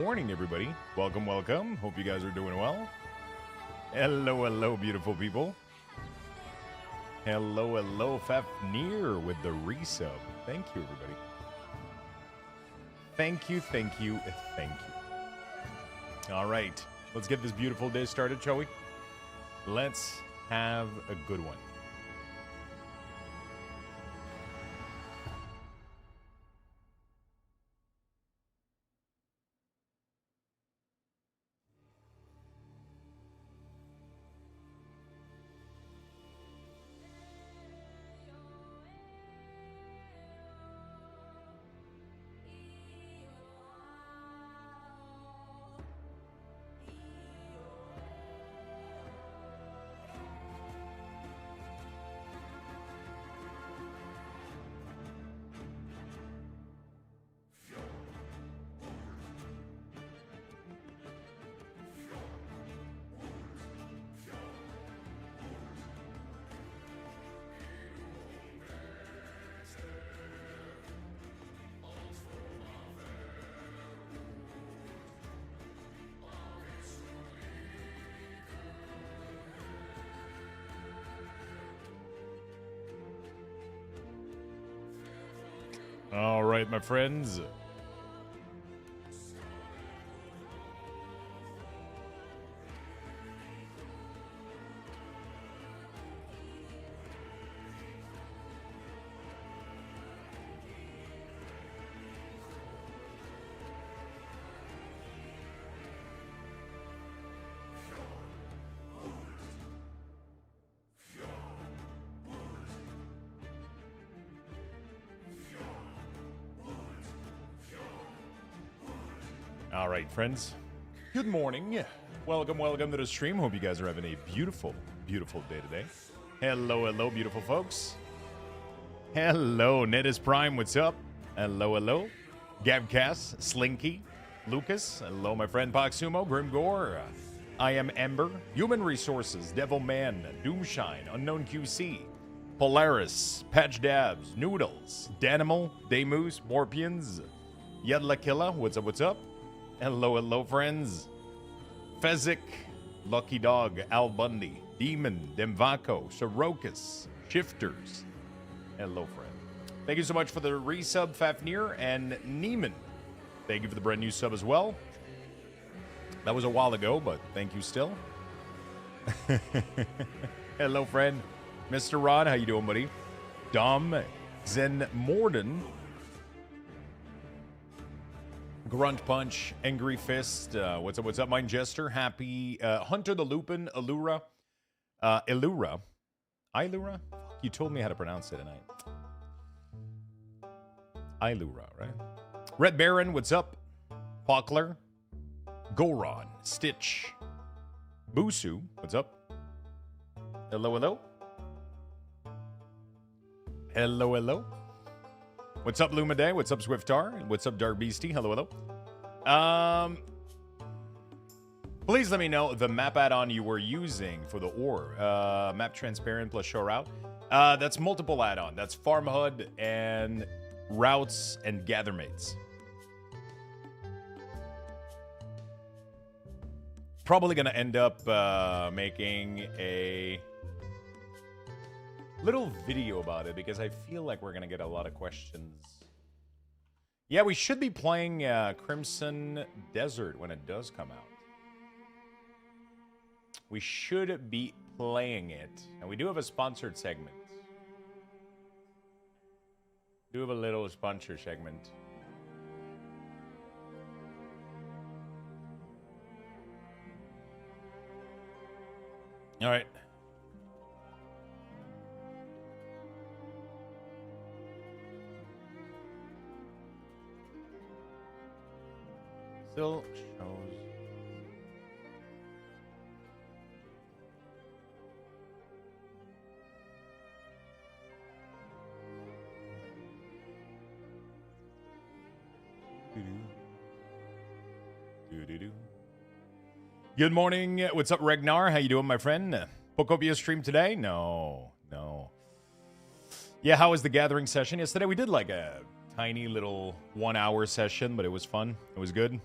Morning, everybody. Welcome, welcome. Hope you guys are doing well. Hello, hello, beautiful people. Hello, hello, Fafnir with the resub. Thank you, everybody. Thank you, thank you, thank you. All right, let's get this beautiful day started, shall we? Let's have a good one. All right, my friends. All right, friends. Good morning. Welcome, welcome to the stream. Hope you guys are having a beautiful, beautiful day today. Hello, hello, beautiful folks. Hello, Netis Prime. What's up? Hello, hello. Gabcast, Slinky, Lucas. Hello, my friend Poxumo, Grimgore. I am Ember. Human Resources, Devilman, Doomshine, Unknown QC, Polaris, Patch Dabs, Noodles, Danimal, Daymoose, Morpians, Yedlakilla. What's up, what's up? Hello, hello, friends. Fezzik, Lucky Dog, Al Bundy, Demon, Demvaco, Sorokas, Shifters. Hello, friend. Thank you so much for the resub, Fafnir, and Neiman. Thank you for the brand new sub as well. That was a while ago, but thank you still. Hello, friend. Mr. Rod, how you doing, buddy? Dom, Zen Morden, Grunt Punch, Angry Fist, what's up, what's up, Mind Jester, Happy, Hunter the Lupin, Allura, Illura, Ilura? You told me how to pronounce it tonight. Ilura, right? Red Baron, what's up? Pockler, Goron, Stitch, Busu, what's up? Hello, hello. Hello, hello. What's up, Lumaday? What's up, Swiftar? What's up, Dark Beastie? Hello, hello. Please let me know the map add-on you were using for the ore. Map Transparent plus Show Route. That's multiple add-on. That's Farm HUD and Routes and Gather Mates. Probably going to end up making a little video about it because I feel like we're going to get a lot of questions. Yeah, we should be playing Crimson Desert when it does come out. We should be playing it. And we do have a sponsored segment. We do have a little sponsor segment. All right. Still shows. Good morning. What's up, Ragnar? How you doing, my friend? Pokopia stream today? No. Yeah, how was the gathering session yesterday? We did like a tiny little 1 hour session, but it was fun. It was good.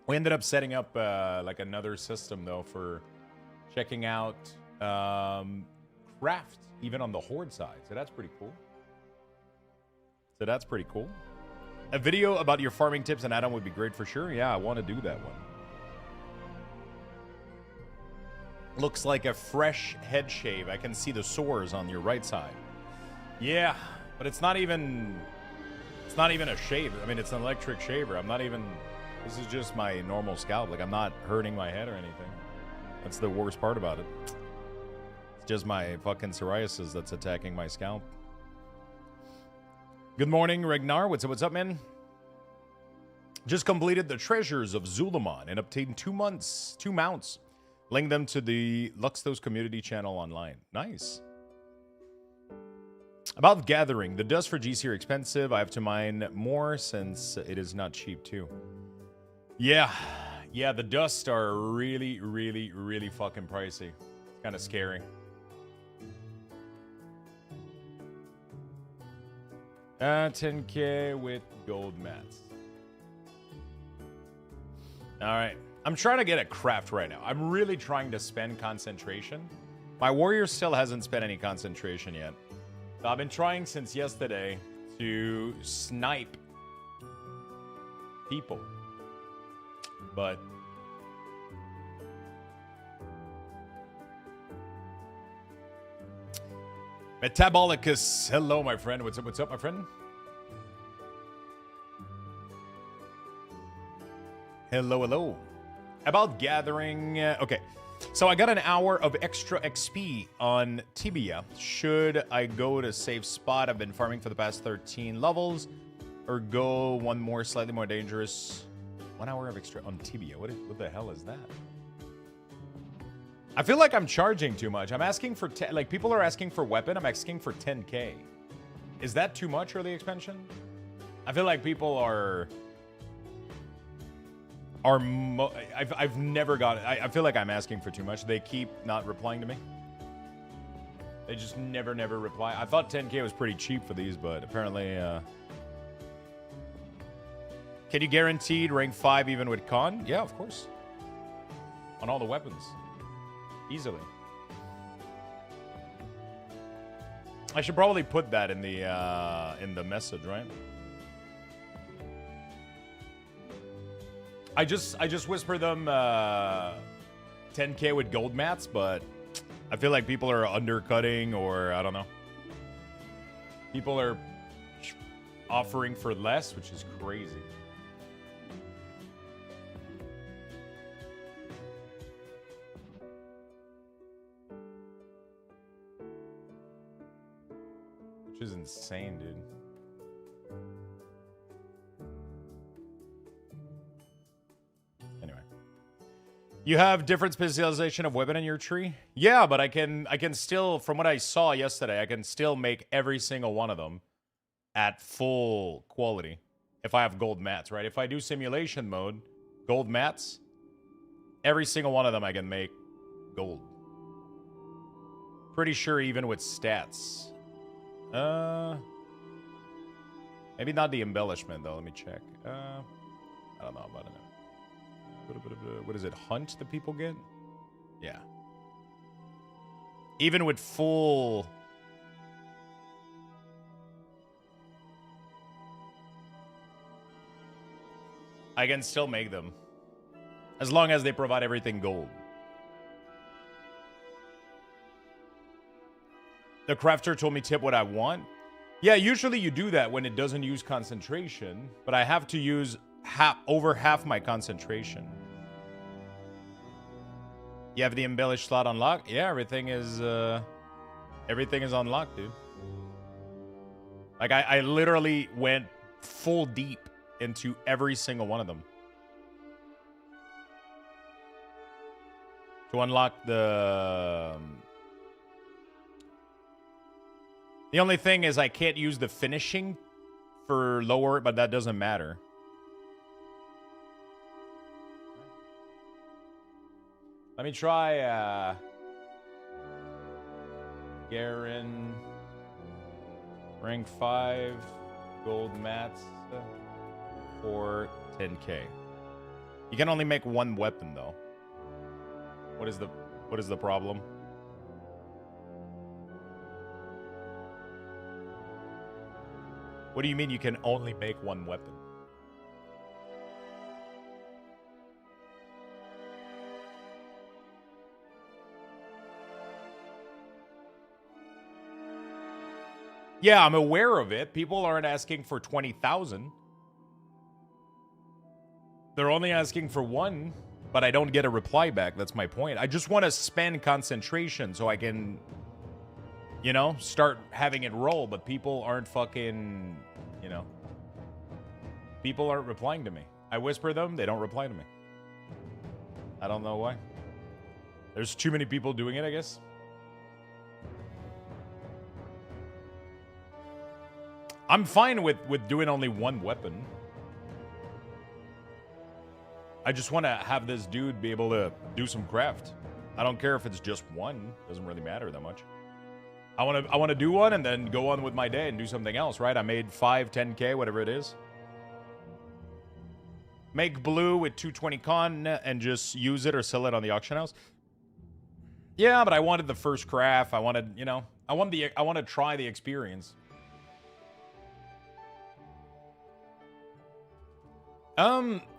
We ended up setting up like another system though for checking out craft even on the horde side. So that's pretty cool. A video about your farming tips and add-on would be great for sure. Yeah, I want to do that one. Looks like a fresh head shave. I can see the sores on your right side. Yeah, but it's not even a shave. I mean, it's an electric shaver. I'm not even, this is just my normal scalp. Like, I'm not hurting my head or anything. That's the worst part about it. It's just my fucking psoriasis that's attacking my scalp. Good morning, Regnar. What's up, man? Just completed the treasures of Zulamon and obtained 2 mounts. Link them to the Luxthos community channel online. Nice. About gathering. The dust for GC are expensive. I have to mine more since it is not cheap too. Yeah, the dust are really, really, really fucking pricey. It's kind of scary. $10K with gold mats. All right. I'm trying to get a craft right now. I'm really trying to spend concentration. My warrior still hasn't spent any concentration yet. So I've been trying since yesterday to snipe people. But Metabolicus, hello, my friend. What's up, my friend? Hello. About gathering, okay. So I got an hour of extra XP on Tibia. Should I go to safe spot? I've been farming for the past 13 levels. Or go one more, slightly more dangerous. 1 hour of extra on Tibia. What the hell is that? I feel like I'm charging too much. I'm asking for, like, people are asking for weapon. I'm asking for 10K. Is that too much early expansion? I feel like people are I've never got it. I feel like I'm asking for too much. They keep not replying to me. They just never reply. I thought 10K was pretty cheap for these, but apparently, can you guaranteed rank 5 even with con? Yeah, of course. On all the weapons. Easily. I should probably put that in the message, right? I just whisper them 10K with gold mats, but I feel like people are undercutting, or I don't know. People are offering for less, which is crazy. Which is insane, dude. You have different specialization of weapon in your tree? Yeah, but I can still, from what I saw yesterday, I can still make every single one of them at full quality if I have gold mats, right? If I do simulation mode, gold mats, every single one of them I can make gold. Pretty sure even with stats. Maybe not the embellishment though, let me check. I don't know about it. What is it? Hunt that people get? Yeah. Even with full... I can still make them. As long as they provide everything gold. The crafter told me tip what I want. Yeah, usually you do that when it doesn't use concentration. But I have to use over half my concentration. You have the embellished slot unlocked? Yeah, everything is unlocked, dude. Like I literally went full deep into every single one of them to unlock the only thing is I can't use the finishing for lower, but that doesn't matter. Let me try Garen rank 5 gold mats for 10K. You can only make one weapon, though. What is the problem? What do you mean you can only make one weapon? Yeah, I'm aware of it. People aren't asking for 20,000. They're only asking for one, but I don't get a reply back. That's my point. I just want to spend concentration so I can, you know, start having it roll, but people aren't fucking, you know. People aren't replying to me. I whisper them, they don't reply to me. I don't know why. There's too many people doing it, I guess. I'm fine with doing only one weapon. I just want to have this dude be able to do some craft. I don't care if it's just one. Doesn't really matter that much. I want to do one and then go on with my day and do something else, right? I made 5, 10K, whatever it is. Make blue with 220 con and just use it or sell it on the auction house. Yeah, but I wanted the first craft. I wanted, you know, I want to try the experience.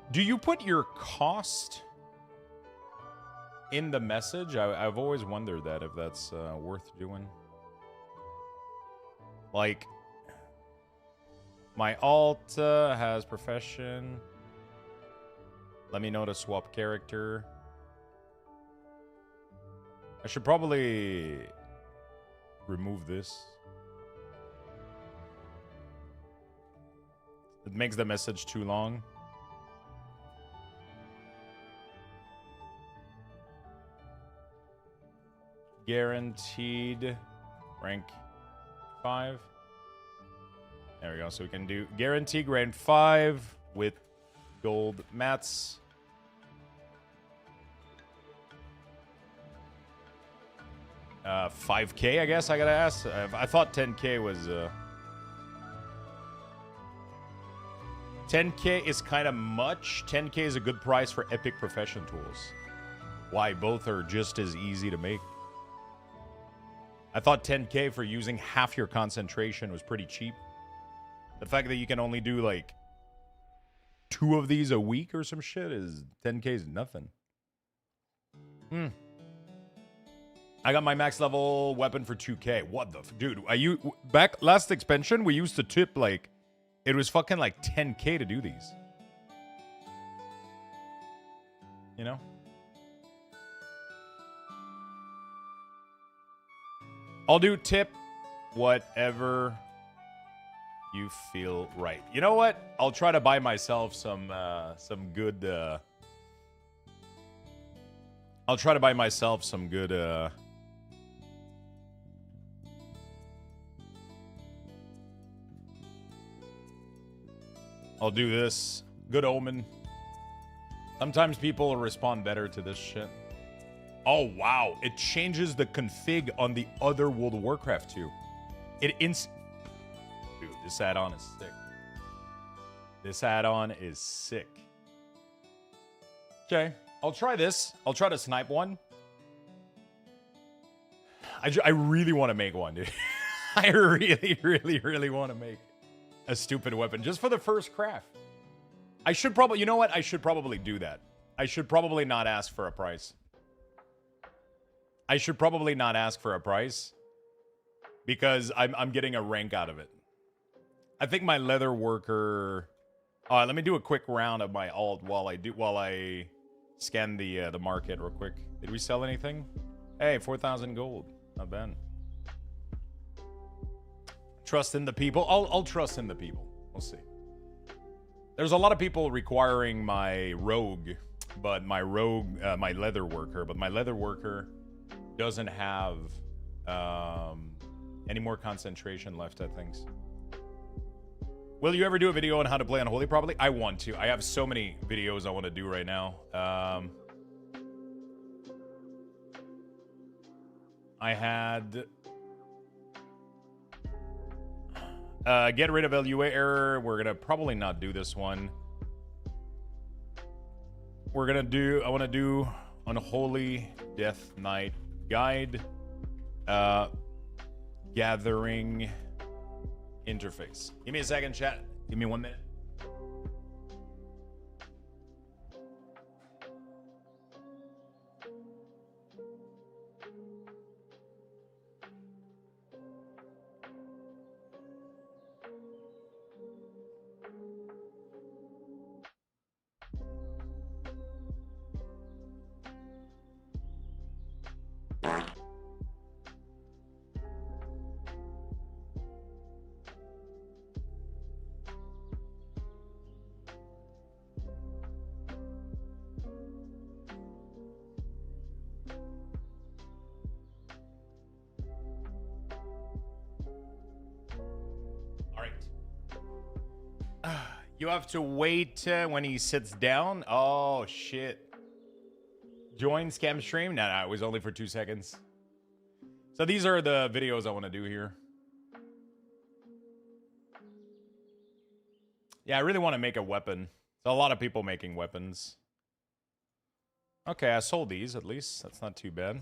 Do you put your cost in the message? I've always wondered that, if that's worth doing. Like, my alt has profession. Let me know to swap character. I should probably remove this. It makes the message too long. Guaranteed rank 5. There we go. So we can do guaranteed rank 5 with gold mats. $5K, I guess I gotta ask. I thought 10K was 10K is kind of much. 10K is a good price for epic profession tools. Why? Both are just as easy to make. I thought 10K for using half your concentration was pretty cheap. The fact that you can only do like 2 of these a week or some shit is 10K is nothing. I got my max level weapon for 2K. What the dude? Back last expansion we used to tip like it was fucking like 10K to do these. You know? I'll do tip whatever you feel right. You know what? I'll try to buy myself some good I'll try to buy myself some good I'll do this. Good omen. Sometimes people respond better to this shit. Oh, wow. It changes the config on the other World of Warcraft too. Dude, this add-on is sick. This add-on is sick. Okay. I'll try this. I'll try to snipe one. I really want to make one, dude. I really want to make a stupid weapon just for the first craft. I should probably, you know what? I should probably do that. I should probably not ask for a price. I should probably not ask for a price because I'm getting a rank out of it. I think my leather worker. Let me do a quick round of my alt while I scan the market real quick. Did we sell anything? Hey, 4,000 gold. Not bad. Trust in the people. I'll trust in the people. We'll see. There's a lot of people requiring my rogue, but my leather worker doesn't have any more concentration left, I think. Will you ever do a video on how to play Unholy properly? I want to. I have so many videos I want to do right now. I had... get rid of LUA error. We're going to probably not do this one. we're gonna do. I want to do Unholy Death Knight Guide, gathering interface. Give me a second, chat. Give me 1 minute. You have to wait when he sits down? Oh, shit. Join scam stream? Nah, it was only for 2 seconds. So these are the videos I want to do here. Yeah, I really want to make a weapon. So a lot of people making weapons. Okay, I sold these at least. That's not too bad.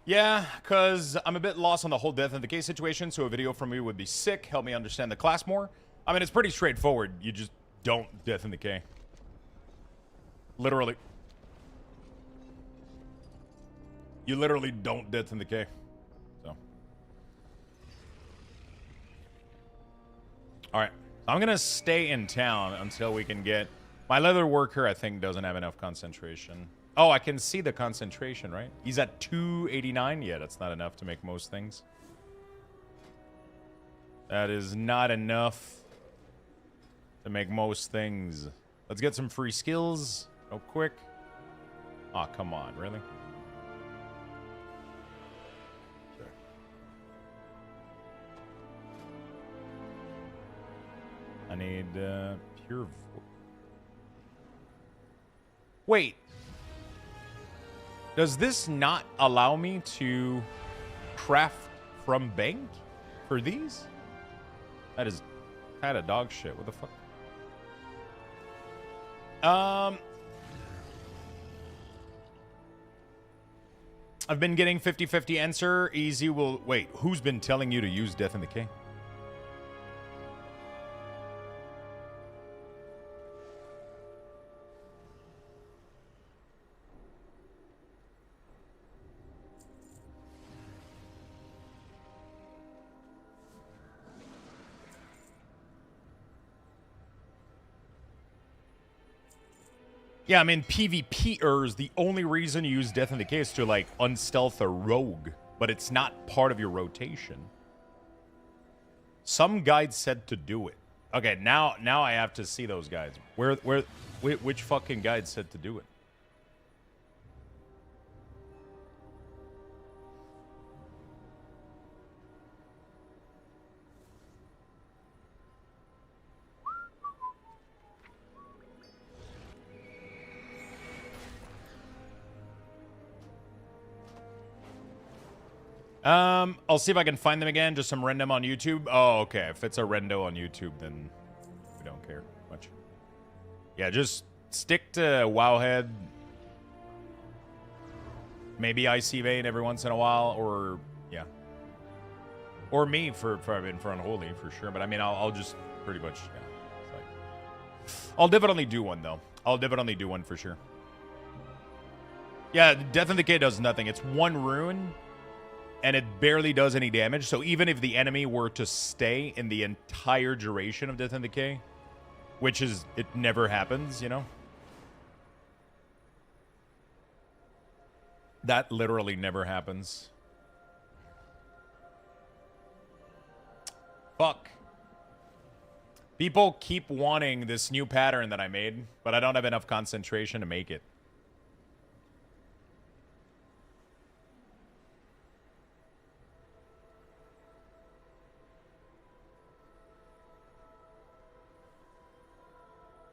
Yeah, because I'm a bit lost on the whole death in the case situation, so a video from me would be sick. Help me understand the class more. I mean, it's pretty straightforward. You just don't death in the K. Literally. You literally don't death in the K. So. Alright. I'm going to stay in town until we can get... My leather worker, I think, doesn't have enough concentration. Oh, I can see the concentration, right? He's at 289. Yeah, that's not enough to make most things. That is not enough to make most things. Let's get some free skills real quick. Oh, come on, really? Sure. I need pure... Wait. Does this not allow me to craft from bank for these? That is kind of dog shit. What the fuck? I've been getting 50-50 answer. Easy will... Wait, who's been telling you to use Death in the K? Yeah, I mean, PvPers, the only reason you use Death in the K is to, like, unstealth a rogue. But it's not part of your rotation. Some guides said to do it. Okay, now I have to see those guides. Which fucking guide said to do it? I'll see if I can find them again. Just some random on YouTube. Oh, okay. If it's a rendo on YouTube, then we don't care much. Yeah, just stick to Wowhead. Maybe IC Vein every once in a while, or yeah, or me for Unholy for sure. But I mean, I'll just pretty much yeah. It's like, I'll definitely do one though. I'll definitely do one for sure. Yeah, Death in the K does nothing. It's one rune. And it barely does any damage. So even if the enemy were to stay in the entire duration of Death in the K, which is, it never happens, you know? That literally never happens. Fuck. People keep wanting this new pattern that I made, but I don't have enough concentration to make it.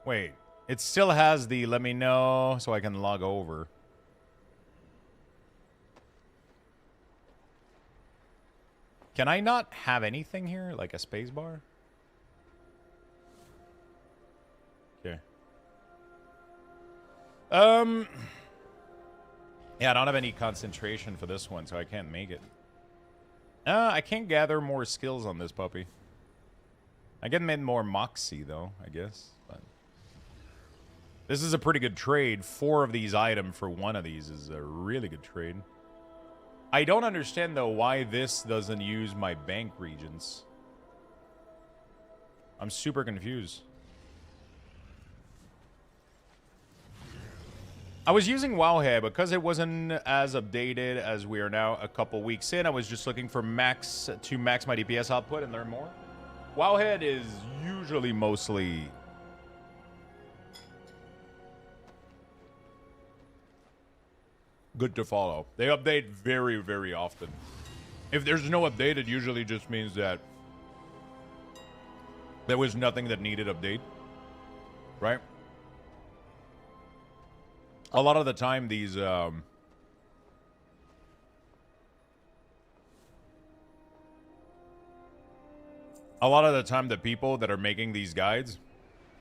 Wait, it still has the let me know so I can log over. Can I not have anything here? Like a space bar? Yeah, I don't have any concentration for this one, so I can't make it. I can't gather more skills on this puppy. I can make more moxie, though, I guess. But this is a pretty good trade. 4 of these items for 1 of these is a really good trade. I don't understand, though, why this doesn't use my bank regions. I'm super confused. I was using Wowhead because it wasn't as updated as we are now a couple weeks in. I was just looking for max my DPS output and learn more. Wowhead is usually mostly good to follow. They update very, very often. If there's no update, it usually just means that there was nothing that needed update, right? A lot of the time, these a lot of the time, the people that are making these guides,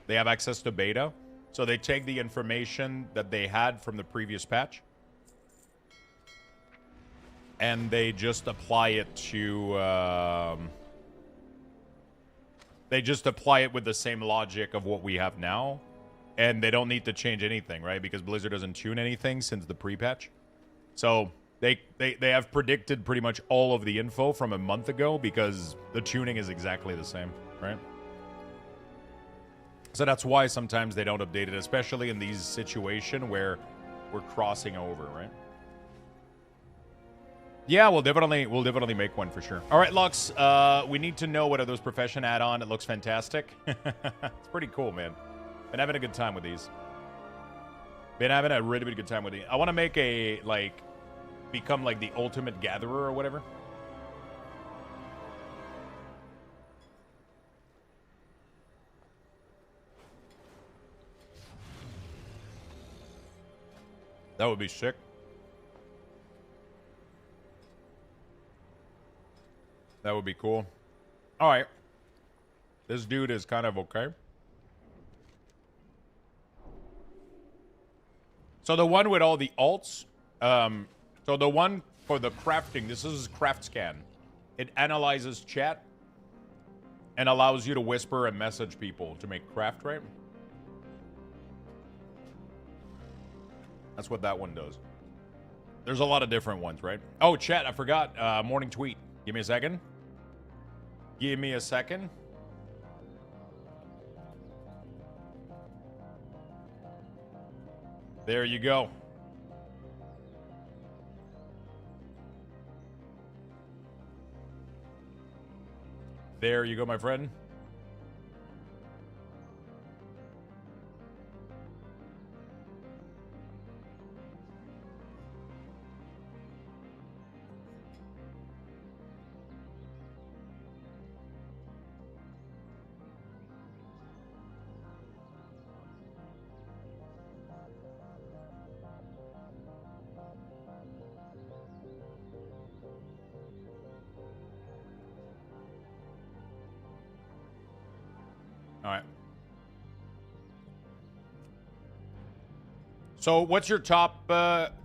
they have access to beta, so they take the information that they had from the previous patch, and they just apply it to. They just apply it with the same logic of what we have now. And they don't need to change anything, right? Because Blizzard doesn't tune anything since the pre-patch. So they have predicted pretty much all of the info from a month ago because the tuning is exactly the same, right? So that's why sometimes they don't update it, especially in these situations where we're crossing over, right? Yeah, we'll definitely make one for sure. All right, Lux, we need to know what are those profession add-on. It looks fantastic. It's pretty cool, man. Been having a good time with these. Been having a really, really good time with these. I want to make a, like, become, like, the ultimate gatherer or whatever. That would be sick. That would be cool. All right. This dude is kind of okay. So the one with all the alts, so the one for the crafting, this is Craft Scan. It analyzes chat and allows you to whisper and message people to make craft, right? That's what that one does. There's a lot of different ones, right? Oh, chat, I forgot. Morning tweet. Give me a second. Give me a second. There you go. There you go, my friend. All right. So, what's your top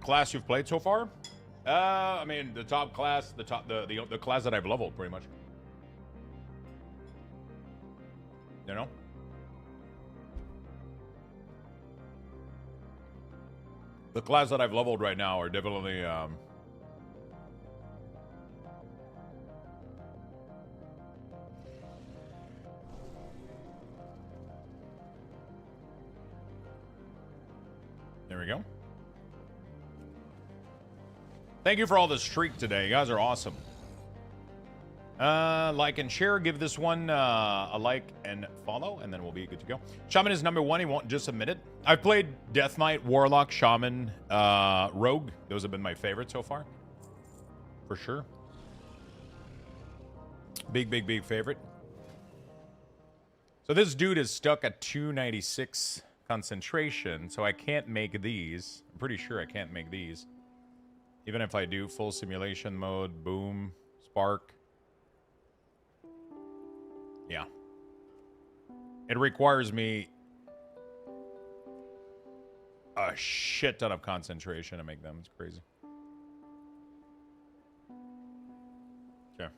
class you've played so far? I mean, the top class, the class that I've leveled, pretty much. You know. The class that I've leveled right now are definitely. There we go. Thank you for all the streak today. You guys are awesome. Like and share. Give this one a like and follow, and then we'll be good to go. Shaman is number 1. He won't just admit it. I've played Death Knight, Warlock, Shaman, Rogue. Those have been my favorites so far. For sure. Big, big, big favorite. So this dude is stuck at 296 concentration, so I can't make these. I'm pretty sure I can't make these. Even if I do full simulation mode, boom, spark. Yeah. It requires me a shit ton of concentration to make them. It's crazy. Okay.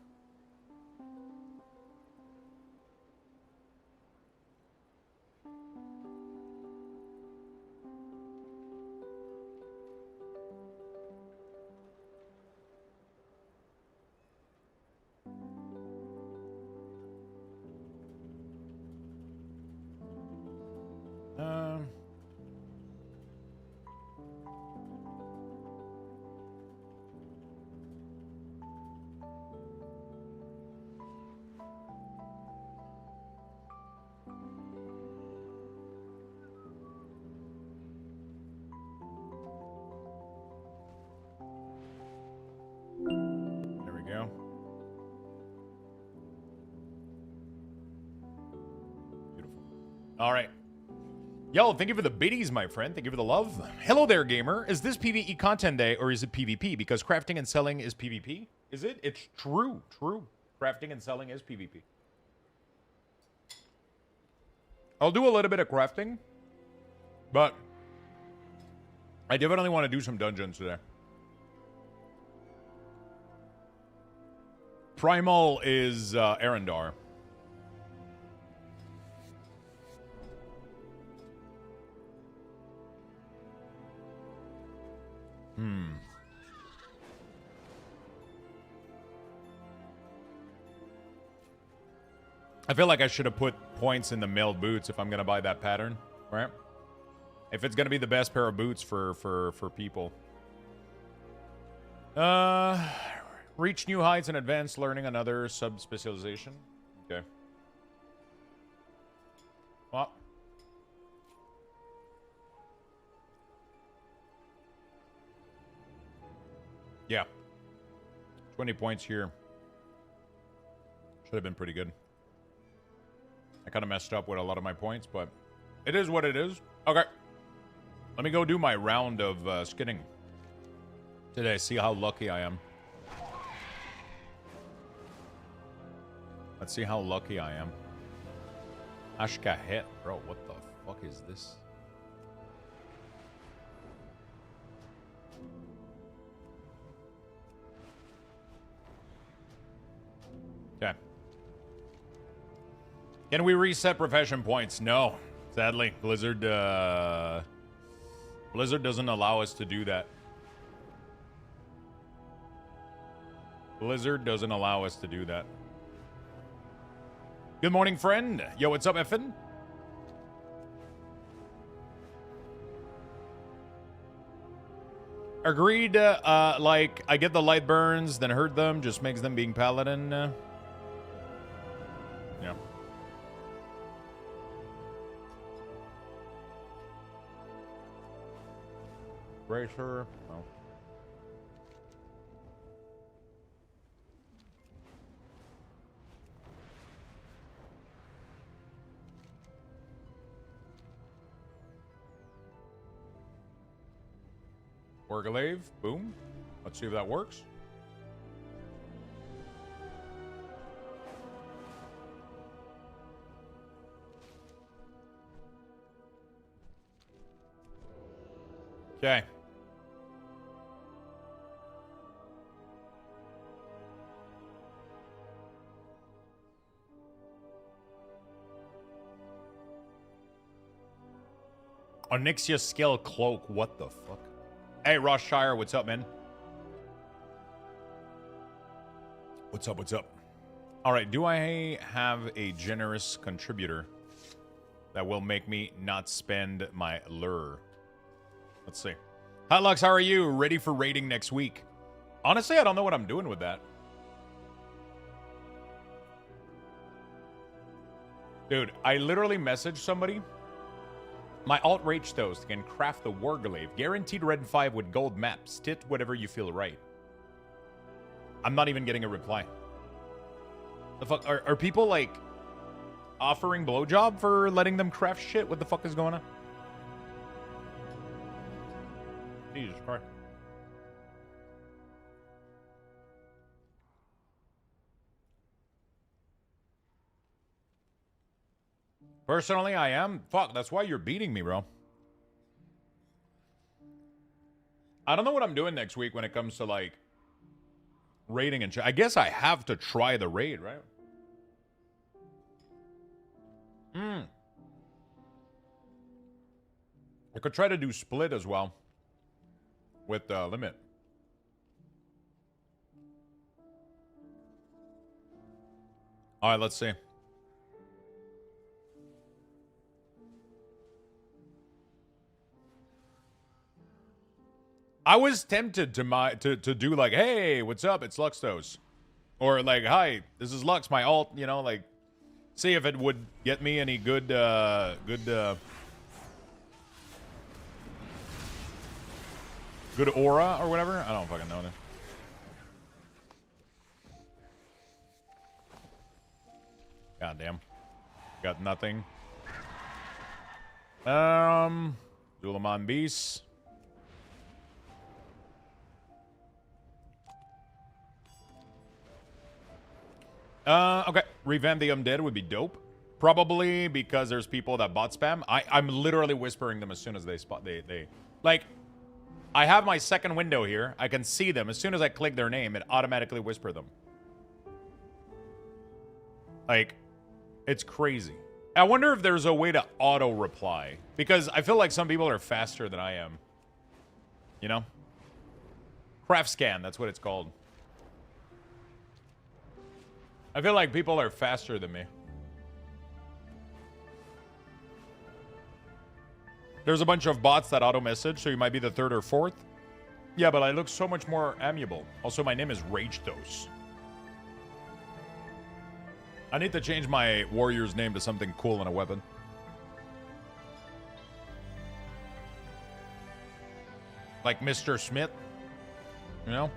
There we go. Beautiful. All right. Yo, thank you for the biddies, my friend. Thank you for the love. Hello there, gamer. Is this PvE content day or is it PvP? Because crafting and selling is PvP. Is it? It's true. True. Crafting and selling is PvP. I'll do a little bit of crafting, but I definitely want to do some dungeons today. Primal is Arendar. I feel like I should have put points in the mailed boots if I'm going to buy that pattern, right? If it's going to be the best pair of boots for people. Reach new heights and advanced learning, another sub-specialization. Okay. Well. Yeah. 20 points here. Should have been pretty good. I kind of messed up with a lot of my points, but it is what it is. Okay. Let me go do my round of skinning today. See how lucky I am. Let's see how lucky I am. Ashka hit. Bro, what the fuck is this? Okay. Can we reset profession points? No. Sadly, Blizzard doesn't allow us to do that. Blizzard doesn't allow us to do that. Good morning, friend. Yo, what's up, Effin? Agreed. Like, I get the light burns, then hurt them, just makes them being paladin. Yeah. Racer. Oh. Warglaive. Boom. Let's see if that works. Okay. Onyxia Scale Cloak. What the fuck? Hey, Rothshire, what's up, man? What's up, what's up? All right, do I have a generous contributor that will make me not spend my lure? Let's see. Hi, Lux, how are you? Ready for raiding next week? Honestly, I don't know what I'm doing with that. Dude, I literally messaged somebody. My alt rage toast can craft the Warglaive. Guaranteed red 5 with gold maps. Tit whatever you feel right. I'm not even getting a reply. The fuck? Are people, like, offering blowjob for letting them craft shit? What the fuck is going on? Jesus Christ. Personally, I am. Fuck, that's why you're beating me, bro. I don't know what I'm doing next week when it comes to, like, raiding and shit. I guess I have to try the raid, right? I could try to do split as well with limit. All right, let's see. I was tempted to do like, hey, what's up? It's Luxthos. Or like, hi, this is Lux, my alt, you know, like, see if it would get me any good good aura or whatever. I don't fucking know. God damn. Got nothing. Dulamon Beast. Okay. Revamp the Undead would be dope. Probably because there's people that bot spam. I'm literally whispering them as soon as they spot. They like, I have my second window here. I can see them. As soon as I click their name, it automatically whisper them. Like, it's crazy. I wonder if there's a way to auto-reply. Because I feel like some people are faster than I am. You know? Craft scan, that's what it's called. I feel like people are faster than me. There's a bunch of bots that auto-message, so you might be the third or fourth. Yeah, but I look so much more amiable. Also, my name is Ragethos. I need to change my warrior's name to something cool and a weapon. Like Mr. Smith. You know?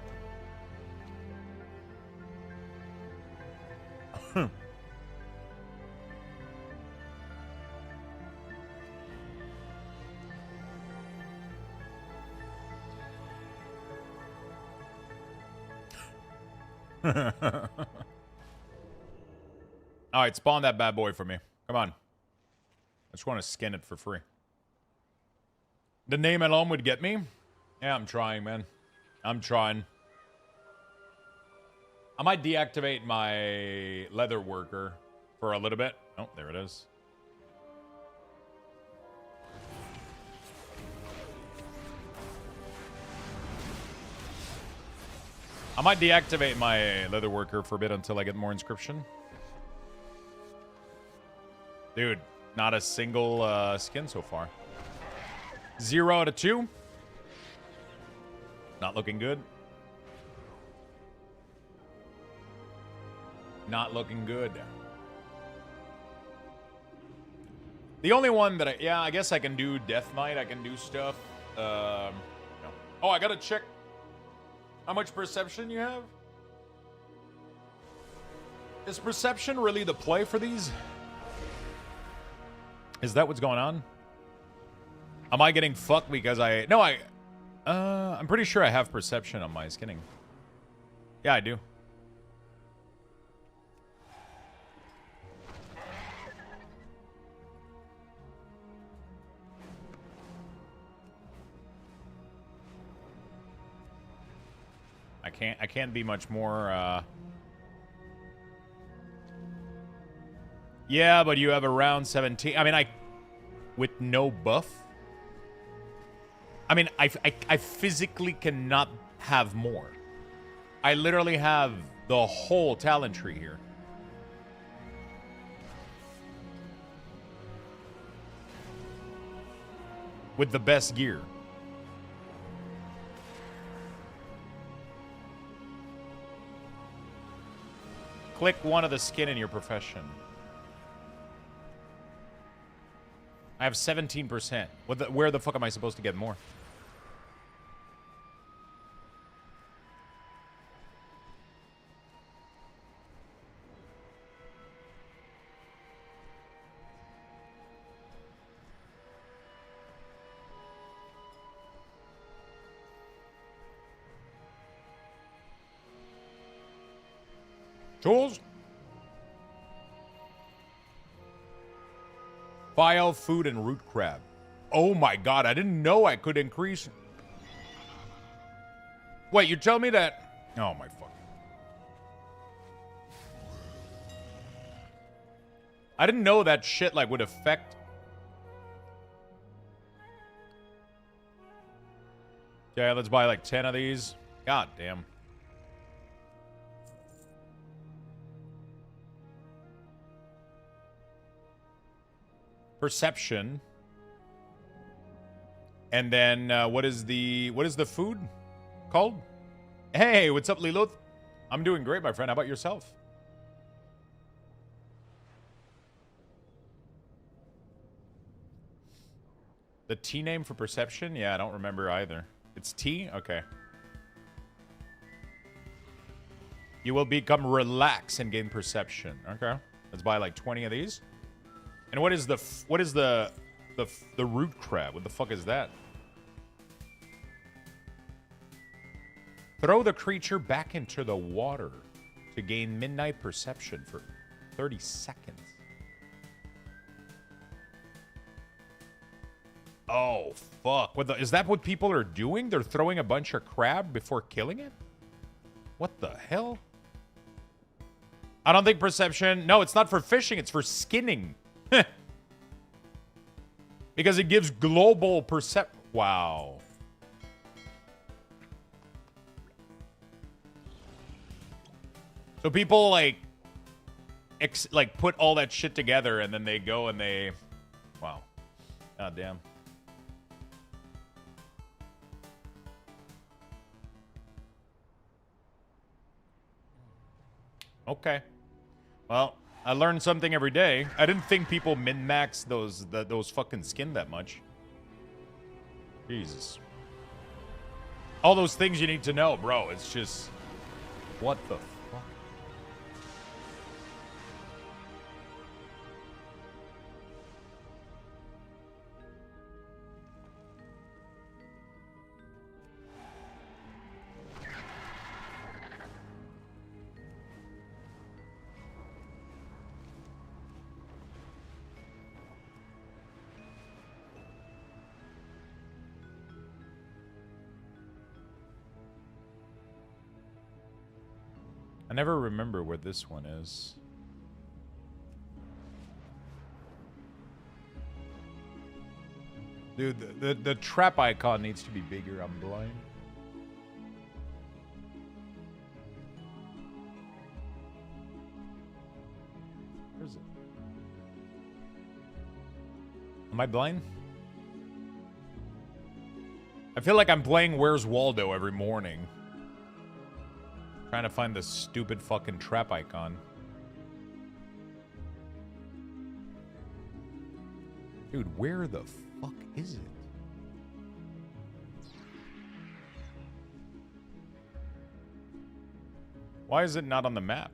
Alright, spawn that bad boy for me. Come on. I just want to skin it for free. The name alone would get me? Yeah, I'm trying, man. I'm trying. I might deactivate my leather worker for a little bit. Oh, there it is. I might deactivate my leather worker for a bit until I get more inscription. Dude, not a single skin so far. 0 out of 2. Not looking good. Not looking good. The only one that I guess I can do Death Knight. I can do stuff. No. Oh, I gotta check how much perception you have. Is perception really the play for these? Is that what's going on? Am I getting fucked because I'm pretty sure I have perception on my skinning. Yeah, I do. I can't be much more yeah, but you have around 17. I mean, with no buff. I mean, I physically cannot have more. I literally have the whole talent tree here. With the best gear. Click one of the skin in your profession. I have 17%. Where the fuck am I supposed to get more? Tools? File, food, and root crab. Oh my god, I didn't know I could increase. Wait, you tell me that... Oh, my fuck. I didn't know that shit, like, would affect... Okay, let's buy, like, 10 of these. God damn. Perception. And then, what is the food called? Hey, what's up, Lilith? I'm doing great, my friend. How about yourself? The T name for perception? Yeah, I don't remember either. It's T? Okay. You will become relaxed and gain perception. Okay. Let's buy like 20 of these. And what is the root crab? What the fuck is that? Throw the creature back into the water to gain midnight perception for 30 seconds. Oh, fuck. Is that what people are doing? They're throwing a bunch of crab before killing it? What the hell? I don't think perception... No, it's not for fishing. It's for skinning. Because it gives global percep... Wow. So people, like put all that shit together, and then they go and they... Wow. God damn. Okay. Well, I learned something every day. I didn't think people min-max those fucking skin that much. Jesus. All those things you need to know, bro. It's just... What the fuck? I never remember where this one is. Dude, the trap icon needs to be bigger. I'm blind. Where is it? Am I blind? I feel like I'm playing Where's Waldo every morning. Trying to find this stupid fucking trap icon. Dude, where the fuck is it? Why is it not on the map?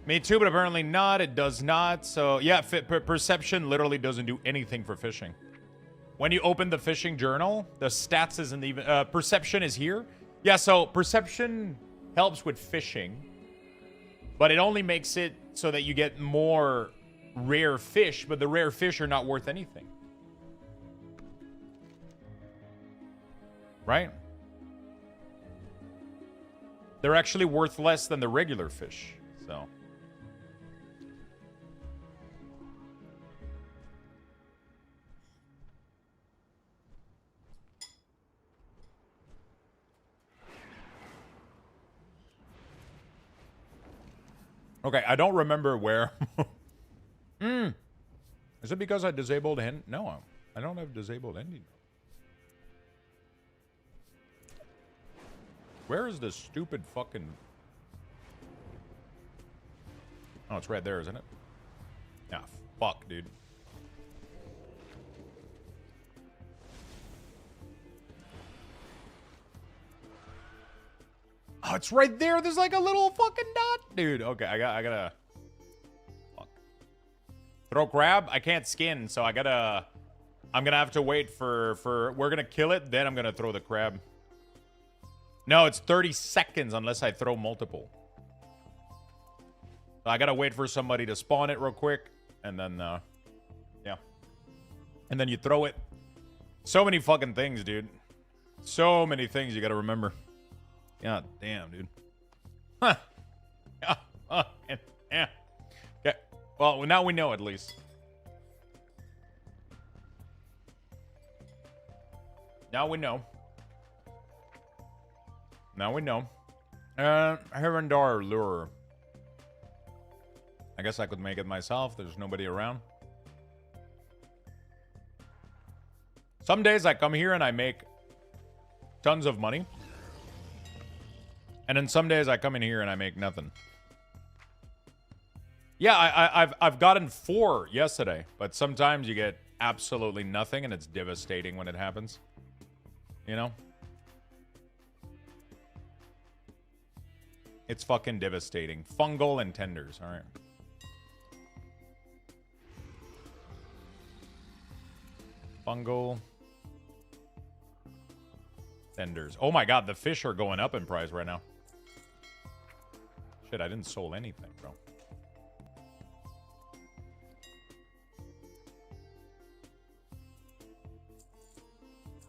Me too, but apparently not. It does not. So, yeah, perception literally doesn't do anything for fishing. When you open the fishing journal, the stats isn't even... perception is here. Yeah, so perception helps with fishing. But it only makes it so that you get more rare fish. But the rare fish are not worth anything. Right? They're actually worth less than the regular fish. So... Okay, I don't remember where. Is it because I disabled end? No, I don't have disabled ending. Where is this stupid fucking... Oh, it's right there, isn't it? Ah, fuck, dude. Oh, it's right there. There's like a little fucking dot. Dude, okay, I gotta... Fuck. Throw crab? I can't skin, so I'm gonna have to wait for... We're gonna kill it, then I'm gonna throw the crab. No, it's 30 seconds unless I throw multiple. So I gotta wait for somebody to spawn it real quick, and then, yeah. And then you throw it. So many fucking things, dude. So many things you gotta remember. God damn, dude. Huh. Yeah. Yeah. Okay. Well, now we know at least. Now we know. Now we know. Herondar lure. I guess I could make it myself. There's nobody around. Some days I come here and I make tons of money. And then some days I come in here and I make nothing. Yeah, I've gotten 4 yesterday, but sometimes you get absolutely nothing and it's devastating when it happens. You know? It's fucking devastating. Fungal and tenders, alright. Fungal. Tenders. Oh my god, the fish are going up in price right now. Shit, I didn't sold anything, bro.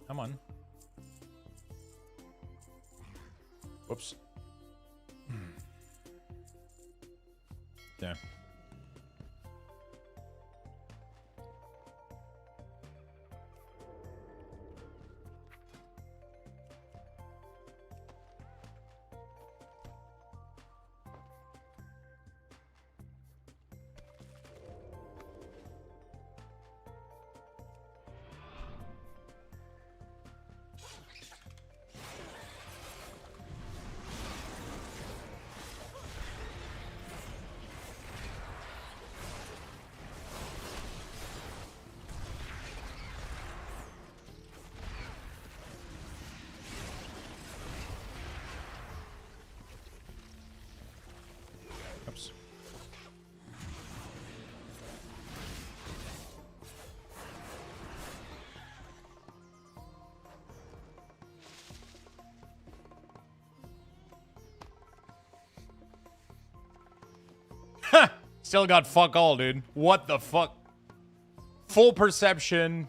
Come on. Whoops. Yeah. Oops. Still got fuck all, dude. What the fuck? Full perception.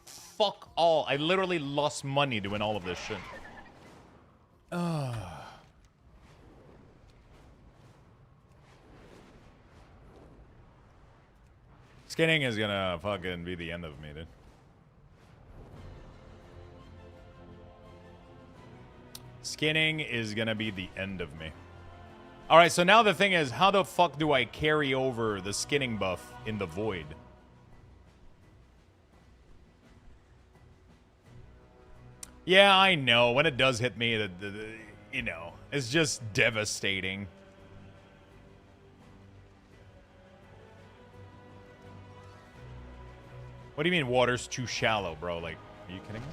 Fuck all. I literally lost money doing all of this shit. Skinning is gonna fucking be the end of me, dude. Skinning is gonna be the end of me. Alright, so now the thing is, how the fuck do I carry over the skinning buff in the void? Yeah, I know. When it does hit me, you know, it's just devastating. What do you mean water's too shallow, bro? Like, are you kidding me?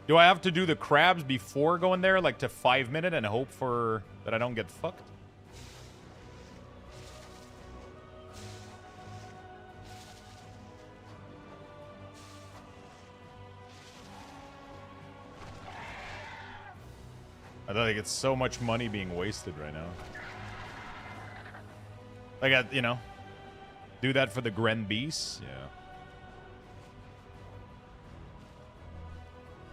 Do I have to do the crabs before going there, like to 5-minute and hope for that I don't get fucked? I feel like it's so much money being wasted right now. Like, you know, do that for the Gren Beast? Yeah.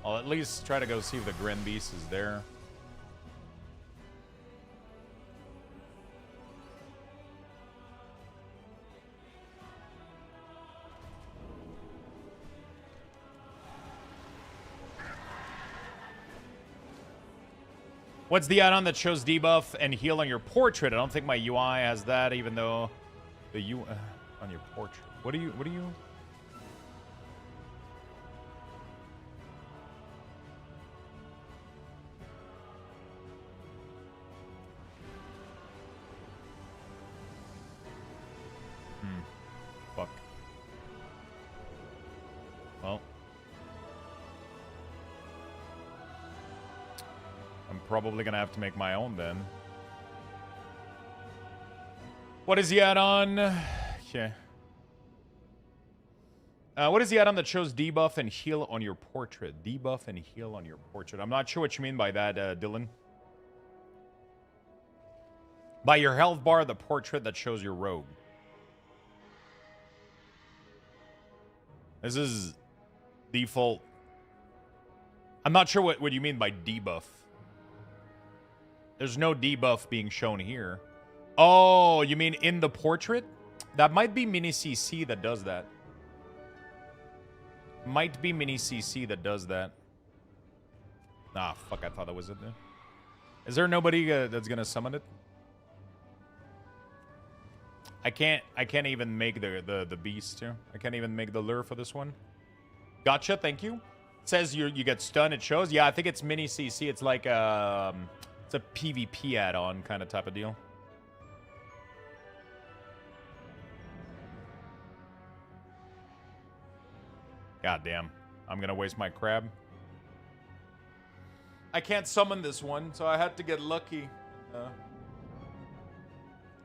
I'll at least try to go see if the Gren Beast is there. What's the add-on that shows debuff and heal on your portrait? I don't think my UI has that, even though the UI on your portrait. What do you? Fuck. Well. I'm probably gonna have to make my own then. What is the add-on? Okay. What is the add-on that shows debuff and heal on your portrait? Debuff and heal on your portrait. I'm not sure what you mean by that, Dylan. By your health bar, the portrait that shows your rogue. This is Default. I'm not sure what you mean by debuff. There's no debuff being shown here. Oh, you mean in the portrait? That might be Mini CC that does that. Might be Mini CC that does that. Ah, fuck, I thought that was it there. Is there nobody that's gonna summon it? I can't even make the beast here. I can't even make the lure for this one. Gotcha, thank you. It says you get stunned, it shows. Yeah, I think it's Mini CC. It's like it's a PvP add-on kind of type of deal. God damn. I'm gonna waste my crab. I can't summon this one, so I had to get lucky.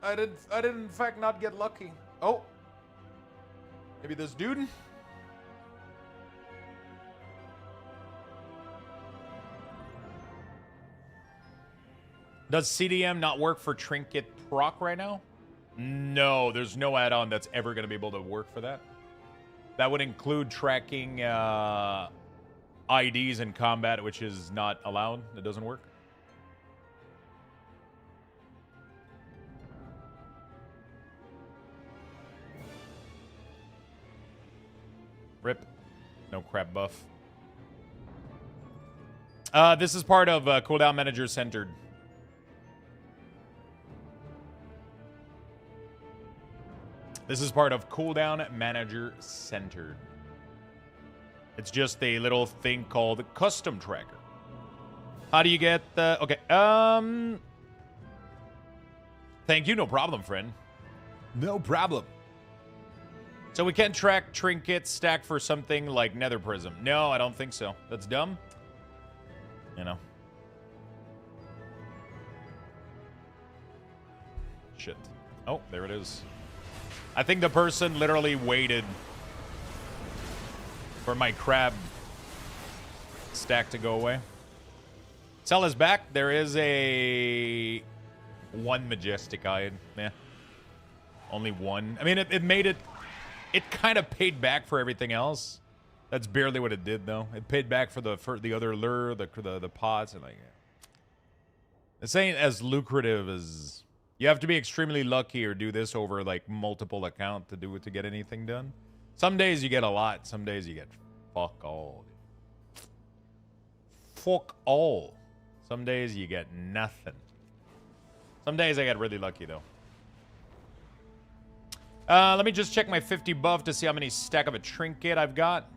I did in fact not get lucky. Oh. Maybe this dude? Does CDM not work for Trinket proc right now? No, there's no add-on that's ever going to be able to work for that. That would include tracking IDs in combat, which is not allowed. It doesn't work. Rip. No crap buff. This is part of cooldown manager centered. This is part of cooldown manager centered. It's just a little thing called custom tracker. How do you get the... Okay, thank you, no problem, friend. No problem. So we can't track trinkets stacked for something like Nether Prism. No, I don't think so. That's dumb. You know. Shit. Oh, there it is. I think the person literally waited for my crab stack to go away. Sell is back. There is a one majestic eye. Yeah. Only one. I mean, it made it... It kind of paid back for everything else. That's barely what it did, though. It paid back for the other lure, the pots, and like... This ain't as lucrative as... You have to be extremely lucky or do this over like multiple accounts to get anything done. Some days you get a lot. Some days you get fuck all. Fuck all. Some days you get nothing. Some days I get really lucky though. Let me just check my 50 buff to see how many stack of a trinket I've got.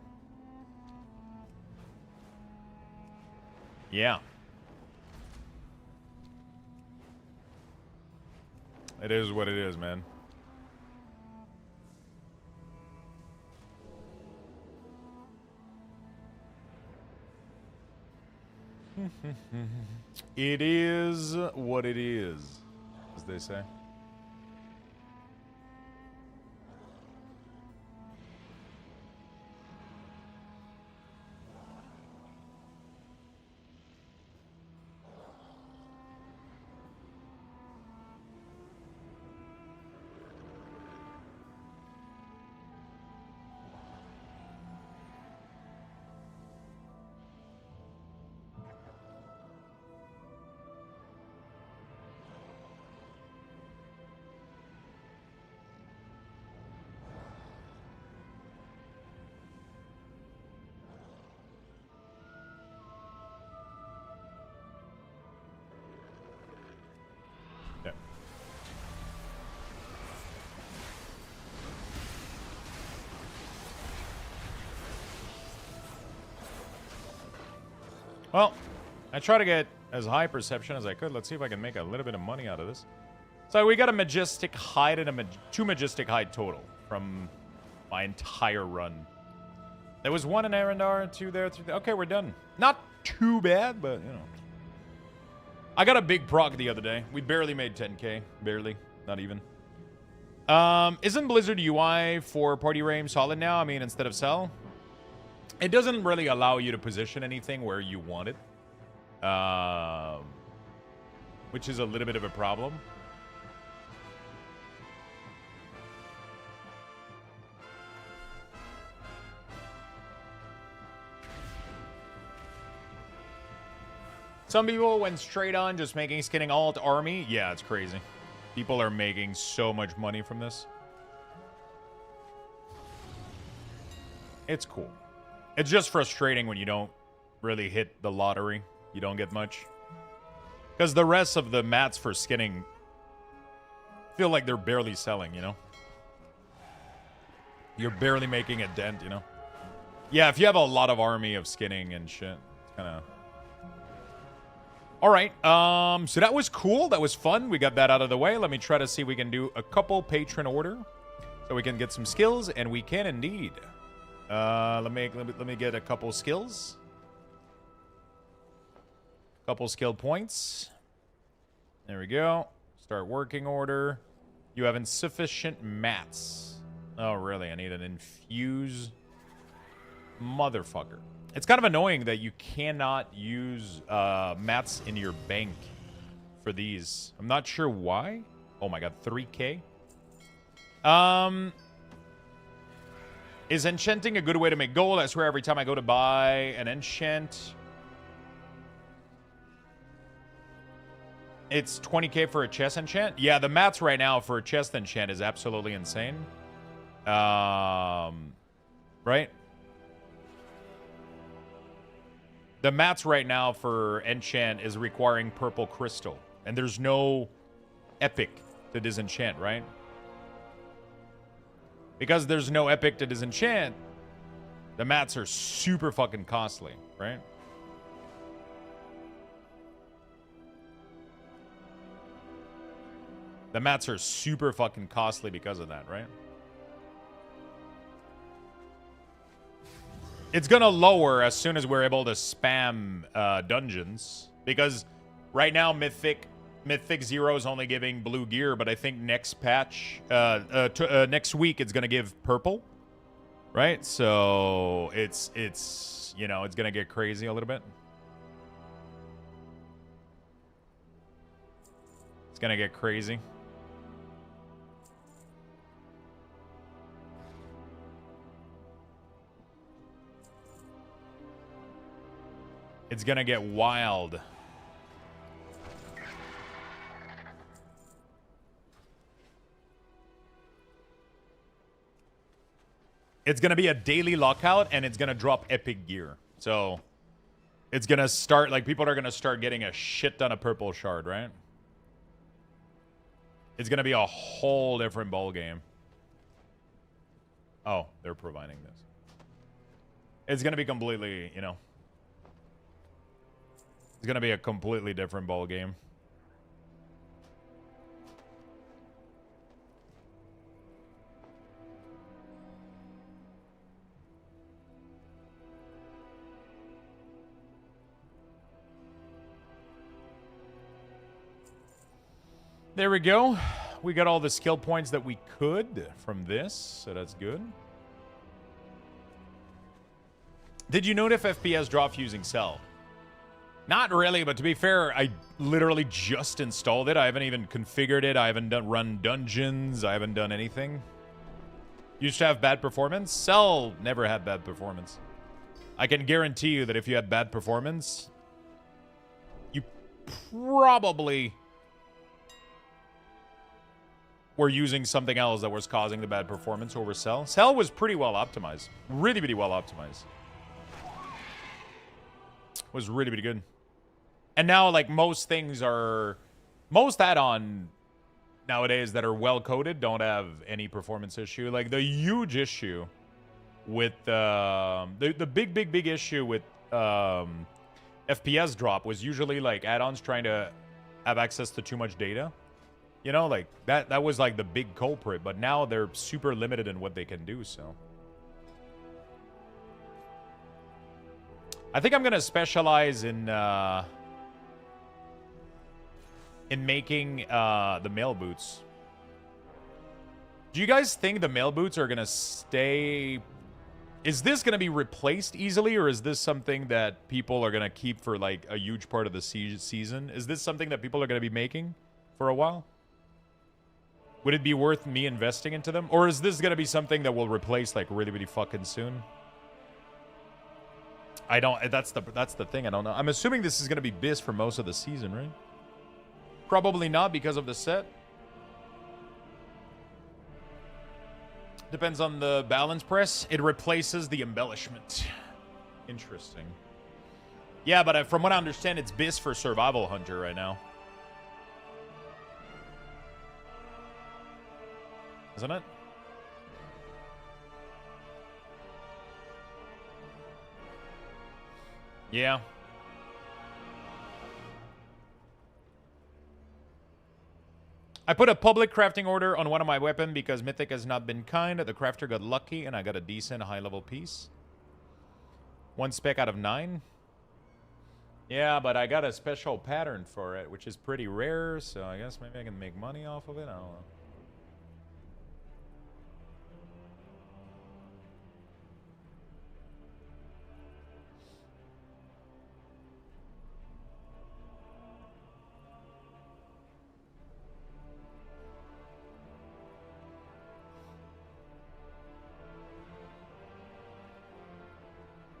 Yeah. It is what it is, man. It is what it is, as they say. Well, I try to get as high perception as I could. Let's see if I can make a little bit of money out of this. So we got a majestic hide and two majestic hide total from my entire run. There was one in Arendar, two there, three there. Okay, we're done. Not too bad, but, you know. I got a big proc the other day. We barely made 10K. Barely. Not even. Isn't Blizzard UI for Party Rame solid now? I mean, instead of sell? It doesn't really allow you to position anything where you want it. Which is a little bit of a problem. Some people went straight on just making skinning alt army. Yeah, it's crazy. People are making so much money from this. It's cool. It's just frustrating when you don't really hit the lottery. You don't get much. Because the rest of the mats for skinning feel like they're barely selling, you know? You're barely making a dent, you know? Yeah, if you have a lot of army of skinning and shit, it's kind of... All right, so that was cool. That was fun. We got that out of the way. Let me try to see if we can do a couple patron order so we can get some skills, and we can indeed. Let me get a couple skills. Couple skill points. There we go. Start working order. You have insufficient mats. Oh, really? I need an infuse motherfucker. It's kind of annoying that you cannot use mats in your bank for these. I'm not sure why. Oh my god, 3K. Is enchanting a good way to make gold? I swear every time I go to buy an enchant, it's 20K for a chest enchant. Yeah, the mats right now for a chest enchant is absolutely insane. Right? The mats right now for enchant is requiring purple crystal. And there's no epic to disenchant, right? Because there's no epic to disenchant, the mats are super fucking costly, right? The mats are super fucking costly because of that, right? It's gonna lower as soon as we're able to spam dungeons. Because right now, Mythic Zero is only giving blue gear, but I think next patch, next week, it's gonna give purple, right? So it's you know, it's gonna get crazy a little bit. It's gonna get crazy. It's gonna get wild. It's gonna be a daily lockout, and it's gonna drop epic gear. So it's gonna start, like, people are gonna start getting a shit ton of purple shard, right? It's gonna be a whole different ball game. Oh, they're providing this. It's gonna be completely, you know. It's gonna be a completely different ball game. There we go. We got all the skill points that we could from this, so that's good. Did you note if FPS dropped using Cell? Not really, but to be fair, I literally just installed it. I haven't even configured it. I haven't run dungeons. I haven't done anything. Used to have bad performance. Cell never had bad performance. I can guarantee you that if you had bad performance, you probably were using something else that was causing the bad performance over Cell. Cell was pretty well optimized. Really, really well optimized. Was really, really good. And now, like, most things are... Most add-on nowadays that are well-coded don't have any performance issue. Like, the huge issue with... the big issue with FPS drop was usually, like, add-ons trying to have access to too much data. You know, like, that was, like, the big culprit. But now they're super limited in what they can do, so... I think I'm gonna specialize in making the mail boots. Do you guys think the mail boots are gonna stay? Is this gonna be replaced easily, or is this something that people are gonna keep for like a huge part of the season? Is this something that people are gonna be making for a while? Would it be worth me investing into them, or is this gonna be something that will replace like really, really fucking soon? I don't. That's the thing. I don't know. I'm assuming this is gonna be BIS for most of the season, right? Probably not because of the set. Depends on the balance press. It replaces the embellishment. Interesting. Yeah, but from what I understand, it's BIS for Survival Hunter right now. Isn't it? Yeah. I put a public crafting order on one of my weapons because Mythic has not been kind. The crafter got lucky and I got a decent high-level piece. 1 spec out of 9. Yeah, but I got a special pattern for it, which is pretty rare, so I guess maybe I can make money off of it. I don't know.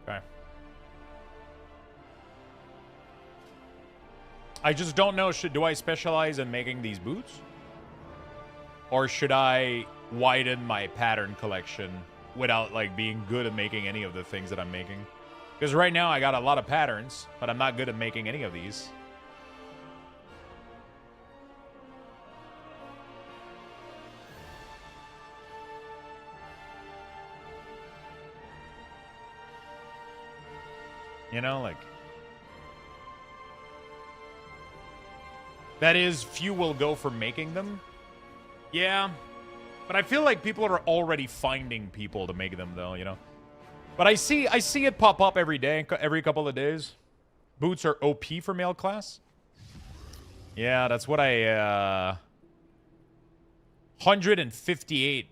Okay. I just don't know, do I specialize in making these boots? Or should I widen my pattern collection without, like, being good at making any of the things that I'm making? Because right now I got a lot of patterns, but I'm not good at making any of these. You know, like... That is, few will go for making them. Yeah. But I feel like people are already finding people to make them, though, you know? But I see it pop up every day, every couple of days. Boots are OP for male class. Yeah, that's what I... 158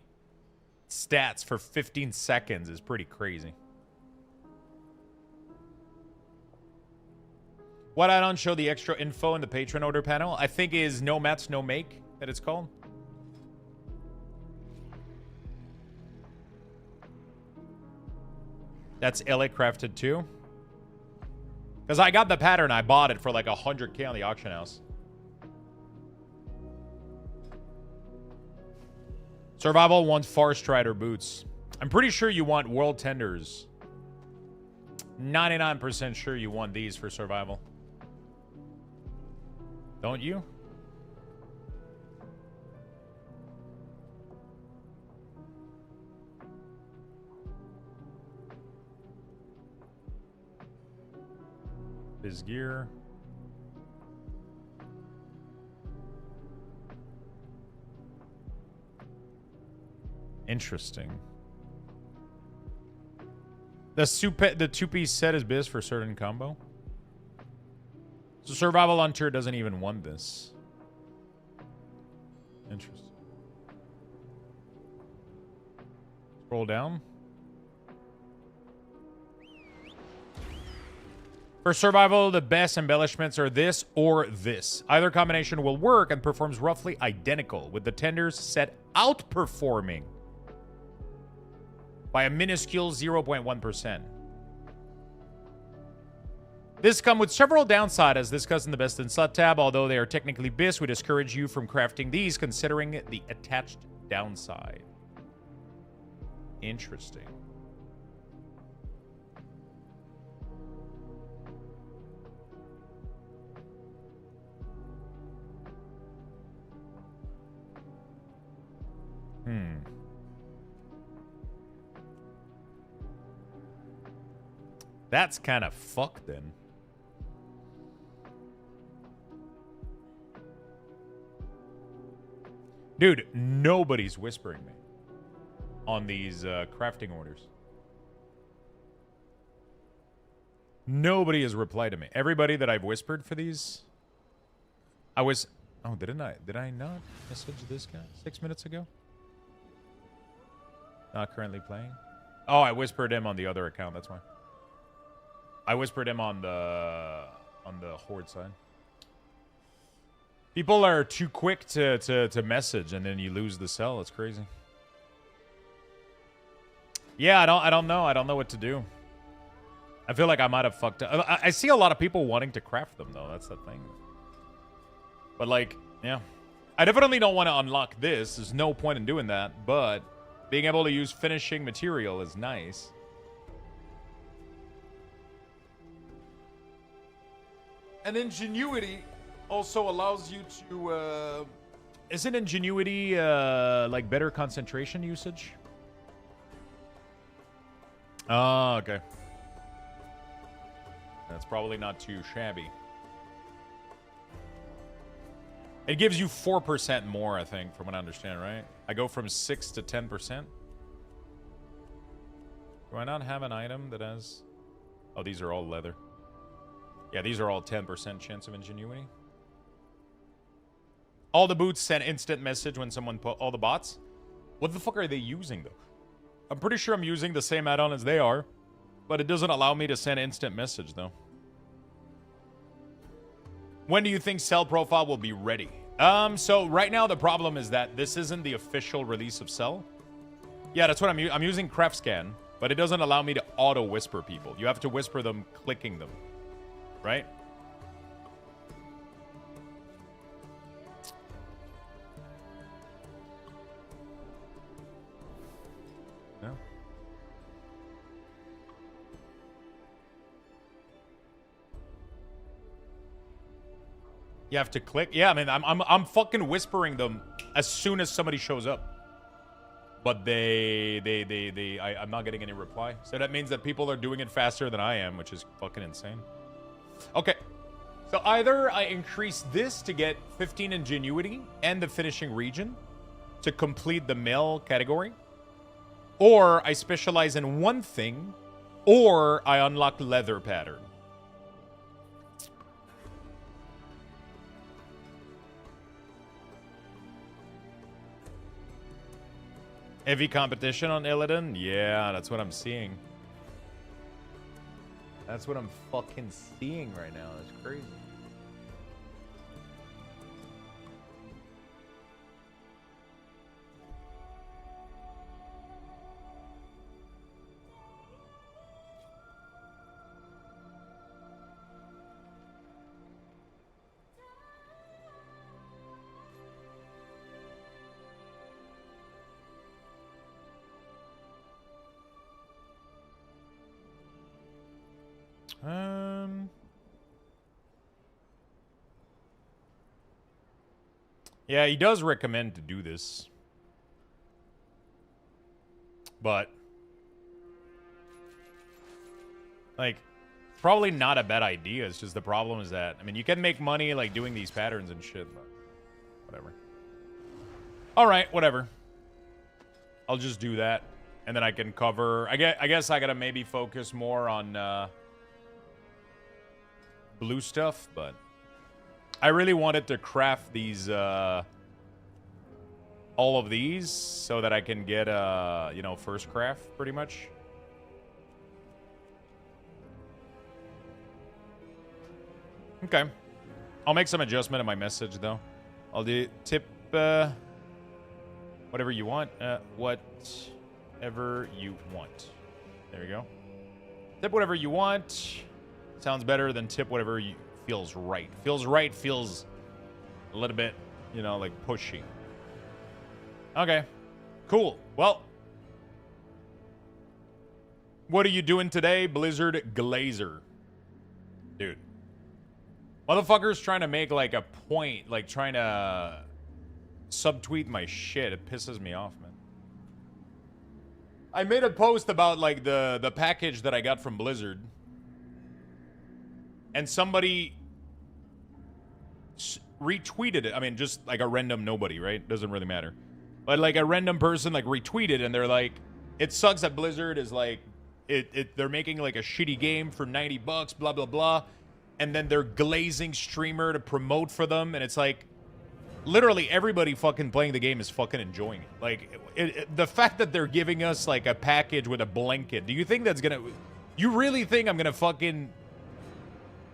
stats for 15 seconds is pretty crazy. What add-ons show the extra info in the Patron order panel? I think is No Mats, No Make, that it's called. That's LA crafted too. Because I got the pattern, I bought it for like 100k on the auction house. Survival wants Far Strider boots. I'm pretty sure you want World Tenders. 99% sure you want these for survival. Don't you? His gear. Interesting. The two-piece set is biz for certain combo. So Survival Hunter doesn't even want this. Interesting. Scroll down. For survival, the best embellishments are this or this. Either combination will work and performs roughly identical, with the tenders set outperforming by a minuscule 0.1%. This comes with several downsides, as discussed in the Best in Slut tab. Although they are technically BIS, we discourage you from crafting these, considering the attached downside. Interesting. That's kind of fucked then. Dude, nobody's whispering me on these crafting orders. Nobody has replied to me. Everybody that I've whispered for these, I was... Oh, did I not message this guy 6 minutes ago? Not currently playing? Oh, I whispered him on the other account, that's why. I whispered him on the Horde side. People are too quick to message, and then you lose the cell. It's crazy. Yeah, I don't know. I don't know what to do. I feel like I might have fucked up. I see a lot of people wanting to craft them, though. That's the thing. But, like, yeah. I definitely don't want to unlock this. There's no point in doing that. But being able to use finishing material is nice. And ingenuity also allows you to... Isn't ingenuity, like, better concentration usage? Oh, okay. That's probably not too shabby. It gives you 4% more, I think, from what I understand, right? I go from 6 to 10%. Do I not have an item that has... Oh, these are all leather. Yeah, these are all 10% chance of ingenuity. All the boots send instant message when someone put... All the bots? What the fuck are they using, though? I'm pretty sure I'm using the same add-on as they are. But it doesn't allow me to send instant message, though. When do you think Cell Profile will be ready? So right now the problem is that this isn't the official release of Cell. Yeah, that's what I'm using Craft Scan, but it doesn't allow me to auto-whisper people. You have to whisper them clicking them. Right? No. You have to click. Yeah, I mean, I'm fucking whispering them as soon as somebody shows up. But I'm not getting any reply. So that means that people are doing it faster than I am, which is fucking insane. Okay. So either I increase this to get 15 ingenuity and the finishing region to complete the male category, or I specialize in one thing, or I unlock leather pattern. Heavy competition on Illidan? Yeah, that's what I'm seeing. That's what I'm fucking seeing right now. That's crazy. Yeah, he does recommend to do this. But like, probably not a bad idea. It's just the problem is that, I mean, you can make money like doing these patterns and shit, but whatever. All right, whatever. I'll just do that, and then I can cover. I guess I gotta maybe focus more on blue stuff, but I really wanted to craft these, all of these, so that I can get, you know, first craft, pretty much. Okay. I'll make some adjustment in my message, though. I'll do tip, whatever you want. Whatever you want. There we go. Tip whatever you want. Sounds better than tip whatever you... Feels right. Feels right feels a little bit, you know, like pushy. Okay. Cool. Well. What are you doing today, Blizzard Glazer? Dude. Motherfuckers trying to make, like, a point, like, trying to subtweet my shit. It pisses me off, man. I made a post about, like, the package that I got from Blizzard. And somebody retweeted it. I mean, just like a random nobody, right? Doesn't really matter. But like a random person like retweeted, and they're like, it sucks that Blizzard is like, they're making like a shitty game for $90, blah, blah, blah. And then they're glazing streamer to promote for them. And it's like, literally everybody fucking playing the game is fucking enjoying it. Like, the fact that they're giving us like a package with a blanket, do you think that's gonna... You really think I'm gonna fucking...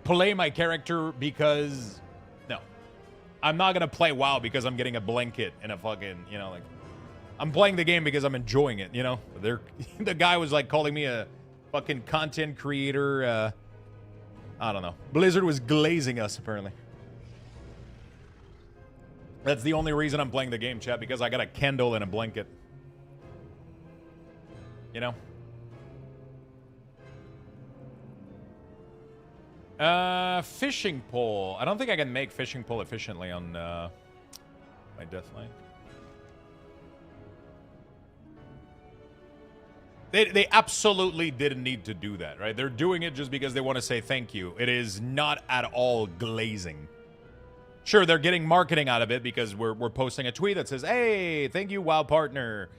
play my character because... No. I'm not gonna play WoW because I'm getting a blanket and a fucking, you know, like... I'm playing the game because I'm enjoying it, you know? The guy was, like, calling me a fucking content creator. I don't know. Blizzard was glazing us, apparently. That's the only reason I'm playing the game, chat, because I got a candle and a blanket. You know? Fishing pole. I don't think I can make fishing pole efficiently on my Deathlight. They absolutely didn't need to do that, right? They're doing it just because they want to say thank you. It is not at all glazing. Sure, they're getting marketing out of it because we're posting a tweet that says, hey, thank you, WoW partner.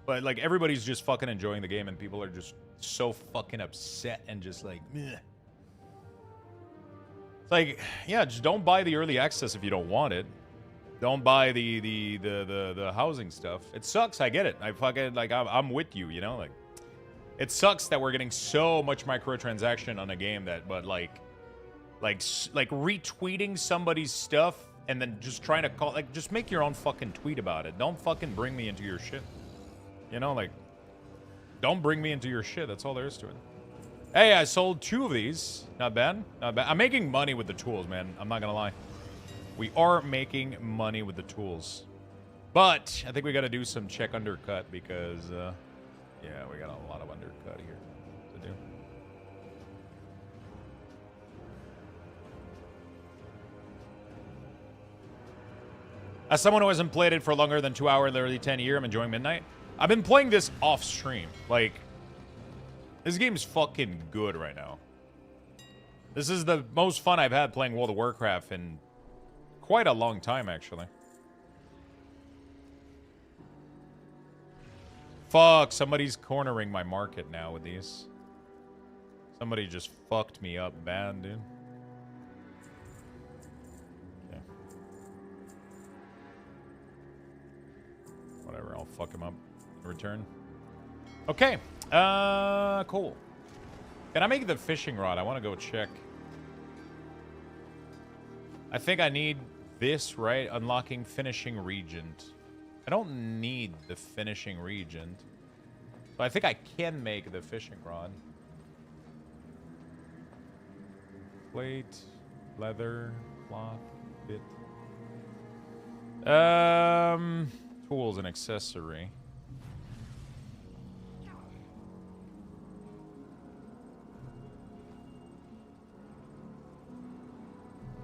But, like, everybody's just fucking enjoying the game and people are just so fucking upset and just like, meh. It's like, yeah, just don't buy the early access if you don't want it. Don't buy the housing stuff. It sucks. I get it. I fucking like I'm with you. You know, like it sucks that we're getting so much microtransaction on a game that, but like retweeting somebody's stuff and then just trying to call, like, just make your own fucking tweet about it. Don't fucking bring me into your shit. You know, like, don't bring me into your shit. That's all there is to it. Hey, I sold 2 of these. Not bad. Not bad. I'm making money with the tools, man. I'm not gonna lie. We are making money with the tools. But I think we got to do some check undercut because, yeah, we got a lot of undercut here to do. As someone who hasn't played it for longer than 2 hours, literally 10 years, I'm enjoying Midnight. I've been playing this off stream. Like, this game is fucking good right now. This is the most fun I've had playing World of Warcraft in quite a long time, actually. Fuck, somebody's cornering my market now with these. Somebody just fucked me up bad, dude. Okay. Whatever, I'll fuck him up in return. Okay, cool. Can I make the fishing rod? I want to go check. I think I need this, right? Unlocking finishing regent. I don't need the finishing regent. So I think I can make the fishing rod. Plate, leather, cloth, bit. Tools and accessory.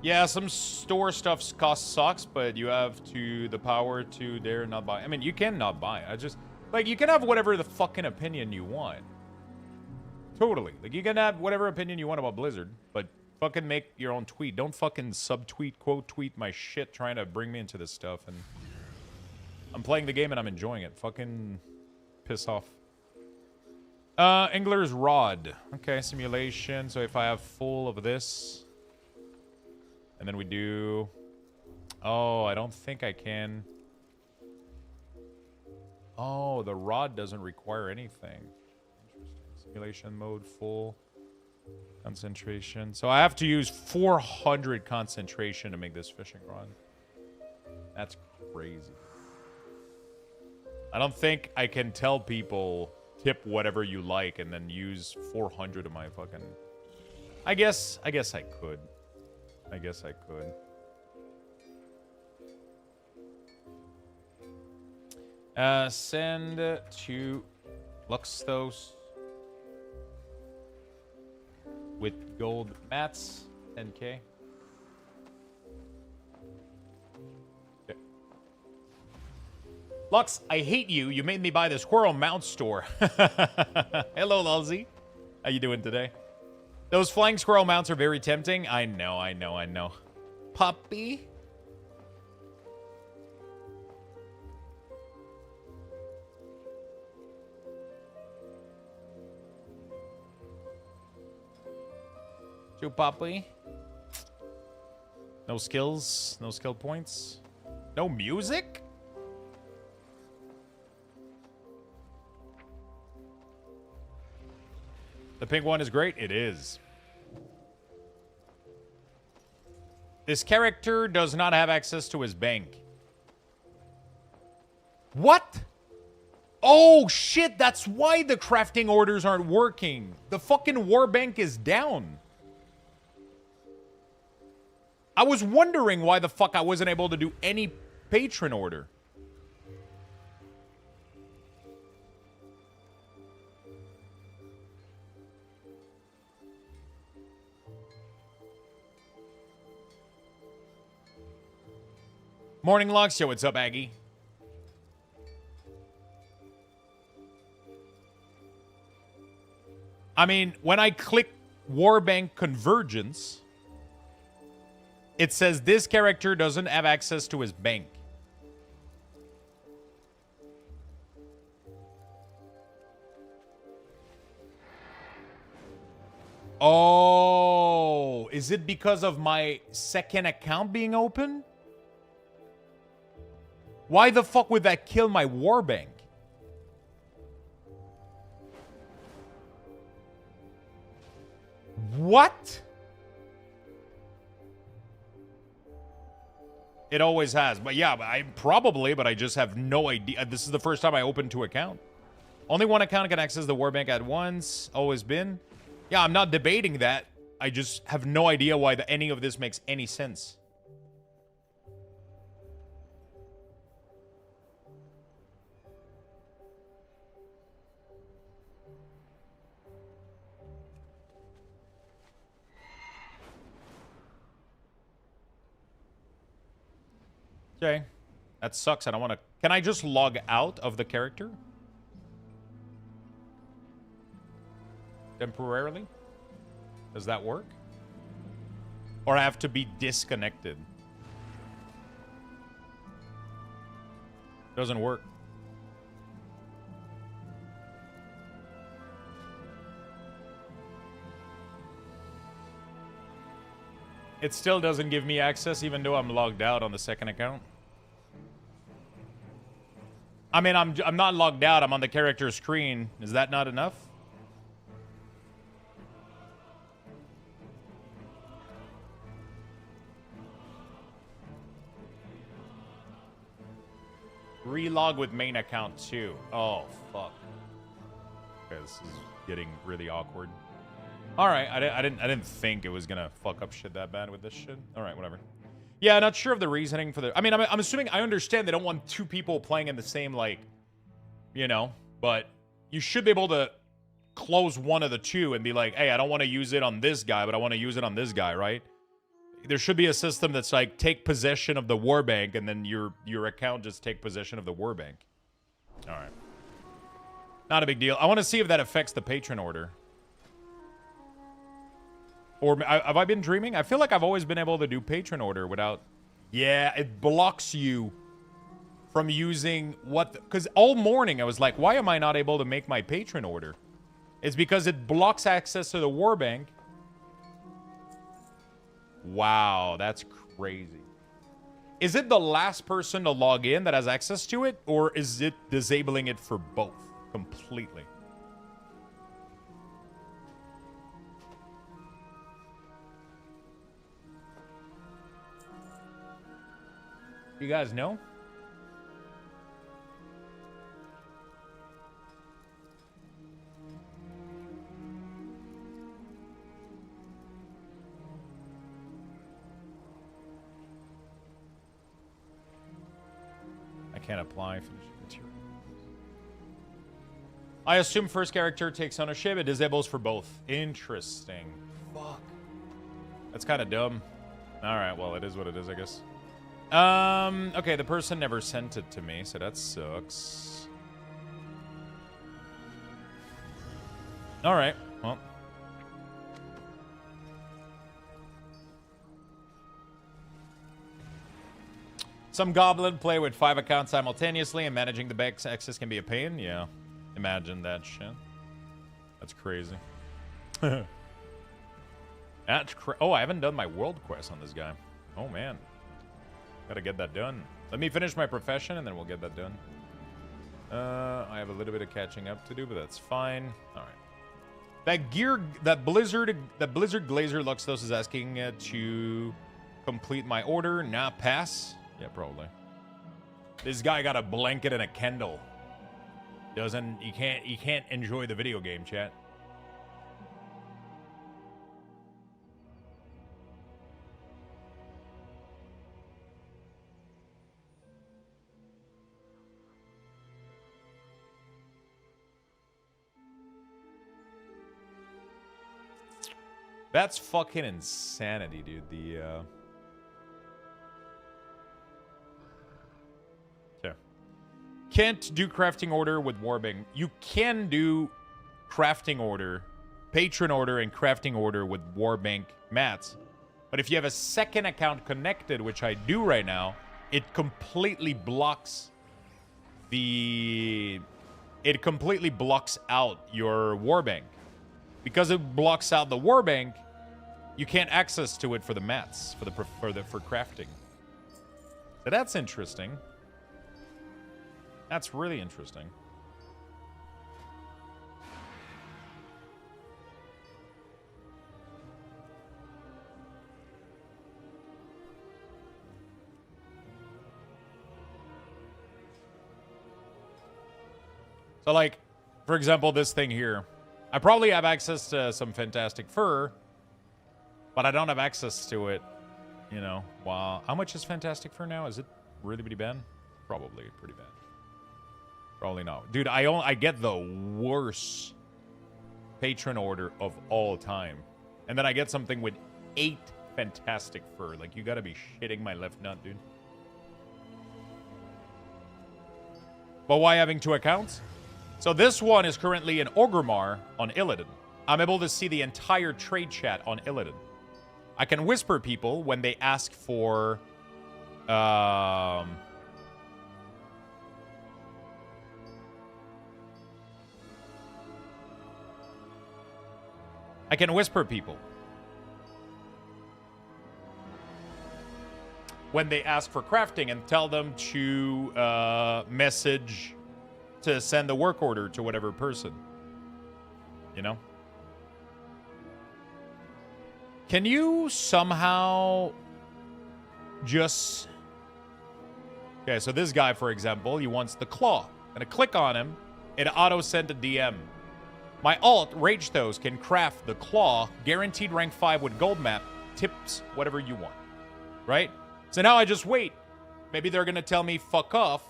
Yeah, some store stuff costs socks, but you have the power to dare not buy. I mean, you can not buy. I just, like, you can have whatever the fucking opinion you want. Totally. Like, you can have whatever opinion you want about Blizzard, but fucking make your own tweet. Don't fucking subtweet, quote tweet my shit trying to bring me into this stuff. And I'm playing the game and I'm enjoying it. Fucking piss off. Angler's Rod. Okay, simulation. So if I have full of this... And then we do... Oh, I don't think I can... Oh, the rod doesn't require anything. Interesting. Simulation mode, full. Concentration. So I have to use 400 concentration to make this fishing rod. That's crazy. I don't think I can tell people, tip whatever you like, and then use 400 of my fucking... I guess I could. I guess I could. Send to Luxthos with gold mats, 10k. Okay. Lux, I hate you. You made me buy the squirrel mount store. Hello, Lulzy. How you doing today? Those flying squirrel mounts are very tempting. I know. Puppy. Two puppy. No skills. No skill points. No music? The pink one is great. It is. This character does not have access to his bank. What? Oh, shit, that's why the crafting orders aren't working. The fucking war bank is down. I was wondering why the fuck I wasn't able to do any patron order. Morning, Lux. Yo, what's up, Aggie? I mean, when I click Warbank Convergence, it says this character doesn't have access to his bank. Oh, is it because of my second account being open? Why the fuck would that kill my warbank? What? It always has. But yeah, I just have no idea. This is the first time I opened two accounts. Only one account can access the warbank at once. Always been. Yeah, I'm not debating that. I just have no idea why any of this makes any sense. Okay. That sucks. I don't want to... Can I just log out of the character? Temporarily? Does that work? Or I have to be disconnected? Doesn't work. It still doesn't give me access even though I'm logged out on the second account. I mean, I'm not logged out. I'm on the character screen. Is that not enough? Relog with main account too. Oh, fuck. Okay, this is getting really awkward. All right, I didn't think it was gonna fuck up shit that bad with this shit. All right, whatever. Yeah, not sure of the reasoning for the... I mean, I'm assuming... I understand they don't want two people playing in the same, like... You know? But you should be able to close one of the two and be like, hey, I don't want to use it on this guy, but I want to use it on this guy, right? There should be a system that's like, take possession of the warbank, and then your account just take possession of the warbank. All right. Not a big deal. I want to see if that affects the patron order. Or have I been dreaming? I feel like I've always been able to do patron order without... Yeah, it blocks you from using what... Because all morning I was like, why am I not able to make my patron order? It's because it blocks access to the warbank. Wow, that's crazy. Is it the last person to log in that has access to it? Or is it disabling it for both completely? You guys know? I can't apply finishing material. I assume first character takes ownership. It disables for both. Interesting. Fuck. That's kind of dumb. All right, well, it is what it is, I guess. Okay, the person never sent it to me, so that sucks. All right, well. Some goblin play with 5 accounts simultaneously, and managing the back access can be a pain. Yeah, imagine that shit. That's crazy. That's oh, I haven't done my world quest on this guy. Oh, man. Gotta get that done. Let me finish my profession, and then we'll get that done. I have a little bit of catching up to do, but that's fine. All right. That Blizzard Glazer Luxthos is asking to complete my order. Nah, pass. Yeah, probably. This guy got a blanket and a Kendall. You can't enjoy the video game, chat. That's fucking insanity, dude. Okay. Can't do crafting order with Warbang. You can do crafting order, patron order, and crafting order with Warbank mats. But if you have a second account connected, which I do right now, it completely blocks out your Warbank. Because it blocks out the Warbank, you can't access to it for the mats, for crafting. So that's interesting. That's really interesting. So, like, for example, this thing here. I probably have access to some fantastic fur, but I don't have access to it, you know. Wow. How much is fantastic fur now? Is it really pretty bad? Probably pretty bad. Probably not. Dude, I get the worst patron order of all time. And then I get something with 8 fantastic fur. Like, you gotta be shitting my left nut, dude. But why having 2 accounts? So this one is currently in Orgrimmar on Illidan. I'm able to see the entire trade chat on Illidan. I can whisper people when they ask for... I can whisper people when they ask for crafting and tell them to message... to send the work order to whatever person. You know? Can you somehow just... Okay, so this guy, for example, he wants the claw. I'm gonna click on him. It auto-sent a DM. My alt, Luxthos, can craft the claw, guaranteed rank 5 with gold map, tips, whatever you want. Right? So now I just wait. Maybe they're gonna tell me, fuck off.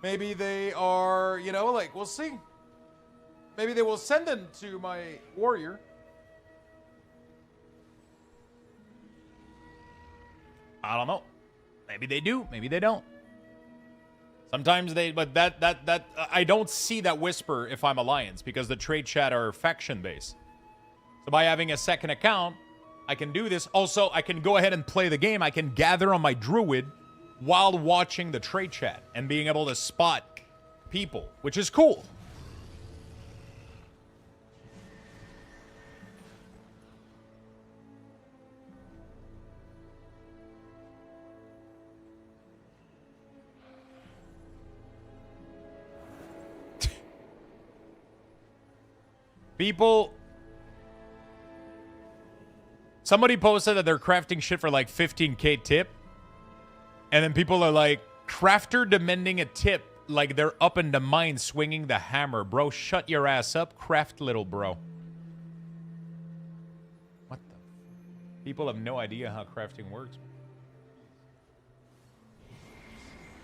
Maybe they are, you know, like, we'll see. Maybe they will send them to my warrior. I don't know. Maybe they do. Maybe they don't. Sometimes they, but that I don't see that whisper if I'm Alliance because the trade chat are faction based. So by having a second account, I can do this. Also, I can go ahead and play the game. I can gather on my druid while watching the trade chat and being able to spot people, which is cool. People... Somebody posted that they're crafting shit for like 15k tip. And then people are like, crafter demanding a tip like they're up in the mine swinging the hammer. Bro, shut your ass up. Craft, little bro. What the? People have no idea how crafting works.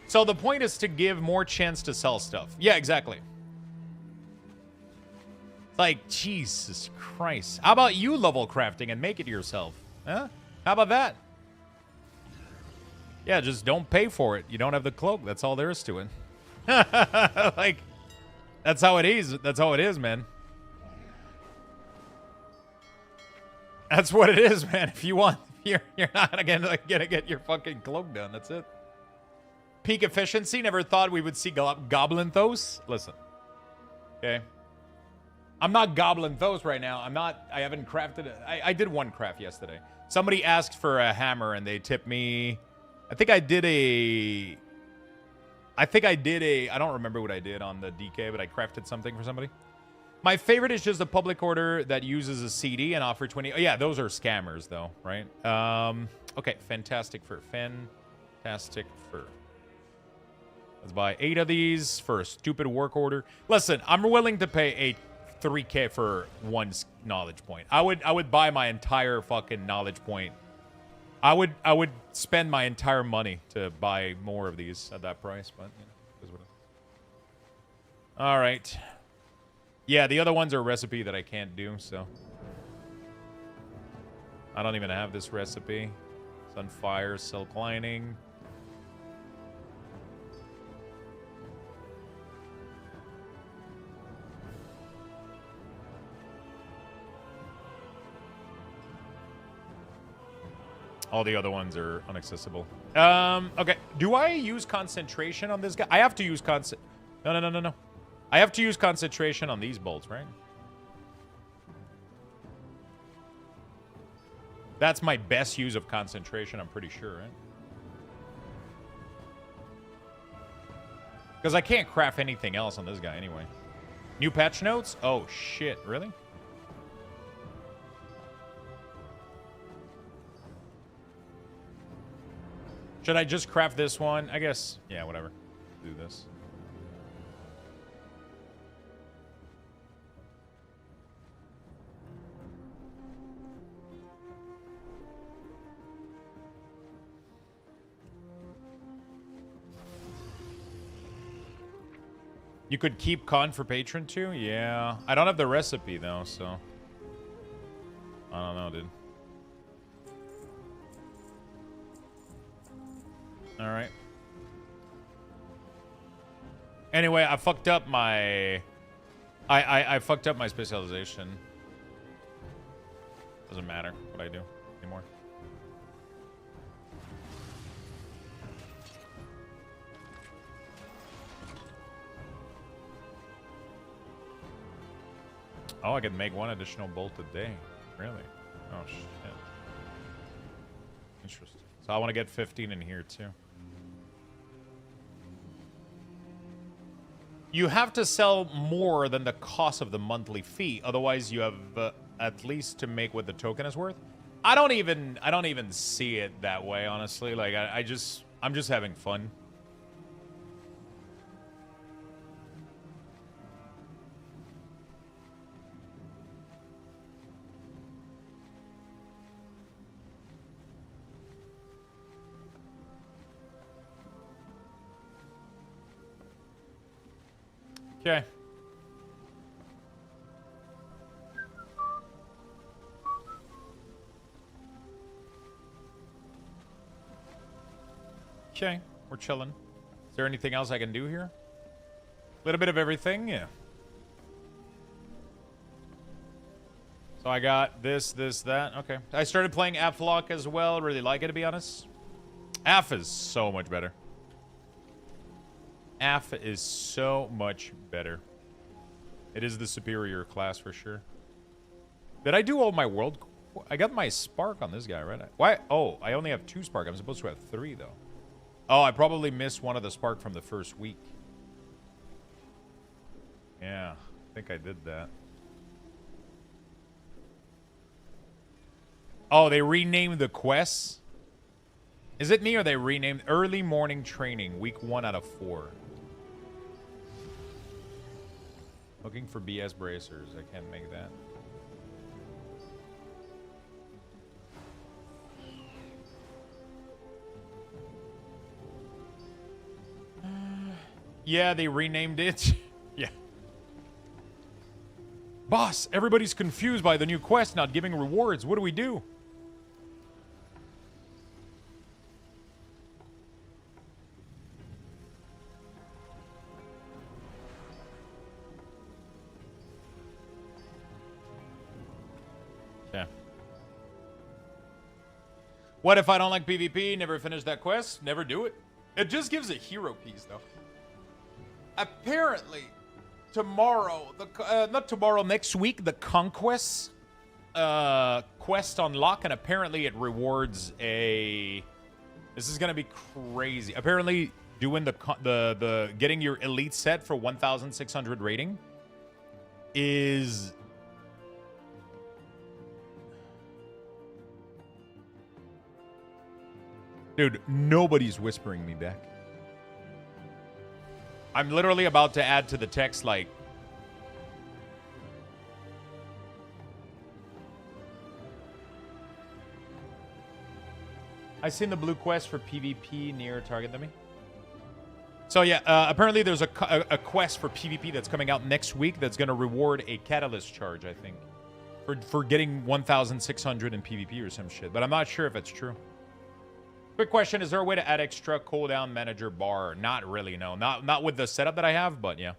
So the point is to give more chance to sell stuff. Yeah, exactly. Like, Jesus Christ. How about you level crafting and make it yourself? Huh? How about that? Yeah, just don't pay for it. You don't have the cloak. That's all there is to it. Like, that's how it is. That's how it is, man. That's what it is, man. If you want, you're not gonna get your fucking cloak done. That's it. Peak efficiency. Never thought we would see Goblinthos. Listen. Okay. I'm not Goblinthos right now. I haven't crafted it. I did one craft yesterday. Somebody asked for a hammer and they tipped me... I don't remember what I did on the DK, but I crafted something for somebody. My favorite is just a public order that uses a CD and offer 20. Oh, yeah, those are scammers, though, right? Okay, fantastic fur. Fantastic fur. Let's buy 8 of these for a stupid work order. Listen, I'm willing to pay 3K for one knowledge point. I would buy my entire fucking knowledge point. I would spend my entire money to buy more of these at that price, but you know, is what it is. All right. Yeah, the other ones are a recipe that I can't do, so I don't even have this recipe. Sunfire, silk lining. All the other ones are inaccessible. Okay. Do I use concentration on this guy? I have to use No. I have to use concentration on these bolts, right? That's my best use of concentration, I'm pretty sure, right? Because I can't craft anything else on this guy anyway. New patch notes? Oh, shit. Really? Should I just craft this one? I guess. Yeah, whatever. Do this. You could keep con for patron too? Yeah. I don't have the recipe though, so. I don't know, dude. Alright. Anyway, I fucked up my... I fucked up my specialization. Doesn't matter what I do anymore. Oh, I can make one additional bolt a day. Really? Oh, shit. Interesting. So I want to get 15 in here, too. You have to sell more than the cost of the monthly fee. Otherwise, you have at least to make what the token is worth. I don't even see it that way, honestly. Like, I'm just having fun. Okay. Okay, we're chilling. Is there anything else I can do here? A little bit of everything, yeah. So I got this, that. Okay. I started playing Aflock as well. Really like it, to be honest. Af is so much better. Af is so much better. It is the superior class for sure. Did I do all my world? I got my spark on this guy, right? Why? Oh, I only have 2 spark. I'm supposed to have 3, though. Oh, I probably missed one of the spark from the first week. Yeah, I think I did that. Oh, they renamed the quests? Is it me or they renamed early morning training, week 1 out of 4? Looking for BS bracers. I can't make that. Yeah, they renamed it. Yeah. Boss, everybody's confused by the new quest not giving rewards. What do we do? What if I don't like PvP? Never finish that quest? Never do it? It just gives a hero piece, though. Apparently, tomorrow, not tomorrow, next week, the Conquest quest unlock, and apparently it rewards a... This is gonna be crazy. Apparently, doing the getting your elite set for 1,600 rating is... Dude, nobody's whispering me back. I'm literally about to add to the text, like... I seen the blue quest for PvP near target to me. So yeah, apparently there's a quest for PvP that's coming out next week that's going to reward a catalyst charge, I think. For getting 1,600 in PvP or some shit. But I'm not sure if it's true. Quick question, is there a way to add extra cooldown manager bar? Not really, no. Not with the setup that I have, but yeah.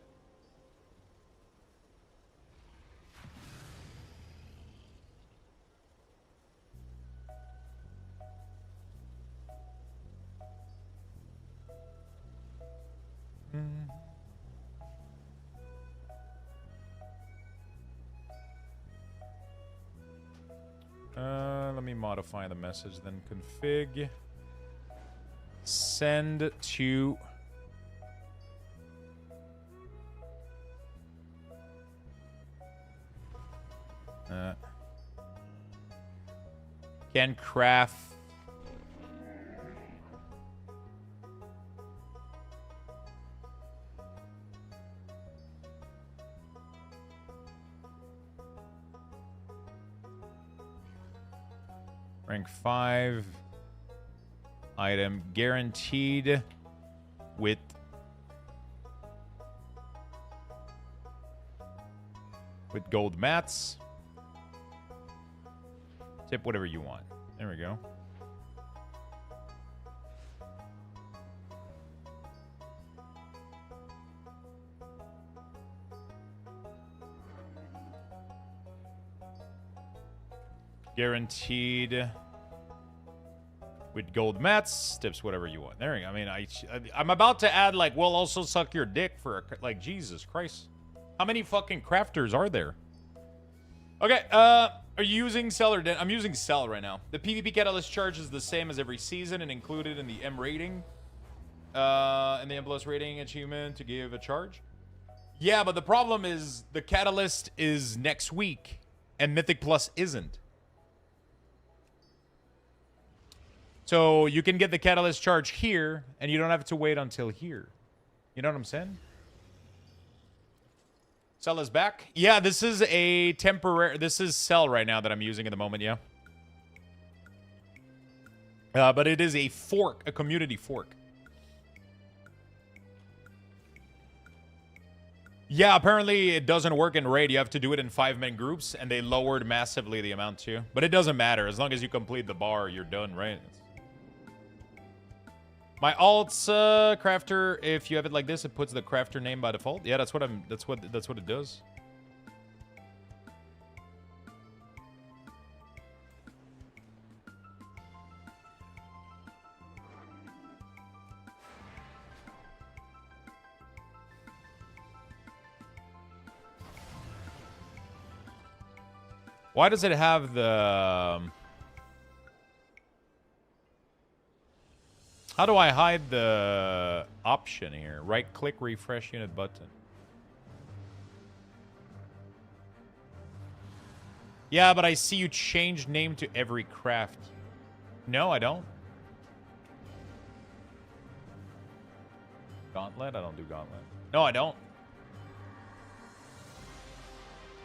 Let me modify the message then. Config. Send to... can craft... rank 5 item guaranteed with gold mats. Tip whatever you want. There we go. Guaranteed with gold mats, tips, whatever you want. There we go. I mean, I'm about to add, like, we'll also suck your dick for, like, Jesus Christ. How many fucking crafters are there? Okay, are you using Cell or Den? I'm using Cell right now. The PvP Catalyst charge is the same as every season and included in the M rating. And the M plus rating achievement to give a charge. Yeah, but the problem is the Catalyst is next week and Mythic Plus isn't. So you can get the Catalyst charge here, and you don't have to wait until here. You know what I'm saying? Cell is back. Yeah, this is a temporary... This is Cell right now that I'm using at the moment, yeah. But it is a fork, a community fork. Yeah, apparently it doesn't work in raid. You have to do it in 5-man groups, and they lowered massively the amount too. But it doesn't matter. As long as you complete the bar, you're done, right? My alt's crafter, if you have it like this, it puts the crafter name by default. Yeah, that's what it does. Why does it have the... How do I hide the option here? Right-click, refresh unit button. Yeah, but I see you change name to every craft. No, I don't. Gauntlet? I don't do Gauntlet. No, I don't.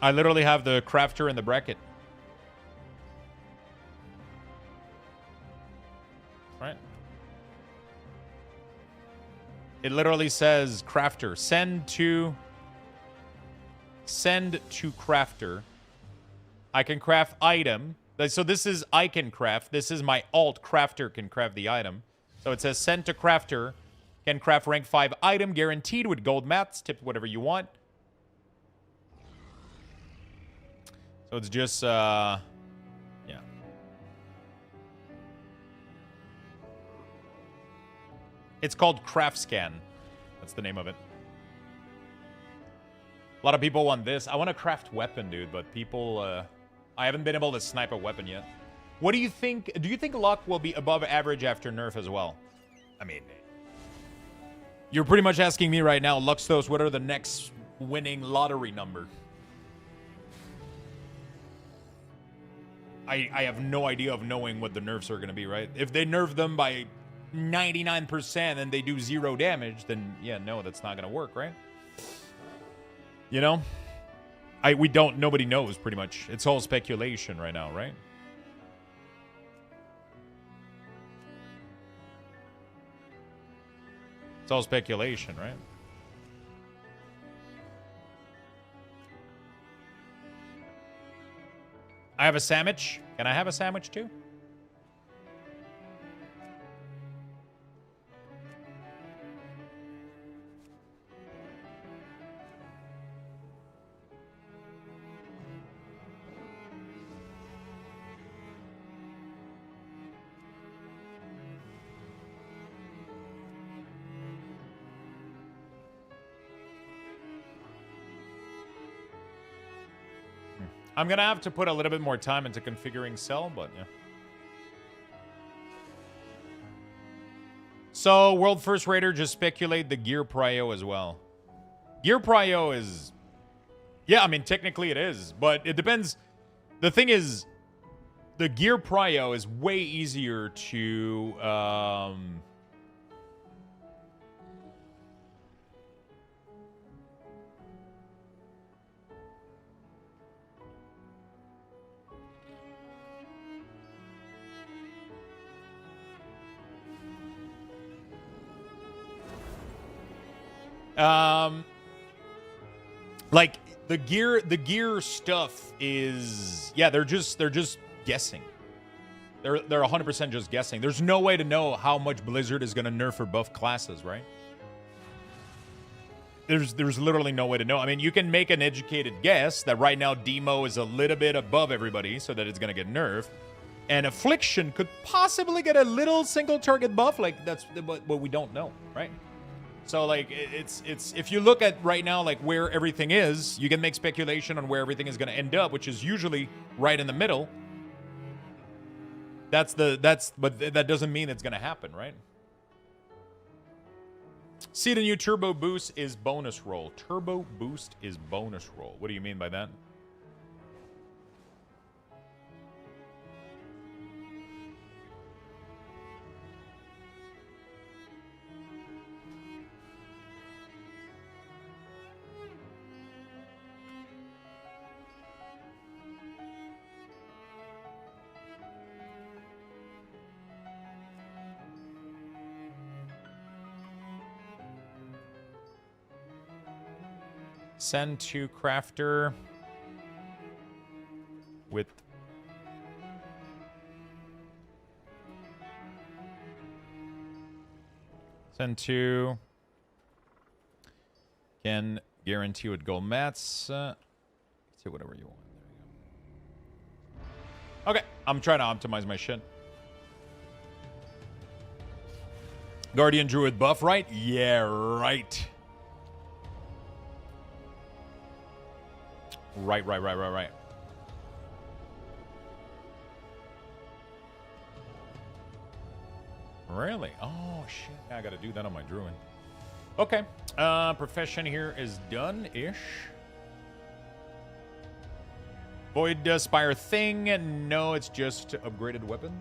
I literally have the crafter in the bracket. Right? It literally says crafter. Send to crafter. I can craft item. So this is I can craft. This is my alt. Crafter can craft the item. So it says send to crafter. Can craft rank 5 item guaranteed with gold mats. Tip whatever you want. So it's just yeah. It's called Craft Scan. That's the name of it. A lot of people want this. I want a craft weapon, dude, but people... I haven't been able to snipe a weapon yet. What do you think? Do you think luck will be above average after nerf as well? I mean... You're pretty much asking me right now, Luxthos, what are the next winning lottery number? I have no idea of knowing what the nerfs are going to be, right? If they nerf them by 99% and they do 0 damage, then yeah, no, that's not gonna work, right? You know? Nobody knows, pretty much. It's all speculation right now, right? It's all speculation, right? I have a sandwich. Can I have a sandwich too? I'm going to have to put a little bit more time into configuring cell, but yeah. So, World First Raider just speculate the gear prio as well. Gear prio is... Yeah, I mean, technically it is, but it depends. The thing is, the gear prio is way easier to... like the gear stuff is, yeah, they're just guessing. They're 100% just guessing. There's no way to know how much Blizzard is going to nerf or buff classes, right? There's literally no way to know. I mean, you can make an educated guess that right now Demo is a little bit above everybody, so that it's going to get nerfed. And Affliction could possibly get a little single target buff. Like, that's what we don't know, right? So, like, it's if you look at right now, like, where everything is, you can make speculation on where everything is going to end up, which is usually right in the middle. But that doesn't mean it's going to happen, right? See, the new Turbo Boost is bonus roll. Turbo Boost is bonus roll. What do you mean by that? Send to crafter with send to can guarantee with gold mats. Say whatever you want. There you go. Okay, I'm trying to optimize my shit. Guardian Druid buff, right? Yeah, right. Right. Really? Oh, shit. I gotta do that on my Druid. Okay. Profession here is done-ish. Void Spire thing. No, it's just upgraded weapon.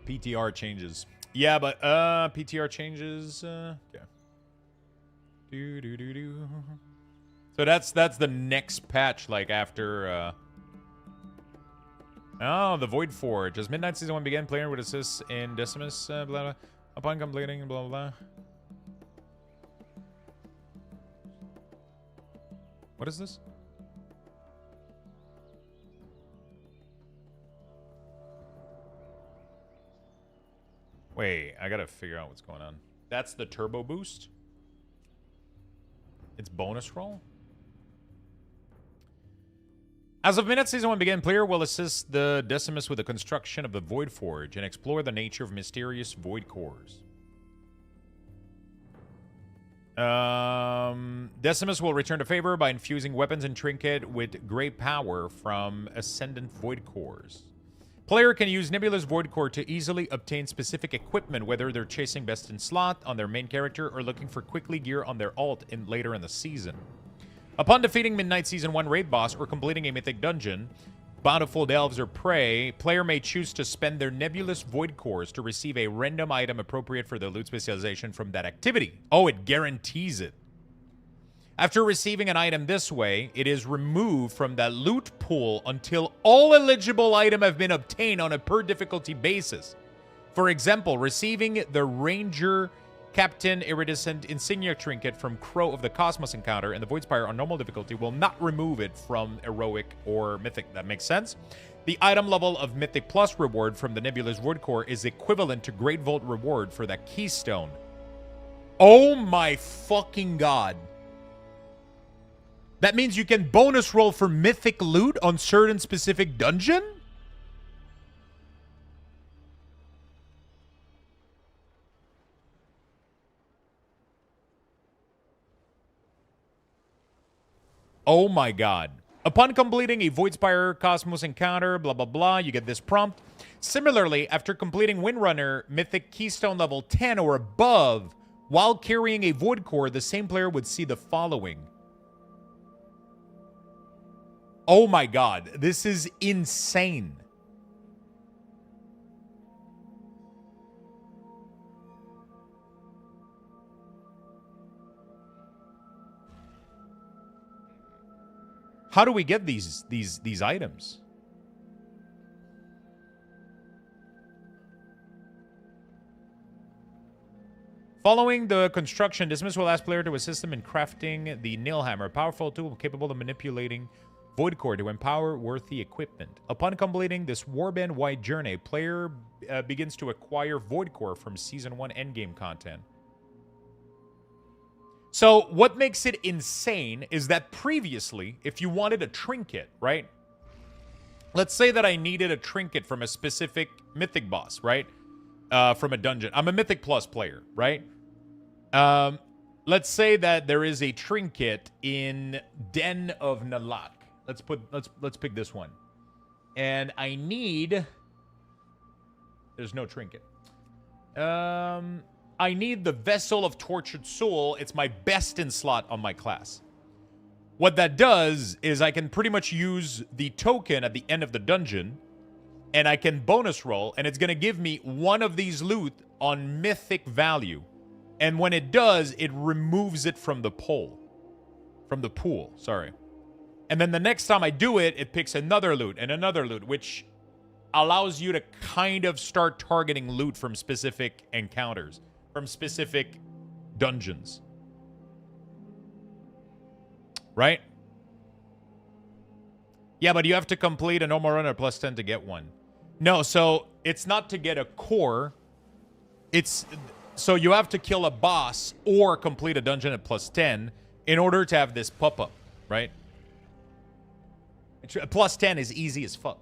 PTR changes. Yeah, but PTR changes. Yeah. So that's the next patch, like after oh, the Void Forge. As Midnight Season 1 began, player would assist in Decimus, blah, blah, upon completing, blah, blah. What is this? Wait, I gotta figure out what's going on. That's the Turbo Boost? It's bonus roll? As of Midnight Season 1 began, player will assist the Decimus with the construction of the Void Forge and explore the nature of mysterious void cores. Decimus will return to favor by infusing weapons and trinket with great power from Ascendant Void Cores. Player can use Nebula's Void Core to easily obtain specific equipment, whether they're chasing best in slot on their main character or looking for quickly gear on their alt later in the season. Upon defeating Midnight Season 1 raid boss or completing a mythic dungeon, bountiful delves or prey, player may choose to spend their nebulous void cores to receive a random item appropriate for their loot specialization from that activity. Oh, it guarantees it. After receiving an item this way, it is removed from that loot pool until all eligible items have been obtained on a per difficulty basis. For example, receiving the Ranger Captain Iridescent Insignia Trinket from Crow of the Cosmos encounter and the Void Spire on normal difficulty will not remove it from Heroic or Mythic. That makes sense. The item level of Mythic Plus reward from the Nebulous Void Core is equivalent to Great Vault reward for that Keystone. Oh my fucking god. That means you can bonus roll for Mythic loot on certain specific dungeon? Oh my god. Upon completing a Voidspire Cosmos encounter, blah, blah, blah, you get this prompt. Similarly, after completing Windrunner Mythic Keystone level 10 or above, while carrying a Void Core, the same player would see the following. Oh my god, this is insane. How do we get these items? Following the construction, Dismiss will ask player to assist them in crafting the Nailhammer, a powerful tool capable of manipulating Void Core to empower worthy equipment. Upon completing this Warband-wide journey, player begins to acquire Void Core from Season 1 endgame content. So what makes it insane is that previously, if you wanted a trinket, right? Let's say that I needed a trinket from a specific Mythic boss, right? From a dungeon. I'm a Mythic Plus player, right? Let's say that there is a trinket in Den of Nalak. Let's pick this one. And I need... There's no trinket. I need the Vessel of Tortured Soul. It's my best in slot on my class. What that does is I can pretty much use the token at the end of the dungeon, and I can bonus roll, and it's going to give me one of these loot on mythic value. And when it does, it removes it from the pool. From the pool, sorry. And then the next time I do it, it picks another loot and another loot, which allows you to kind of start targeting loot from specific encounters. From specific dungeons. Right? Yeah, but you have to complete a normal runner plus 10 to get one. No, so it's not to get a core. It's... So you have to kill a boss or complete a dungeon at plus 10 in order to have this pop-up, right? A plus 10 is easy as fuck.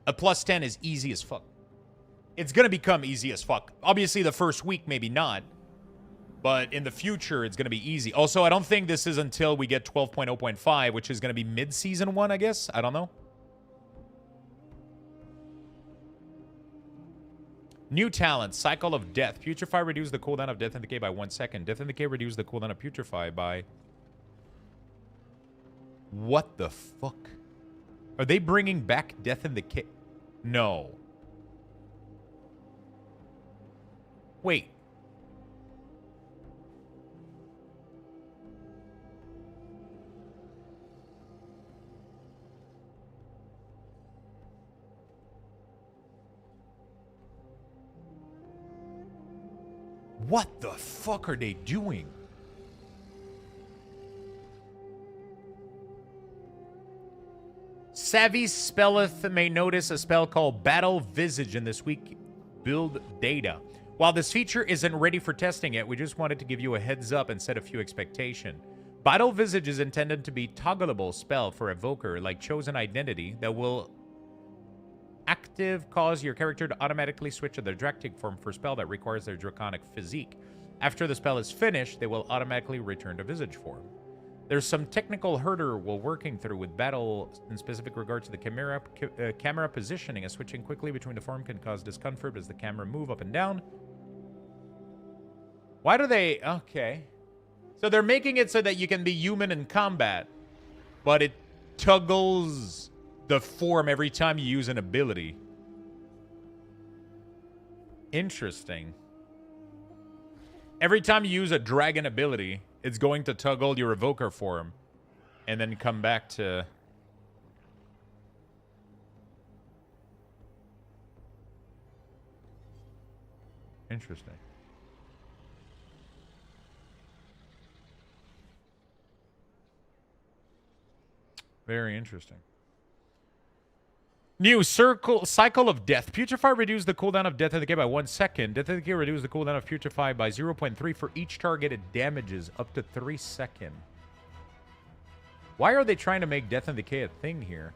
A plus 10 is easy as fuck. It's going to become easy as fuck. Obviously, the first week, maybe not. But in the future, it's going to be easy. Also, I don't think this is until we get 12.0.5, which is going to be mid-season 1, I guess. I don't know. New talent, Cycle of Death. Putrefy reduce the cooldown of Death and Decay by 1 second. Death and Decay reduce the cooldown of Putrefy by... What the fuck? Are they bringing back Death and Decay? No. Wait. What the fuck are they doing? Savvy Spelleth may notice a spell called Battle Visage in this week build data. While this feature isn't ready for testing yet, we just wanted to give you a heads up and set a few expectations. Battle Visage is intended to be toggleable spell for Evoker like Chosen Identity that will active cause your character to automatically switch to their Dractic form for spell that requires their Draconic physique. After the spell is finished, they will automatically return to Visage form. There's some technical hurdle we're working through with battle in specific regard to the camera positioning, as switching quickly between the form can cause discomfort as the camera move up and down. Why do they... Okay. So they're making it so that you can be human in combat, but toggles the form every time you use an ability. Interesting. Every time you use a dragon ability, it's going to toggle your evoker form and then come back to... Interesting. Very interesting. New cycle of death. Putrefy reduce the cooldown of Death of the Decay by 1 second. Death of the Decay reduce the cooldown of Putrefy by 0.3 for each target it damages up to 3 seconds. Why are they trying to make Death and Decay a thing here?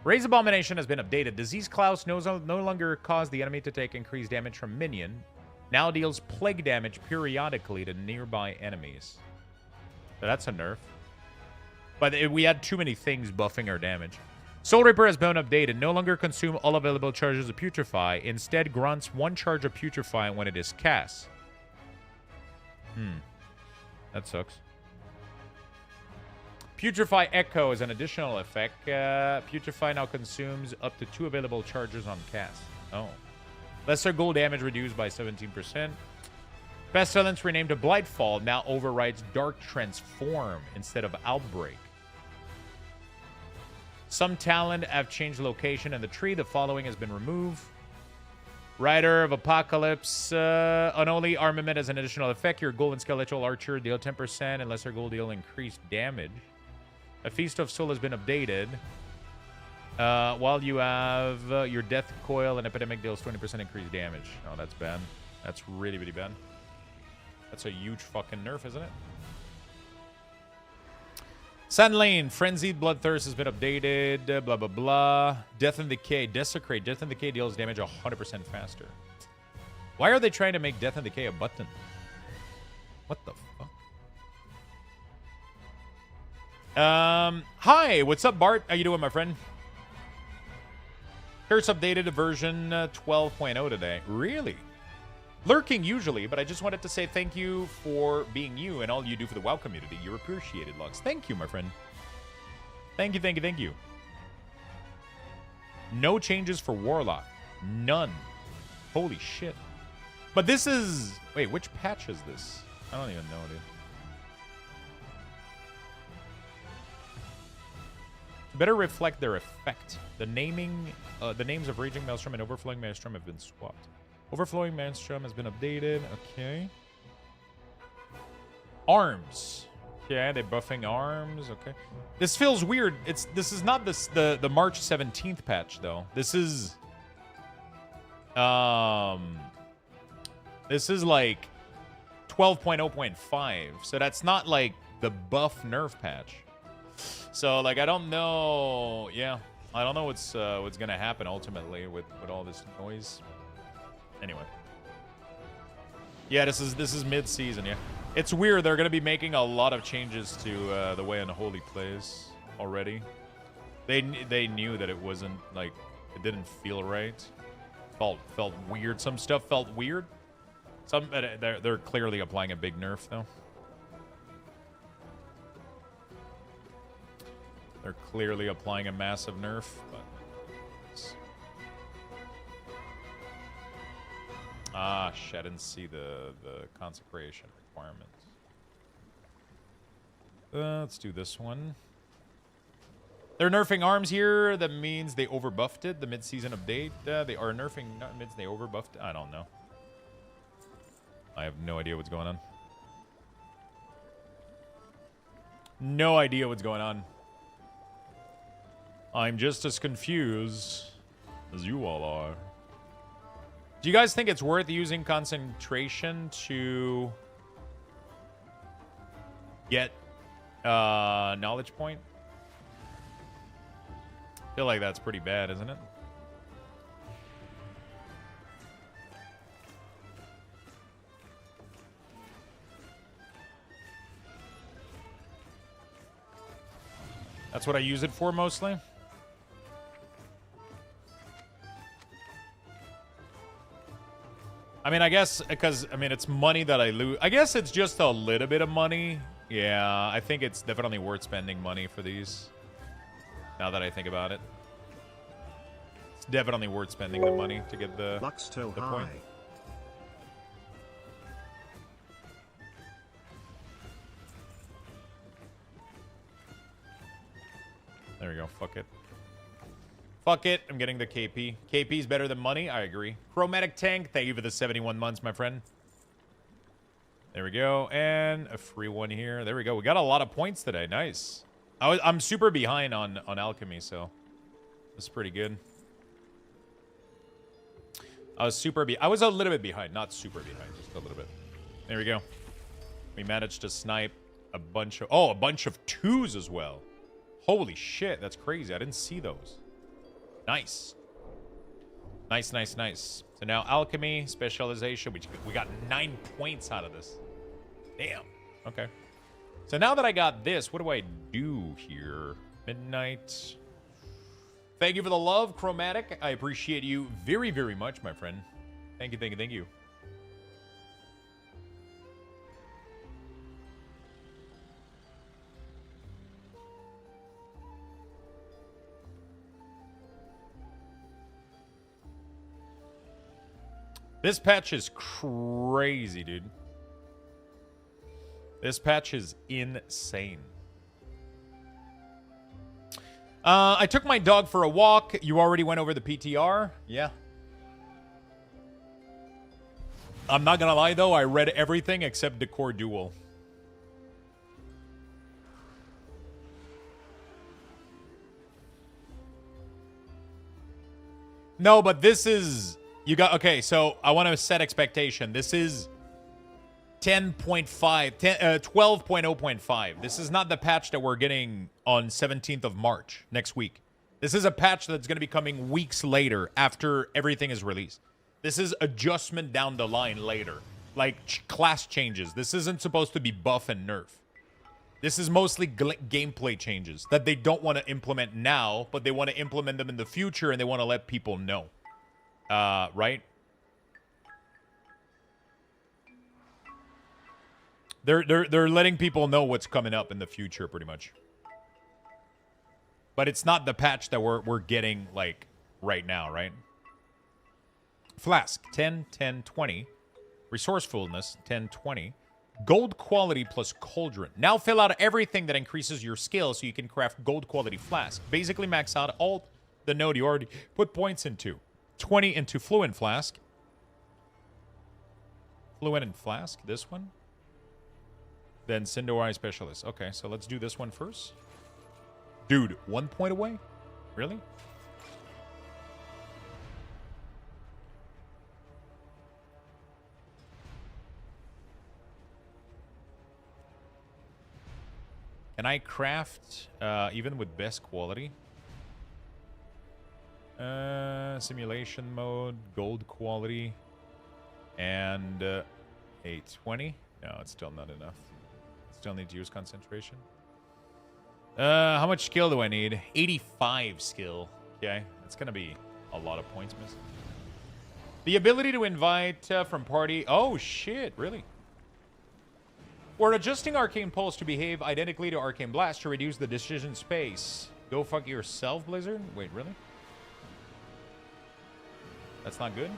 Raise Abomination has been updated. Disease Clouse no longer cause the enemy to take increased damage from minion. Now deals plague damage periodically to nearby enemies. So that's a nerf. But we had too many things buffing our damage. Soul Reaper has been updated. No longer consume all available charges of Putrefy. Instead grants 1 charge of Putrefy when it is cast. That sucks. Putrefy Echo is an additional effect. Putrefy now consumes up to 2 available charges on cast. Oh. Lesser ghoul damage reduced by 17%. Pestilence renamed to Blightfall now overrides Dark Transform instead of Outbreak. Some talent have changed location in the tree. The following has been removed. Rider of Apocalypse. Unholy Armament as an additional effect. Your Ghoul and Skeletal Archer deal 10% and Lesser Ghoul deal increased damage. A Feast of Soul has been updated. While you have your Death Coil and Epidemic deals 20% increased damage. Oh, that's bad. That's really, really bad. That's a huge fucking nerf, isn't it? Sand Lane, Frenzied Bloodthirst has been updated. Blah, blah, blah. Death and Decay, Desecrate. Death and Decay deals damage 100% faster. Why are they trying to make Death and Decay a button? What the fuck? Hi, what's up, Bart? How you doing, my friend? Curse updated to version 12.0 today. Really? Lurking usually, but I just wanted to say thank you for being you and all you do for the WoW community. You're appreciated, Lux. Thank you, my friend. Thank you, thank you, thank you. No changes for Warlock. None. Holy shit. But this is... Wait, which patch is this? I don't even know, dude. To better reflect their effect, the names of Raging Maelstrom and Overflowing Maelstrom have been swapped. Overflowing Maelstrom has been updated. Okay. Arms. Okay, they're buffing arms. Okay. This feels weird. This is not the March 17th patch though. This is like 12.0.5. So that's not like the buff nerf patch. So like I don't know. Yeah. I don't know what's gonna happen ultimately with all this noise. Anyway. Yeah, this is mid-season, yeah. It's weird. They're going to be making a lot of changes to the way Unholy plays already. They knew that it wasn't, like, it didn't feel right. Felt weird. Some stuff felt weird. They're clearly applying a big nerf, though. They're clearly applying a massive nerf, but... Ah, shit, I didn't see the consecration requirements. Let's do this one. They're nerfing arms here. That means they overbuffed it. The mid-season update. They are nerfing mids. They overbuffed it. I don't know. I have no idea what's going on. No idea what's going on. I'm just as confused as you all are. Do you guys think it's worth using concentration to get knowledge point? I feel like that's pretty bad, isn't it? That's what I use it for mostly. I mean, I guess because, I mean, it's money that I lose. I guess it's just a little bit of money. Yeah, I think it's definitely worth spending money for these. Now that I think about it. It's definitely worth spending the money to get the point. There we go. Fuck it. Fuck it. I'm getting the KP. KP is better than money. I agree. Chromatic Tank. Thank you for the 71 months, my friend. There we go. And a free one here. There we go. We got a lot of points today. Nice. I'm super behind on alchemy, so that's pretty good. I was a little bit behind. Not super behind. Just a little bit. There we go. We managed to snipe a bunch of... Oh, a bunch of 2s as well. Holy shit. That's crazy. I didn't see those. Nice. Nice, nice, nice. So now alchemy, specialization. We got 9 points out of this. Damn. Okay. So now that I got this, what do I do here? Midnight. Thank you for the love, Chromatic. I appreciate you very, very much, my friend. Thank you, thank you, thank you. This patch is crazy, dude. This patch is insane. I took my dog for a walk. You already went over the PTR? Yeah. I'm not gonna lie, though. I read everything except Decor Duel. No, but this is... You got... Okay, so I want to set expectation. This is 10.5, 12.0.5. This is not the patch that we're getting on 17th of March, next week. This is a patch that's going to be coming weeks later after everything is released. This is adjustment down the line later. Like class changes. This isn't supposed to be buff and nerf. This is mostly gameplay changes that they don't want to implement now, but they want to implement them in the future and they want to let people know. Right? They're letting people know what's coming up in the future, pretty much. But it's not the patch that we're getting, like, right now, right? Flask, 10, 10, 20. Resourcefulness, 10, 20. Gold quality plus cauldron. Now fill out everything that increases your skill so you can craft gold quality flask. Basically max out all the node you already put points into. 20 into fluent flask. Fluent and flask, this one. Then Sindowai Specialist. Okay, so let's do this one first. Dude, 1 point away? Really? Can I craft even with best quality? Simulation mode, gold quality, and 820. No, it's still not enough. Still need to use concentration. How much skill do I need? 85 skill. Okay, it's gonna be a lot of points missing. The ability to invite from party. Oh shit! Really? We're adjusting Arcane Pulse to behave identically to Arcane Blast to reduce the decision space. Go fuck yourself, Blizzard. Wait, really? That's not good?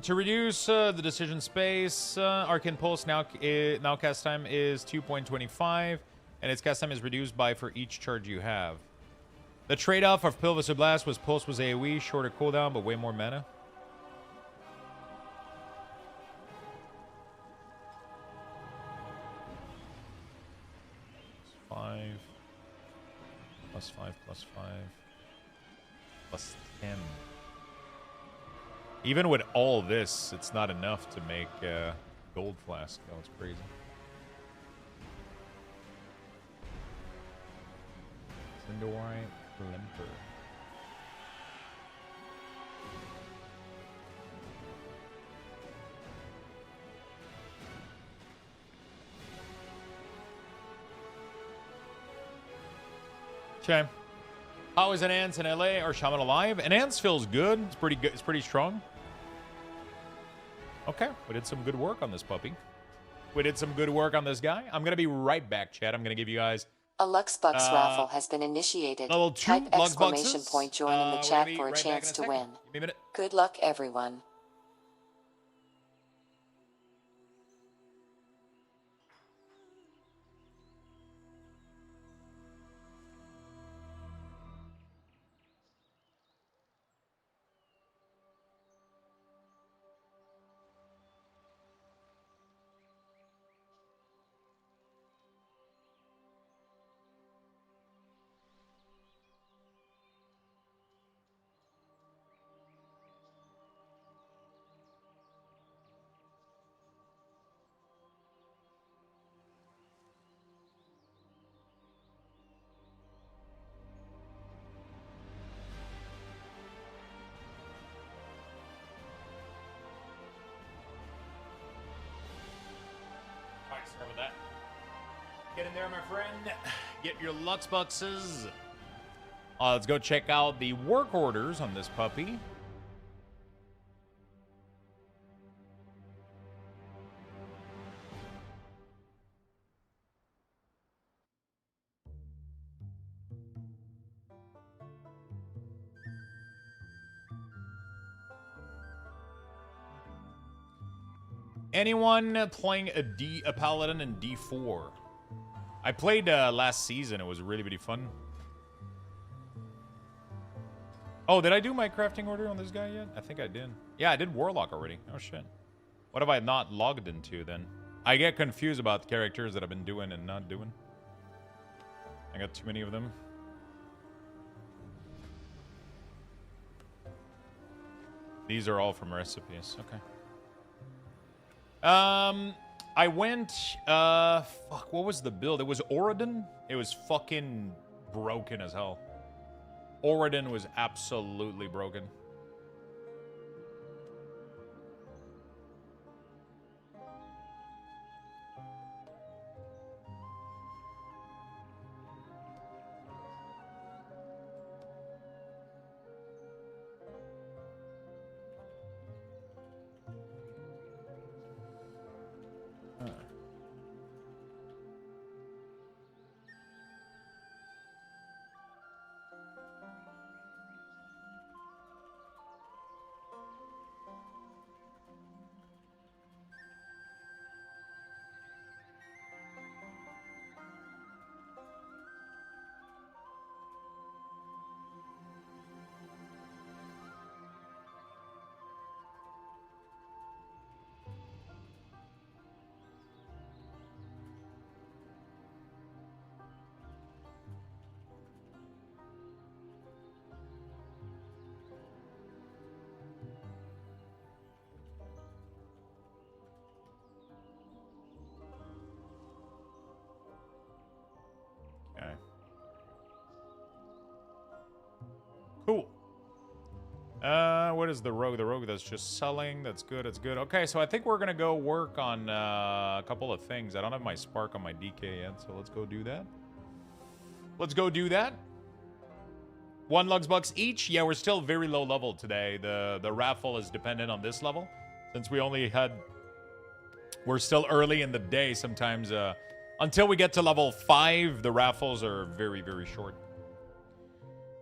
To reduce the decision space, Arcane Pulse now cast time is 2.25, and its cast time is reduced by for each charge you have. The trade-off of Pilvis or Blast was Pulse was AoE, shorter cooldown, but way more mana. +5, +5, +5, +10. Even with all this, it's not enough to make gold flask. That was crazy. Sindowai Limper. Okay. How is Enhance in LA or Shaman Alive? Enhance feels good. It's pretty good. It's pretty strong. Okay. We did some good work on this puppy. We did some good work on this guy. I'm going to be right back, chat. I'm going to give you guys... A Luxbucks raffle has been initiated. Level 2 Type exclamation Luxboxes. point join in the chat for a right chance to win. Give me a minute. Good luck, everyone. Start with that. Get in there, my friend. Get your Luxboxes. Let's go check out the work orders on this puppy. Anyone playing a paladin in D4? I played last season. It was really, really fun. Oh, did I do my crafting order on this guy yet? I think I did. Yeah, I did Warlock already. Oh, shit. What have I not logged into, then? I get confused about characters that I've been doing and not doing. I got too many of them. These are all from recipes. Okay. I went, fuck, what was the build? It was Oridon? It was fucking broken as hell. Oridon was absolutely broken. Okay. Cool. What is the rogue? The rogue that's just selling. That's good. That's good. Okay, so I think we're gonna go work on a couple of things. I don't have my spark on my DK yet, so let's go do that. Let's go do that. 1 Luxbucks each. Yeah, we're still very low level today. The raffle is dependent on this level, since we only had. We're still early in the day. Sometimes, until we get to level 5, the raffles are very, very short.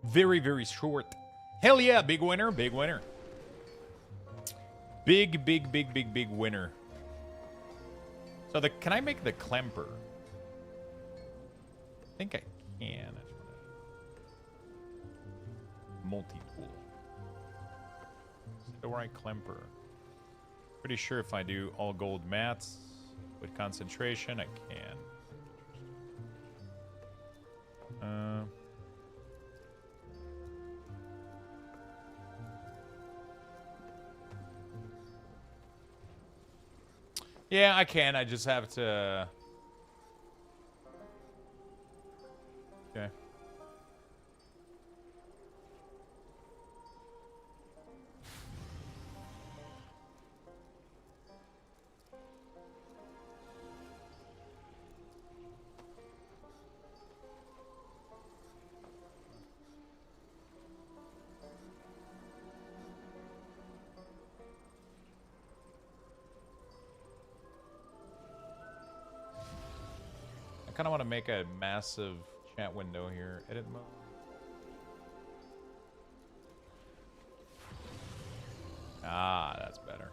Very, very short. Hell yeah, big winner, big winner. Big, big, big, big, big winner. So can I make the clamper? I think I can. Multi-tool. Is the right clamper? Pretty sure if I do all gold mats with concentration, I can. Yeah, I can. I just have to... Okay. kind of want to make a massive chat window here. Edit mode. Ah, that's better.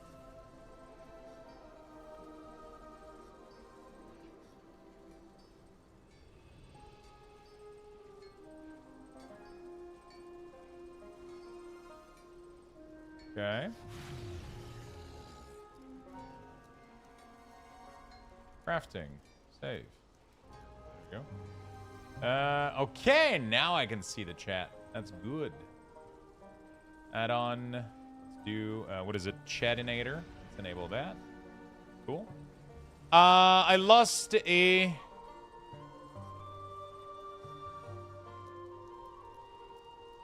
Okay. Crafting. Save. There you go. Okay, now I can see the chat. That's good. Add-on. Let's do, what is it? Chatinator. Let's enable that. Cool. I lost a...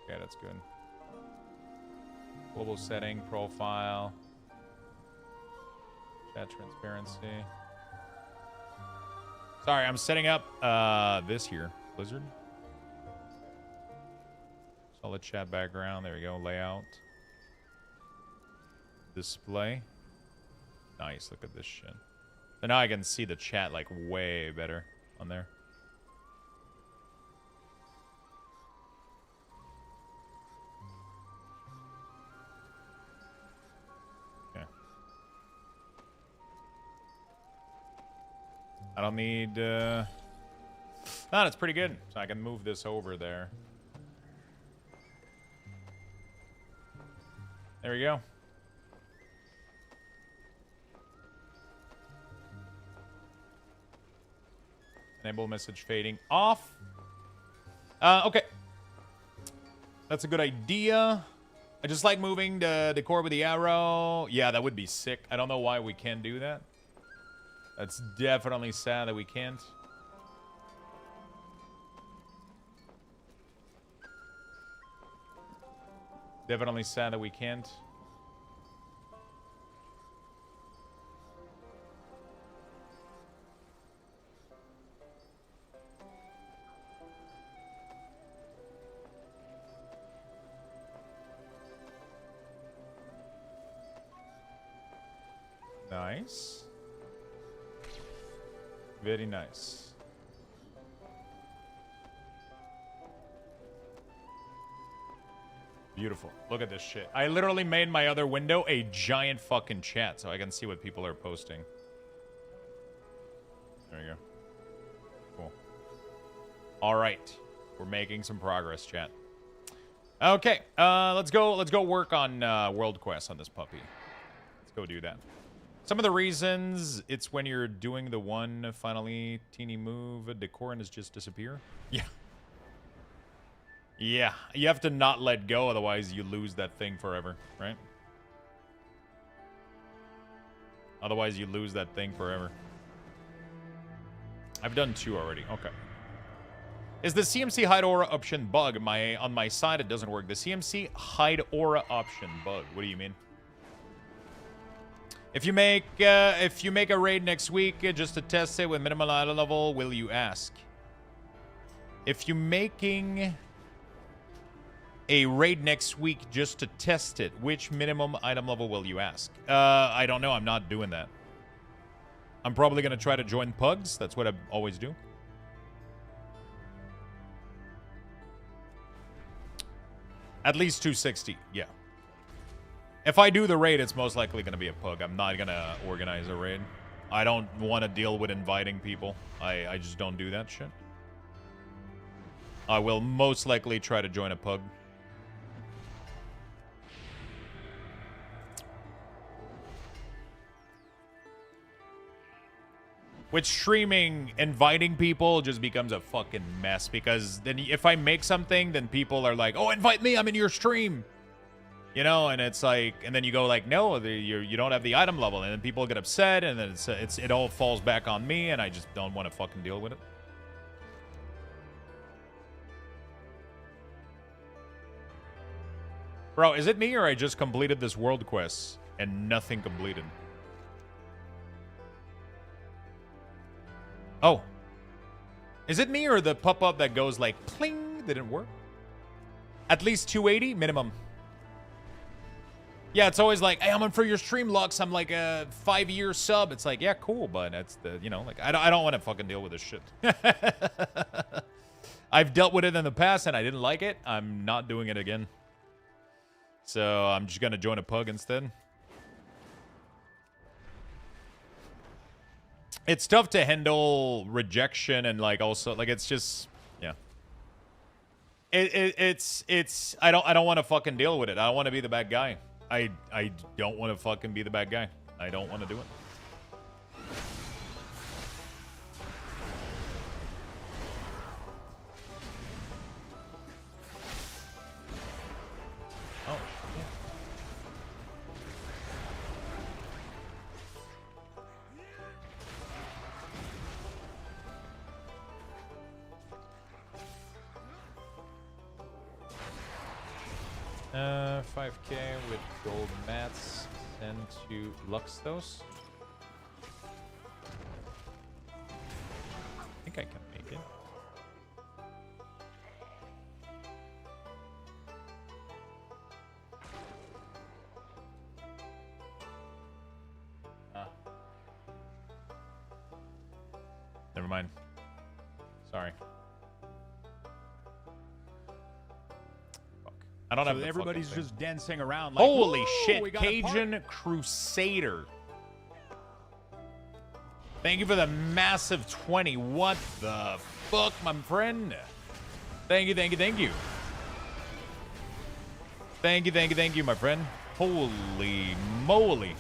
Okay, that's good. Global setting, profile. Chat transparency. Sorry, I'm setting up this here. Blizzard. Solid chat background. There we go. Layout. Display. Nice. Look at this shit. So now I can see the chat like way better on there. I don't need, no, that's pretty good. So I can move this over there. There we go. Enable message fading off. Okay. That's a good idea. I just like moving the decor with the arrow. Yeah, that would be sick. I don't know why we can't do that. That's definitely sad that we can't. Definitely sad that we can't. Nice. Very nice. Beautiful. Look at this shit. I literally made my other window a giant fucking chat so I can see what people are posting. There you go. Cool. All right. We're making some progress, chat. Okay. Let's go work on World Quest on this puppy. Let's go do that. Some of the reasons, it's when you're doing the one finally teeny move, Decorin has just disappear. Yeah. Yeah, you have to not let go, otherwise you lose that thing forever, right? Otherwise you lose that thing forever. I've done 2 already, okay. Is the CMC hide aura option bug? On my side it doesn't work. The CMC hide aura option bug, what do you mean? If you make a raid next week just to test it with minimal item level, will you ask? If you're making a raid next week just to test it, which minimum item level will you ask? I don't know. I'm not doing that. I'm probably going to try to join Pugs. That's what I always do. At least 260, yeah. If I do the raid, it's most likely going to be a pug. I'm not going to organize a raid. I don't want to deal with inviting people. I just don't do that shit. I will most likely try to join a pug. With streaming, inviting people just becomes a fucking mess. Because then if I make something, then people are like, oh, invite me, I'm in your stream. You know, and it's like, and then you go like, no, you don't have the item level, and then people get upset, and then it all falls back on me, and I just don't want to fucking deal with it. Bro, is it me or I just completed this world quest and nothing completed? Oh. Is it me or the pop-up that goes like, pling, didn't work? At least 280 minimum. Yeah, it's always like, hey, I'm in for your stream, Lux. I'm like a 5-year sub. It's like, yeah, cool, but that's the, you know, like, I don't want to fucking deal with this shit. I've dealt with it in the past and I didn't like it. I'm not doing it again. So I'm just gonna join a pug instead. It's tough to handle rejection and like also like it's just yeah. It's I don't want to fucking deal with it. I don't want to be the bad guy. I don't want to fucking be the bad guy. I don't want to do it. Oh, yeah. 5k with gold mats sent to Luxthos. I think I can make it. Never mind. Sorry. I don't have the everybody's fucking just dancing around like, holy "Whoa, shit, we got a Cajun Crusader. Thank you for the massive 20. What the fuck, my friend? Thank you, thank you, thank you. Thank you, thank you, thank you, my friend. Holy moly.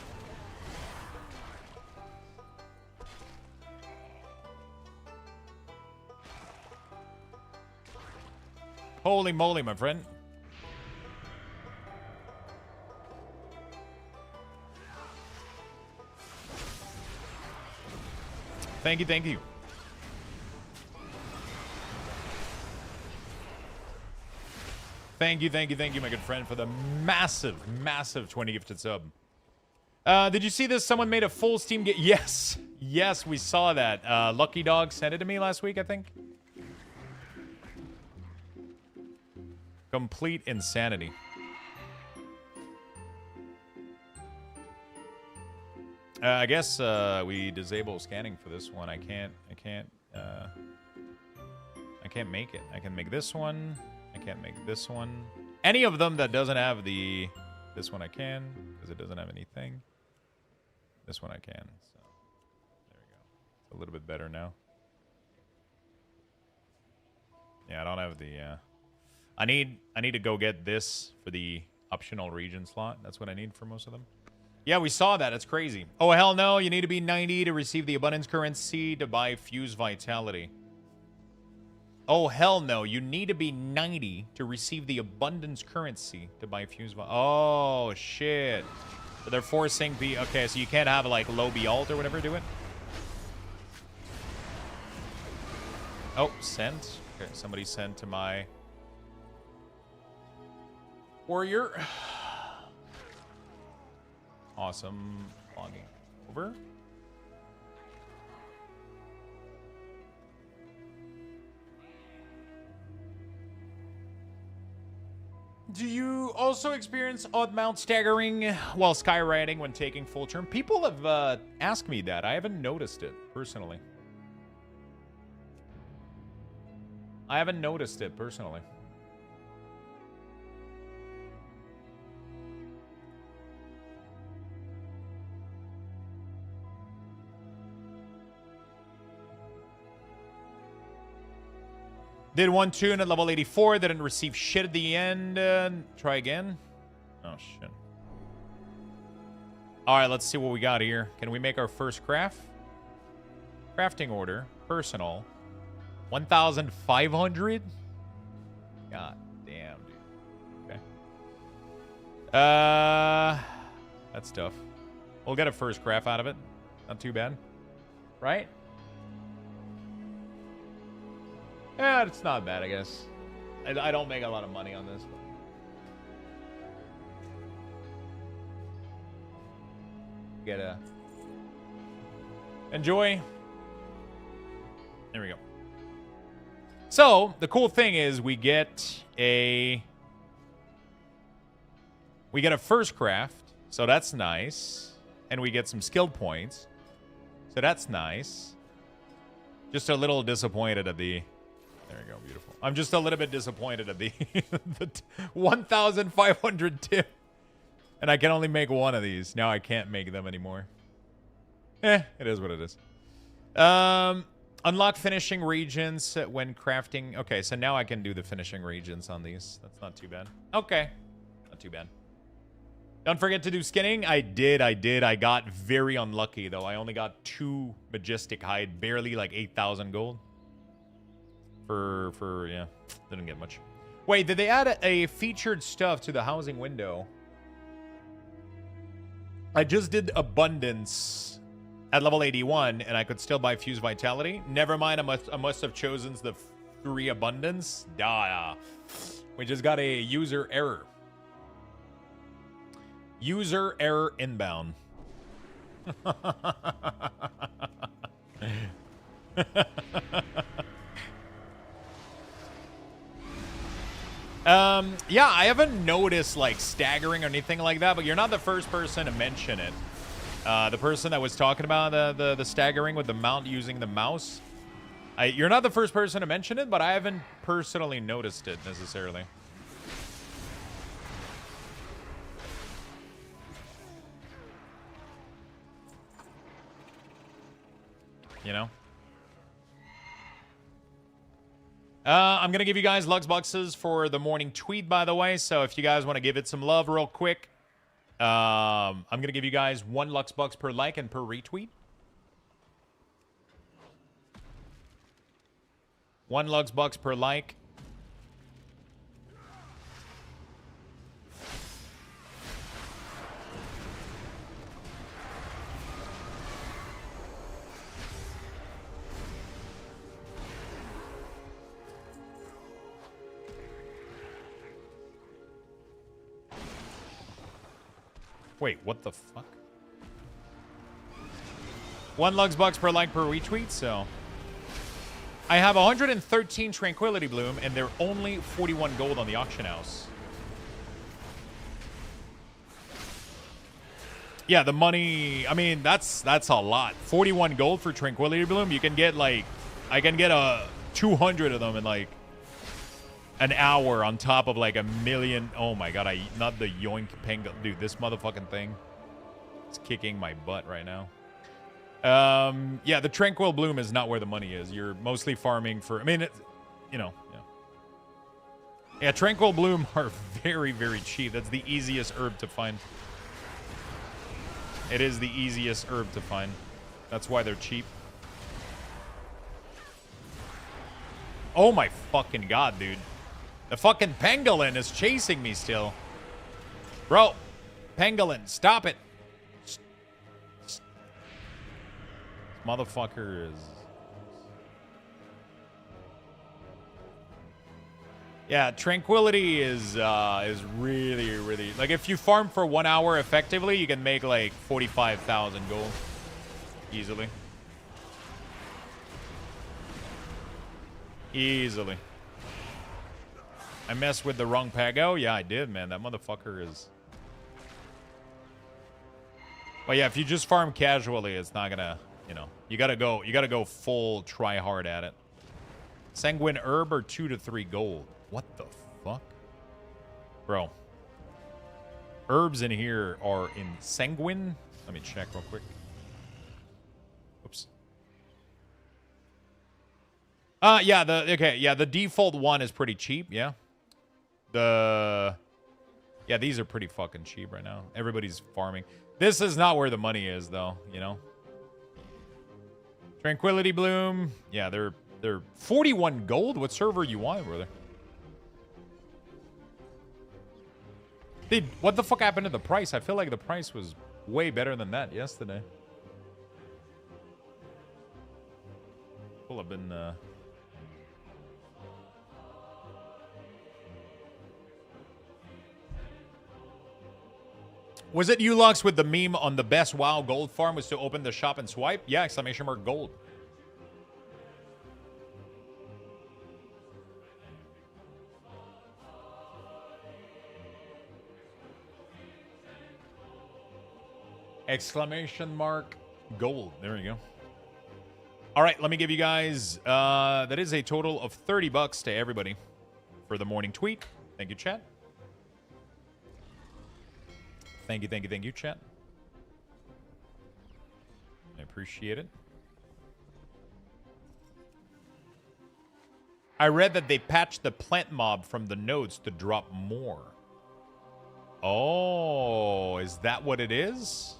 Holy moly, my friend. Thank you, thank you. Thank you, thank you, thank you, my good friend, for the massive, massive 20 gifted sub. Did you see this? Someone made a full Steam get. Yes. Yes, we saw that. Lucky Dog sent it to me last week, I think. Complete insanity. I guess we disable scanning for this one. I can't make it. I can make this one. I can't make this one. Any of them that doesn't have the... This one I can, because it doesn't have anything. This one I can. So there we go. It's a little bit better now. Yeah, I don't have the... I need to go get this for the optional region slot. That's what I need for most of them. Yeah, we saw that. It's crazy. Oh, hell no. You need to be 90 to receive the abundance currency to buy Fuse Vitality. Oh, hell no. You need to be 90 to receive the abundance currency to buy Fuse Vitality. Oh, shit. So they're forcing the... Okay, so you can't have, like, low B alt or whatever do it? Oh, sent. Okay, somebody sent to my... Warrior. Awesome. Logging over. Do you also experience odd mount staggering while skywriting when taking full turn? People have asked me that. I haven't noticed it personally. I haven't noticed it personally. Did one tune at level 84, didn't receive shit at the end. Try again. Oh, shit. All right, let's see what we got here. Can we make our first craft? Crafting order, personal. 1,500? God damn, dude. Okay. That's tough. We'll get a first craft out of it. Not too bad. Right? Yeah, it's not bad, I guess. I don't make a lot of money on this. Get a... Enjoy. There we go. So, the cool thing is we get a... We get a first craft, so that's nice. And we get some skill points, so that's nice. Just a little disappointed at the... There you go, beautiful. I'm just a little bit disappointed at the, the 1,500 tip. And I can only make one of these. Now I can't make them anymore. It is what it is. Unlock finishing regions when crafting. Okay, so now I can do the finishing regions on these. That's not too bad. Okay. Not too bad. Don't forget to do skinning. I did. I got very unlucky, though. I only got 2 majestic hide. Barely like 8,000 gold. Yeah. Didn't get much. Wait, did they add a featured stuff to the housing window? I just did abundance at level 81, and I could still buy Fuse Vitality. Never mind, I must have chosen the free abundance. We just got a user error. User error inbound. Yeah, I haven't noticed like staggering or anything like that, but you're not the first person to mention it. The person that was talking about the staggering with the mount using the mouse. You're not the first person to mention it, but I haven't personally noticed it necessarily. You know? I'm going to give you guys Lux Boxes for the morning tweet, by the way. So if you guys want to give it some love real quick, I'm going to give you guys 1 Lux Box per like and per retweet. 1 Lux Box per like. Wait, what the fuck? 1 Lux Box per like per retweet, so... I have 113 Tranquility Bloom, and they're only 41 gold on the auction house. Yeah, the money... I mean, that's a lot. 41 gold for Tranquility Bloom. You can get, like... I can get 200 of them in, like... an hour on top of like 1 million. Oh my god, not the yoink penguin. Dude, this motherfucking thing is kicking my butt right now. Yeah, the Tranquil Bloom is not where the money is. You're mostly farming for, I mean, you know, yeah. Yeah, Tranquil Bloom are very, very cheap. That's the easiest herb to find. It is the easiest herb to find. That's why they're cheap. Oh my fucking god, dude. The fucking pangolin is chasing me still. Bro, pangolin, stop it. This motherfucker is... Yeah, Tranquility is really, really... Like, if you farm for 1 hour effectively, you can make, like, 45,000 gold. Easily. Easily. I messed with the wrong Pago? Yeah, I did, man. That motherfucker is... But yeah, if you just farm casually, it's not gonna, you know... You gotta go full try hard at it. Sanguine herb or 2 to 3 gold? What the fuck? Bro. Herbs in here are in sanguine? Let me check real quick. Oops. Yeah, the default one is pretty cheap, yeah. Yeah, these are pretty fucking cheap right now. Everybody's farming. This is not where the money is, though, you know? Tranquility Bloom. Yeah, they're 41 gold? What server you want, brother? Dude, what the fuck happened to the price? I feel like the price was way better than that yesterday. People have been, Was it Ulux with the meme on the best WoW gold farm was to open the shop and swipe? Yeah, exclamation mark gold. Exclamation mark gold. There you go. All right, let me give you guys, that is a total of 30 bucks to everybody for the morning tweet. Thank you, chat. Thank you, chat. I appreciate it. I read that they patched the plant mob from the nodes to drop more. Oh, is that what it is?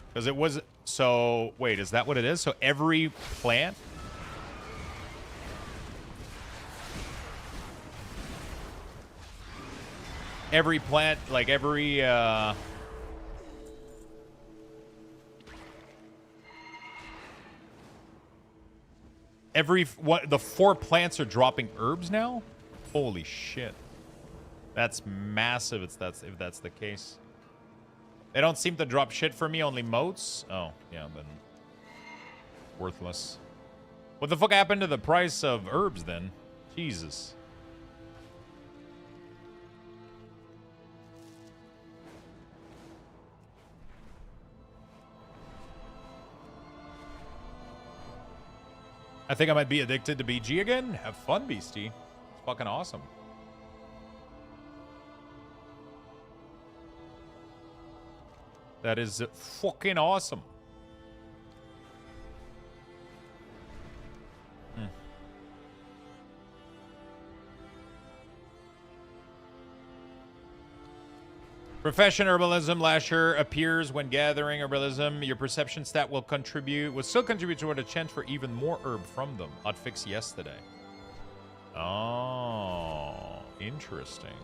Because it was... So, wait, is that what it is? So every plant... Every plant, like every... the 4 plants are dropping herbs now? Holy shit. That's massive if that's the case. They don't seem to drop shit for me, only motes. Oh, yeah, then worthless. What the fuck happened to the price of herbs then? Jesus. I think I might be addicted to BG again. Have fun, Beastie. It's fucking awesome. That is fucking awesome. Profession herbalism lasher appears when gathering herbalism. Your perception stat will still contribute toward a chance for even more herb from them. Hotfix yesterday. Oh, interesting.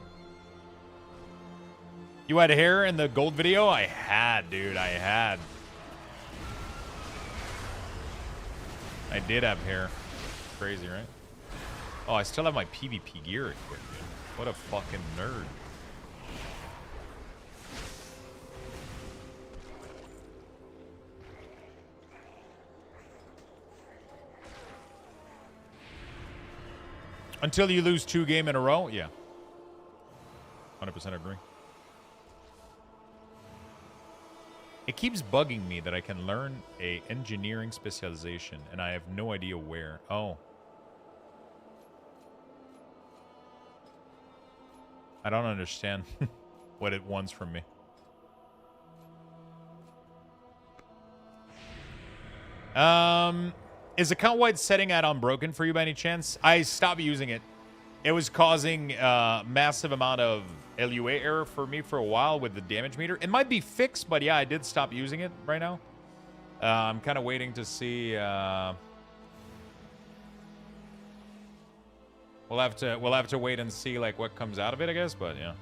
You had hair in the gold video? I had, dude. I had. I did have hair. Crazy, right? Oh, I still have my PvP gear equipped, dude. What a fucking nerd. Until you lose 2 games in a row? Yeah. 100% agree. It keeps bugging me that I can learn a engineering specialization, and I have no idea where. Oh. I don't understand what it wants from me. Is account-wide setting add-on broken for you by any chance? I stopped using it. It was causing massive amount of LUA error for me for a while with the damage meter. It might be fixed, but yeah, I did stop using it right now. I'm kind of waiting to see. We'll have to wait and see like what comes out of it, I guess. But yeah.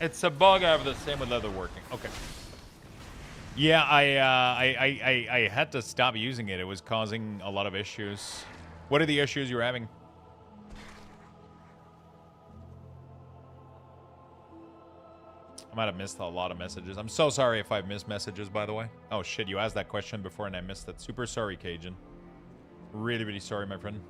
It's a bug. I have the same with leather working. Okay. Yeah, I had to stop using it. It was causing a lot of issues. What are the issues you're having? I might have missed a lot of messages. I'm so sorry if I've missed messages, by the way. Oh shit, you asked that question before and I missed it. Super sorry, Cajun. Really, really sorry, my friend.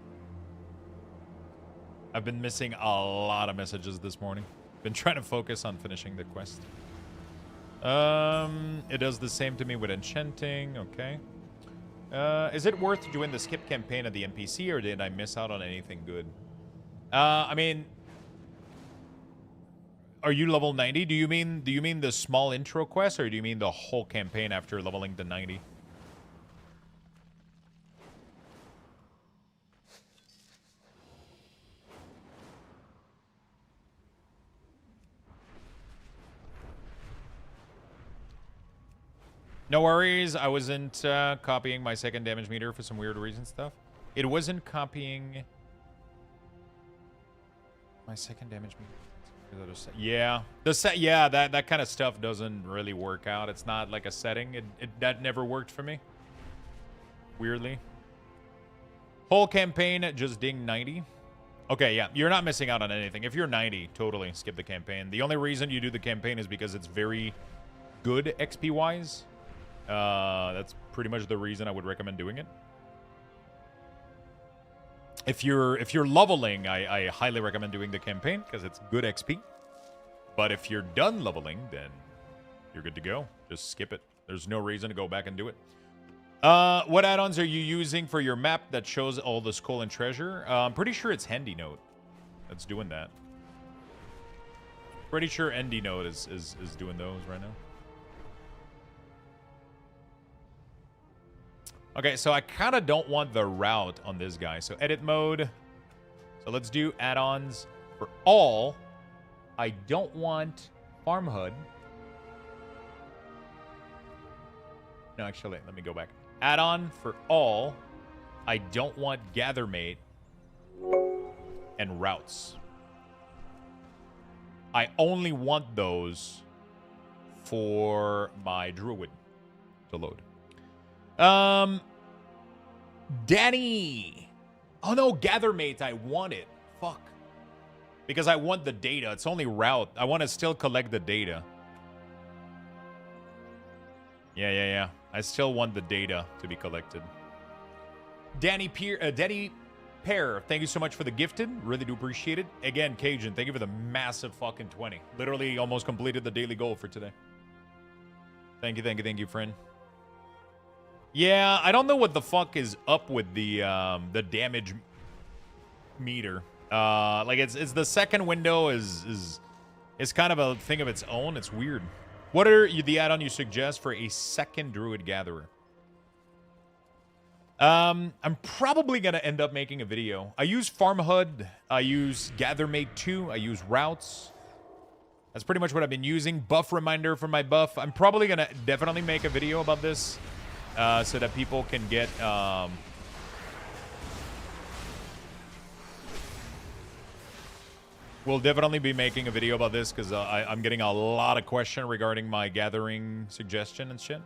I've been missing a lot of messages this morning. Been trying to focus on finishing the quest. It does the same to me with enchanting. Okay. Is it worth doing the skip campaign at the NPC, or did I miss out on anything good? I mean, are you level 90? Do you mean the small intro quest, or do you mean the whole campaign after leveling to 90? No worries, I wasn't copying my second damage meter for some weird reason stuff. It wasn't copying my second damage meter. Yeah, yeah, that kind of stuff doesn't really work out. It's not like a setting. That never worked for me. Weirdly. Whole campaign, just ding 90. Okay, yeah, you're not missing out on anything. If you're 90, totally skip the campaign. The only reason you do the campaign is because it's very good XP-wise. That's pretty much the reason I would recommend doing it. If you're leveling, I highly recommend doing the campaign because it's good XP. But if you're done leveling, then you're good to go. Just skip it. There's no reason to go back and do it. What add-ons are you using for your map that shows all the skull and treasure? I'm pretty sure it's Handy Note that's doing that. Pretty sure Handy Note is doing those right now. Okay, so I kind of don't want the route on this guy. So edit mode. So let's do add-ons for all. I don't want Farm HUD. No, actually, let me go back. Add-on for all. I don't want Gathermate and routes. I only want those for my druid to load. Danny. Oh no, Gathermate, I want it. Fuck. Because I want the data. It's only route. I want to still collect the data. Yeah. I still want the data to be collected. Danny Pear, thank you so much for the gifted. Really do appreciate it. Again, Cajun, thank you for the massive fucking 20. Literally almost completed the daily goal for today. Thank you, friend. Yeah, I don't know what the fuck is up with the damage meter. Like it's the second window is kind of a thing of its own. It's weird. What are the add-on you suggest for a second Druid Gatherer? I'm probably going to end up making a video. I use Farm HUD. I use Gathermate 2. I use routes. That's pretty much what I've been using. Buff reminder for my buff. I'm probably going to definitely make a video about this so that people can get... We'll definitely be making a video about this because I'm getting a lot of questions regarding my gathering suggestion and shit.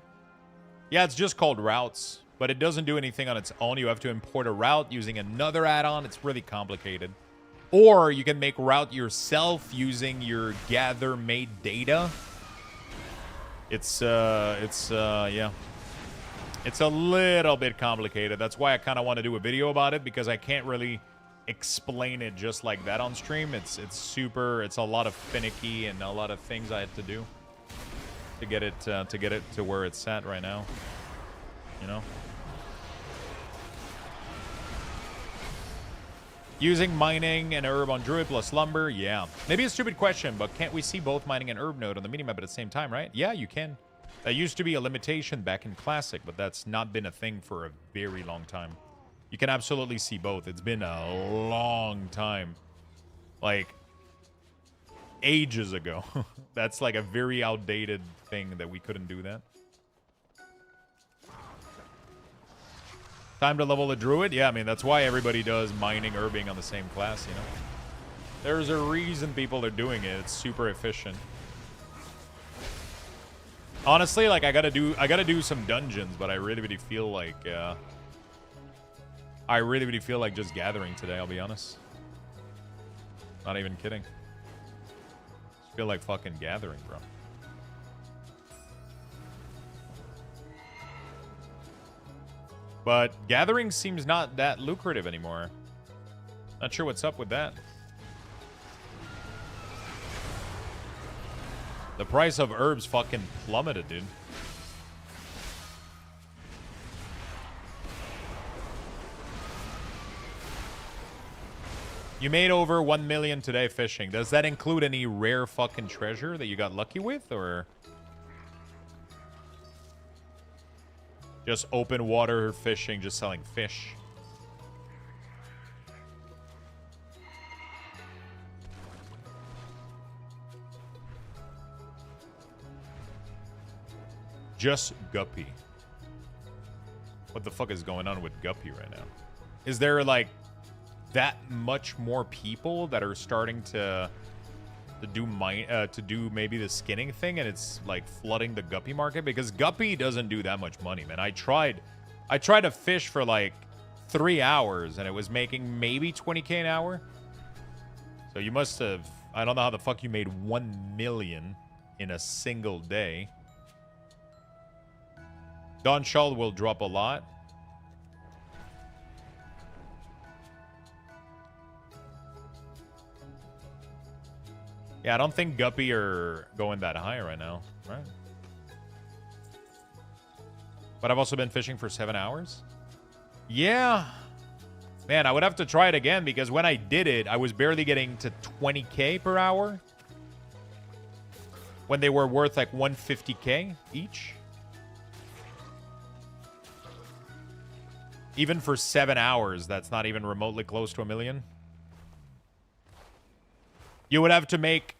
Yeah, it's just called routes, but it doesn't do anything on its own. You have to import a route using another add-on. It's really complicated. Or you can make route yourself using your gather made data. Yeah. It's a little bit complicated. That's why I kind of want to do a video about it because I can't really explain it just like that on stream. It's a lot of finicky and a lot of things I had to do to get it to where it's at right now, you know. Using mining and herb on druid plus lumber, yeah, maybe a stupid question, but can't we see both mining and herb node on the minimap at the same time, right? Yeah, you can. That used to be a limitation back in classic, but that's not been a thing for a very long time. You can absolutely see both. It's been a long time. Like, ages ago. That's like a very outdated thing that we couldn't do that. Time to level a druid? Yeah, I mean, that's why everybody does mining, herbing on the same class, you know? There's a reason people are doing it. It's super efficient. Honestly, like, I gotta do some dungeons, but I really feel like... I really feel like just gathering today, I'll be honest. Not even kidding. Just feel like fucking gathering, bro. But gathering seems not that lucrative anymore. Not sure what's up with that. The price of herbs fucking plummeted, dude. You made over 1 million today fishing. Does that include any rare fucking treasure that you got lucky with, or just open water fishing, just selling fish? Just Guppy. What the fuck is going on with Guppy right now? Is there like that much more people that are starting to do maybe the skinning thing, and it's like flooding the guppy market? Because guppy doesn't do that much money, man. I tried to fish for like 3 hours, and it was making maybe 20K an hour. So you must have... I don't know how the fuck you made 1 million in a single day. Dawn Shawl will drop a lot. Yeah, I don't think Guppy are going that high right now. Right. But I've also been fishing for 7 hours. Yeah. Man, I would have to try it again because when I did it, I was barely getting to 20K per hour. When they were worth like 150K each. Even for 7 hours, that's not even remotely close to 1 million. You would have to make...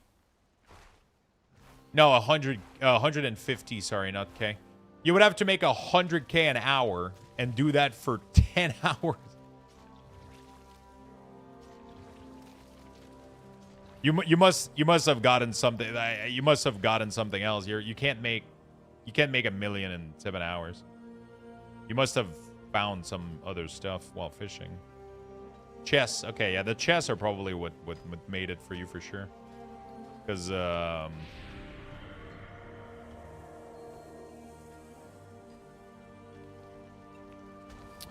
No, 150, sorry, not K. You would have to make 100K an hour and do that for 10 hours. You must have gotten something. You must have gotten something else. You can't make 1 million in 7 hours. You must have found some other stuff while fishing. Chests. Okay, yeah, the chests are probably what made it for you for sure. Because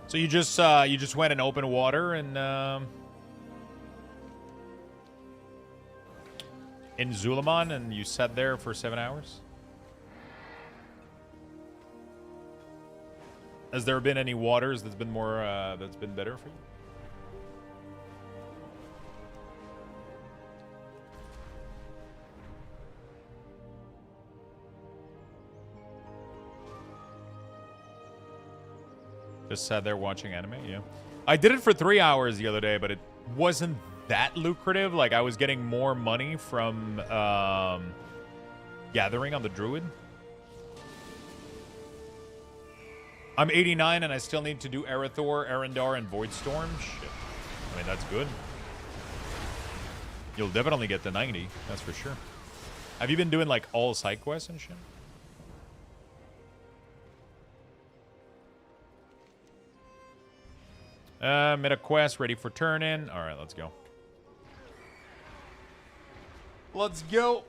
so you just went in open water and in Zulaman and you sat there for 7 hours? Has there been any waters that's been more that's been better for you? Just sat there watching anime, yeah. I did it for 3 hours the other day, but it wasn't that lucrative. Like, I was getting more money from gathering on the Druid. I'm 89 and I still need to do Arathor, Arendar, and Voidstorm. Shit. I mean, that's good. You'll definitely get to 90, that's for sure. Have you been doing, like, all side quests and shit? Meta quest ready for turn in. All right, let's go. Let's go.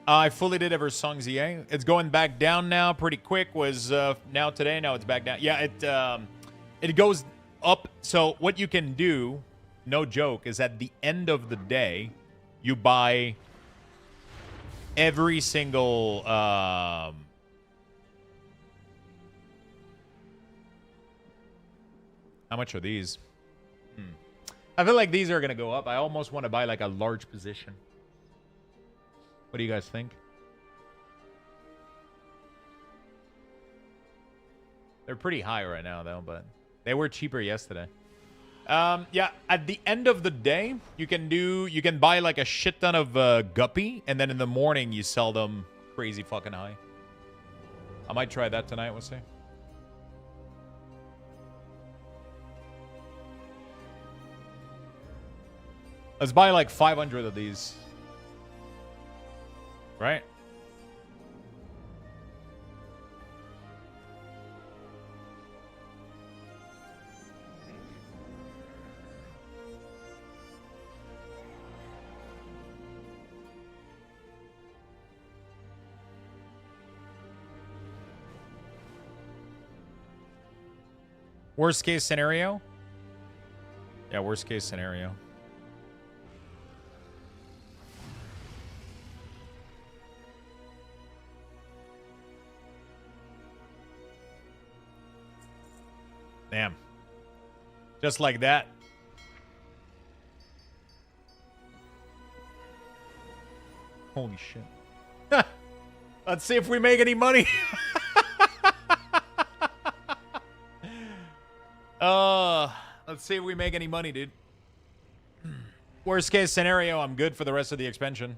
I fully did ever Song ZA. It's going back down now pretty quick. Was now today, now it's back down. Yeah, it goes up. So what you can do, no joke, is at the end of the day, you buy every single how much are these? I feel like these are gonna go up. I almost want to buy like a large position. What do you guys think? They're pretty high right now though, but they were cheaper yesterday. Yeah, at the end of the day, you can buy like a shit ton of guppy, and then in the morning you sell them crazy fucking high. I might try that tonight, we'll see. Let's buy like 500 of these. Right? Worst case scenario? Yeah, worst case scenario. Damn. Just like that. Holy shit. Let's see if we make any money. Let's see if we make any money, dude. Worst case scenario, I'm good for the rest of the expansion.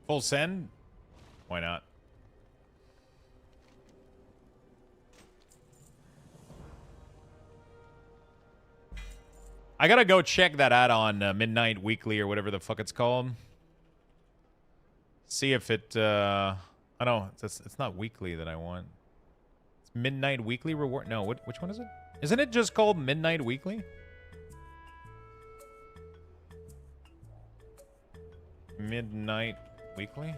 Full send? Why not? I gotta go check that add-on Midnight Weekly or whatever the fuck it's called. See if it. I don't. It's not weekly that I want. It's Midnight Weekly reward. No, which one is it? Isn't it just called Midnight Weekly? Midnight Weekly.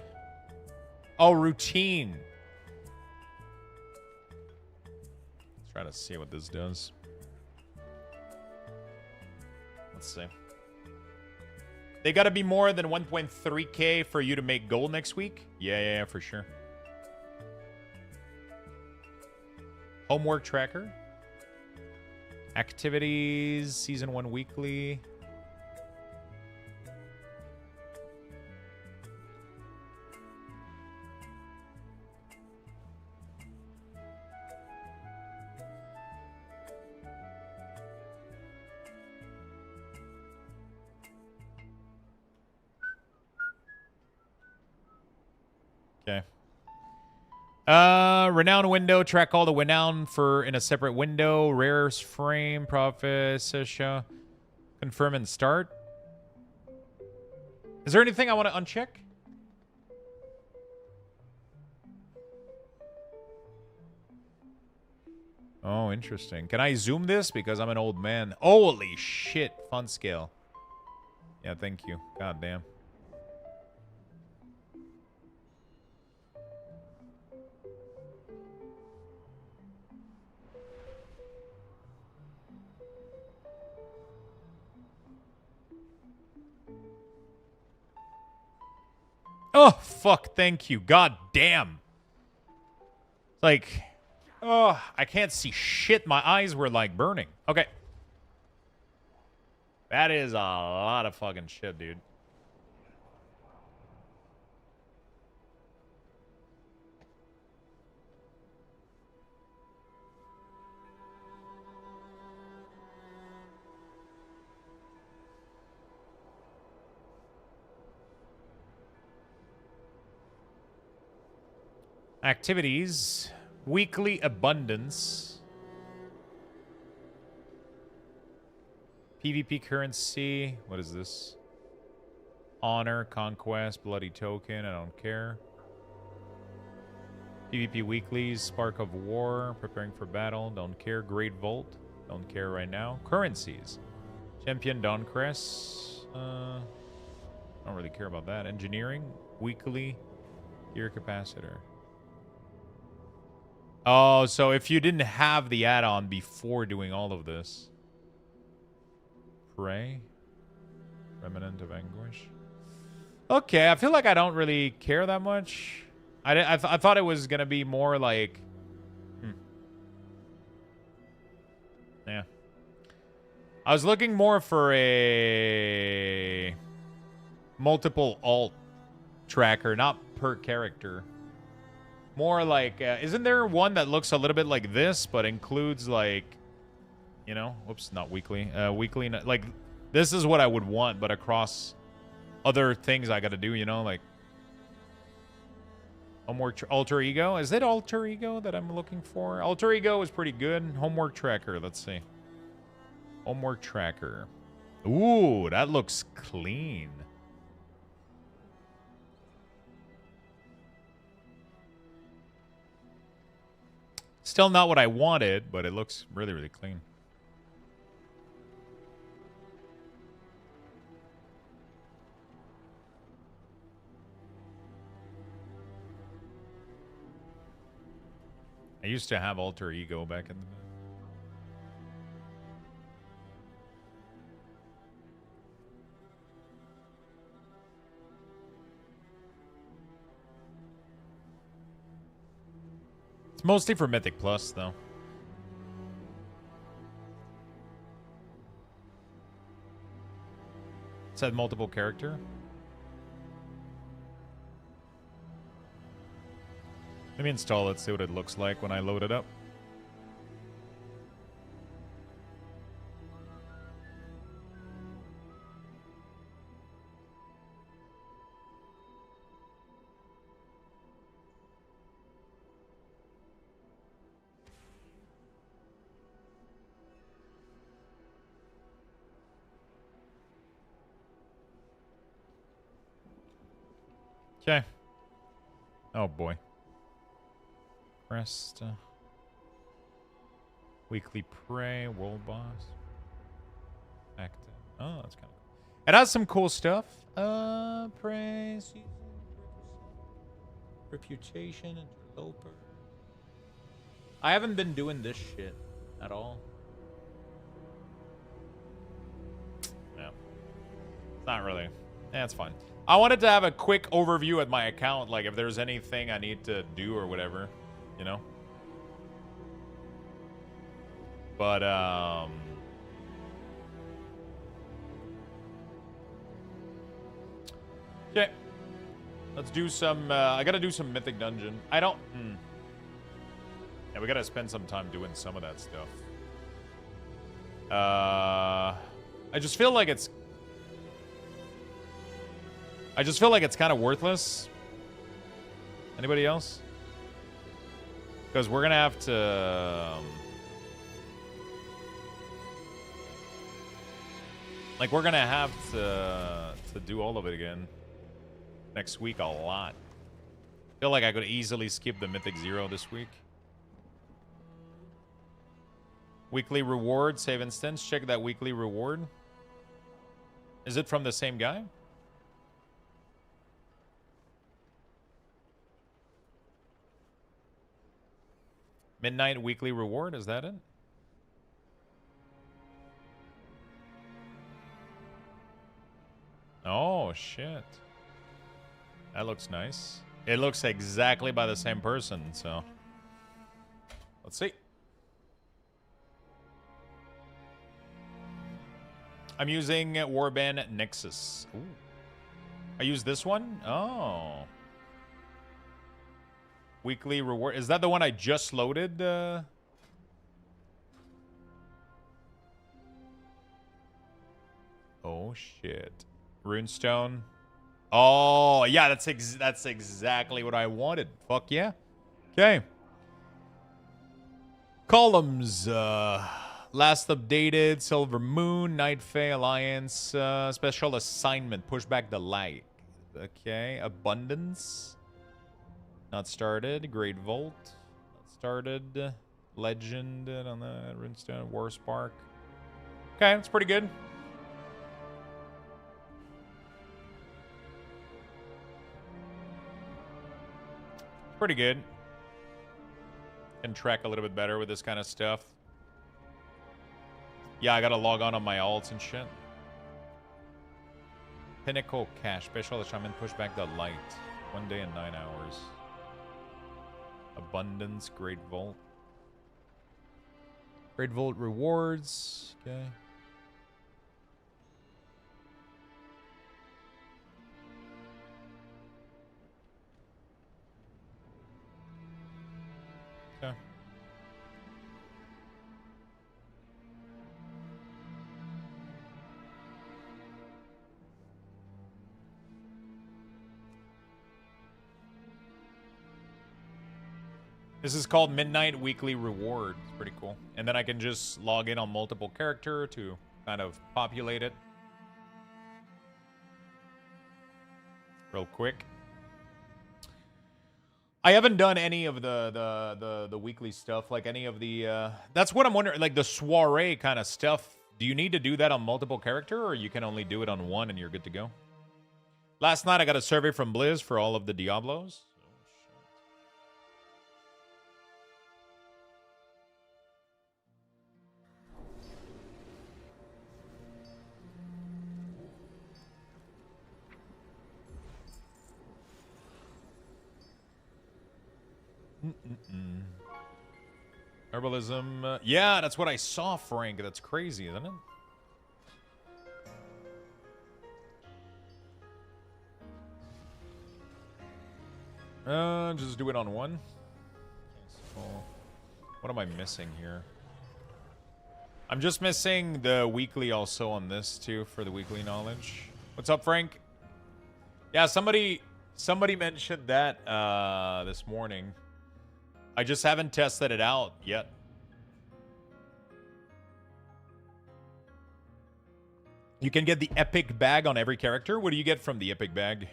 Oh, routine. Let's try to see what this does. Let's see. They gotta be more than 1.3K for you to make gold next week? Yeah, for sure. Homework tracker. Activities, season 1 weekly. Okay. Renown window. Track all the renown for in a separate window. Rares frame. Profit. Confirm and start. Is there anything I want to uncheck? Oh, interesting. Can I zoom this? Because I'm an old man. Holy shit. Fun scale. Yeah, thank you. God damn. Oh, fuck, thank you. God damn. Like, oh, I can't see shit. My eyes were, like, burning. Okay. That is a lot of fucking shit, dude. Activities. Weekly abundance. PvP currency. What is this? Honor, conquest, bloody token. I don't care. PvP weeklies. Spark of war. Preparing for battle. Don't care. Great Vault. Don't care right now. Currencies. Champion Dawncrest. Don't really care about that. Engineering. Weekly. Gear capacitor. Oh, so if you didn't have the add-on before doing all of this. Prey. Remnant of Anguish. Okay, I feel like I don't really care that much. I thought it was going to be more like... Yeah. I was looking more for a... multiple alt tracker, not per character. More like, isn't there one that looks a little bit like this, but includes like, you know, whoops, not weekly, weekly, like, this is what I would want, but across other things I gotta do, you know, like, homework, alter ego, is it alter ego that I'm looking for? Alter ego is pretty good. Homework tracker, let's see. Homework tracker. Ooh, that looks clean. Still not what I wanted, but it looks really, really clean. I used to have alter ego back in the day. It's mostly for Mythic Plus, though. It said multiple character. Let me install it, see what it looks like when I load it up. Okay. Oh boy. Crest. Weekly prey, world boss. Active. Oh, that's kind of cool. It has some cool stuff. Prey, season, reputation, interloper. I haven't been doing this shit at all. Yeah. It's not really. Yeah, it's fine. I wanted to have a quick overview at my account, like if there's anything I need to do or whatever, you know? But, okay. Let's do some, I gotta do some Mythic Dungeon. I don't, Yeah, we gotta spend some time doing some of that stuff. I just feel like it's kind of worthless. Anybody else? Because we're gonna have to, like, we're gonna have to do all of it again next week a lot. I feel like I could easily skip the Mythic Zero this week. Weekly reward, save instance. Check that weekly reward. Is it from the same guy? Midnight weekly reward, is that it? Oh, shit. That looks nice. It looks exactly by the same person, so. Let's see. I'm using Warband Nexus. Ooh. I use this one? Oh. Weekly reward. Is that the one I just loaded? Oh, shit. Runestone. Oh, yeah, that's exactly what I wanted. Fuck yeah. Okay. Columns. Last updated, Silver Moon, Night Fae Alliance, special assignment, push back the light. Okay, Abundance. Not started. Great Vault. Not started. Legend on the Runestone. War Spark. Okay, that's pretty good. Pretty good. Can track a little bit better with this kind of stuff. Yeah, I gotta log on my alts and shit. Pinnacle Cash. Special assignment, push back the light. 1 day and 9 hours. Abundance, Great Vault. Great Vault rewards. Okay. Okay. This is called Midnight Weekly Reward. It's pretty cool. And then I can just log in on multiple character to kind of populate it. Real quick. I haven't done any of the weekly stuff, like any of the that's what I'm wondering, like the soiree kind of stuff. Do you need to do that on multiple character, or you can only do it on one and you're good to go? Last night I got a survey from Blizz for all of the Diablos. Herbalism. Yeah, that's what I saw, Frank. That's crazy, isn't it? Just do it on one. So, what am I missing here? I'm just missing the weekly also on this too for the weekly knowledge. What's up, Frank? Yeah, somebody mentioned that this morning. I just haven't tested it out yet. You can get the epic bag on every character. What do you get from the epic bag?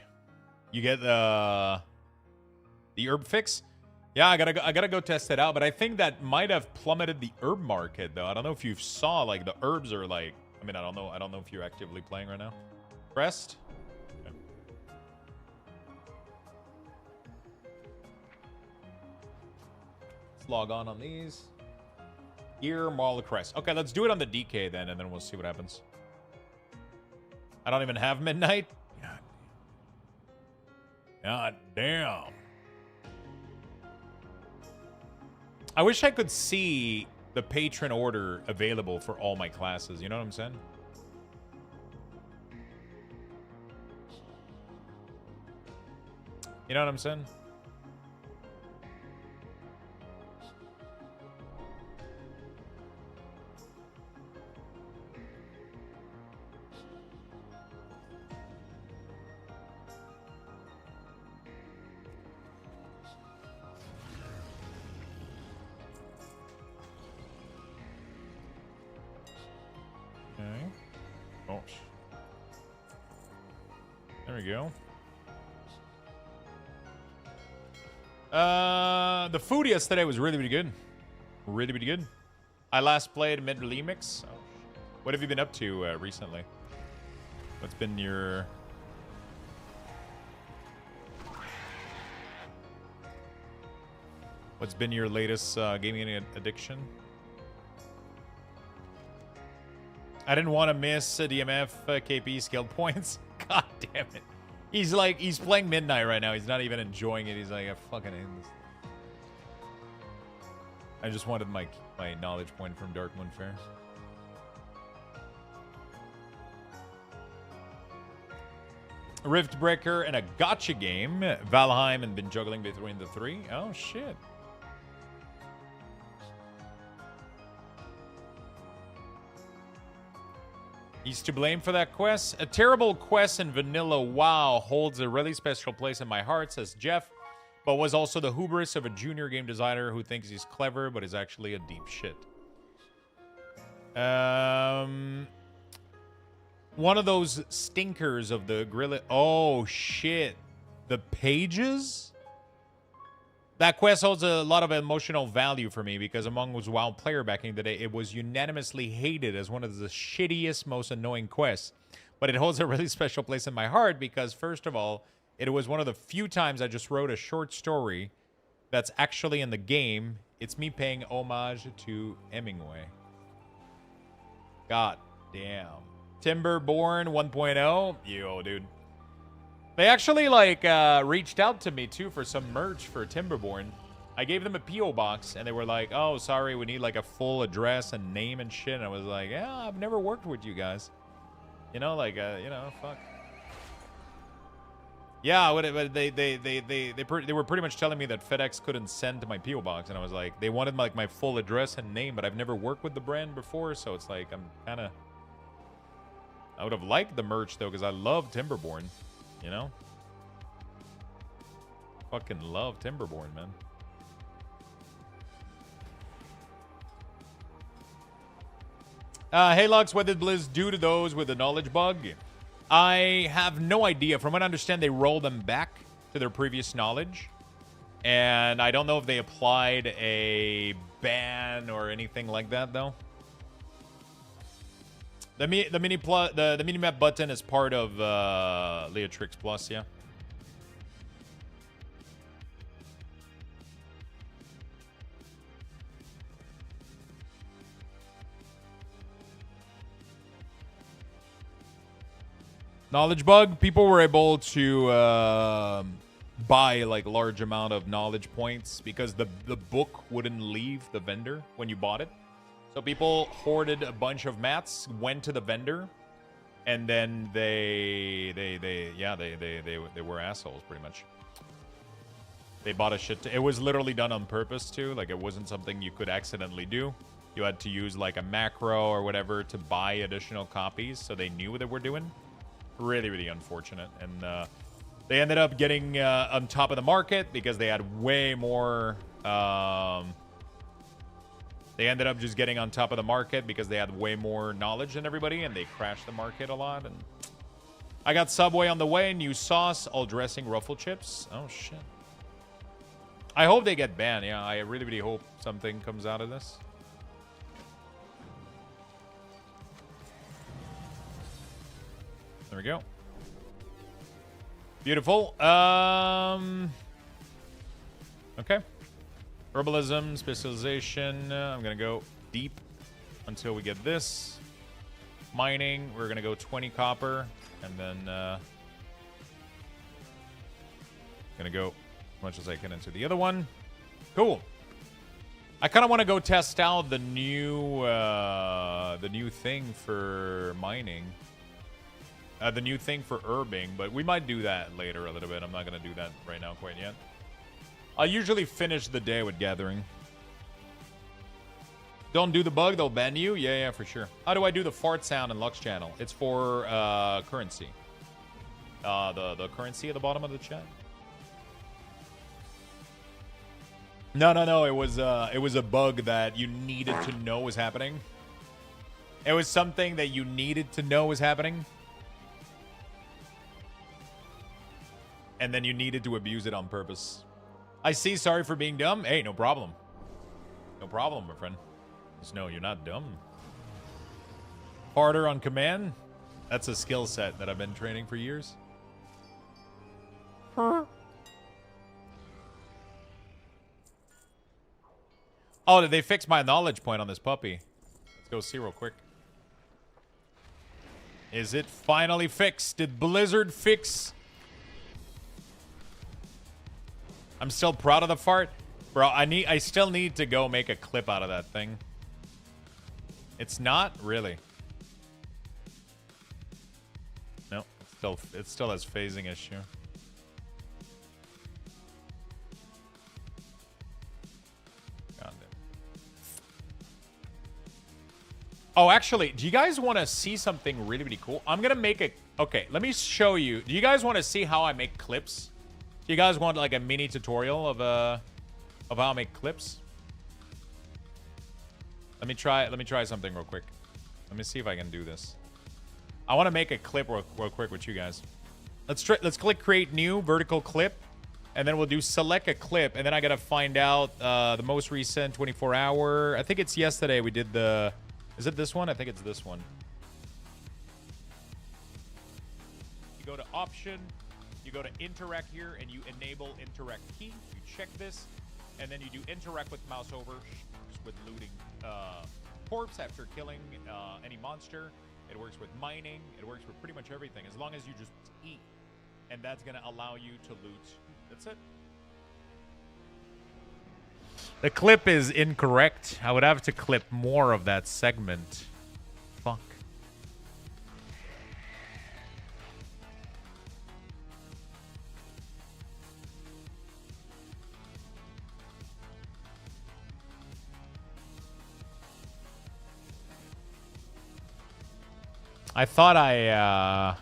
You get the herb fix. Yeah, I gotta go test it out. But I think that might have plummeted the herb market though. I don't know if you saw like the herbs are like. I mean, I don't know if you're actively playing right now. Crest. Okay. Let's log on these. Gear, Maul, Crest. Okay, let's do it on the DK then, and then we'll see what happens. I don't even have midnight. God damn. I wish I could see the patron order available for all my classes. You know what I'm saying? You know what I'm saying? Okay. Oh. There we go. The food yesterday was really, really good. Really, really good. I last played Mid-Remix. Oh. What have you been up to recently? What's been your... What's been your latest gaming addiction? I didn't want to miss DMF KP skill points. God damn it. He's playing Midnight right now. He's not even enjoying it. He's like, I fucking hate this. I just wanted my knowledge point from Darkmoon Fair. Riftbreaker and a gotcha game. Valheim and been juggling between the three. Oh, shit. He's to blame for that quest. A terrible quest in vanilla WoW holds a really special place in my heart, says Jeff, but was also the hubris of a junior game designer who thinks he's clever but is actually a deep shit. One of those stinkers of the gorilla. Oh, shit. The pages? That quest holds a lot of emotional value for me because among was WoW player back in the day, it was unanimously hated as one of the shittiest, most annoying quests. But it holds a really special place in my heart because, first of all, it was one of the few times I just wrote a short story that's actually in the game. It's me paying homage to Hemingway. God damn. Timberborn 1.0. Yo, dude. They actually, like, reached out to me, too, for some merch for Timberborn. I gave them a P.O. box, and they were like, oh, sorry, we need, like, a full address and name and shit. And I was like, yeah, I've never worked with you guys. You know, like, you know, fuck. Yeah, but they were pretty much telling me that FedEx couldn't send to my P.O. box. And I was like, they wanted, like, my full address and name, but I've never worked with the brand before. So it's like, I'm kind of... I would have liked the merch, though, because I love Timberborn. You know? Fucking love Timberborn, man. Hey, Lux, what did Blizz do to those with the knowledge bug? I have no idea. From what I understand, they rolled them back to their previous knowledge. And I don't know if they applied a ban or anything like that, though. The mini-map button is part of Leatrix Plus, yeah. Knowledge bug. People were able to buy like large amount of knowledge points because the book wouldn't leave the vendor when you bought it. So people hoarded a bunch of mats, went to the vendor, and then they were assholes pretty much. They bought a shit. It was literally done on purpose too. Like it wasn't something you could accidentally do. You had to use like a macro or whatever to buy additional copies, so they knew what they were doing. Really, really unfortunate. And they ended up getting on top of the market because they had way more. They ended up just getting on top of the market because they had way more knowledge than everybody, and they crashed the market a lot. And I got Subway on the way. New sauce. All dressing. Ruffle chips. Oh, shit. I hope they get banned. Yeah, I really, really hope something comes out of this. There we go. Beautiful. Okay. Herbalism, specialization. I'm going to go deep until we get this. Mining, we're going to go 20 copper. And then going to go as much as I can into the other one. Cool. I kind of want to go test out the new thing for mining. The new thing for herbing, but we might do that later a little bit. I'm not going to do that right now quite yet. I usually finish the day with gathering. Don't do the bug, they'll ban you? Yeah, for sure. How do I do the fart sound in Lux channel? It's for currency. The currency at the bottom of the chat. No. It was a bug that you needed to know was happening. It was something that you needed to know was happening. And then you needed to abuse it on purpose. I see, sorry for being dumb. Hey, no problem. No problem, my friend. Just know you're not dumb. Harder on command. That's a skill set that I've been training for years. Oh, did they fix my knowledge point on this puppy? Let's go see real quick. Is it finally fixed? Did Blizzard fix... I'm still proud of the fart. Bro, I still need to go make a clip out of that thing. It's not? Really? No, it still has phasing issue. God damn. Oh, actually, do you guys want to see something really, really cool? I'm going to make a... Okay, let me show you. Do you guys want to see how I make clips? Do you guys want like a mini tutorial of how I make clips? Let me try something real quick. Let me see if I can do this. I want to make a clip real quick with you guys. Let's click create new vertical clip, and then we'll do select a clip, and then I gotta find out the most recent 24-hour. I think it's yesterday we did the. Is it this one? I think it's this one. You go to option. You go to interact here, and you enable interact key. You check this, and then you do interact with mouse over with looting corpse after killing any monster. It works with mining. It works with pretty much everything, as long as you just eat. And that's going to allow you to loot. That's it. The clip is incorrect. I would have to clip more of that segment. Fuck. I thought I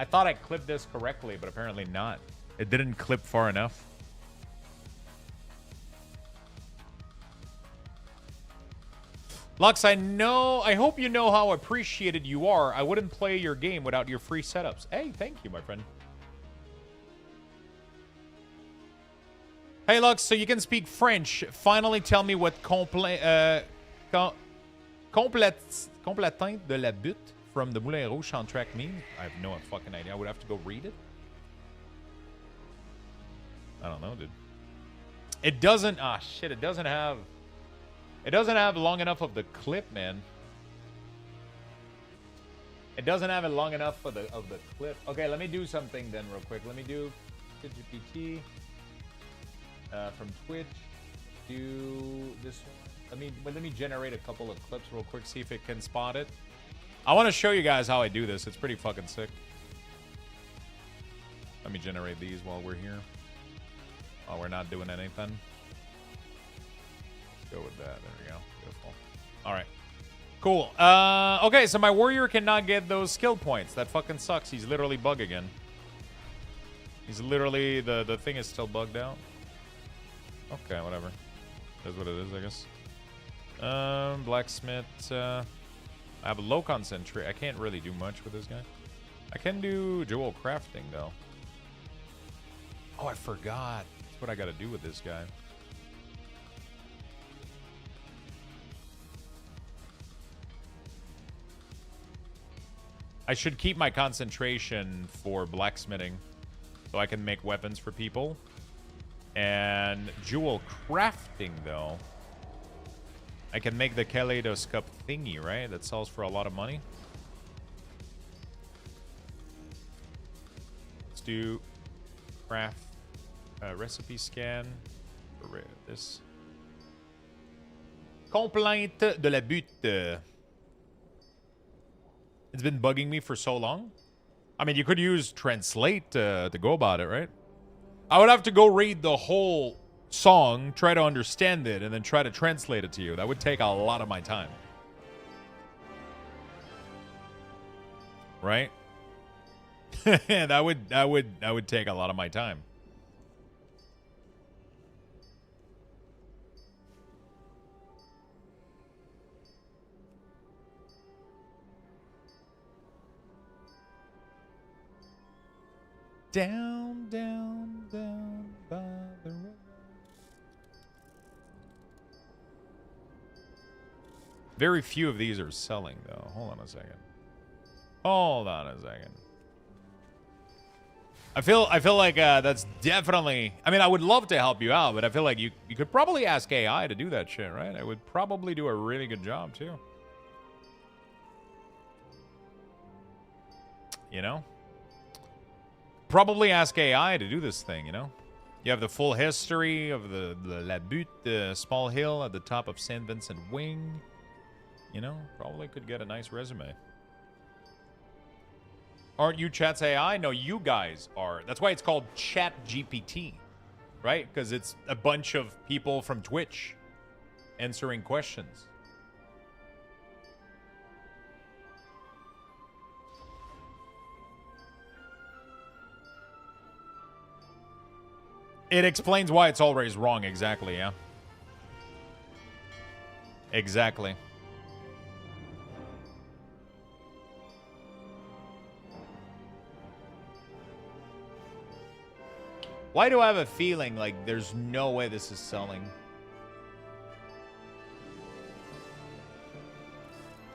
thought I clipped this correctly, but apparently not. It didn't clip far enough. Lux, I hope you know how appreciated you are. I wouldn't play your game without your free setups. Hey, thank you, my friend. Hey, Lux, so you can speak French. Finally tell me what complétin de la butte from the Moulin Rouge soundtrack means. I have no fucking idea. I would have to go read it. I don't know, dude. It doesn't... Ah, shit. It doesn't have long enough of the clip, man. It doesn't have it long enough of the clip. Okay, let me do something then real quick. Let me do GPT from Twitch. Do this one. Let me generate a couple of clips real quick, see if it can spot it. I want to show you guys how I do this. It's pretty fucking sick. Let me generate these while we're here. Oh, we're not doing anything. Let's go with that. There we go. Beautiful. All right. Cool. Okay, so my warrior cannot get those skill points. That fucking sucks. He's literally bug again. He's literally... The thing is still bugged out. Okay, whatever. That's what it is, I guess. Blacksmith. I have a low concentration. I can't really do much with this guy. I can do Jewelcrafting, though. Oh, I forgot. That's what I got to do with this guy. I should keep my concentration for blacksmithing so I can make weapons for people. And Jewelcrafting, though, I can make the kaleidoscope thingy, right? That sells for a lot of money. Let's do craft recipe scan for this. Complainte de la butte. It's been bugging me for so long. I mean, you could use translate to go about it, right? I would have to go read the whole song, try to understand it, and then try to translate it to you. That would take a lot of my time. Right? that would take a lot of my time. Down, down, down by the river. Very few of these are selling, though. Hold on a second. Hold on a second. I feel like that's definitely... I mean, I would love to help you out, but I feel like you could probably ask AI to do that shit, right? I would probably do a really good job, too. You know? Probably ask AI to do this thing, you know? You have the full history of the La Butte, the small hill at the top of St. Vincent Wing. You know, probably could get a nice resume. Aren't you Chat's AI? No, you guys are. That's why it's called Chat GPT, right? Because it's a bunch of people from Twitch answering questions. It explains why it's always wrong, exactly, yeah. Exactly. Why do I have a feeling like there's no way this is selling?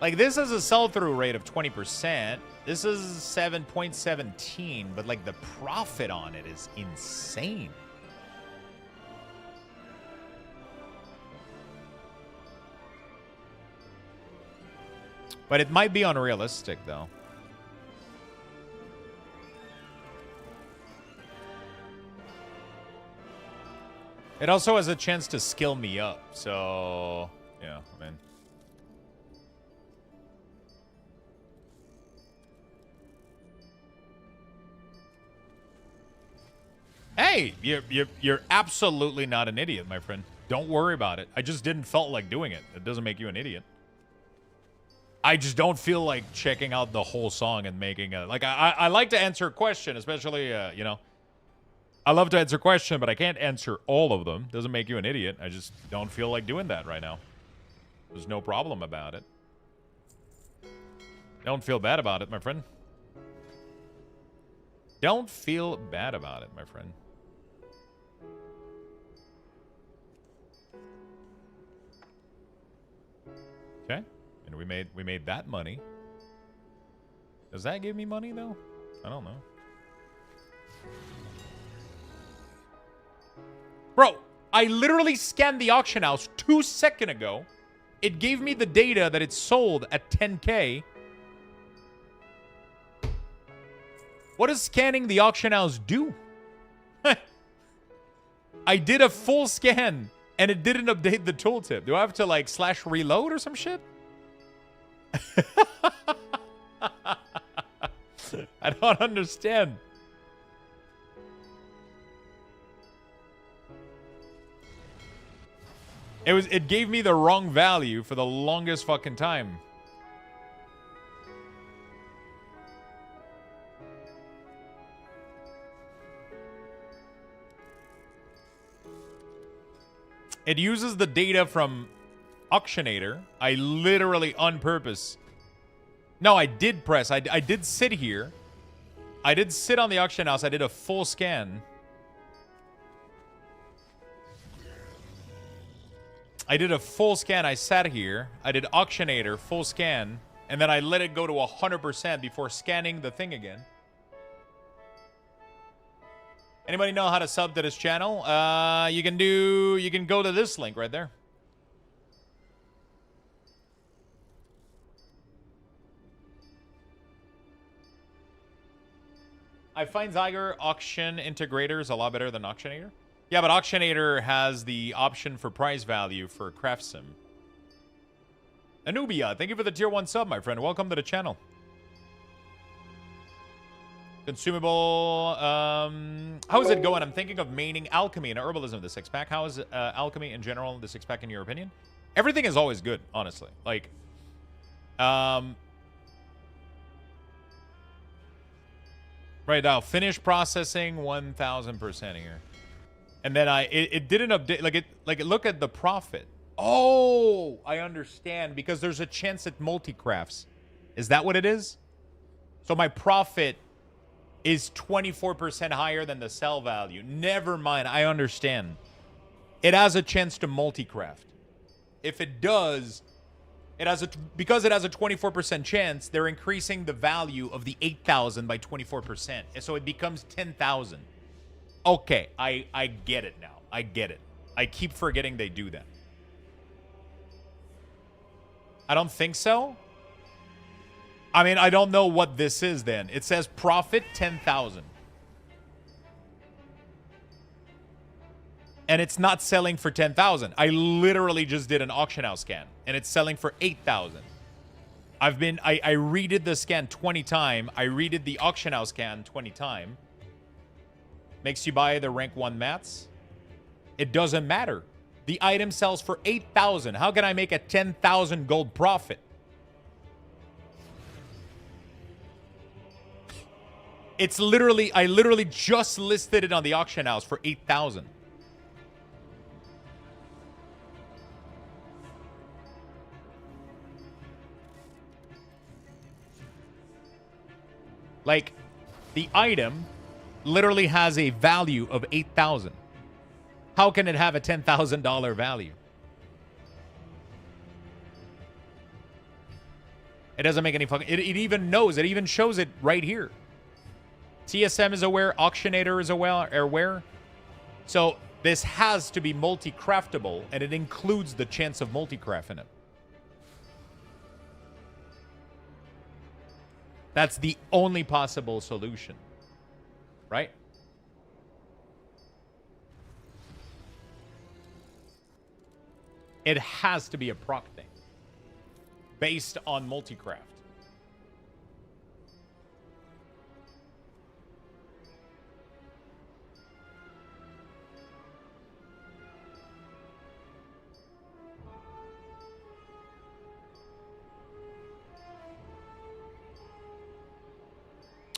Like, this is a sell-through rate of 20%. This is 7.17, but, like, the profit on it is insane. But it might be unrealistic, though. It also has a chance to skill me up, so... yeah, I mean... Hey, you're absolutely not an idiot, my friend. Don't worry about it. I just didn't felt like doing it. It doesn't make you an idiot. I just don't feel like checking out the whole song and making a... like, I like to answer a question, especially, you know... I love to answer a question, but I can't answer all of them. Doesn't make you an idiot. I just don't feel like doing that right now. There's no problem about it. Don't feel bad about it, my friend. Don't feel bad about it, my friend. Okay. And we made that money. Does that give me money, though? I don't know. Bro, I literally scanned the auction house 2 seconds ago. It gave me the data that it sold at 10K. What does scanning the auction house do? I did a full scan, and it didn't update the tooltip. Do I have to, like, /reload or some shit? I don't understand. It gave me the wrong value for the longest fucking time. It uses the data from Auctionator. I literally, on purpose, No, I did press. I did sit here. I did sit on the auction house. I did a full scan. I did a full scan. I sat here. I did auctionator, full scan. And then I let it go to 100% before scanning the thing again. Anybody know how to sub to this channel? You can go to this link right there. I find Zyger auction integrators a lot better than Auctionator. Yeah, but Auctionator has the option for price value for Craft Sim. Anubia, thank you for the tier 1 sub, my friend. Welcome to the channel. Consumable. How is it going? I'm thinking of maining alchemy and herbalism this 6-pack. How is alchemy in general, the 6-pack, in your opinion? Everything is always good, honestly. Like, right now, finish processing 1000% here. And then it didn't update, look at the profit. Oh, I understand, because there's a chance it multi-crafts. Is that what it is? So my profit is 24% higher than the sell value. Never mind, I understand. It has a chance to multi-craft. If it does, because it has a 24% chance, they're increasing the value of the 8,000 by 24%. And so it becomes 10,000. Okay, I get it now. I get it. I keep forgetting they do that. I don't think so. I mean, I don't know what this is then. It says profit 10,000. And it's not selling for 10,000. I literally just did an auction house scan and it's selling for 8,000. I redid the scan 20 times. I redid the auction house scan 20 times. Makes you buy the rank 1 mats. It doesn't matter. The item sells for 8,000. How can I make a 10,000 gold profit? It's literally, I literally just listed it on the auction house for 8,000. Like, the item literally has a value of 8,000. How can it have a $10,000 value? It doesn't make any fucking... It even knows. It even shows it right here. TSM is aware. Auctionator is aware. So this has to be multi-craftable, and it includes the chance of multi-craft in it. That's the only possible solution. Right? It has to be a proc thing. Based on multi-craft.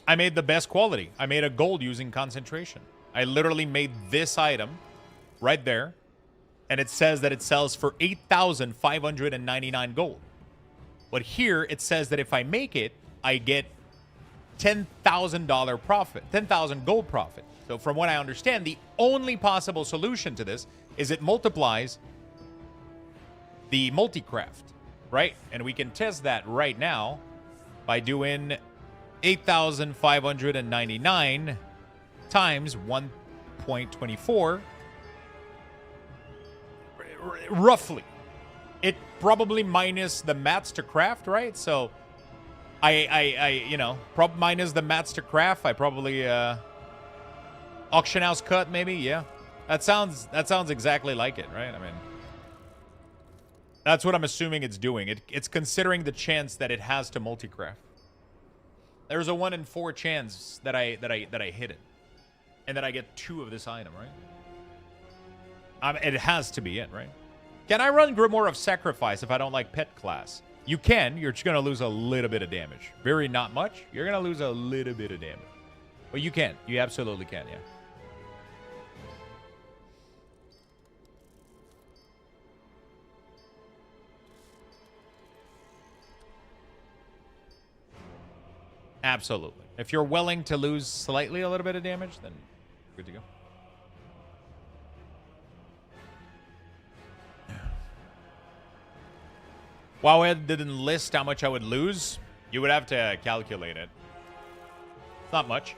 I made the best quality. I made a gold using concentration. I literally made this item right there. And it says that it sells for 8,599 gold. But here it says that if I make it, I get $10,000 profit, 10,000 gold profit. So from what I understand, the only possible solution to this is it multiplies the multi-craft, right? And we can test that right now by doing 8,599 times 1.24. Roughly. It probably minus the mats to craft, right? So I you know, minus the mats to craft, I probably auction house cut maybe, yeah. That sounds exactly like it, right? I mean, that's what I'm assuming it's doing. It's considering the chance that it has to multi-craft. There's a 1 in 4 chance that I hit it. And that I get 2 of this item, right? It has to be it, right? Can I run Grimoire of Sacrifice if I don't like pet class? You can. You're just going to lose a little bit of damage. Very not much. You're going to lose a little bit of damage. But you can. You absolutely can, yeah. Absolutely. If you're willing to lose slightly a little bit of damage, then good to go. WoW didn't list how much I would lose. You would have to calculate it. It's not much.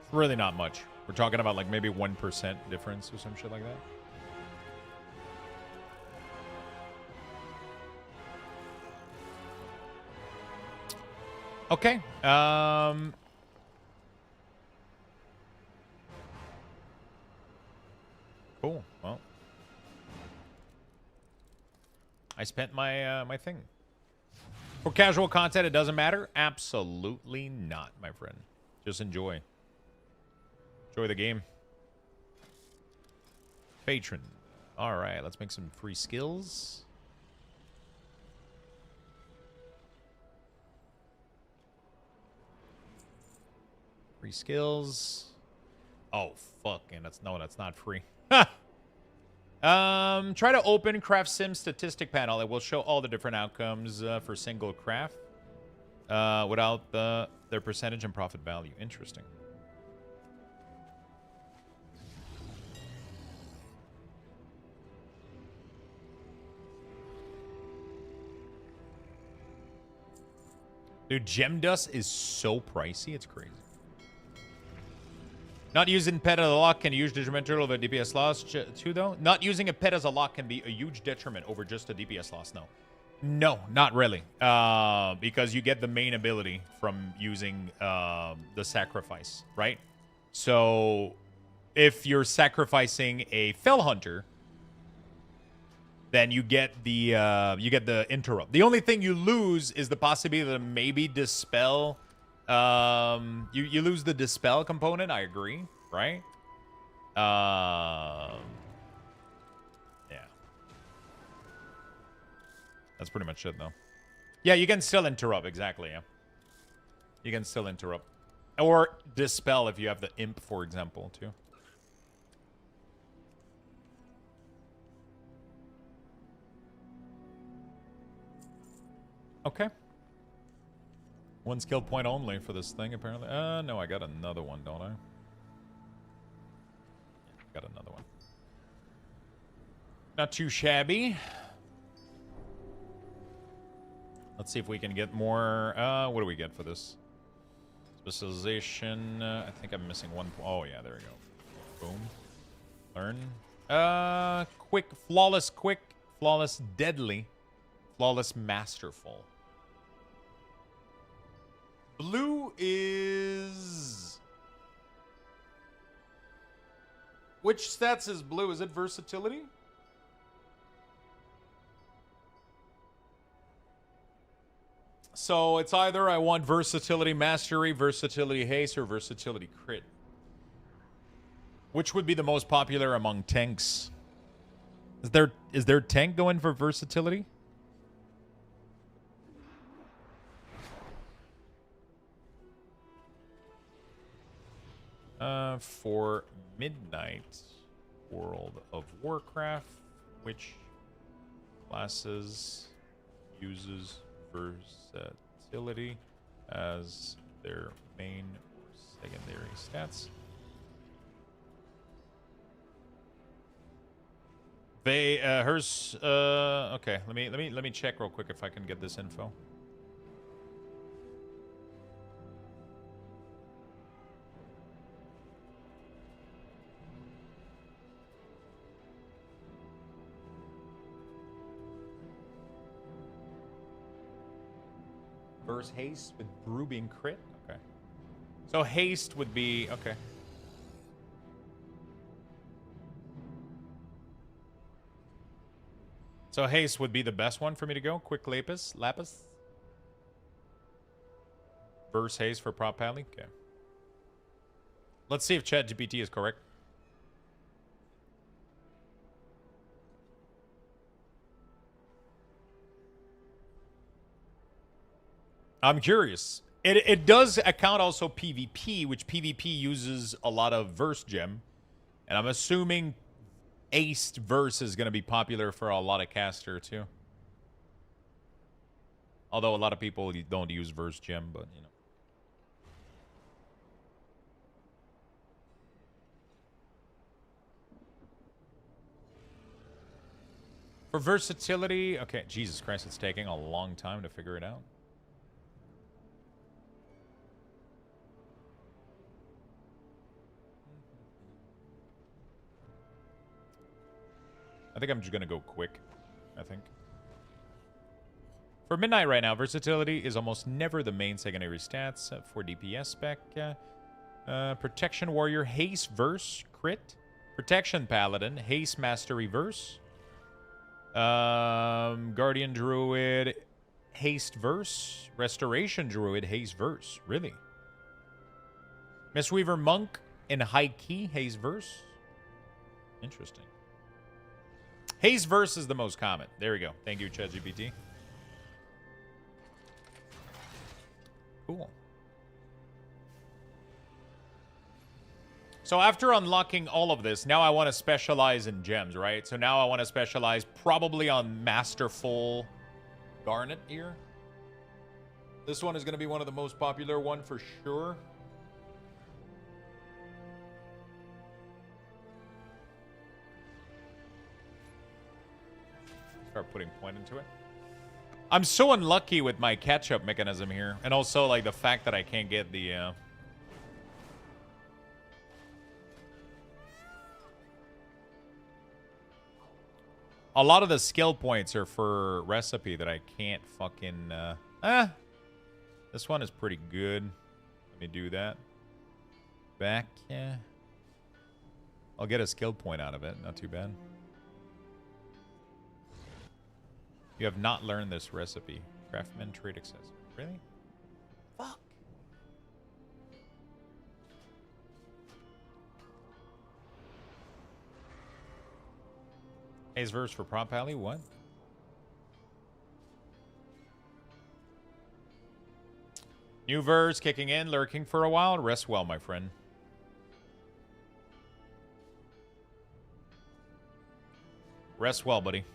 It's really not much. We're talking about like maybe 1% difference or some shit like that. Okay. Cool. Well, I spent my my thing. For casual content, it doesn't matter. Absolutely not, my friend. Just enjoy. Enjoy the game. Patron. All right, let's make some free skills. Free skills. Oh, fucking, that's not free. Try to open craft sim statistic panel. It will show all the different outcomes for single craft without their percentage and profit value. Interesting. Dude, gem dust is so pricey. It's crazy. Not using pet as a lock can be huge detrimental of a DPS loss too, though. Not using a pet as a lock can be a huge detriment over just a DPS loss. No. No, not really. Because you get the main ability from using the sacrifice, right? So if you're sacrificing a Fell Hunter, then you get the interrupt. The only thing you lose is the possibility to maybe dispel. You lose the dispel component. I agree, right? Yeah, that's pretty much it, though. Yeah, you can still interrupt. Exactly. Yeah, you can still interrupt or dispel if you have the imp, for example, too. Okay. One skill point only for this thing, apparently. No, I got another one, don't I? Yeah, got another one. Not too shabby. Let's see if we can get more. What do we get for this? Specialization. I think I'm missing one. Oh, yeah, there we go. Boom. Learn. Quick, flawless, deadly, flawless, masterful. Blue is... Which stats is blue? Is it versatility? So it's either I want versatility mastery, versatility haste, or versatility crit. Which would be the most popular among tanks? Is there tank going for versatility? For Midnight World of Warcraft, which classes uses versatility as their main or secondary stats? Hers. Okay. Let me check real quick if I can get this info. Verse haste with brew being crit. Okay. So haste would be okay. So haste would be the best one for me to go. Quick lapis. Verse haste for prop pally. Okay. Let's see if ChatGPT is correct. I'm curious. It does account also PvP, which PvP uses a lot of verse gem. And I'm assuming aced verse is going to be popular for a lot of caster too. Although a lot of people don't use verse gem, but you know. For versatility, okay, Jesus Christ, it's taking a long time to figure it out. I think I'm just gonna go quick, I think. For Midnight right now, versatility is almost never the main secondary stats for DPS spec. Protection Warrior, Haste Verse, Crit. Protection Paladin, Haste Mastery Verse. Guardian Druid, Haste Verse. Restoration Druid, Haste Verse. Really? Mistweaver Monk in High Key, Haste Verse. Interesting. Haste Verse is the most common. There we go. Thank you, ChatGPT. Cool. So after unlocking all of this, now I want to specialize in gems, right? So now I want to specialize probably on Masterful Garnet here. This one is going to be one of the most popular one for sure. Start putting point into it. I'm so unlucky with my catch-up mechanism here. And also, like, the fact that I can't get the... A lot of the skill points are for recipe that I can't fucking... This one is pretty good. Let me do that. Back, yeah. I'll get a skill point out of it. Not too bad. You have not learned this recipe. Craftsman trade accessory. Really? Fuck. Hayes verse for Prop Alley. What? New verse kicking in, lurking for a while. Rest well, my friend. Rest well, buddy.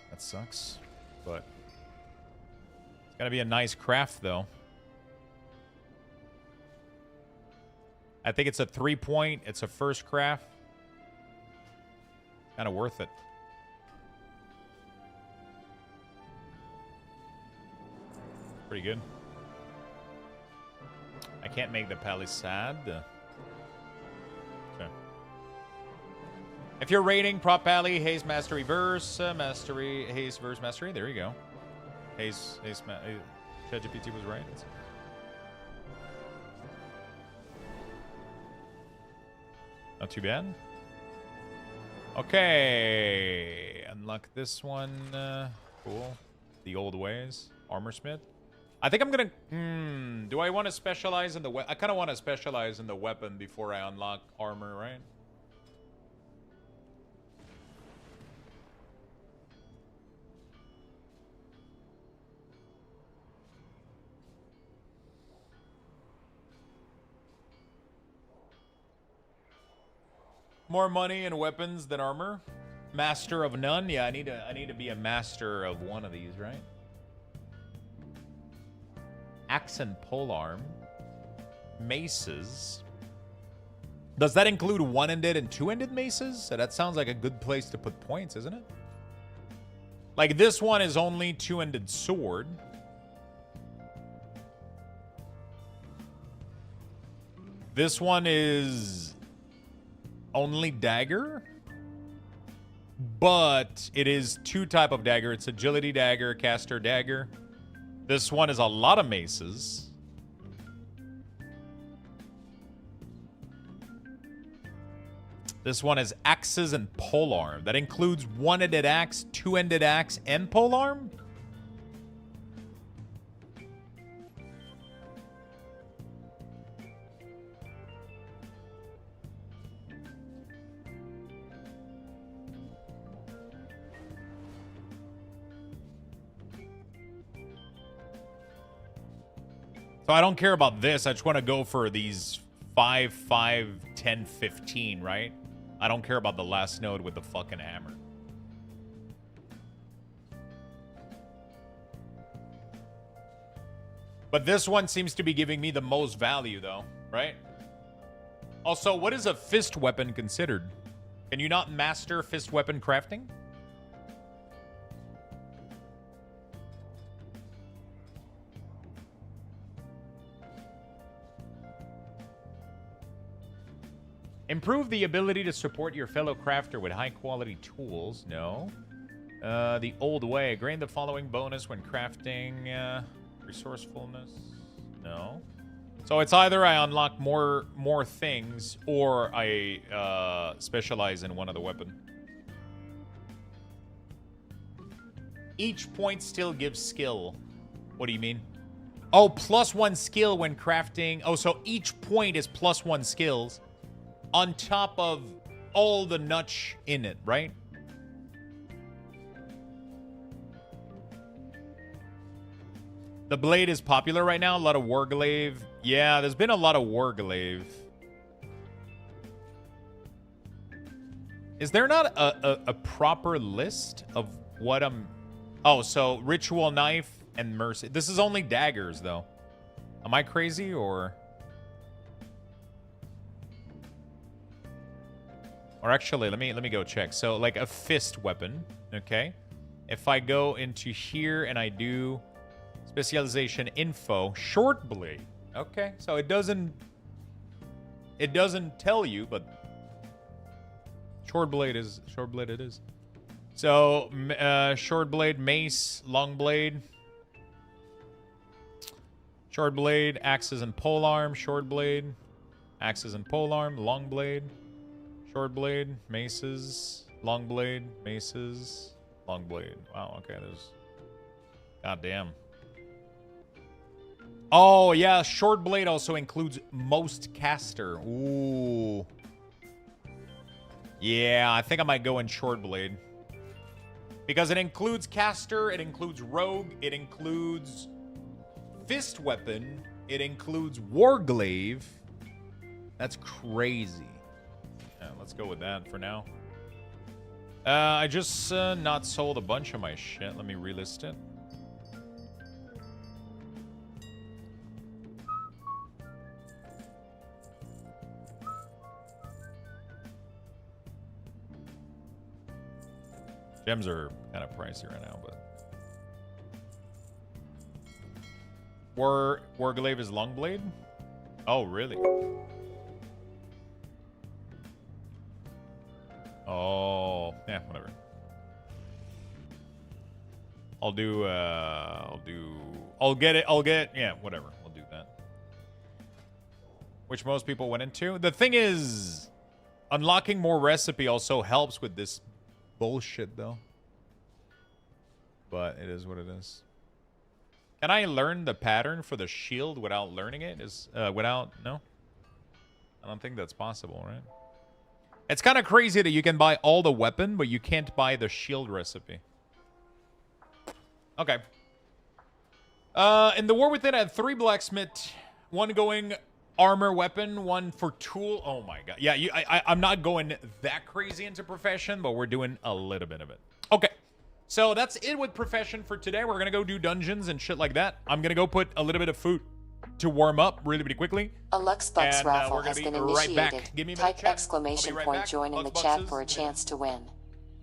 That sucks, but it's gotta be a nice craft, though. I think it's a 3-point. It's a first craft. Kind of worth it. Pretty good. I can't make the palisade. Okay. If you're rating Prop Alley, Haze Mastery Verse, Mastery, Haze Verse Mastery, there you go. ChatGPT was right. Not too bad. Okay. Unlock this one. Cool. The old ways. Armorsmith. I think I'm gonna... do I want to specialize in the weapon? I kind of want to specialize in the weapon before I unlock armor, right? More money and weapons than armor. Master of none. Yeah, I need to be a master of one of these, right? Axe and polearm. Maces. Does that include one-ended and two-ended maces? So that sounds like a good place to put points, isn't it? Like this one is only two-ended sword. This one is only dagger, but it is two type of dagger. It's agility dagger, caster dagger. This one is a lot of maces. This one is axes and polearm. That includes one-ended axe, two-ended axe, and polearm. So I don't care about this. I just want to go for these 5, 5, 10, 15, right? I don't care about the last node with the fucking hammer. But this one seems to be giving me the most value, though, right? Also, what is a fist weapon considered? Can you not master fist weapon crafting? Improve the ability to support your fellow crafter with high-quality tools. No. The old way. Grant the following bonus when crafting. Resourcefulness. No. So it's either I unlock more things or I specialize in one of the weapon. Each point still gives skill. What do you mean? Oh, +1 skill when crafting. Oh, so each point is +1 skills on top of all the notch in it, right? The blade is popular right now. A lot of Warglaive. Yeah, there's been a lot of Warglaive. Is there not a proper list of what I'm... Oh, so ritual knife and mercy. This is only daggers, though. Am I crazy, or... Or actually, let me go check. So, like a fist weapon, okay? If I go into here and I do... Specialization info, short blade. Okay, so it doesn't tell you, but short blade it is. So short blade, mace, long blade, short blade, axes and polearm, short blade, axes and polearm, long blade, short blade, maces, long blade, maces, long blade. Wow, okay, there's goddamn. Oh, yeah, short blade also includes most caster. Ooh. Yeah, I think I might go in short blade. Because it includes caster, it includes rogue, it includes fist weapon, it includes warglaive. That's crazy. Yeah, let's go with that for now. I just not sold a bunch of my shit. Let me relist it. Gems are kind of pricey right now, but Warglaive is long blade? Oh, really? Oh, yeah, whatever. I'll get it. Yeah, whatever. We'll do that. Which most people went into. The thing is, unlocking more recipe also helps with this bullshit, though. But it is what it is. Can I learn the pattern for the shield without learning it? No? I don't think that's possible, right? It's kind of crazy that you can buy all the weapon, but you can't buy the shield recipe. Okay. In the War Within, I had 3 blacksmith. 1 going armor weapon, 1 for tool. Oh my god. Yeah, I'm not going that crazy into profession, but we're doing a little bit of it. Okay. So that's it with profession for today. We're going to go do dungeons and shit like that. I'm going to go put a little bit of food to warm up really quickly. A Luxthos And, raffle we're gonna has be been right initiated. back. Give me a minute, Type chat. exclamation I'll be right point back. join in the Luxboxes. chat for a chance to win.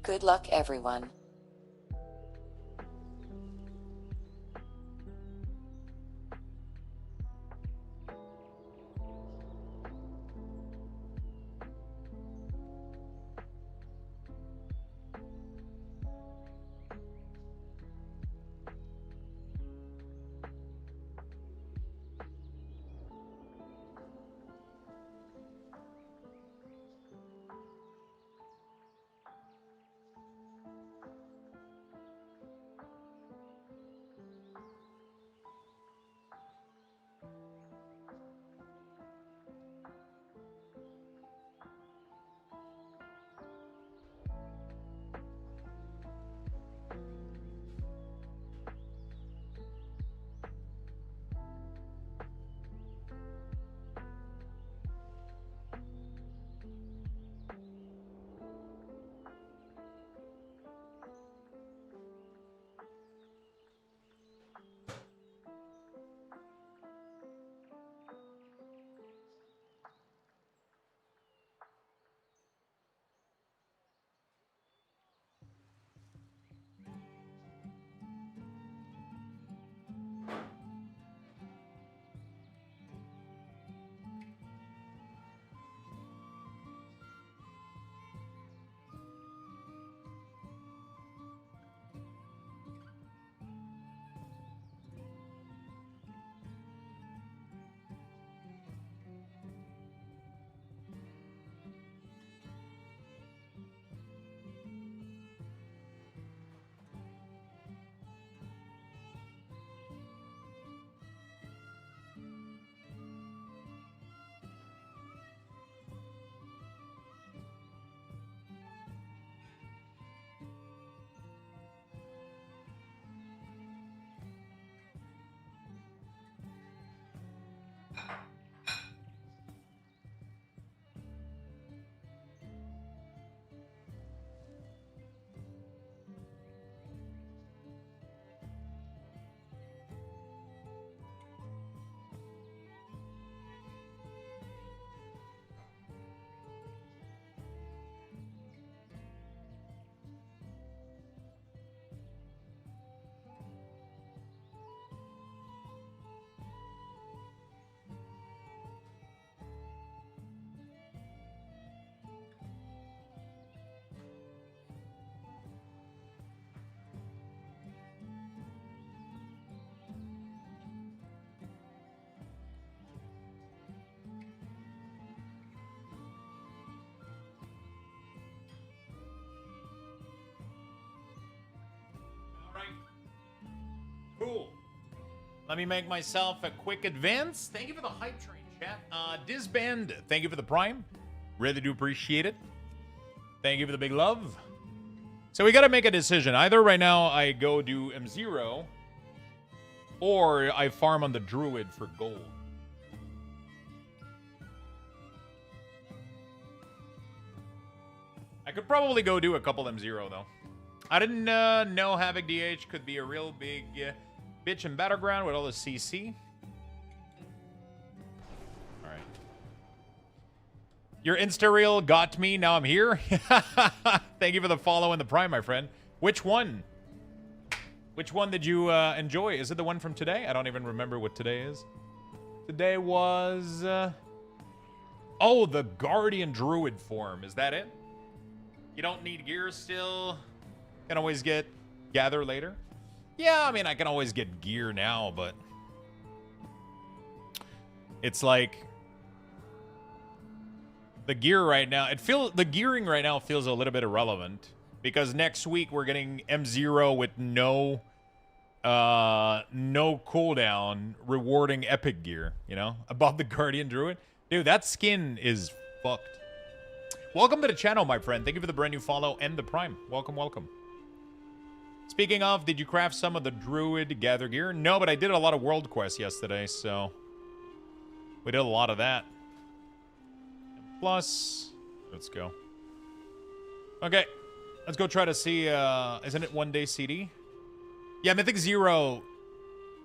Good luck, everyone. Cool. Let me make myself a quick advance. Thank you for the hype train, chat. Disband, thank you for the prime. Really do appreciate it. Thank you for the big love. So we got to make a decision. Either right now I go do M0 or I farm on the Druid for gold. I could probably go do a couple M0 though. I didn't know Havoc DH could be a real big bitch in Battleground with all the CC. All right. Your Insta reel got me. Now I'm here. Thank you for the follow and the prime, my friend. Which one? Which one did you enjoy? Is it the one from today? I don't even remember what today is. Today was... oh, the Guardian Druid form. Is that it? You don't need gear still. Can always gather later. Yeah, I mean, I can always get gear now, but it's like the gear right now. The gearing right now feels a little bit irrelevant because next week we're getting M0 with no cooldown, rewarding epic gear. You know, above the Guardian Druid, dude. That skin is fucked. Welcome to the channel, my friend. Thank you for the brand new follow and the prime. Welcome, welcome. Speaking of, did you craft some of the Druid gather gear? No, but I did a lot of world quests yesterday, so we did a lot of that. Plus, let's go. Okay, let's go try to see, isn't it 1 day CD? Yeah, Mythic Zero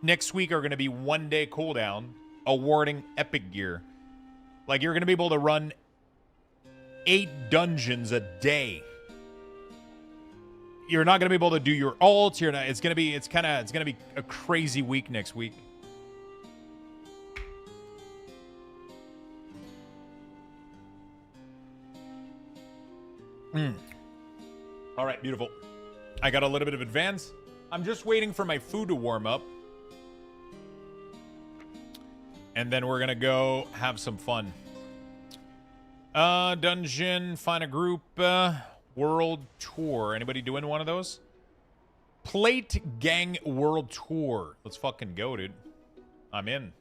next week are going to be 1 day cooldown, awarding epic gear. Like, you're going to be able to run 8 dungeons a day. You're not gonna be able to do your ults. You're not. It's gonna be a crazy week next week. All right, beautiful. I got a little bit of advance. I'm just waiting for my food to warm up, and then we're gonna go have some fun. Dungeon, find a group. World Tour. Anybody doing one of those? Plate Gang World Tour. Let's fucking go, dude. I'm in.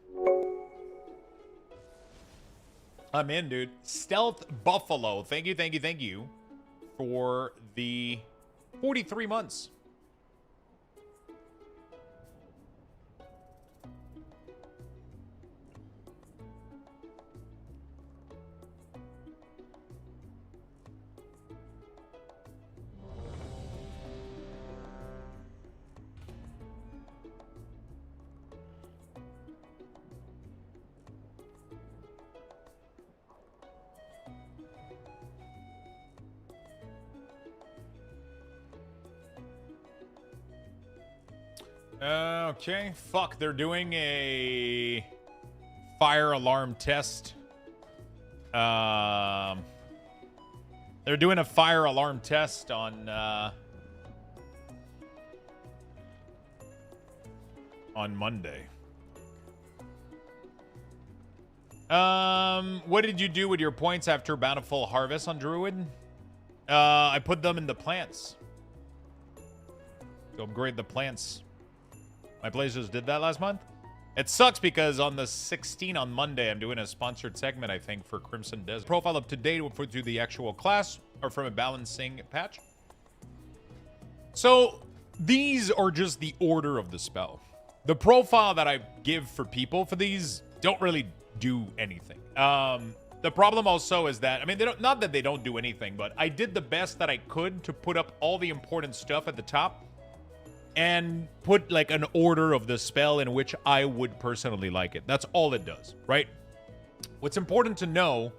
I'm in, dude. Stealth Buffalo. Thank you, thank you, thank you for the 43 months. Okay, fuck, they're doing a fire alarm test. They're doing a fire alarm test on Monday. What did you do with your points after Bountiful Harvest on Druid? I put them in the plants. To upgrade the plants. My Blazers did that last month. It sucks because on the 16th on Monday, I'm doing a sponsored segment, I think, for Crimson Desert. Profile up to date through the actual class or from a balancing patch. So these are just the order of the spell. The profile that I give for people for these don't really do anything. The problem also is that, I mean, not that they don't do anything, but I did the best that I could to put up all the important stuff at the top and put like an order of the spell in which I would personally like it. That's all it does, right? What's important to know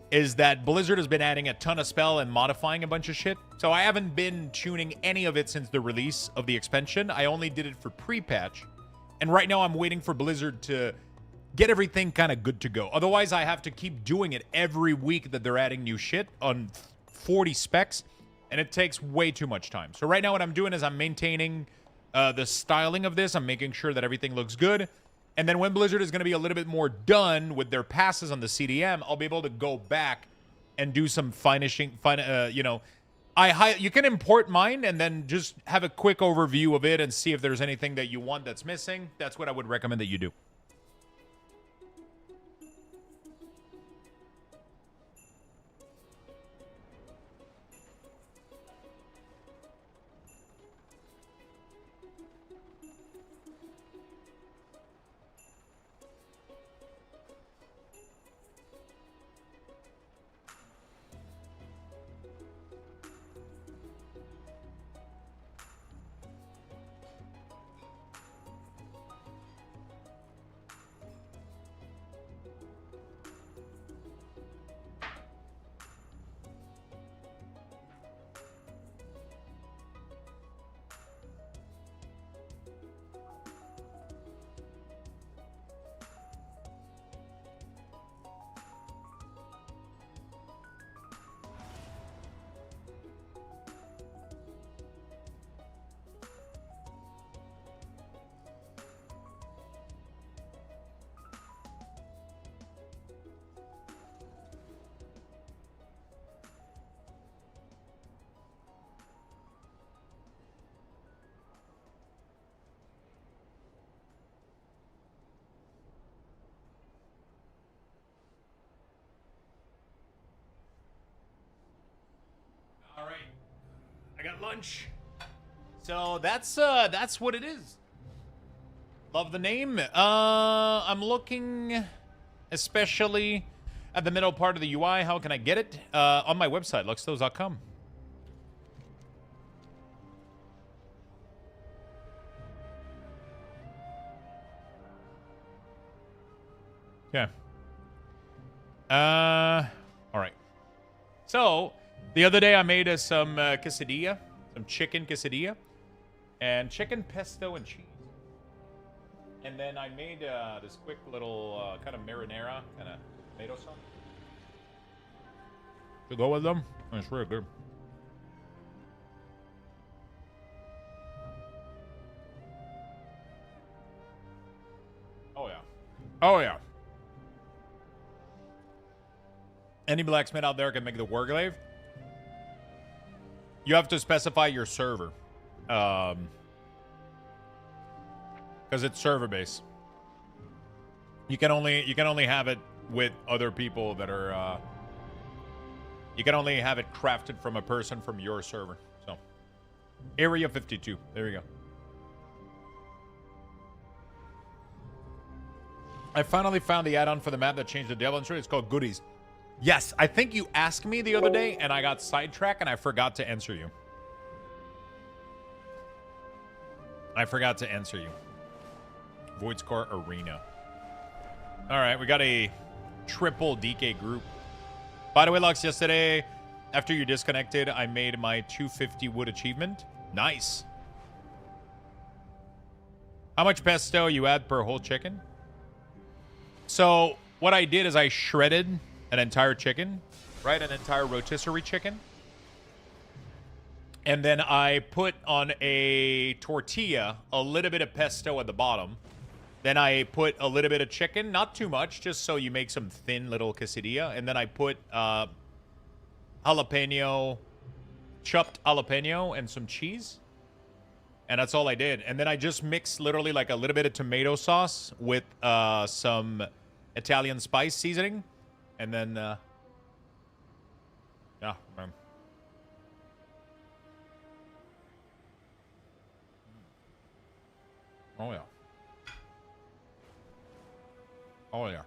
is that Blizzard has been adding a ton of spell and modifying a bunch of shit. So I haven't been tuning any of it since the release of the expansion. I only did it for pre-patch. And right now I'm waiting for Blizzard to get everything kind of good to go. Otherwise, I have to keep doing it every week that they're adding new shit on 40 specs. And it takes way too much time. So right now what I'm doing is I'm maintaining the styling of this. I'm making sure that everything looks good. And then when Blizzard is going to be a little bit more done with their passes on the CDM, I'll be able to go back and do some finishing, You can import mine and then just have a quick overview of it and see if there's anything that you want that's missing. That's what I would recommend that you do. All right, I got lunch. So that's what it is. Love the name. I'm looking especially at the middle part of the UI. How can I get it? On my website, luxthos.com. Yeah. All right. So the other day I made some quesadilla, some chicken quesadilla, and chicken pesto and cheese. And then I made this quick little kind of marinara, kind of tomato sauce to go with them. It's really good. Oh yeah. Oh yeah. Any blacksmith out there can make the warglaive. You have to specify your server. Because it's server based. You can only have it with other people that are you can only have it crafted from a person from your server. So Area 52. There you go. I finally found the add-on for the map that changed the devil intro. It's called Goodies. Yes, I think you asked me the other day and I got sidetracked and I forgot to answer you. Voidscar Arena. All right, we got a triple DK group. By the way, Lux, yesterday, after you disconnected, I made my 250 wood achievement. Nice. How much pesto you add per whole chicken? So what I did is I shredded an entire chicken, right? An entire rotisserie chicken. And then I put on a tortilla a little bit of pesto at the bottom. Then I put a little bit of chicken, not too much, just so you make some thin little quesadilla. And then I put jalapeno, chopped jalapeno, and some cheese. And that's all I did. And then I just mixed literally like a little bit of tomato sauce with some Italian spice seasoning. And then, yeah, man. Oh, yeah. Oh, yeah.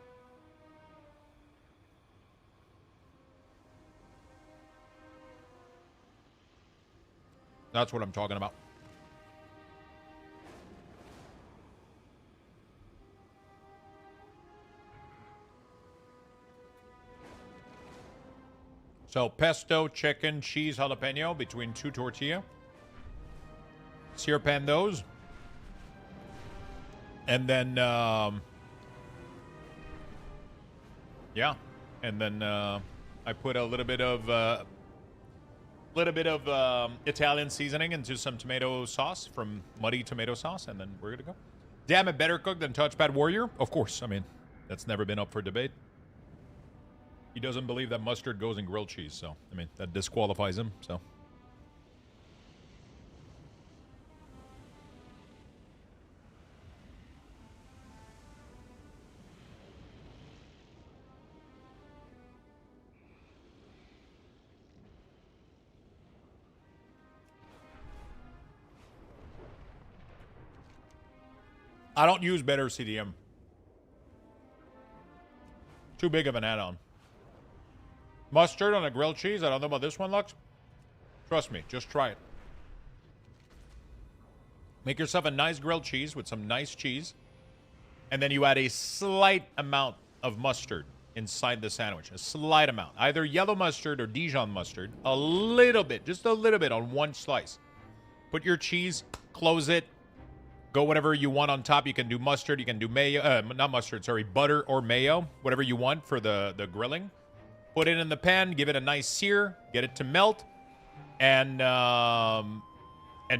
That's what I'm talking about. So, pesto, chicken, cheese, jalapeno between 2 tortilla. Sear pan those. And then, yeah. And then I put a little bit of Italian seasoning into some tomato sauce from Muddy tomato sauce, and then we're good to go. Damn it, better cook than Touchpad Warrior? Of course. I mean, that's never been up for debate. He doesn't believe that mustard goes in grilled cheese, so, I mean, that disqualifies him, so. I don't use better CDM. Too big of an add-on. Mustard on a grilled cheese. I don't know about this one, Lux. Trust me, just try it. Make yourself a nice grilled cheese with some nice cheese. And then you add a slight amount of mustard inside the sandwich. A slight amount. Either yellow mustard or Dijon mustard. A little bit. Just a little bit on one slice. Put your cheese. Close it. Go whatever you want on top. You can do mustard. You can do mayo. Not mustard, sorry. Butter or mayo. Whatever you want for the grilling. Put it in the pan. Give it a nice sear. Get it to melt. And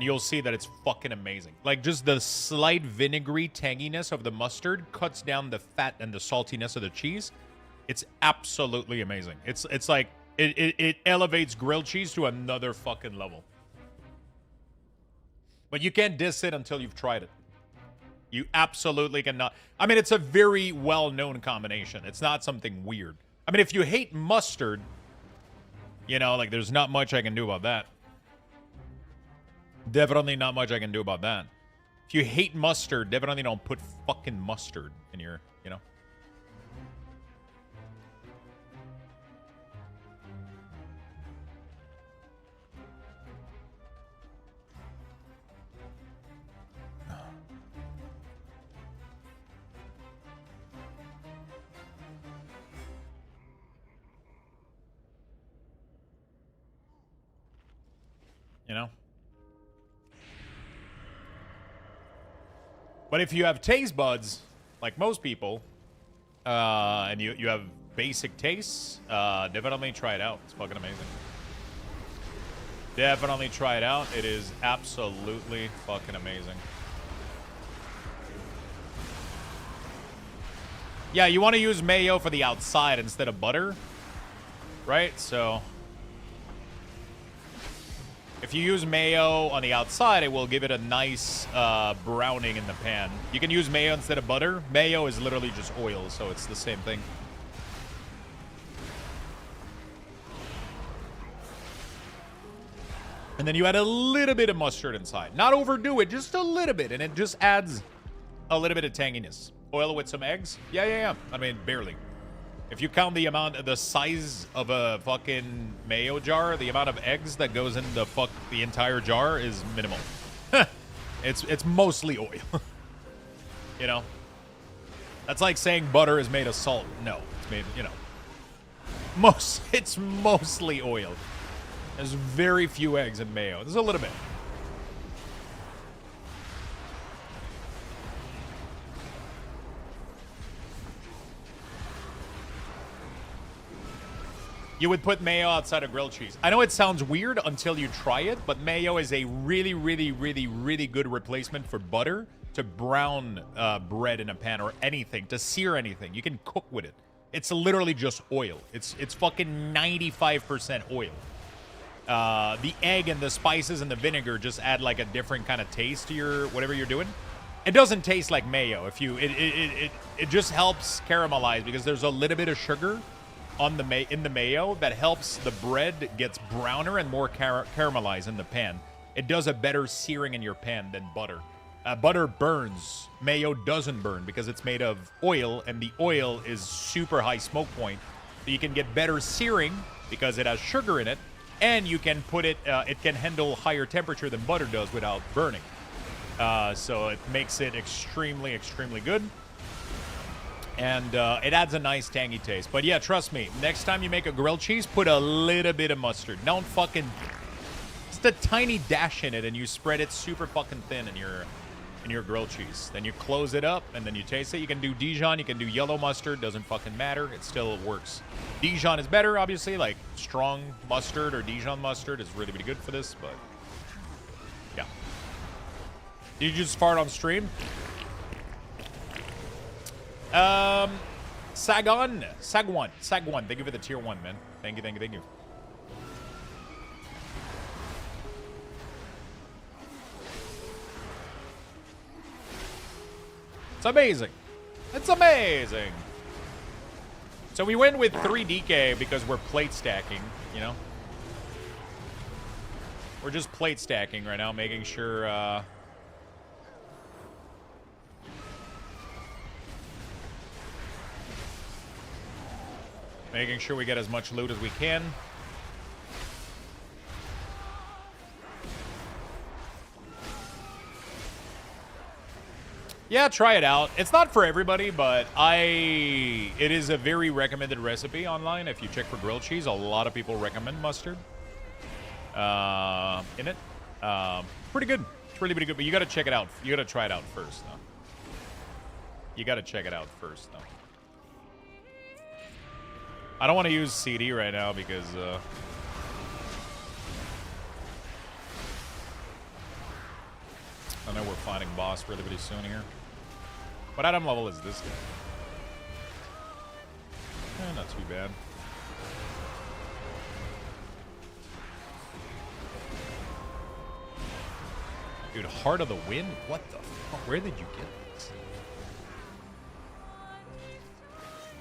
you'll see that it's fucking amazing. Like, just the slight vinegary tanginess of the mustard cuts down the fat and the saltiness of the cheese. It's absolutely amazing. It's like, it elevates grilled cheese to another fucking level. But you can't diss it until you've tried it. You absolutely cannot. I mean, it's a very well-known combination. It's not something weird. I mean, if you hate mustard, you know, like, there's not much I can do about that. Definitely not much I can do about that. If you hate mustard, definitely don't put fucking mustard in your, you know. You know? But if you have taste buds, like most people, and you have basic tastes, definitely try it out. It's fucking amazing. Definitely try it out. It is absolutely fucking amazing. Yeah, you want to use mayo for the outside instead of butter, right? So if you use mayo on the outside, it will give it a nice browning in the pan. You can use mayo instead of butter. Mayo is literally just oil, so it's the same thing. And then you add a little bit of mustard inside. Not overdo it, just a little bit. And it just adds a little bit of tanginess. Oil with some eggs? Yeah. I mean, barely. If you count the size of a fucking mayo jar, the amount of eggs that goes in the entire jar is minimal. It's mostly oil. You know? That's like saying butter is made of salt. No, it's made, you know. It's mostly oil. There's very few eggs in mayo. There's a little bit. You would put mayo outside of grilled cheese. I know it sounds weird until you try it, but mayo is a really, really, really, really good replacement for butter to brown bread in a pan or anything, to sear anything. You can cook with it. It's literally just oil. It's fucking 95% oil. The egg and the spices and the vinegar just add like a different kind of taste to your whatever you're doing. It doesn't taste like mayo. It just helps caramelize because there's a little bit of sugar on in the mayo that helps the bread gets browner and more caramelized in the pan. It does a better searing in your pan than butter. Butter burns. Mayo doesn't burn because it's made of oil, and the oil is super high smoke point. So you can get better searing because it has sugar in it, and you can put it, it can handle higher temperature than butter does without burning. So it makes it extremely, extremely good. And it adds a nice tangy taste. But yeah, trust me, next time you make a grilled cheese, put a little bit of mustard. Don't fucking, just a tiny dash in it, and you spread it super fucking thin in your grilled cheese. Then you close it up, and then you taste it. You can do Dijon, you can do yellow mustard, doesn't fucking matter. It still works. Dijon is better, obviously, like strong mustard or Dijon mustard is really, really good for this, but yeah. Did you just fart on stream? Sagwan, thank you for the tier 1, man. Thank you. It's amazing. It's amazing. So we went with 3 DK because we're plate stacking, you know? We're just plate stacking right now, making sure, Making sure we get as much loot as we can. Yeah, try it out. It's not for everybody, but it is a very recommended recipe online. If you check for grilled cheese, a lot of people recommend mustard in it. Pretty good. It's really pretty good, but you got to check it out. You got to try it out first, though. You got to check it out first, though. I don't want to use CD right now because I know we're fighting boss really soon here. What item level is this guy? Not too bad. Dude, Heart of the Wind? What the fuck? Where did you get this?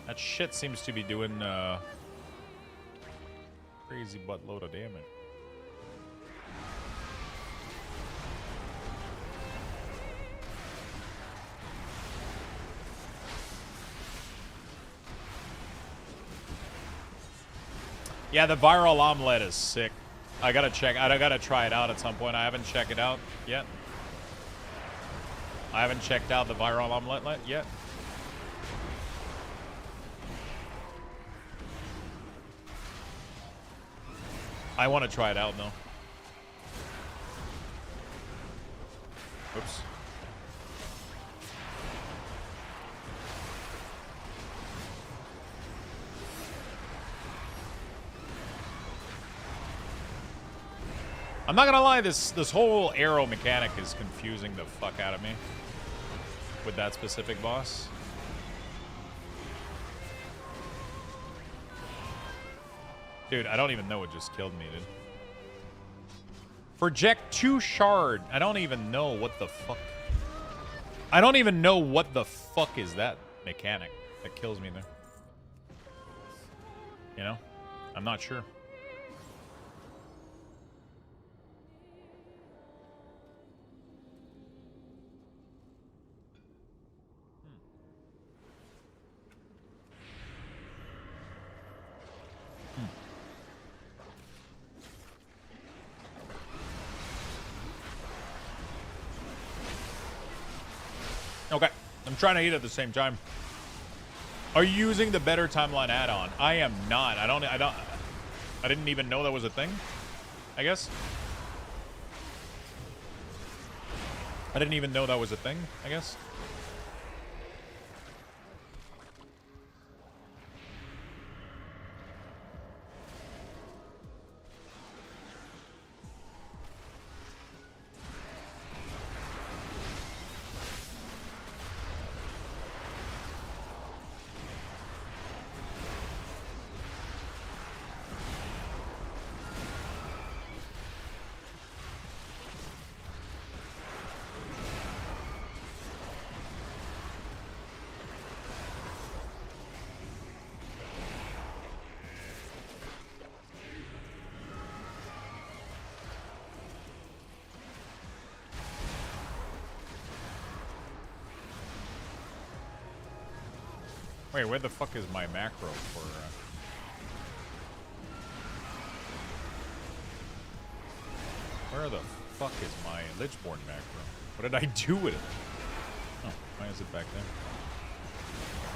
That shit seems to be doing crazy buttload of damage. Yeah, the viral omelet is sick. I gotta try it out at some point. I haven't checked it out yet. I haven't checked out the viral omelet yet. I want to try it out though. Oops. I'm not gonna lie, this whole arrow mechanic is confusing the fuck out of me with that specific boss. Dude, I don't even know what just killed me, dude. Project 2 shard. I don't even know what the fuck. I don't even know what the fuck is that mechanic that kills me there. You know? I'm not sure. Okay, I'm trying to eat at the same time. Are you using the Better Timeline add-on? I am not. I didn't even know that was a thing, I guess. I didn't even know that was a thing, I guess. Wait, where the fuck is my macro for... Where the fuck is my Lichborn macro? What did I do with it? Oh, why is it back there?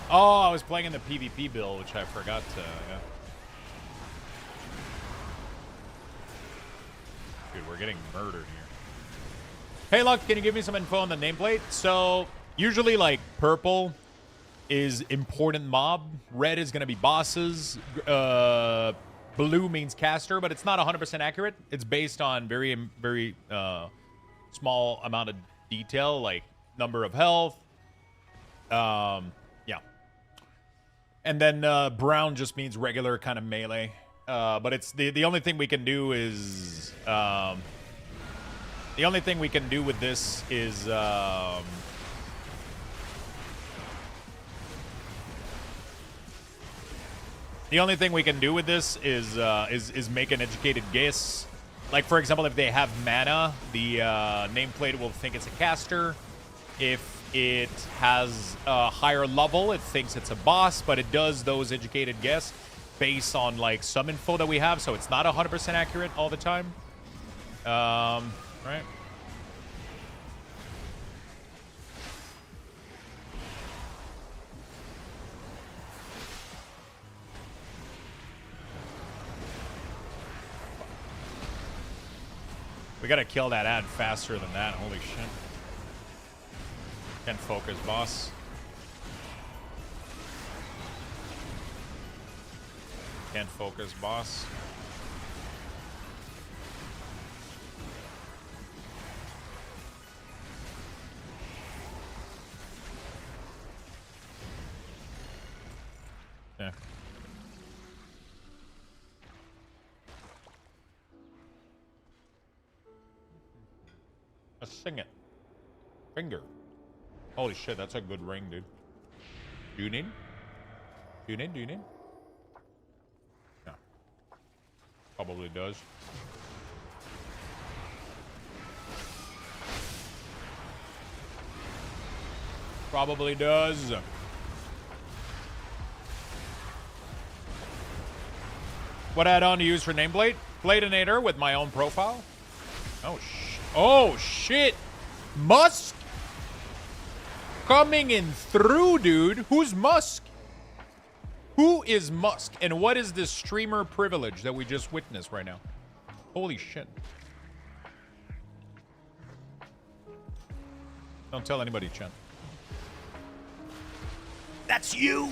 Oh, I was playing in the PvP build, which I forgot to... Yeah. Dude, we're getting murdered here. Hey, Lux, can you give me some info on the nameplate? So, usually, like, purple is important mob. Red is going to be bosses. Blue means caster, but it's not 100% accurate. It's based on very small amount of detail, like number of health. Yeah. And then brown just means regular kind of melee. But it's the only thing we can do is... the only thing we can do with this is... The only thing we can do with this is make an educated guess. Like, for example, if they have mana, the nameplate will think it's a caster. If it has a higher level, it thinks it's a boss, but it does those educated guess. based on like some info that we have, so it's not 100% accurate all the time. Right? We gotta kill that ad faster than that. Holy shit. Can't focus, boss. Can't focus, boss. Yeah. Let's sing it. Finger. Holy shit, that's a good ring, dude. Do you need? Do you need? Do you need? No. Probably does. Probably does. What add-on to use for nameplate? Platinator with my own profile. Oh shit. Musk coming in through, dude. Who's Musk? Who is Musk? And what is this streamer privilege that we just witnessed right now? Holy shit. Don't tell anybody, Chen. That's you.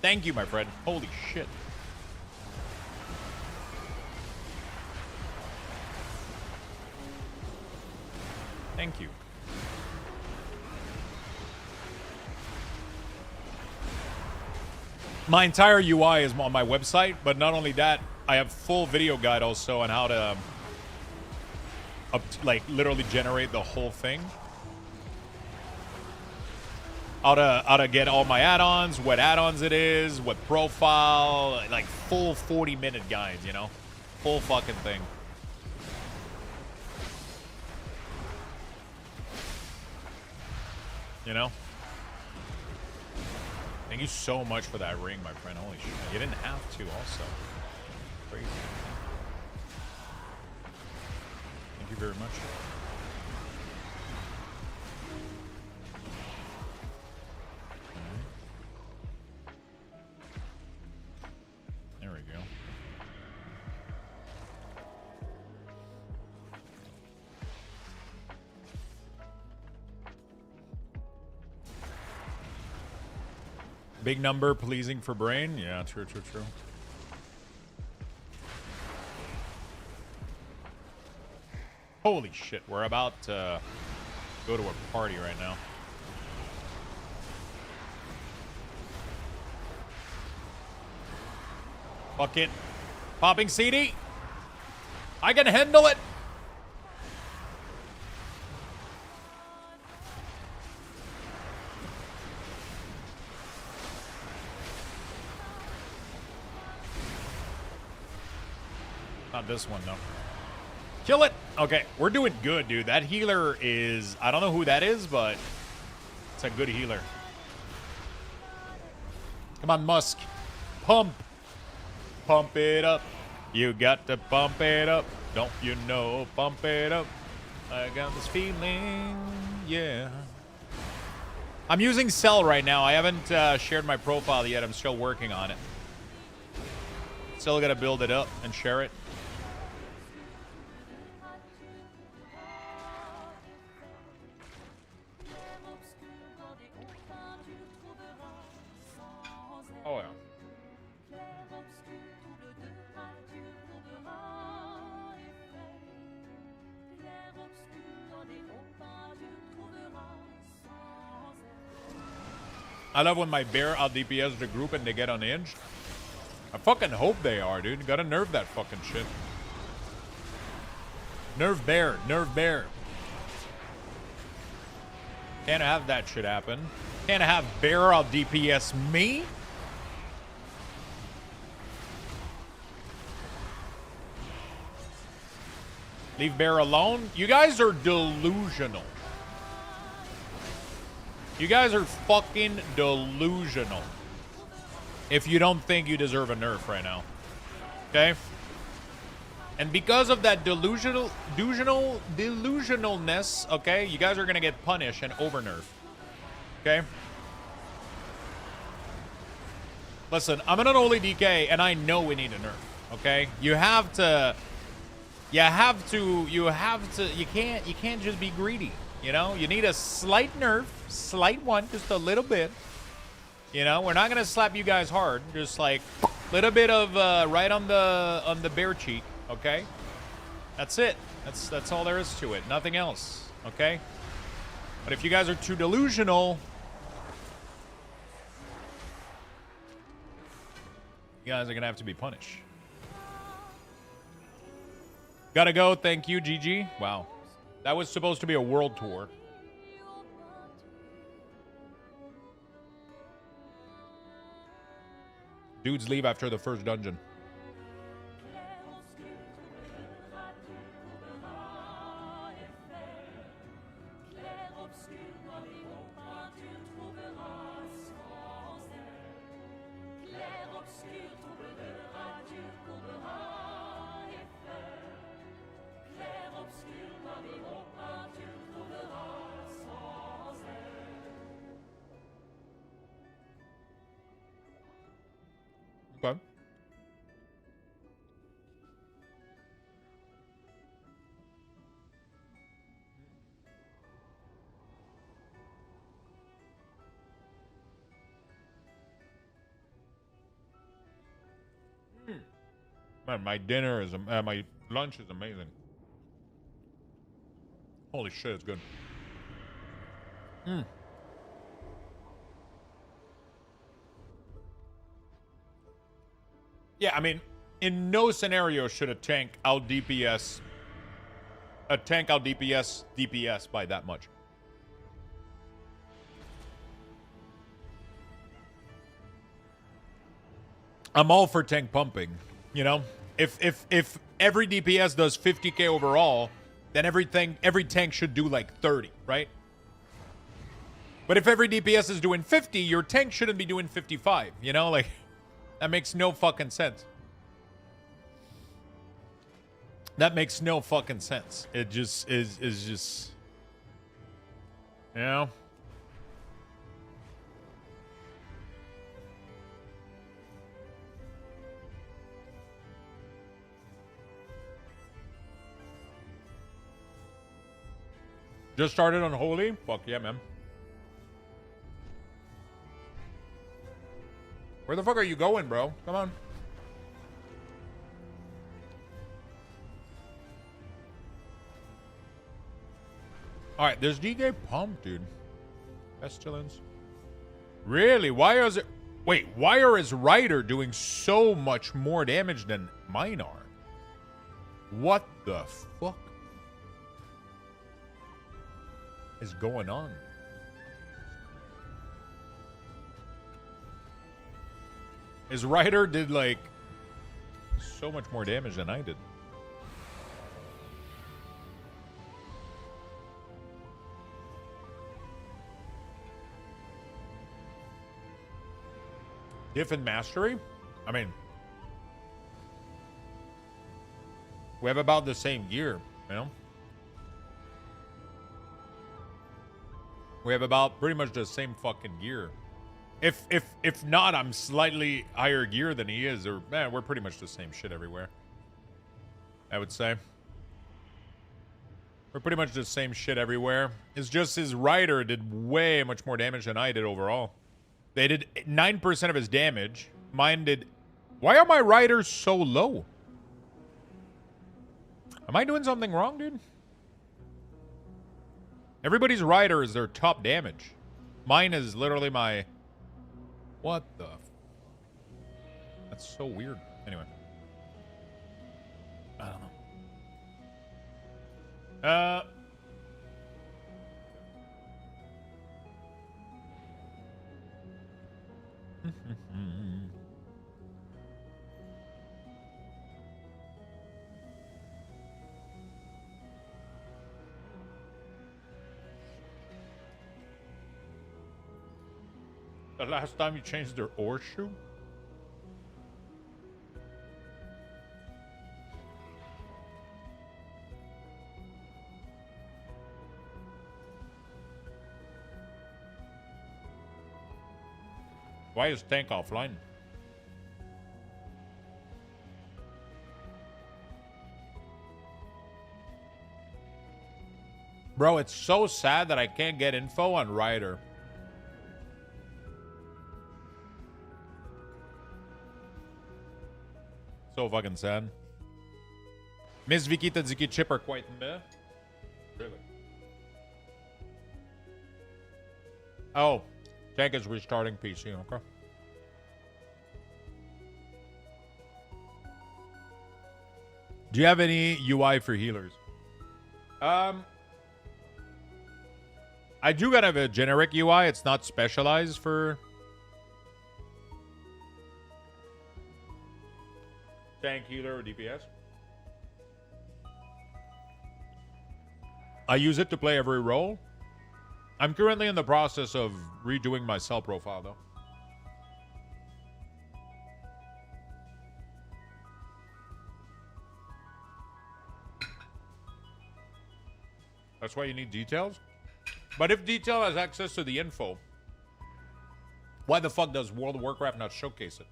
Thank you, my friend. Holy shit. Thank you. My entire UI is on my website, but not only that, I have full video guide also on how to like literally generate the whole thing. How to get all my add-ons, what add-ons it is, what profile, like full 40-minute guides, you know? Full fucking thing. You know? Thank you so much for that ring, my friend. Holy shit. You didn't have to also. Crazy. Thank you very much. There we go. Big number pleasing for brain. Yeah, true. Holy shit, we're about to go to a party right now. Fuck it. Popping CD. I can handle it. Not this one, though. Kill it. Okay, we're doing good, dude. That healer is... I don't know who that is, but it's a good healer. Come on, Musk. Pump. Pump it up. You got to pump it up. Don't you know? Pump it up. I got this feeling. Yeah. I'm using Cell right now. I haven't shared my profile yet. I'm still working on it. Still got to build it up and share it. Oh, yeah. I love when my bear out DPS the group and they get unhinged. I fucking hope they are, dude. Gotta nerf that fucking shit. Nerf bear. Nerf bear. Can't have that shit happen. Can't have bear out DPS me. Leave bear alone. You guys are delusional. You guys are fucking delusional. if you don't think you deserve a nerf right now. Okay? And because of that delusionalness, okay, you guys are gonna get punished and over nerf. Okay? Listen, I'm an unholy DK and I know we need a nerf. Okay? You can't just be greedy. You know, you need a slight nerf, slight one, just a little bit. You know, we're not gonna slap you guys hard, just like a little bit of right on the bare cheek, okay? That's it. That's all there is to it. Nothing else, okay? But if you guys are too delusional, you guys are gonna have to be punished. Gotta go. Thank you, GG. Wow. That was supposed to be a world tour. Dudes leave after the first dungeon. Okay. Man, my dinner is my lunch is amazing. Holy shit, it's good. Yeah, I mean, in no scenario should a tank out DPS DPS by that much. I'm all for tank pumping, you know? If every DPS does 50k overall, then every tank should do like 30, right? But if every DPS is doing 50, your tank shouldn't be doing 55, you know? Like, that makes no fucking sense. That makes no fucking sense. It just is just, you know? Just started Unholy? Fuck yeah, man. Where the fuck are you going, bro? Come on. Alright, there's DK Pump, dude. Pestilence. Really? Why is it... Wait, why are his Rider doing so much more damage than mine are? What the fuck is going on? His Rider did, like, so much more damage than I did. Diff and Mastery? I mean, we have about the same gear, you know? We have about pretty much the same fucking gear. If not, I'm slightly higher gear than he is, or man, we're pretty much the same shit everywhere. I would say. We're pretty much the same shit everywhere. It's just his Rider did way much more damage than I did overall. They did 9% of his damage. Mine did... Why are my Riders so low? Am I doing something wrong, dude? Everybody's Rider is their top damage. Mine is literally my... What the... That's so weird. Anyway. I don't know. The last time you changed their ore shoe? Why is tank offline? Bro, it's so sad that I can't get info on Ryder. So fucking sad. Miss Vikita Ziki Chip are quite meh. Really? Oh, tank is restarting PC, okay. Do you have any UI for healers? I do gotta have a generic UI. It's not specialized for tank, healer, or DPS. I use it to play every role. I'm currently in the process of redoing my cell profile, though. That's why you need details? But if detail has access to the info, why the fuck does World of Warcraft not showcase it?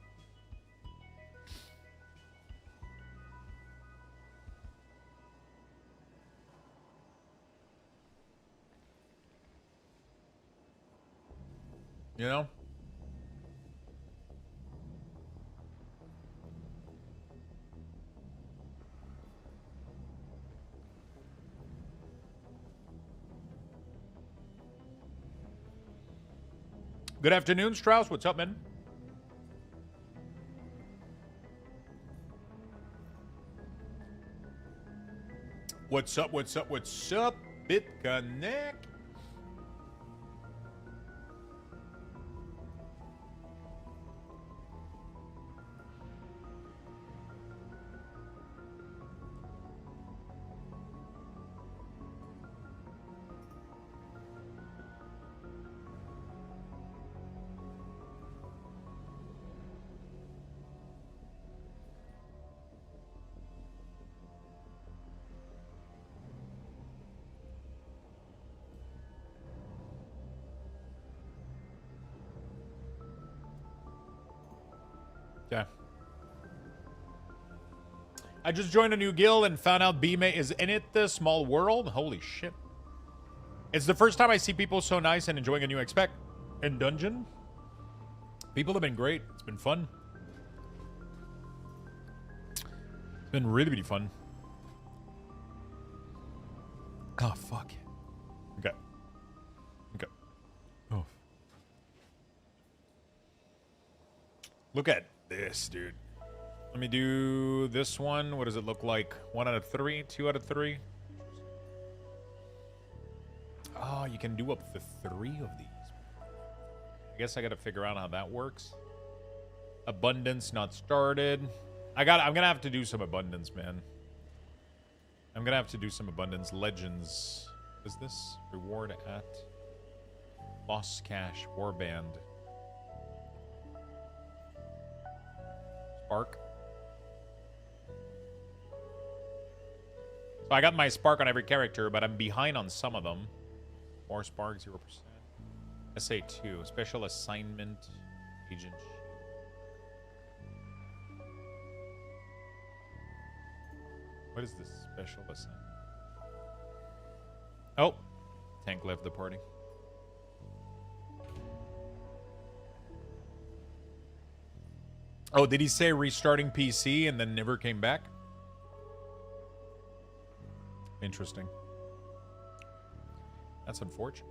You know? Good afternoon, Strauss. What's up, man? What's up? What's up? What's up? BitConnect. Yeah. I just joined a new guild and found out B-May is in it, the small world. Holy shit. It's the first time I see people so nice and enjoying a new expect in dungeon. People have been great. It's been fun. It's been really, really fun. Oh, fuck. Okay. Okay. Oh. Look at this, dude. Let me do this one. What does it look like? 1 out of 3? 2 out of 3? Oh, you can do up to 3 of these. I guess I gotta figure out how that works. Abundance not started. I'm gonna have to do some abundance, man. I'm gonna have to do some abundance. Legends. What is this? Reward at Lost Cash Warband. Spark. So I got my spark on every character, but I'm behind on some of them. More spark, 0%. SA2, special assignment, agent. What is this special assignment? Oh, tank left the party. Oh, did he say restarting PC and then never came back? Interesting. That's unfortunate.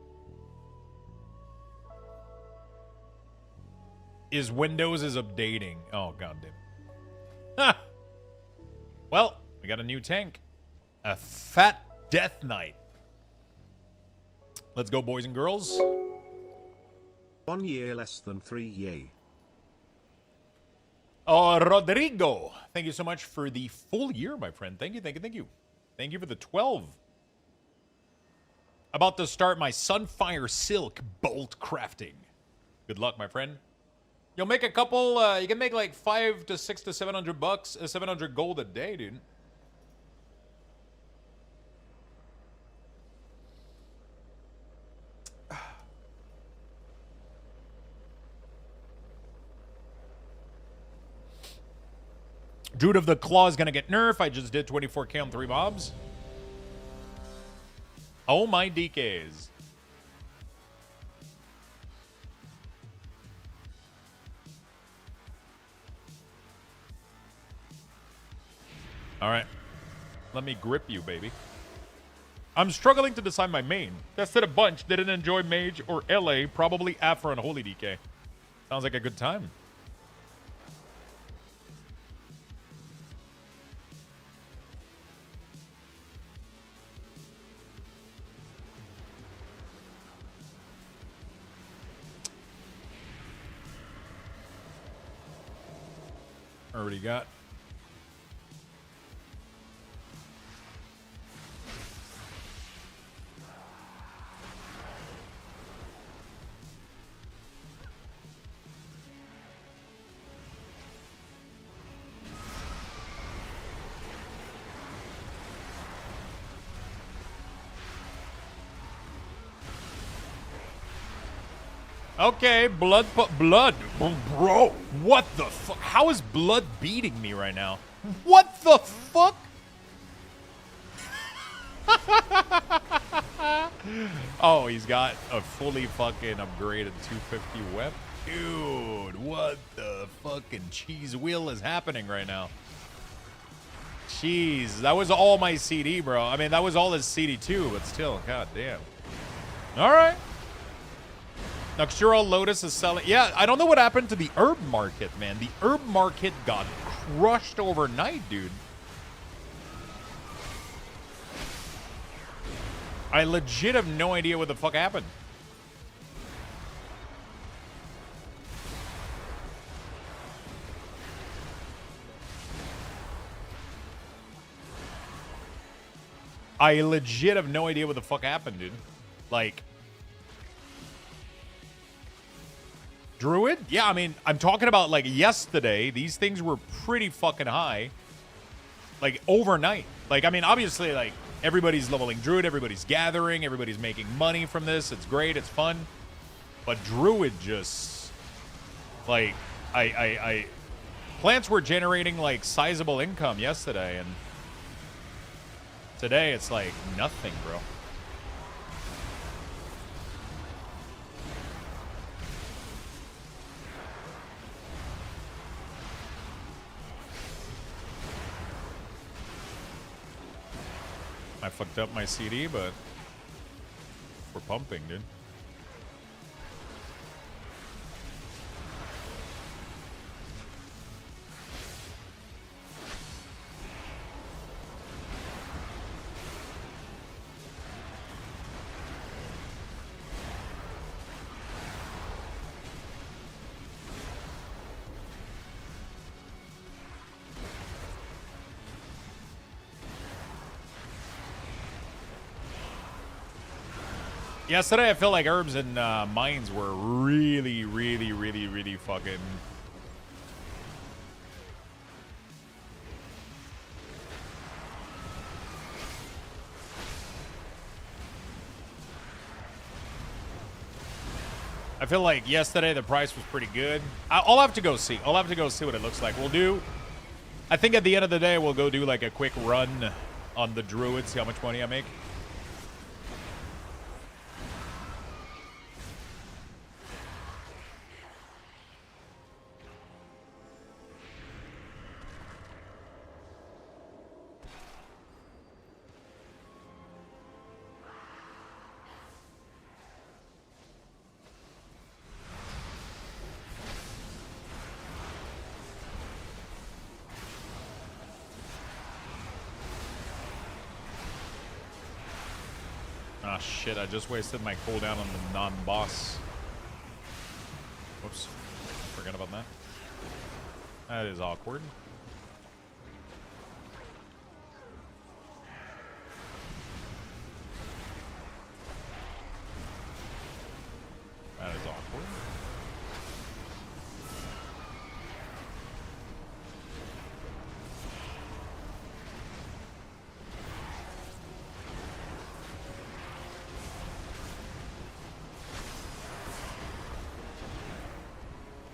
Windows is updating. Oh, goddamn. Ha! Well, we got a new tank. A fat Death Knight. Let's go, boys and girls. 1 year less than 3 yay. Oh, Rodrigo. Thank you so much for the full year, my friend. Thank you, thank you, thank you. Thank you for the 12. About to start my Sunfire Silk bolt crafting. Good luck, my friend. You'll make a couple, you can make like 5 to 6 to 700 bucks, 700 gold a day, dude. Druid of the Claw is going to get nerfed. I just did 24k on 3 mobs. Oh my DKs. All right. Let me grip you, baby. I'm struggling to decide my main. Tested a bunch. Didn't enjoy Mage or LA. Probably Afro and Unholy DK. Sounds like a good time. Already got. Okay, blood, bro, what the fuck? How is blood beating me right now? What the fuck? Oh, he's got a fully fucking upgraded 250 weapon. Dude, what the fucking cheese wheel is happening right now? Jeez, that was all my CD, bro. I mean, that was all his CD too, but still, god damn. All right. Noctural Lotus is selling. Yeah, I don't know what happened to the herb market, man. The herb market got crushed overnight, dude. I legit have no idea what the fuck happened. I legit have no idea what the fuck happened, dude. Like... Druid? Yeah, I mean, I'm talking about, like, yesterday. These things were pretty fucking high. Like, overnight. Like, I mean, obviously, like, everybody's leveling Druid. Everybody's gathering. Everybody's making money from this. It's great. It's fun. But Druid just... Like, plants were generating, like, sizable income yesterday. And today, it's, like, nothing, bro. I fucked up my CD, but we're pumping, dude. Yesterday, I felt like herbs and mines were really fucking... I feel like yesterday the price was pretty good. I'll have to go see. I'll have to go see what it looks like. We'll do... I think at the end of the day, we'll go do like a quick run on the Druid, see how much money I make. Ah, shit, I just wasted my cooldown on the non-boss. Whoops. Forgot about that. That is awkward. That is awkward.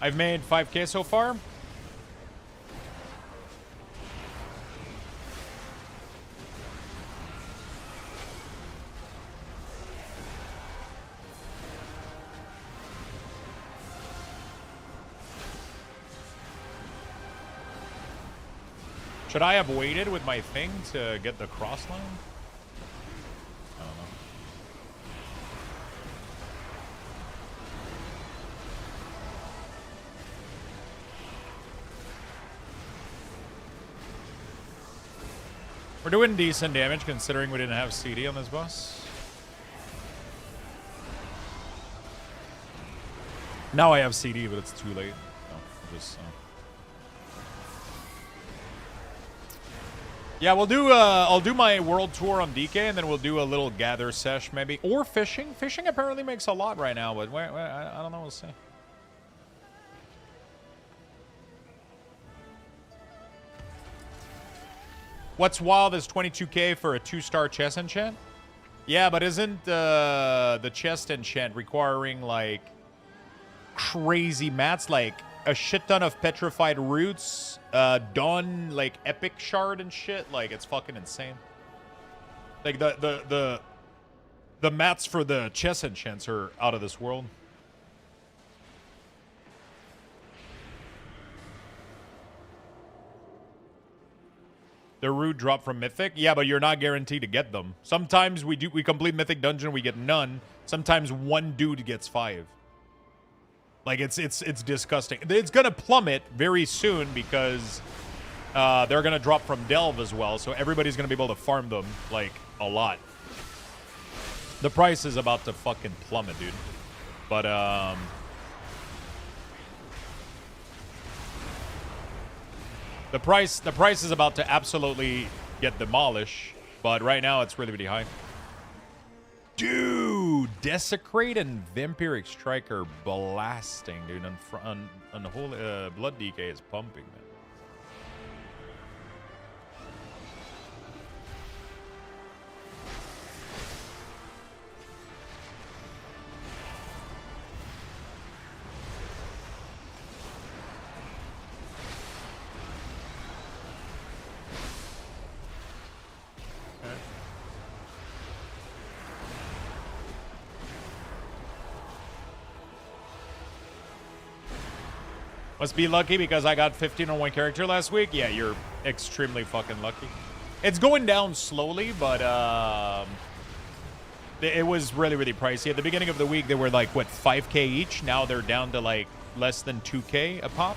I've made 5K so far. Should I have waited with my thing to get the cross line? I don't know. We're doing decent damage considering we didn't have CD on this boss. Now I have CD, but it's too late. No, just, yeah, we'll do. I'll do my world tour on DK, and then we'll do a little gather sesh maybe, or fishing. Fishing apparently makes a lot right now, but I don't know. We'll see. What's wild is 22k for a 2-star chest enchant. Yeah, but isn't the chest enchant requiring like crazy mats, like a shit ton of petrified roots, Dawn like epic shard and shit? Like it's fucking insane. Like the mats for the chest enchants are out of this world. The root drop from Mythic? Yeah, but you're not guaranteed to get them. Sometimes we complete Mythic Dungeon, we get none. Sometimes one dude gets 5. Like, it's disgusting. It's gonna plummet very soon because they're gonna drop from Delve as well, so everybody's gonna be able to farm them, like, a lot. The price is about to fucking plummet, dude. But, The price is about to absolutely get demolished, but right now it's really, really high. Dude, Desecrate and Vampiric Strike are blasting, dude. Unholy Blood DK is pumping, man. Must be lucky because I got 15 on one character last week. Yeah, you're extremely fucking lucky. It's going down slowly, but it was really, really pricey. At the beginning of the week, they were like, what, 5K each? Now they're down to like less than 2K a pop.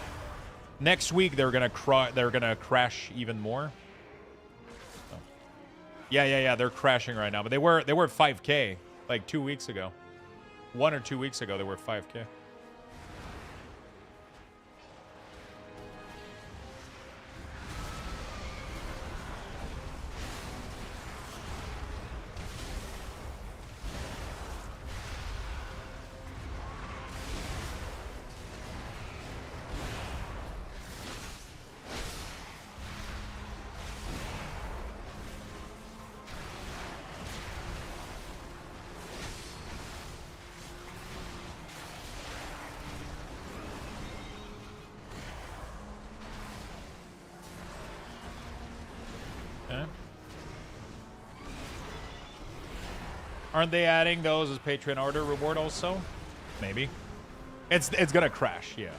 Next week, they're gonna crash even more. Oh. Yeah. They're crashing right now, but they were 5K like 2 weeks ago. 1 or 2 weeks ago, they were 5K. Aren't they adding those as Patron order reward also? Maybe. It's gonna crash, yeah.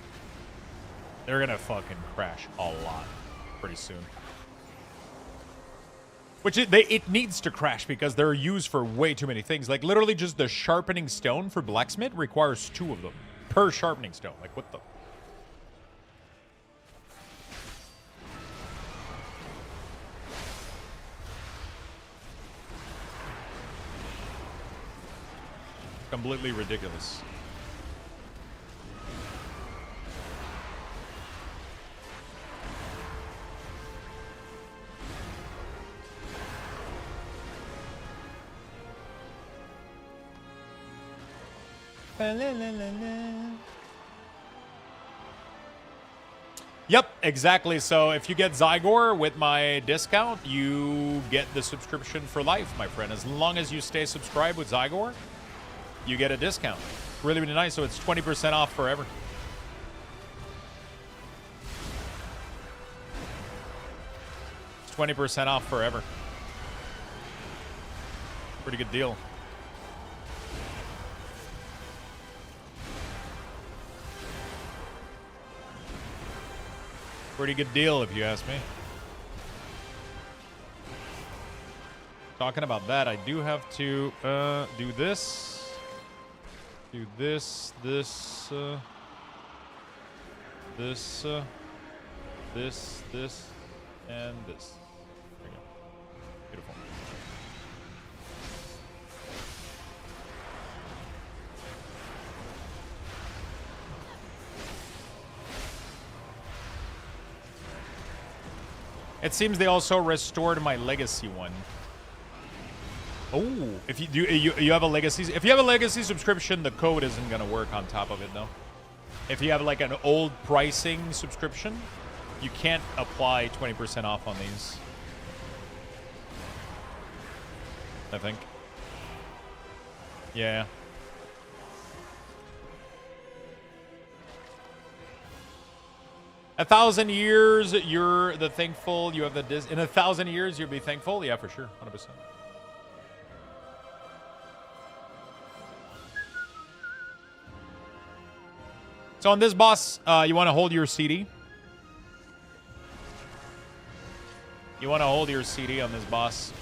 They're gonna fucking crash a lot pretty soon. Which it needs to crash because they're used for way too many things. Like literally just the sharpening stone for blacksmith requires 2 of them per sharpening stone. Like what the... Completely ridiculous. Yep, exactly. So if you get Zygor with my discount, you get the subscription for life, my friend. As long as you stay subscribed with Zygor, you get a discount. Really, really nice. So it's 20% off forever. It's 20% off forever. Pretty good deal. Pretty good deal, if you ask me. Talking about that, I do have to do this. Do this, this, this, this, and this. There we go. Beautiful. It seems they also restored my legacy one. Oh, if you do, you have a legacy. If you have a legacy subscription, the code isn't gonna work on top of it though. If you have like an old pricing subscription, you can't apply 20% off on these. I think. Yeah. A 1,000 years, you're the thankful. You have the in 1,000 years, you'll be thankful. Yeah, for sure, 100%. So on this boss, you want to hold your CD. You want to hold your CD on this boss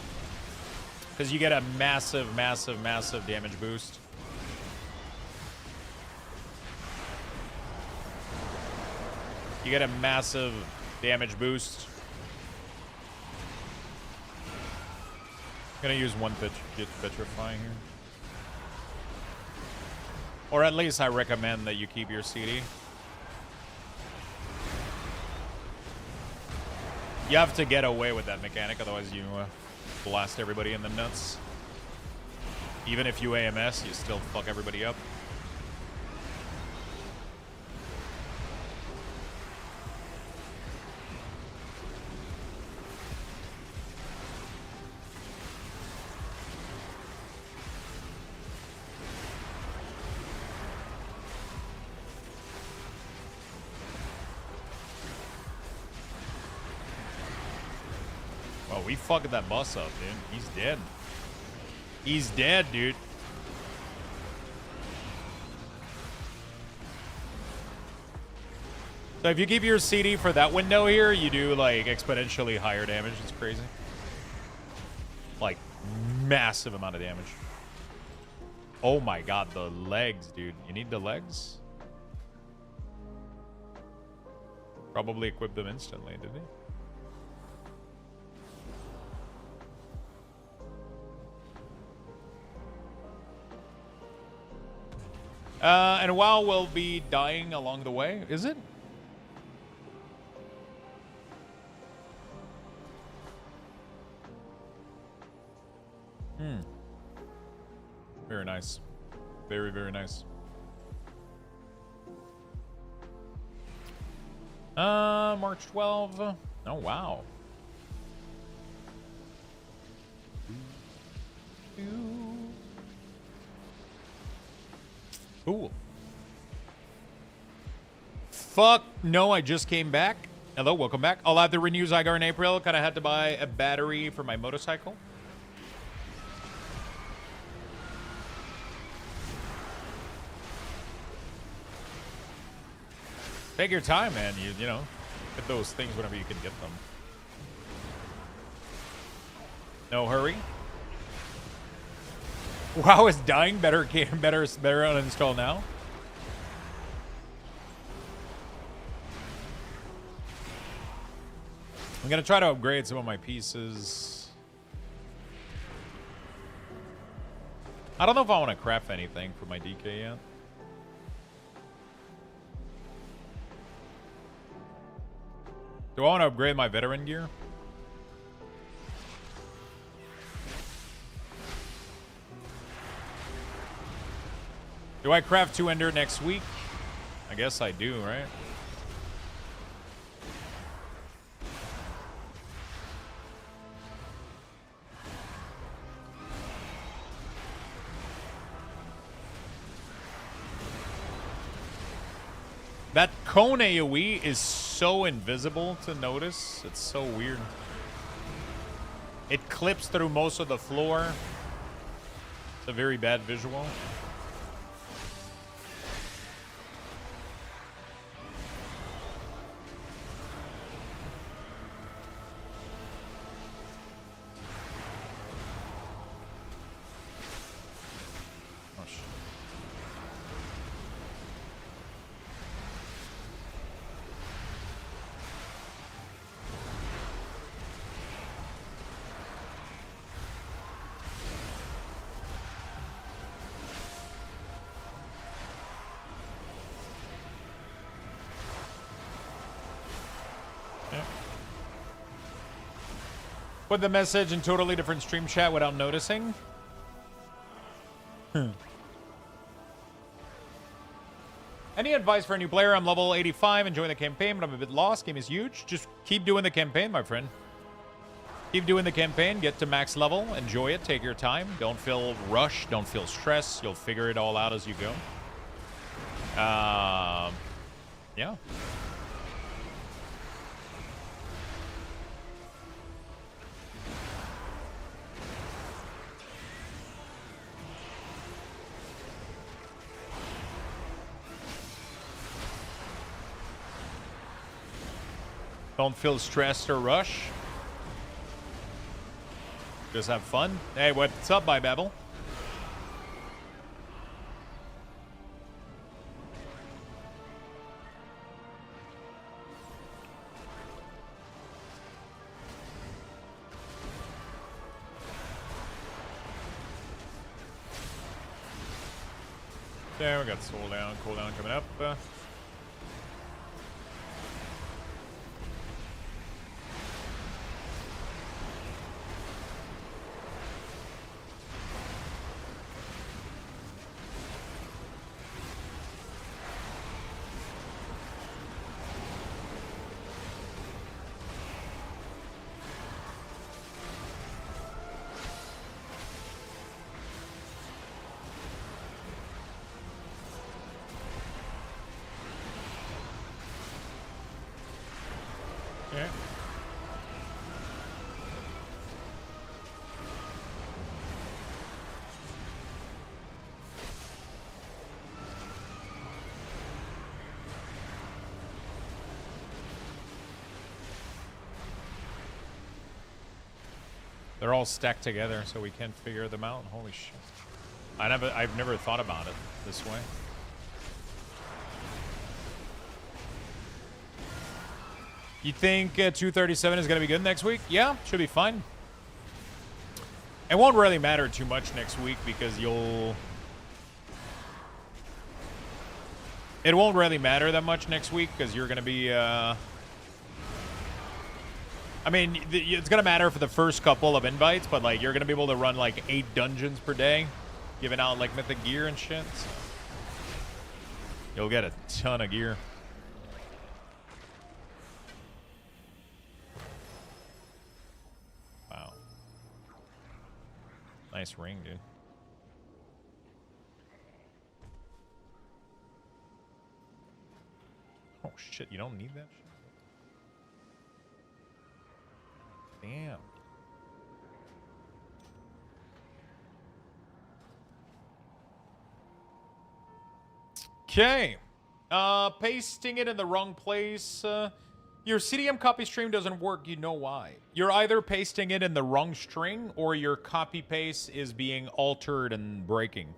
because you get a massive, massive, massive damage boost. You get a massive damage boost. I'm gonna use one Petrify here. Or at least I recommend that you keep your CD. You have to get away with that mechanic, otherwise you blast everybody in the nuts. Even if you AMS, you still fuck everybody up. We fucked that boss up, dude. He's dead. He's dead, dude. So if you keep your CD for that window here, you do like exponentially higher damage. It's crazy. Like massive amount of damage. Oh my god, the legs, dude. You need the legs? Probably equip them instantly, did he? And WoW will be dying along the way, is it? Very nice. Very, very nice. March 12. Oh, wow. Cool. Fuck no, I just came back. Hello, welcome back. I'll have to renew Zygar in April. Kind of had to buy a battery for my motorcycle. Take your time, man. You know, get those things whenever you can get them. No hurry. WoW is dying. Better uninstall now. I'm gonna try to upgrade some of my pieces. I don't know if I want to craft anything for my DK yet. Do I want to upgrade my veteran gear? Do I craft 2 Ender next week? I guess I do, right? That cone AoE is so invisible to notice. It's so weird. It clips through most of the floor. It's a very bad visual. Put the message in totally different stream chat without noticing. Any advice for a new player? I'm level 85, enjoying the campaign, but I'm a bit lost. Game is huge. Just keep doing the campaign, my friend. Keep doing the campaign. Get to max level. Enjoy it. Take your time. Don't feel rushed. Don't feel stress. You'll figure it all out as you go. Yeah. Don't feel stressed or rushed. Just have fun. Hey, what's up, Bye Babel? There, we got soul down, cooldown coming up. Okay. They're all stacked together, so we can't figure them out. Holy shit! I've never thought about it this way. You think 237 is going to be good next week? Yeah, should be fine. It won't really matter too much next week because you'll... It won't really matter that much next week because you're going to be... I mean, it's going to matter for the first couple of invites, but like you're going to be able to run like 8 dungeons per day, giving out like mythic gear and shit. So you'll get a ton of gear. Nice ring, dude. Oh shit, you don't need that shit? Damn. Okay. Pasting it in the wrong place. Your CDM copy stream doesn't work, you know why. You're either pasting it in the wrong string or your copy paste is being altered and breaking.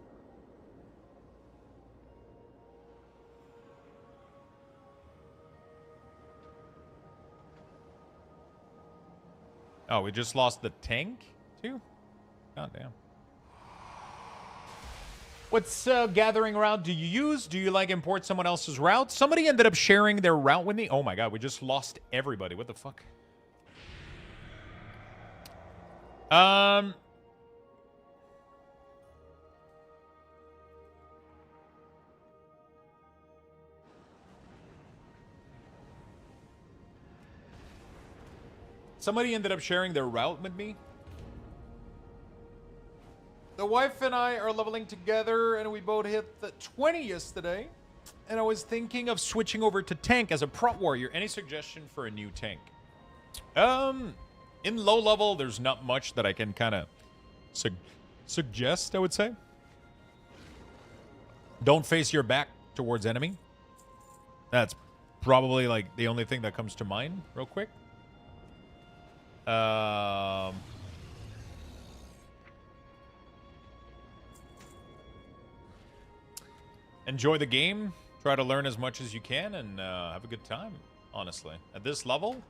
Oh, we just lost the tank too? God damn. What's gathering route do you use? Do you like import someone else's route? Somebody ended up sharing their route with me. Oh my god, we just lost everybody. What the fuck? Somebody ended up sharing their route with me. The wife and I are leveling together, and we both hit the 20 yesterday. And I was thinking of switching over to tank as a prot warrior. Any suggestion for a new tank? In low level, there's not much that I can kind of suggest, I would say. Don't face your back towards enemy. That's probably like the only thing that comes to mind real quick. Enjoy the game. Try to learn as much as you can and have a good time, honestly. At this level,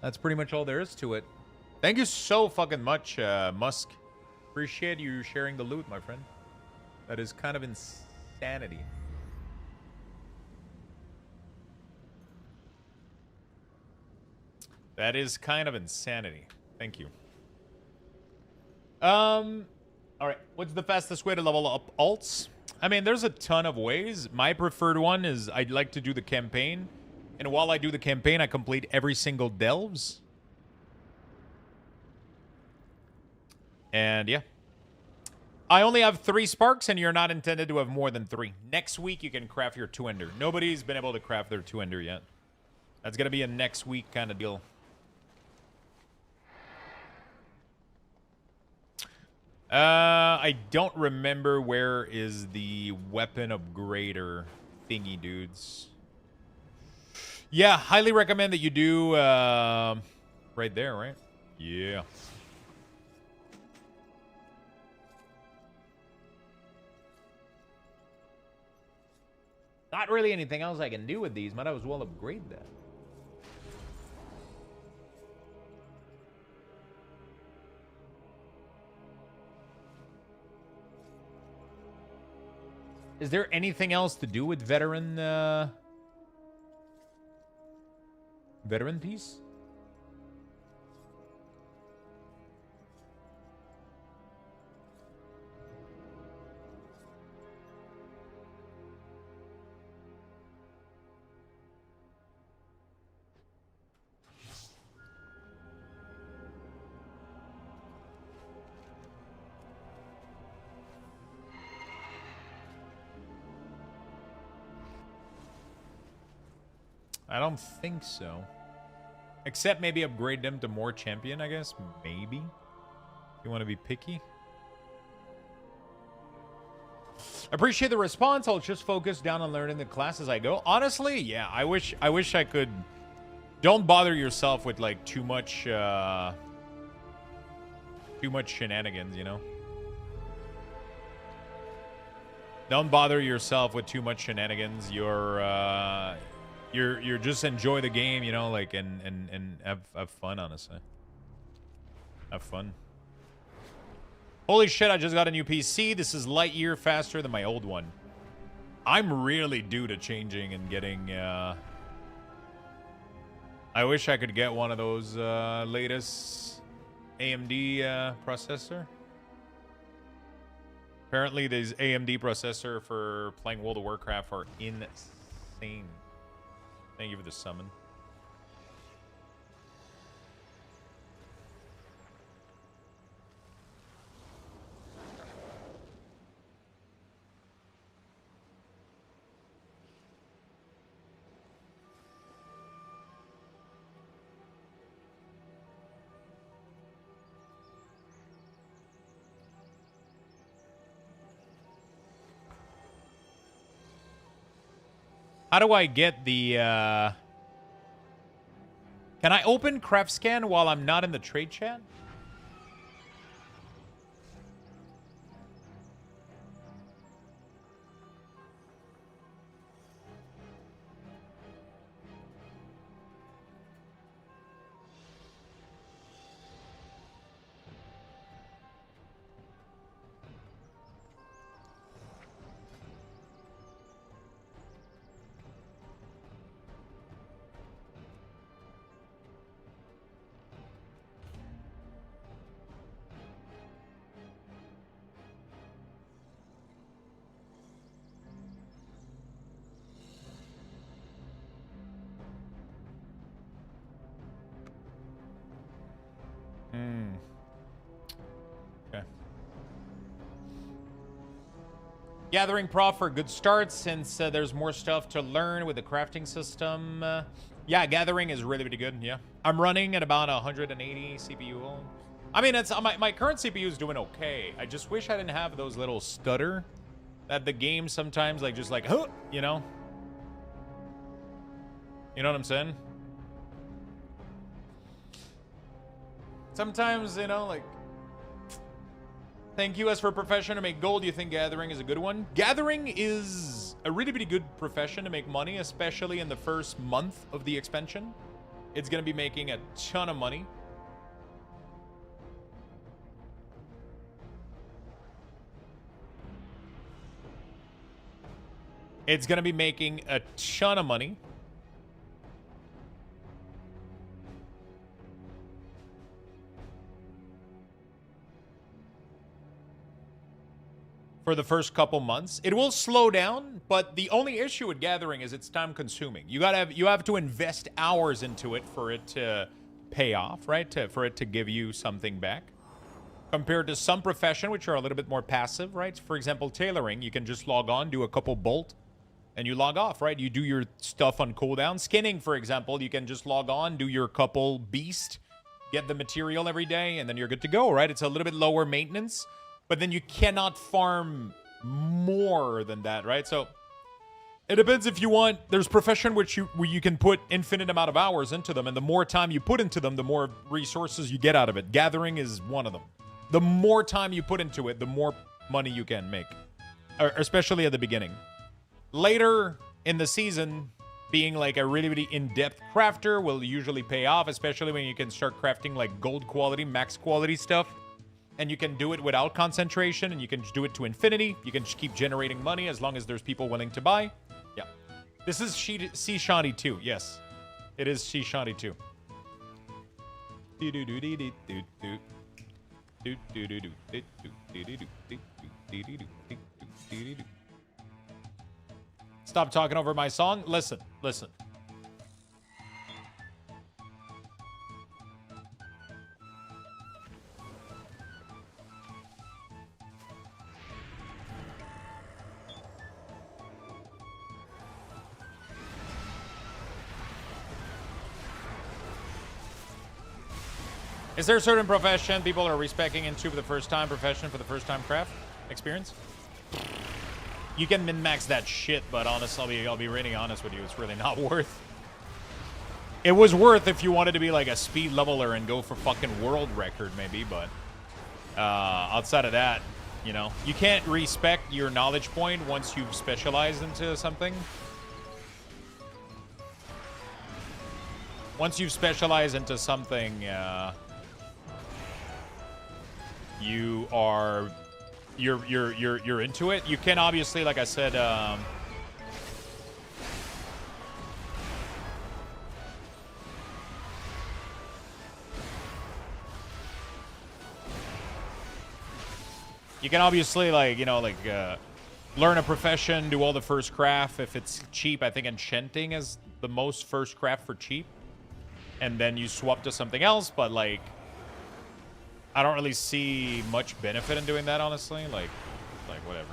that's pretty much all there is to it. Thank you so fucking much, Musk. Appreciate you sharing the loot, my friend. That is kind of insanity. That is kind of insanity. Thank you. All right. What's the fastest way to level up alts? I mean, there's a ton of ways. My preferred one is I'd like to do the campaign. And while I do the campaign, I complete every single delves. And yeah. I only have 3 sparks, and you're not intended to have more than 3. Next week, you can craft your 2-ender. Nobody's been able to craft their 2-ender yet. That's going to be a next week kind of deal. I don't remember where is the weapon upgrader thingy, dudes. Yeah, highly recommend that you do right there, right? Yeah. Not really anything else I can do with these. Might as well upgrade that. Is there anything else to do with veteran piece? I don't think so. Except maybe upgrade them to more champion, I guess. Maybe. You want to be picky? Appreciate the response. I'll just focus down on learning the class as I go. Honestly, yeah. I wish I could. Don't bother yourself with like too much shenanigans, you know? Don't bother yourself with too much shenanigans. You're just enjoy the game, you know, like and have fun, honestly. Have fun. Holy shit, I just got a new PC. This is light year faster than my old one. I'm really due to changing and getting I wish I could get one of those latest AMD processor. Apparently these AMD processor for playing World of Warcraft are insane. Thank you for the summon. How do I get the, Can I open craft scan while I'm not in the trade chat? Okay. Gathering Prof for a good start since there's more stuff to learn with the crafting system. Yeah, Gathering is really, really good. Yeah. I'm running at about 180 CPU. I mean, it's my current CPU is doing okay. I just wish I didn't have those little stutter that the game sometimes like just like, huh, you know? You know what I'm saying? Sometimes, you know, like, thank you as for profession to make gold. You think Gathering is a good one? Gathering is a really, really good profession to make money, especially in the first month of the expansion. It's going to be making a ton of money. It's going to be making a ton of money. for the first couple months. It will slow down, but the only issue with gathering is it's time consuming. You have to invest hours into it for it to pay off, right? For it to give you something back. Compared to some profession, which are a little bit more passive, right? For example, tailoring, you can just log on, do a couple bolt, and you log off, right? You do your stuff on cooldown. Skinning, for example, you can just log on, do your couple beast, get the material every day, and then you're good to go, right? It's a little bit lower maintenance, but then you cannot farm more than that, right? So it depends if you want. There's profession where you can put infinite amount of hours into them, and the more time you put into them, the more resources you get out of it. Gathering is one of them. The more time you put into it, the more money you can make, especially at the beginning. Later in the season, being like a really, really in-depth crafter will usually pay off, especially when you can start crafting like gold quality, max quality stuff. And you can do it without concentration, and you can do it to infinity. You can just keep generating money as long as there's people willing to buy. Yeah. This is Sea Shanty 2. Yes. It is Sea Shanty 2. Stop talking over my song. Listen. Is there a certain profession people are respecting into for the first time profession for the first time craft experience? You can min-max that shit, but honestly, I'll be really honest with you. It's really not worth. It was worth if you wanted to be like a speed leveler and go for fucking world record maybe, but outside of that, you know, you can't respect your knowledge point once you've specialized into something. Once you've specialized into something, you're into it. You can obviously, like I said, you can obviously, like, you know, like learn a profession, do all the first craft if it's cheap. I think enchanting is the most first craft for cheap, and then you swap to something else. But like, I don't really see much benefit in doing that, honestly. Like whatever.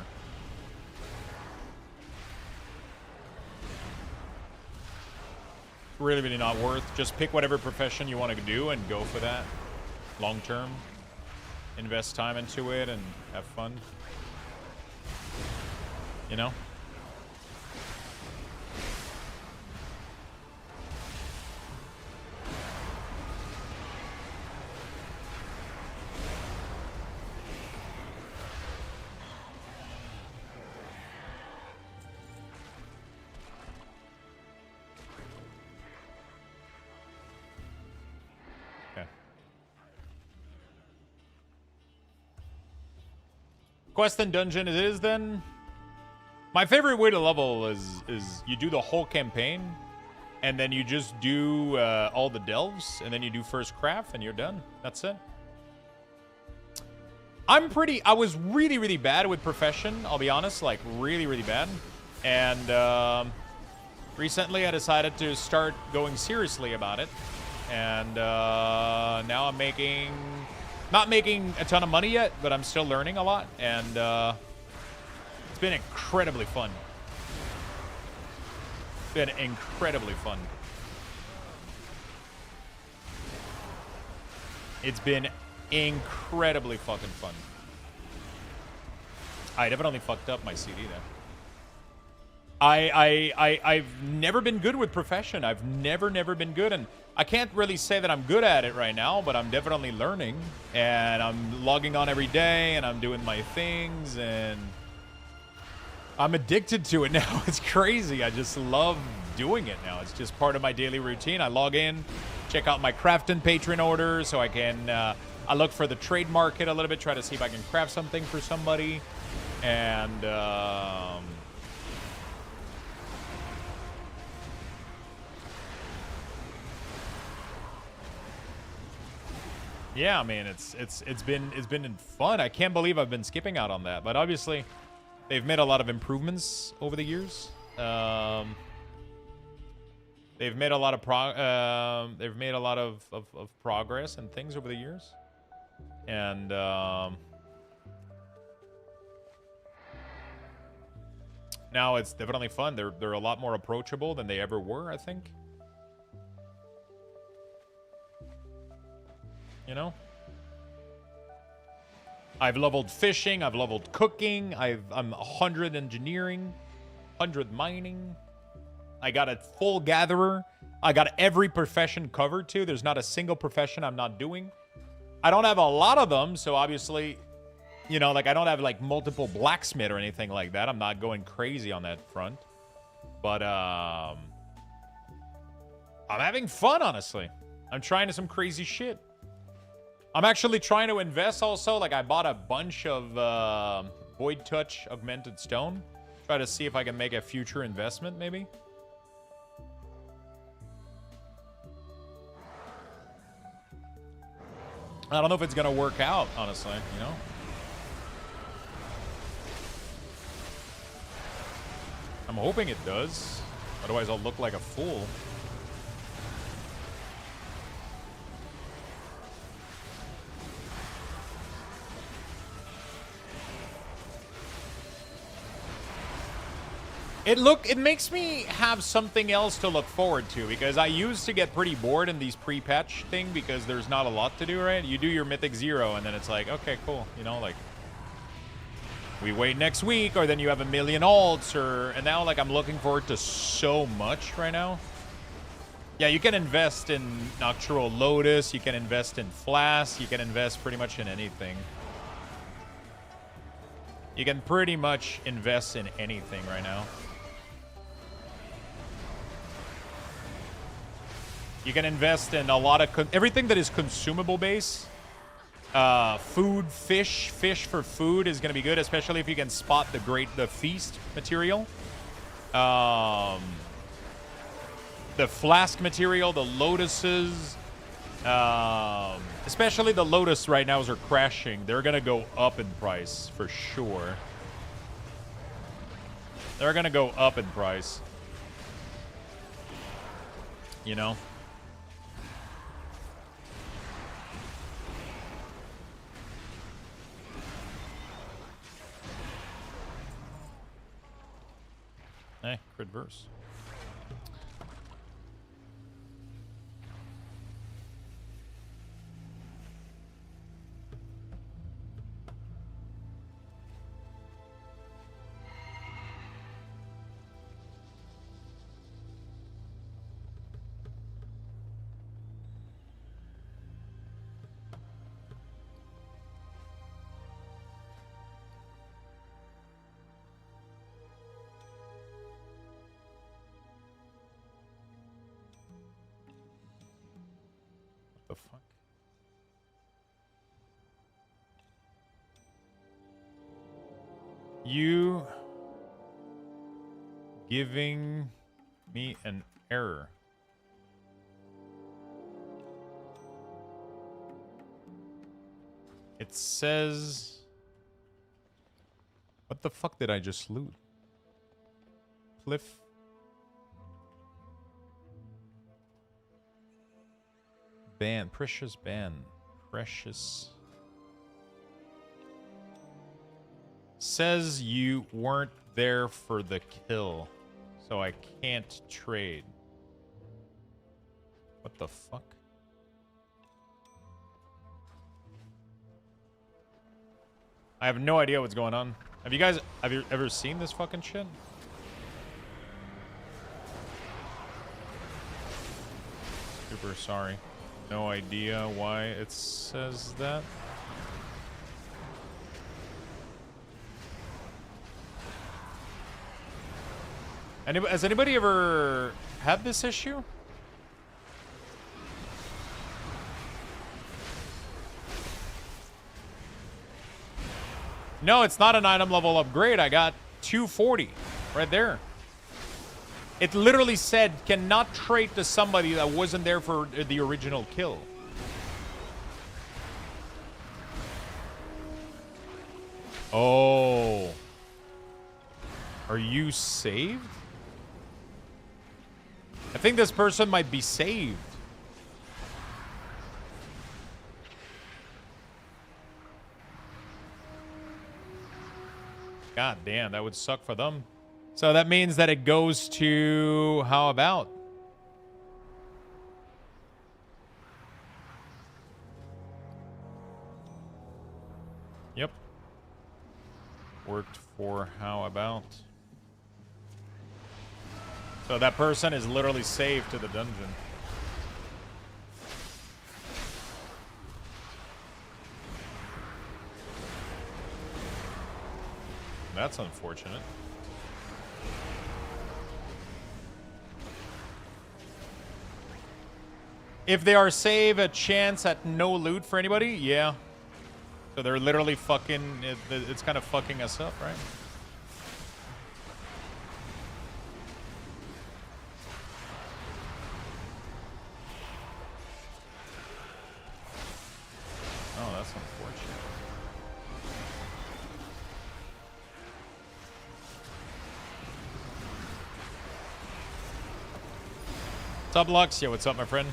Really, really not worth. Just pick whatever profession you want to do and go for that. Long term. Invest time into it and have fun. You know? Quest and dungeon it is then. My favorite way to level is you do the whole campaign, and then you just do all the delves, and then you do first craft, and you're done. That's it. I was really, really bad with profession, I'll be honest, like really, really bad. And recently I decided to start going seriously about it. And now I'm not making a ton of money yet, but I'm still learning a lot, and it's been incredibly fun. It's been incredibly fun. It's been incredibly fucking fun. I definitely fucked up my CD there. I've never been good with profession. I've never been good, and I can't really say that I'm good at it right now, but I'm definitely learning, and I'm logging on every day, and I'm doing my things, and I'm addicted to it now. It's crazy. I just love doing it now. It's just part of my daily routine. I log in, check out my crafting Patron order, so I can I look for the trade market a little bit, try to see if I can craft something for somebody, and yeah, I mean, it's been fun. I can't believe I've been skipping out on that, but obviously They've made a lot of improvements over the years. They've made a lot of progress and things over the years. And now it's definitely fun. They're a lot more approachable than they ever were, I think. You know? I've leveled fishing, I've leveled cooking, I'm 100 engineering, 100 mining. I got a full gatherer. I got every profession covered too. There's not a single profession I'm not doing. I don't have a lot of them, so obviously, you know, like I don't have like multiple blacksmith or anything like that. I'm not going crazy on that front. But I'm having fun, honestly. I'm trying some crazy shit. I'm actually trying to invest also. Like I bought a bunch of Void Touch Augmented Stone. Try to see if I can make a future investment, maybe. I don't know if it's going to work out, honestly, you know? I'm hoping it does. Otherwise, I'll look like a fool. It makes me have something else to look forward to, because I used to get pretty bored in these pre-patch thing because there's not a lot to do, right? You do your Mythic Zero and then it's like, okay, cool, you know, like we wait next week, or then you have a million alts, and now like I'm looking forward to so much right now. Yeah, you can invest in Nocturnal Lotus, you can invest in Flask, you can invest pretty much in anything. You can pretty much invest in anything right now. You can invest in a lot of everything that is consumable base. Food, fish for food is going to be good, especially if you can spot the feast material. The flask material, the lotuses, especially the lotus right now are crashing. They're going to go up in price for sure. They're going to go up in price. You know? Crit verse. The fuck? You giving me an error. It says, what the fuck did I just loot? Cliff. Ban, precious ban, precious. Says you weren't there for the kill, so I can't trade. What the fuck? I have no idea what's going on. Have you ever seen this fucking shit? Super sorry. No idea why it says that. Has anybody ever had this issue? No, it's not an item level upgrade. I got 240 right there. It literally said, cannot trade to somebody that wasn't there for the original kill. Oh. Are you saved? I think this person might be saved. God damn, that would suck for them. So that means that it goes to... How about? Yep. Worked for how about? So that person is literally saved to the dungeon. That's unfortunate. If they are saved, a chance at no loot for anybody? Yeah. So they're literally fucking... It's kind of fucking us up, right? Oh, that's unfortunate. What's up, Lux? Yeah, what's up, my friend?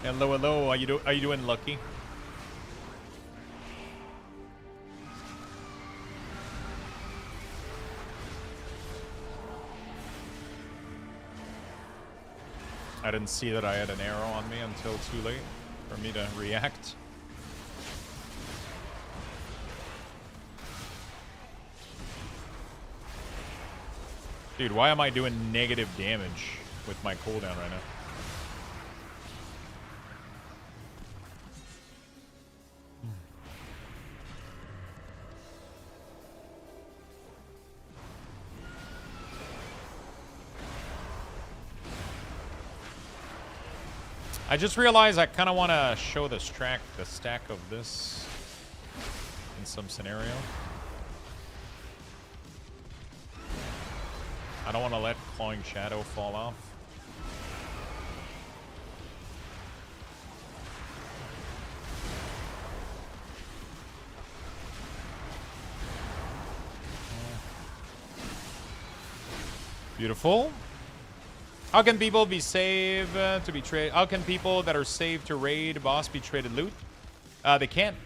Hello, hello. How you doing, Lucky? I didn't see that I had an arrow on me until too late for me to react. Dude, why am I doing negative damage with my cooldown right now? I just realized I kind of want to show the stack of this in some scenario. I don't want to let Clawing Shadow fall off. Beautiful. How can people be saved to be traded? How can people that are saved to raid boss be traded loot? They can't.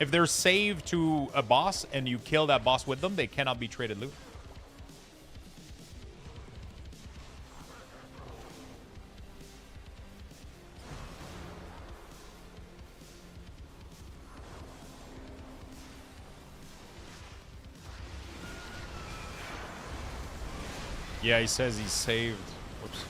If they're saved to a boss and you kill that boss with them, they cannot be traded loot. Yeah, he says he's saved. Whoops.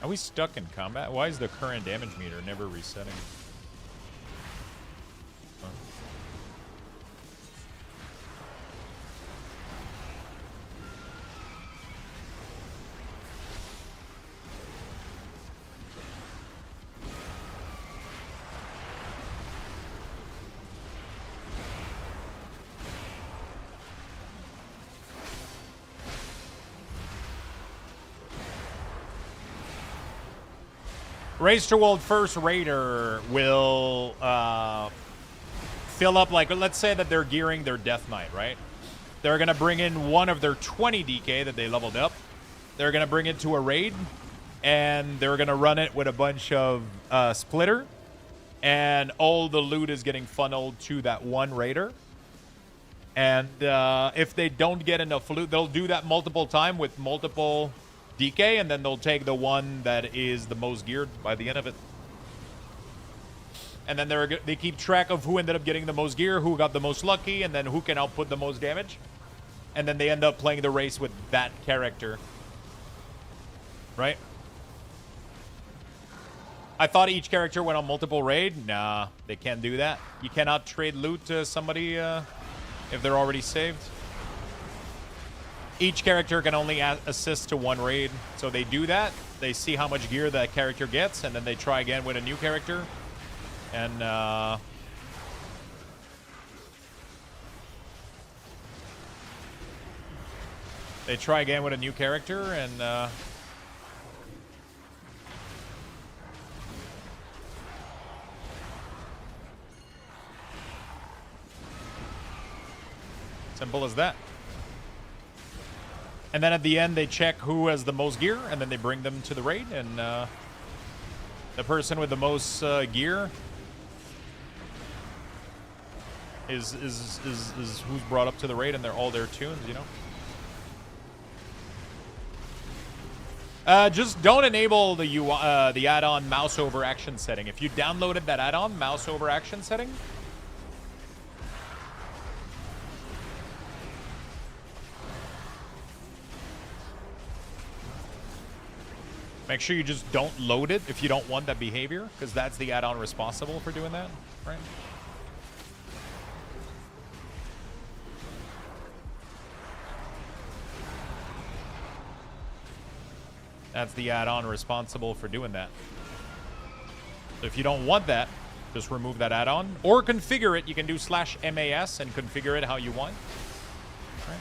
Are we stuck in combat? Why is the current damage meter never resetting? Race to World First Raider will fill up, like, let's say that they're gearing their Death Knight, right? They're going to bring in one of their 20 DK that they leveled up. They're going to bring it to a raid, and they're going to run it with a bunch of Splitter, and all the loot is getting funneled to that one raider. And if they don't get enough loot, they'll do that multiple times with multiple DK, and then they'll take the one that is the most geared by the end of it. And then they keep track of who ended up getting the most gear, who got the most lucky, and then who can output the most damage. And then they end up playing the race with that character. Right? I thought each character went on multiple raid. Nah, they can't do that. You cannot trade loot to somebody if they're already saved. Each character can only assist to one raid. So they do that. They see how much gear that character gets, and then they try again with a new character. And they try again with a new character, and simple as that. And then at the end, they check who has the most gear, and then they bring them to the raid. And the person with the most gear is who's brought up to the raid, and they're all their tunes, you know. Just don't enable the add-on mouse over action setting. If you downloaded that add-on mouse over action setting, make sure you just don't load it if you don't want that behavior, because that's the add-on responsible for doing that, right? That's the add-on responsible for doing that. So if you don't want that, just remove that add-on. Or configure it. You can do /MAS and configure it how you want. Right?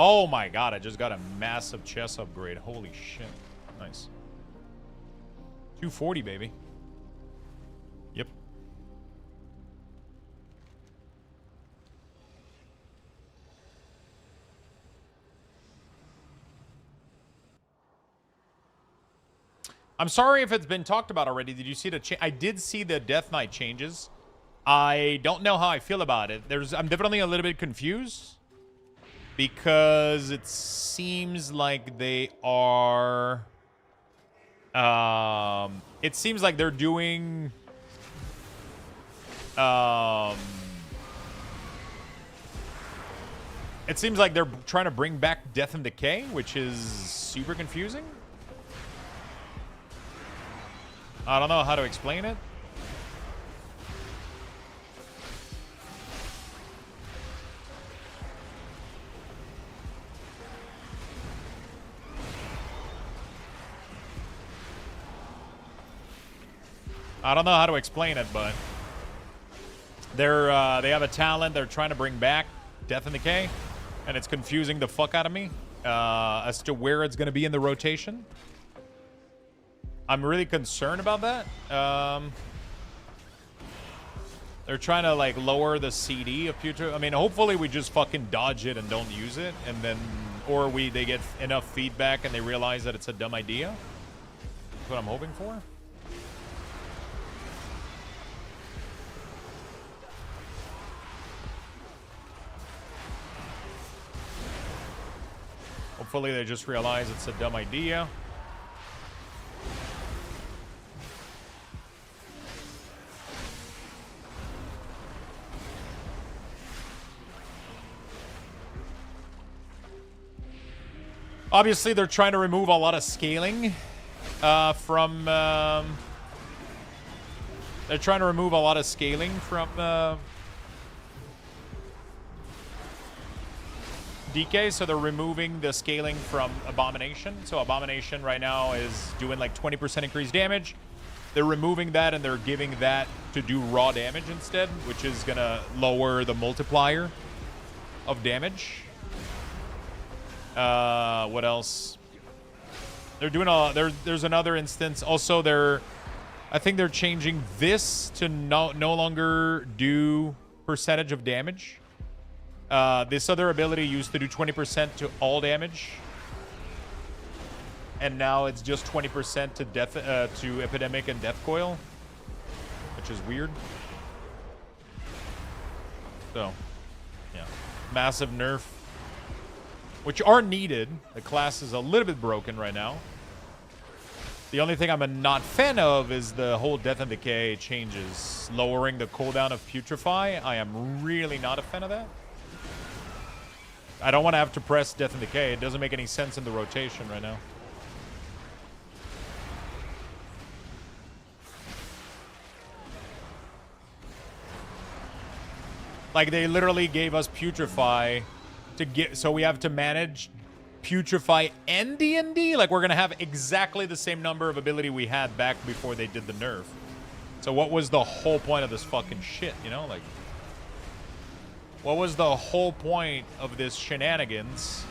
Oh my god, I just got a massive chest upgrade. Holy shit. Nice. 240, baby. Yep. I'm sorry if it's been talked about already. Did you see the I did see the Death Knight changes. I don't know how I feel about it. I'm definitely a little bit confused. Because it seems like they are... it seems like they're doing... it seems like they're trying to bring back Death and Decay, which is super confusing. I don't know how to explain it. I don't know how to explain it, but they have a talent they're trying to bring back, Death and Decay, and it's confusing the fuck out of me as to where it's going to be in the rotation. I'm really concerned about that. They're trying to like lower the CD of future. I mean, hopefully we just fucking dodge it and don't use it, and then or they get enough feedback and they realize that it's a dumb idea. That's what I'm hoping for. Hopefully they just realize it's a dumb idea. Obviously, they're trying to remove a lot of scaling from... they're trying to remove a lot of scaling from... DK, so they're removing the scaling from Abomination. So Abomination right now is doing like 20% increased damage. They're removing that and they're giving that to do raw damage instead, which is gonna lower the multiplier of damage. What else? They're doing there's another instance. Also, I think they're changing this to no longer do percentage of damage. This other ability used to do 20% to all damage, and now it's just 20% to death to Epidemic and Death Coil, which is weird. So, yeah, massive nerf, which are needed. The class is a little bit broken right now. The only thing I'm a not fan of is the whole Death and Decay changes. Lowering the cooldown of Putrefy. I am really not a fan of that. I don't want to have to press Death and Decay. It doesn't make any sense in the rotation right now. Like, they literally gave us Putrefy to get, so we have to manage Putrefy and D&D. Like, we're gonna have exactly the same number of ability we had back before they did the nerf. So what was the whole point of this fucking shit, you know? Like, what was the whole point of this shenanigans?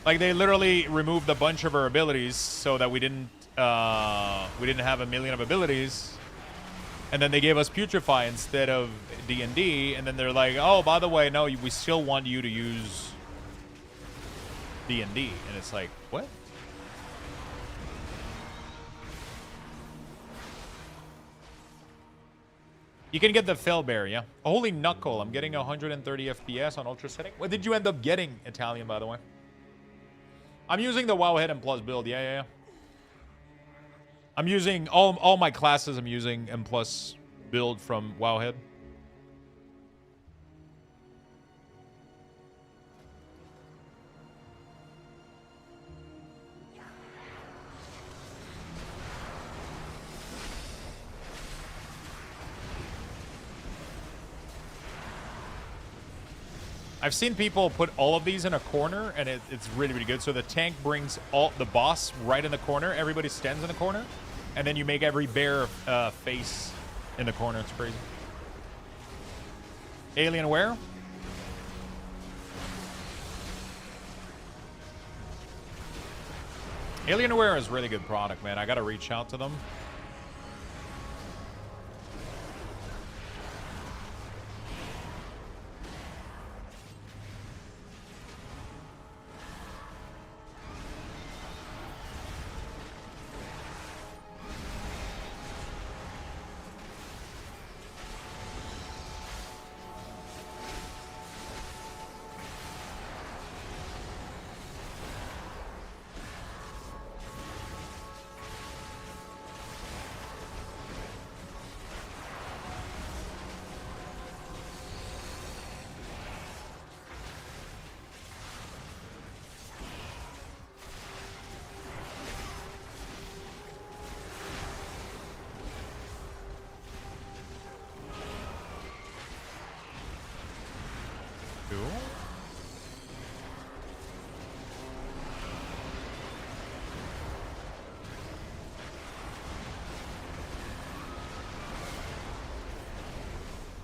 Like, they literally removed a bunch of our abilities so that we didn't have a million of abilities, and then they gave us Putrefy instead of D&D, and then they're like, oh, by the way, no, we still want you to use D&D, and it's like, what? You can get the Felbear, yeah. Holy Knuckle, I'm getting 130 FPS on Ultra setting. What did you end up getting, Italian, by the way? I'm using the WoW Head and Plus build, yeah. I'm using all my classes. I'm using M Plus build from Wowhead. I've seen people put all of these in a corner, and it's really, really good. So the tank brings all the boss right in the corner. Everybody stands in the corner, and then you make every bear face in the corner. It's crazy. Alienware. Alienware is a really good product, man. I gotta reach out to them.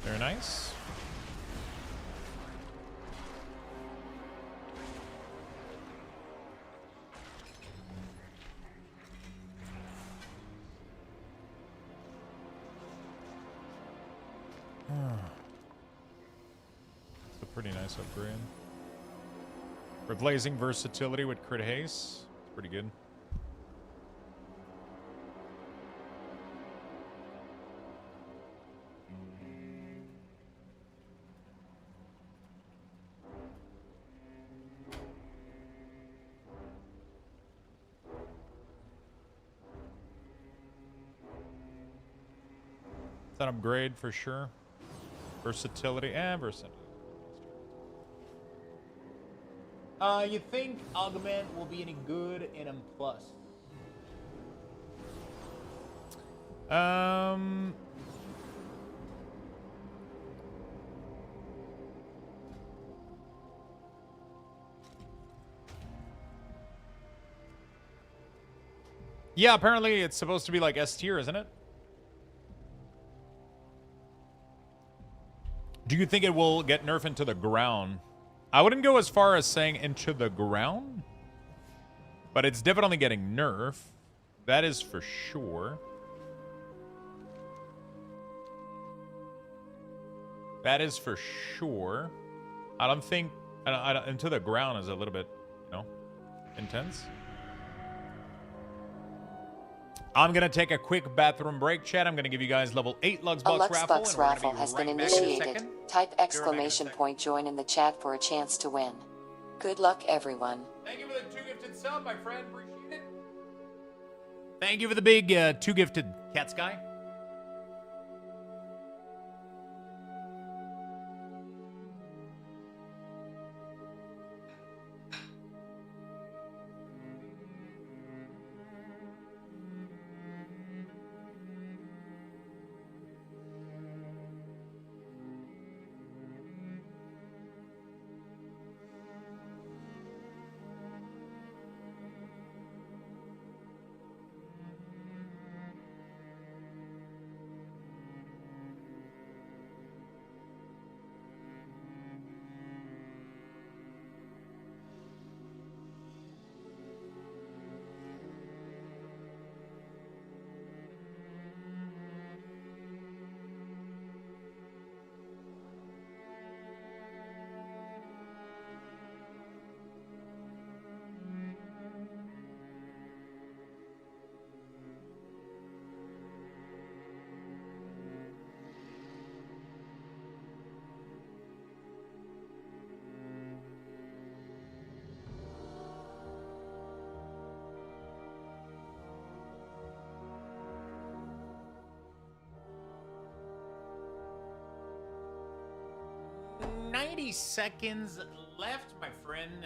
Very nice. It's a pretty nice upgrade. Replacing versatility with crit haste. It's pretty good. It's an upgrade for sure. Versatility and versatility. You think Augment will be any good in M+? Yeah, apparently it's supposed to be like S tier, isn't it? Do you think it will get nerfed into the ground? I wouldn't go as far as saying into the ground, but it's definitely getting nerfed. That is for sure. That is for sure. I don't think into the ground is a little bit, you know, intense. I'm going to take a quick bathroom break, chat. I'm going to give you guys level 8 Luxbox A raffle. Luxbox And we're gonna raffle be has right been back in a initiated. second. Type Be right back in a exclamation second. point join in the chat for a chance to win. Good luck, everyone. Thank you for the 2 gifted sub, my friend. Appreciate it. Thank you for the big 2 gifted Cat Sky. Seconds left, my friend.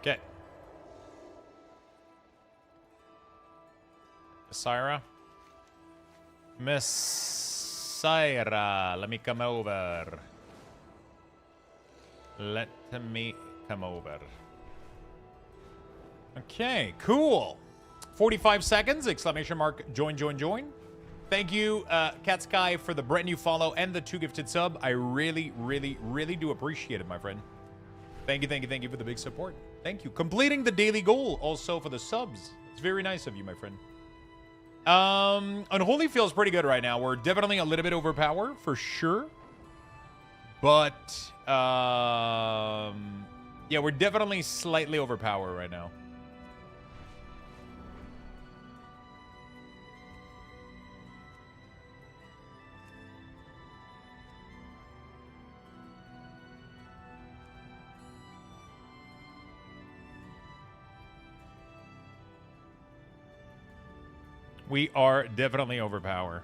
Okay. Syra. Miss Syra, let me come over. Let me come over. Okay, cool. 45 seconds, exclamation mark, join, join, join. Thank you, Cat Sky, for the brand new follow and the 2 gifted sub. I really, really, really do appreciate it, my friend. Thank you, thank you, thank you for the big support. Thank you. Completing the daily goal also for the subs. It's very nice of you, my friend. Unholy feels pretty good right now. We're definitely a little bit overpowered, for sure. But, yeah, we're definitely slightly overpowered right now. We are definitely overpowered.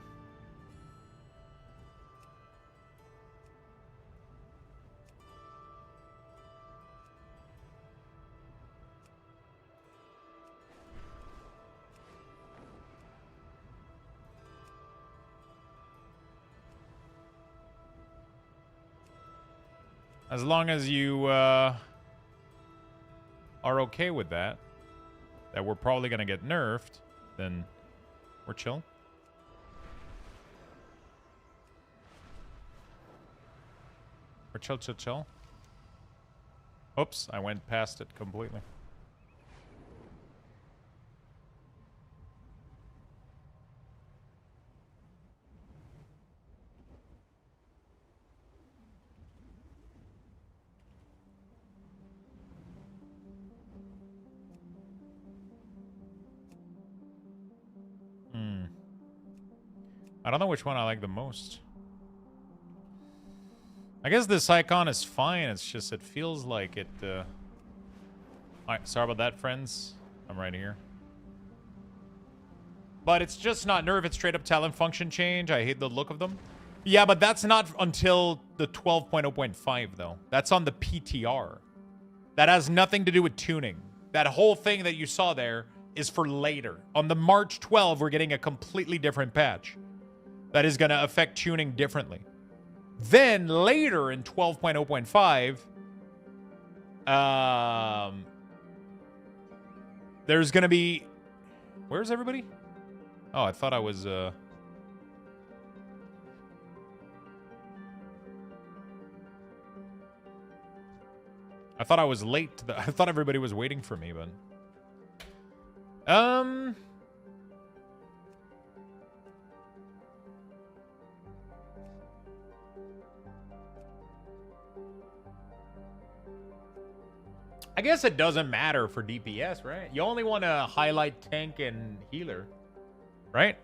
As long as you are okay with that we're probably going to get nerfed, then we're chill. We're chill, chill, chill. Oops, I went past it completely. I don't know which one I like the most. I guess this icon is fine. It's just, it feels like it, Alright, sorry about that, friends. I'm right here. But it's just not nerf. It's straight up talent function change. I hate the look of them. Yeah, but that's not until the 12.0.5, though. That's on the PTR. That has nothing to do with tuning. That whole thing that you saw there is for later. On the March 12, we're getting a completely different patch that is going to affect tuning differently. Then later in 12.0.5, There's gonna be... Where's everybody? Oh, I thought I was... I thought I was late. I thought everybody was waiting for me, but... I guess it doesn't matter for DPS, right? You only want to highlight tank and healer, right?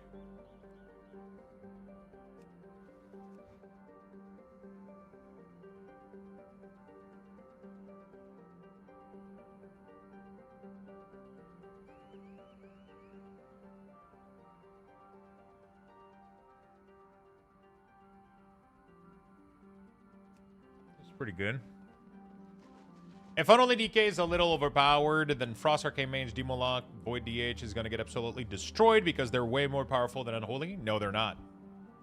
It's pretty good. If Unholy DK is a little overpowered, then Frost Arcane Mage, Demo Lock, Void DH is going to get absolutely destroyed because they're way more powerful than Unholy. No, they're not.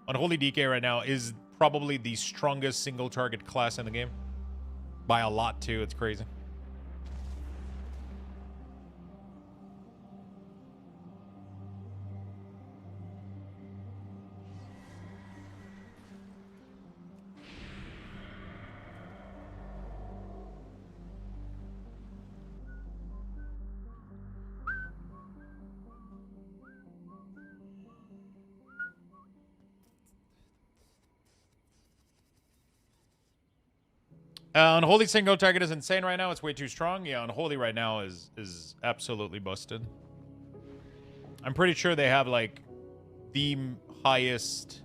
Unholy DK right now is probably the strongest single target class in the game. By a lot, too. It's crazy. Unholy single target is insane right now. It's way too strong. Yeah, Unholy right now is absolutely busted. I'm pretty sure they have like the highest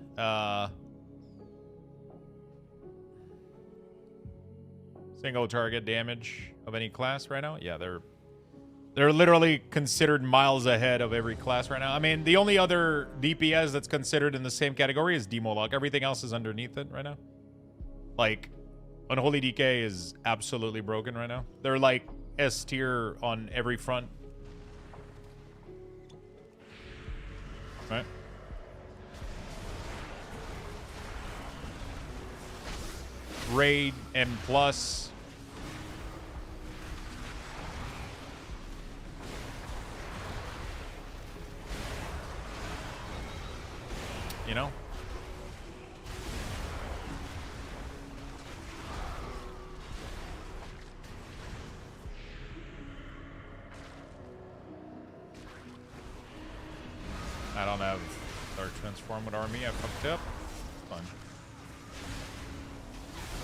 single target damage of any class right now. Yeah, they're literally considered miles ahead of every class right now. I mean, the only other DPS that's considered in the same category is Demo Lock. Everything else is underneath it right now. Like, Unholy DK is absolutely broken right now. They're like S tier on every front. Right? Raid M+. You know? I don't have Dark Transform with army. I fucked up. Fun.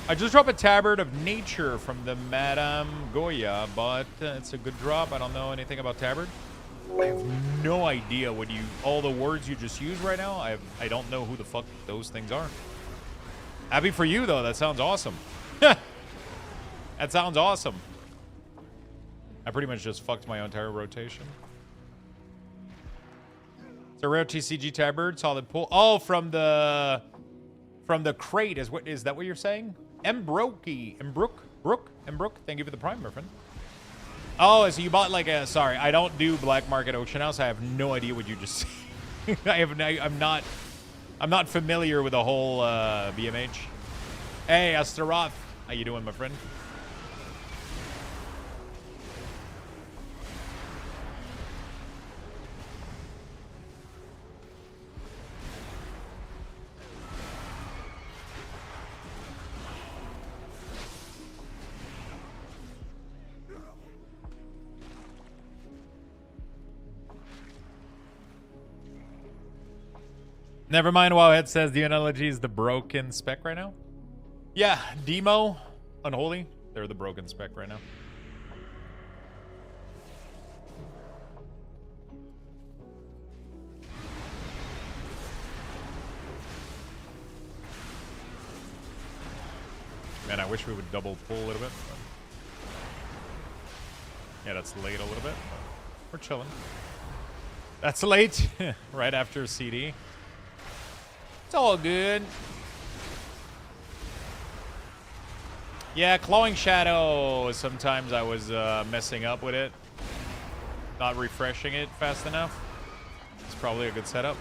I just dropped a Tabard of Nature from the Madame Goya, but it's a good drop. I don't know anything about Tabard. I have no idea what all the words you just used right now. I don't know who the fuck those things are. Happy for you though. That sounds awesome. That sounds awesome. I pretty much just fucked my entire rotation. It's a rare TCG Tabard, solid pull. Oh, from the crate is that what you're saying? Brook. Thank you for the prime, my friend. Oh, so you bought like a... Sorry, I don't do black market auction house. I have no idea what you just said. I'm not familiar with the whole BMH. Hey, Astaroth. How you doing, my friend? Never mind, Wowhead says the analogy is the broken spec right now. Yeah, Demo, Unholy, they're the broken spec right now. Man, I wish we would double pull a little bit. But... yeah, that's late a little bit. We're chilling. That's late, right after CD. It's all good. Yeah, Clawing Shadow, sometimes I was messing up with it. Not refreshing it fast enough. It's probably a good setup.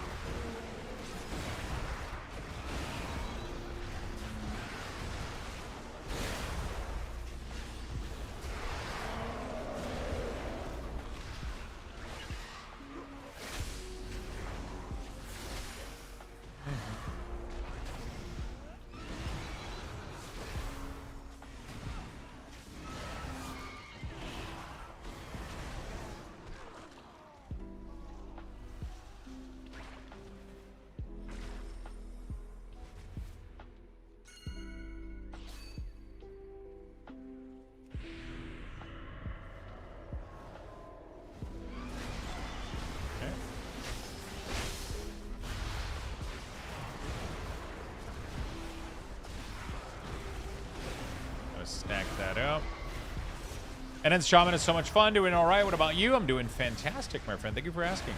And then Shaman is so much fun, doing all right. What about you? I'm doing fantastic, my friend. Thank you for asking.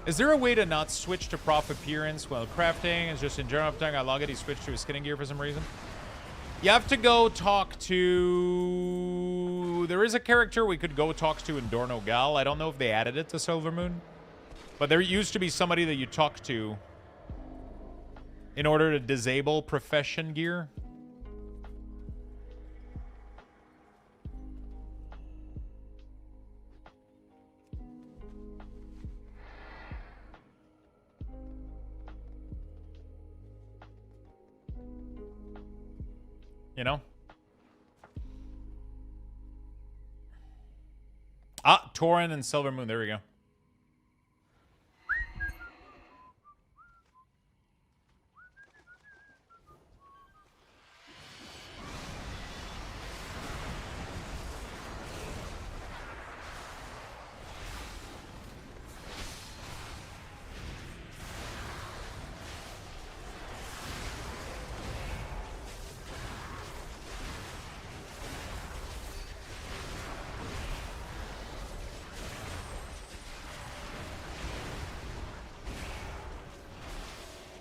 Is there a way to not switch to prof appearance while crafting? It's just in general time I log it, he switched to his skinning gear for some reason. You have to go talk to... There is a character we could go talk to in Dorno Gal. I don't know if they added it to Silvermoon. But there used to be somebody that you talk to in order to disable profession gear. You know? Ah, Tauren and Silvermoon. There we go.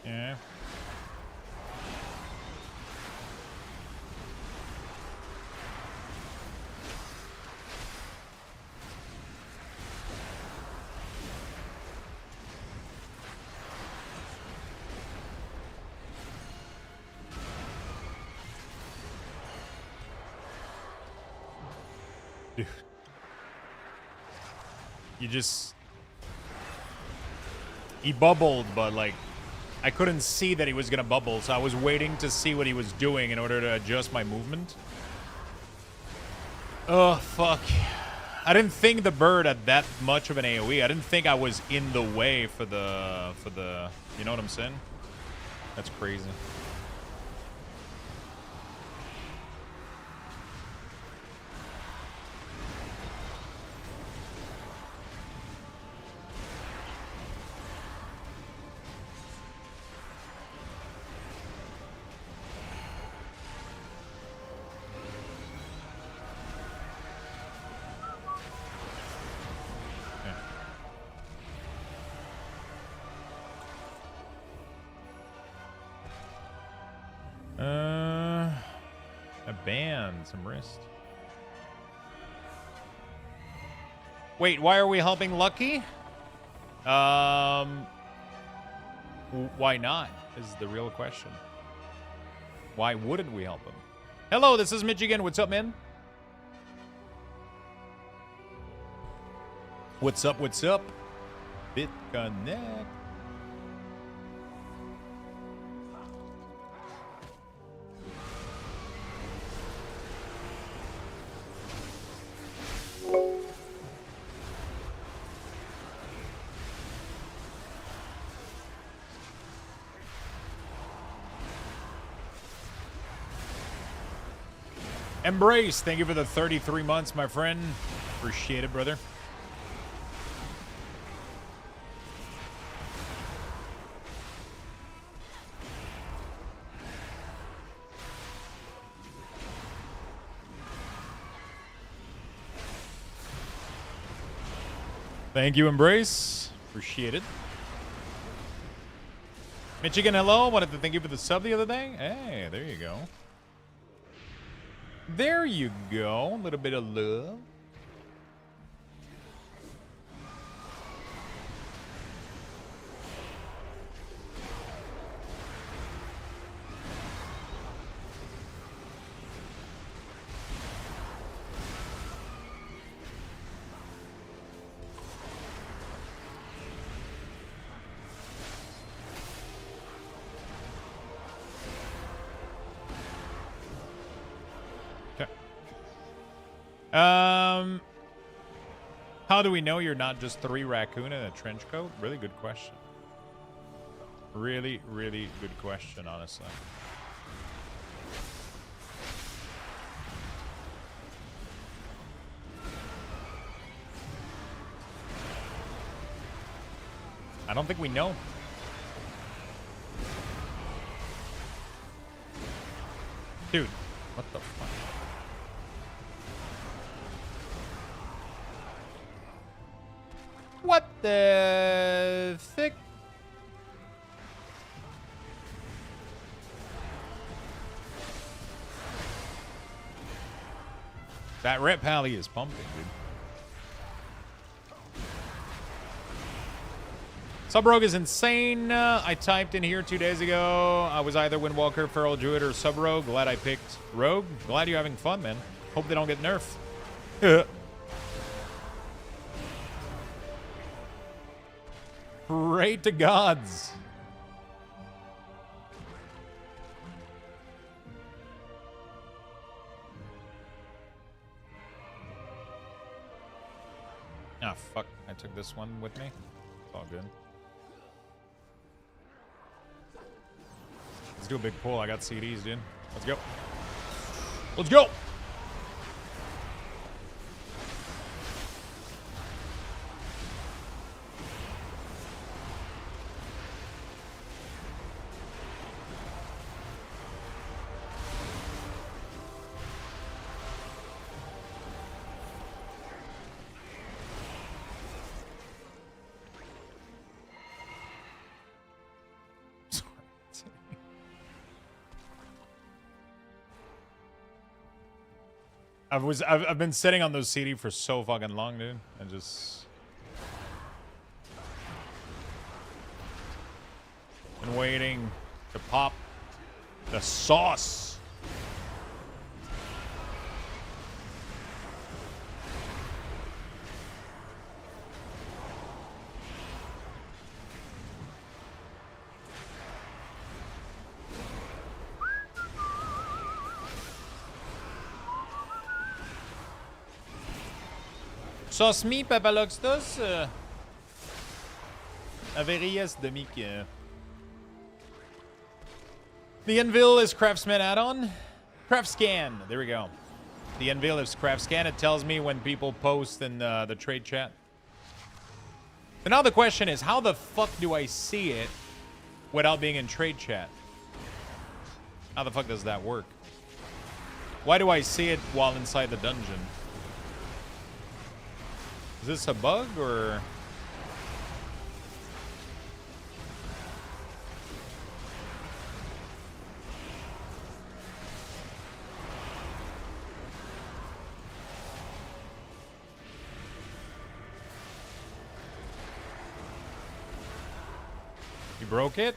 Yeah. Dude. You just... He bubbled, but like... I couldn't see that he was gonna bubble, so I was waiting to see what he was doing in order to adjust my movement. Oh, fuck. I didn't think the bird had that much of an AoE. I didn't think I was in the way for the... You know what I'm saying? That's crazy. A band, some wrist. Wait, why are we helping Lucky? Why not is the real question. Why wouldn't we help him? Hello, this is Mitch again. What's up, man? What's up, what's up? BitConnect. Embrace, thank you for the 33 months, my friend. Appreciate it, brother. Thank you, Embrace. Appreciate it. Michigan, hello. Wanted to thank you for the sub the other day. Hey, there you go. There you go. A little bit of love. How do we know you're not just 3 raccoon in a trench coat? Really good question. Really, really good question, honestly. I don't think we know. Dude, what the fuck? What the thick? That Ret Pally is pumping, dude. Sub-Rogue is insane. I typed in here 2 days ago. I was either Windwalker, Feral Druid, or Sub-Rogue. Glad I picked Rogue. Glad you're having fun, man. Hope they don't get nerfed. Pray to gods. Ah, fuck. I took this one with me. It's all good. Let's do a big pull. I got CDs, dude. Let's go. Let's go. I've been sitting on those CD for so fucking long, dude. I just been waiting to pop the sauce. Sauce me, Papa Luxthos. Averias de Mick. The Anvil is Craftsman add-on. Craft Scan. There we go. The Anvil is Craft Scan. It tells me when people post in the trade chat. So now the question is, how the fuck do I see it without being in trade chat? How the fuck does that work? Why do I see it while inside the dungeon? Is this a bug or? You broke it?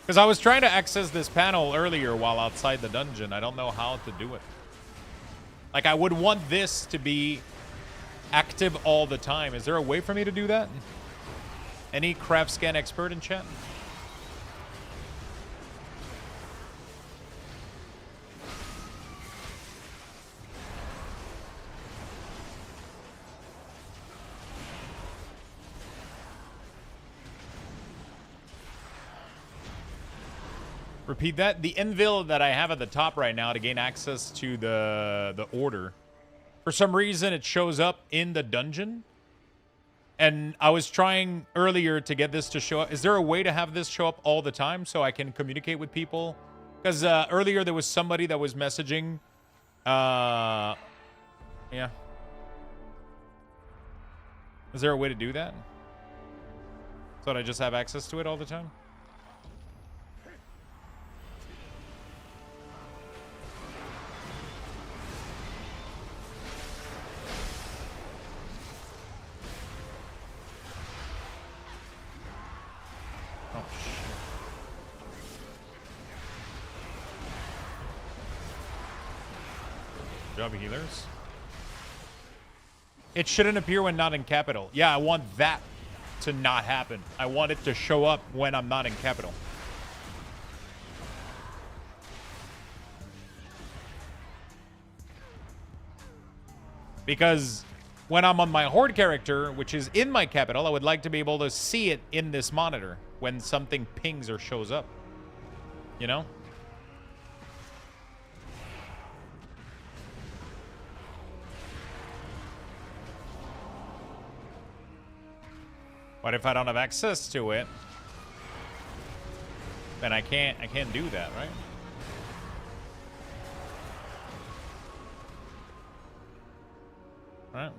Because I was trying to access this panel earlier while outside the dungeon. I don't know how to do it. Like, I would want this to be active all the time. Is there a way for me to do that? Any craft scan expert in chat? Repeat that. The Envil that I have at the top right now to gain access to the order. For some reason, it shows up in the dungeon. And I was trying earlier to get this to show up. Is there a way to have this show up all the time so I can communicate with people? Because earlier there was somebody that was messaging. Yeah. Is there a way to do that? So that I just have access to it all the time? Job healers. It shouldn't appear when not in capital. Yeah, I want that to not happen. I want it to show up when I'm not in capital. Because when I'm on my Horde character, which is in my capital, I would like to be able to see it in this monitor when something pings or shows up. You know? But if I don't have access to it, then I can't do that, right? All right.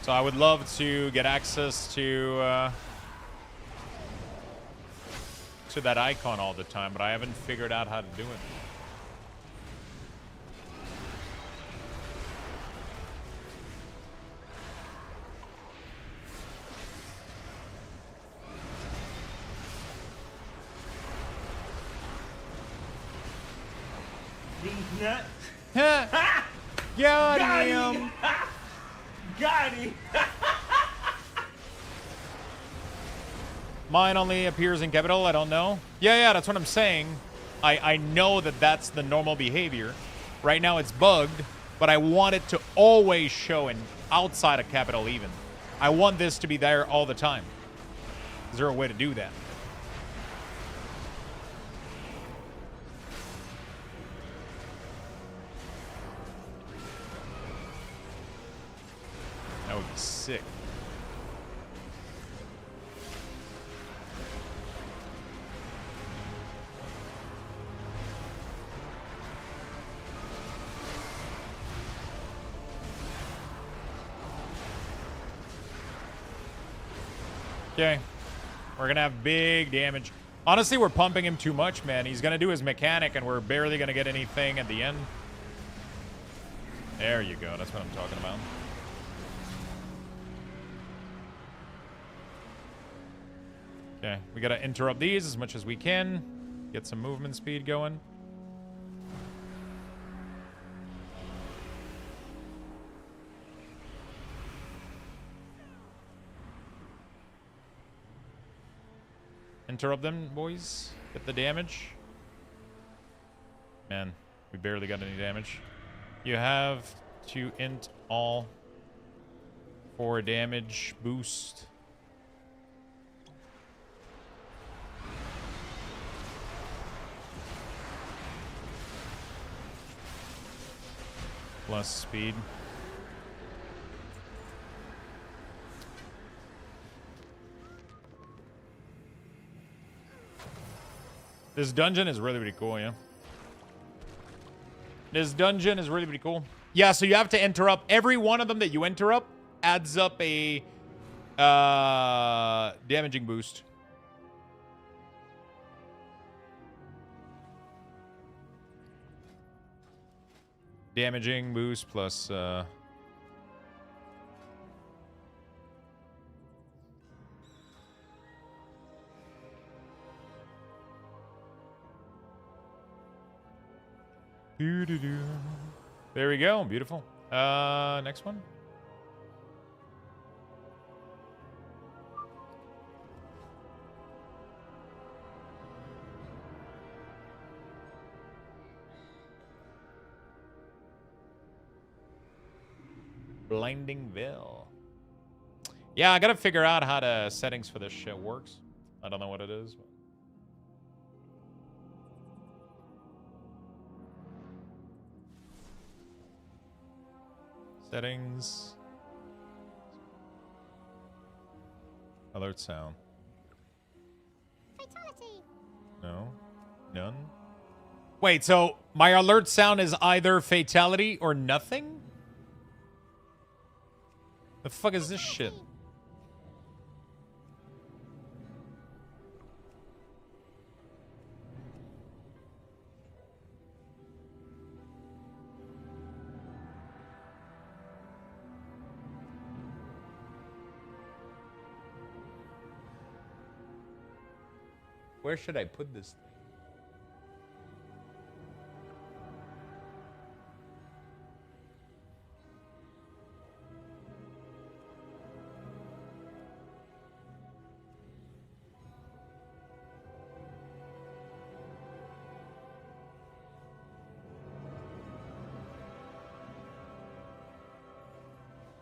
So I would love to get access to that icon all the time, but I haven't figured out how to do it. These nuts. Got Got him. him. Got him. Mine only appears in capital. I don't know. Yeah, that's what I'm saying. I know that that's the normal behavior. Right now it's bugged, but I want it to always show in outside of capital even. I want this to be there all the time. Is there a way to do that? That would be sick. Okay. We're gonna have big damage. Honestly, we're pumping him too much, man. He's gonna do his mechanic, and we're barely gonna get anything at the end. There you go. That's what I'm talking about. Okay, we gotta interrupt these as much as we can. Get some movement speed going. Interrupt them, boys. Get the damage. Man, we barely got any damage. You have to int all for damage boost. Plus speed. This dungeon is really, really cool, yeah. This dungeon is really, really cool. Yeah, so you have to interrupt. Every one of them that you interrupt adds up a damaging boost. Damaging boost plus... There we go. Beautiful. Next one. Blinding Veil. Yeah, I gotta figure out how the settings for this shit works. I don't know what it is. But... Settings. Alert sound. Fatality. No. None. Wait, so my alert sound is either fatality or nothing? The fuck is this shit? Where should I put this thing?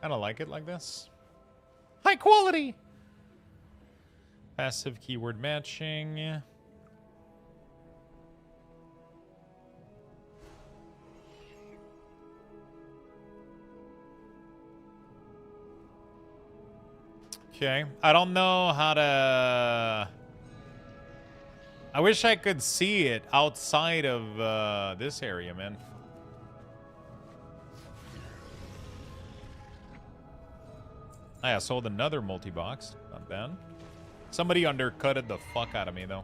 I don't like it like this. High quality! Passive keyword matching. Okay. I don't know how to... I wish I could see it outside of this area, man. I sold another multi-box. Not bad. Somebody undercutted the fuck out of me, though.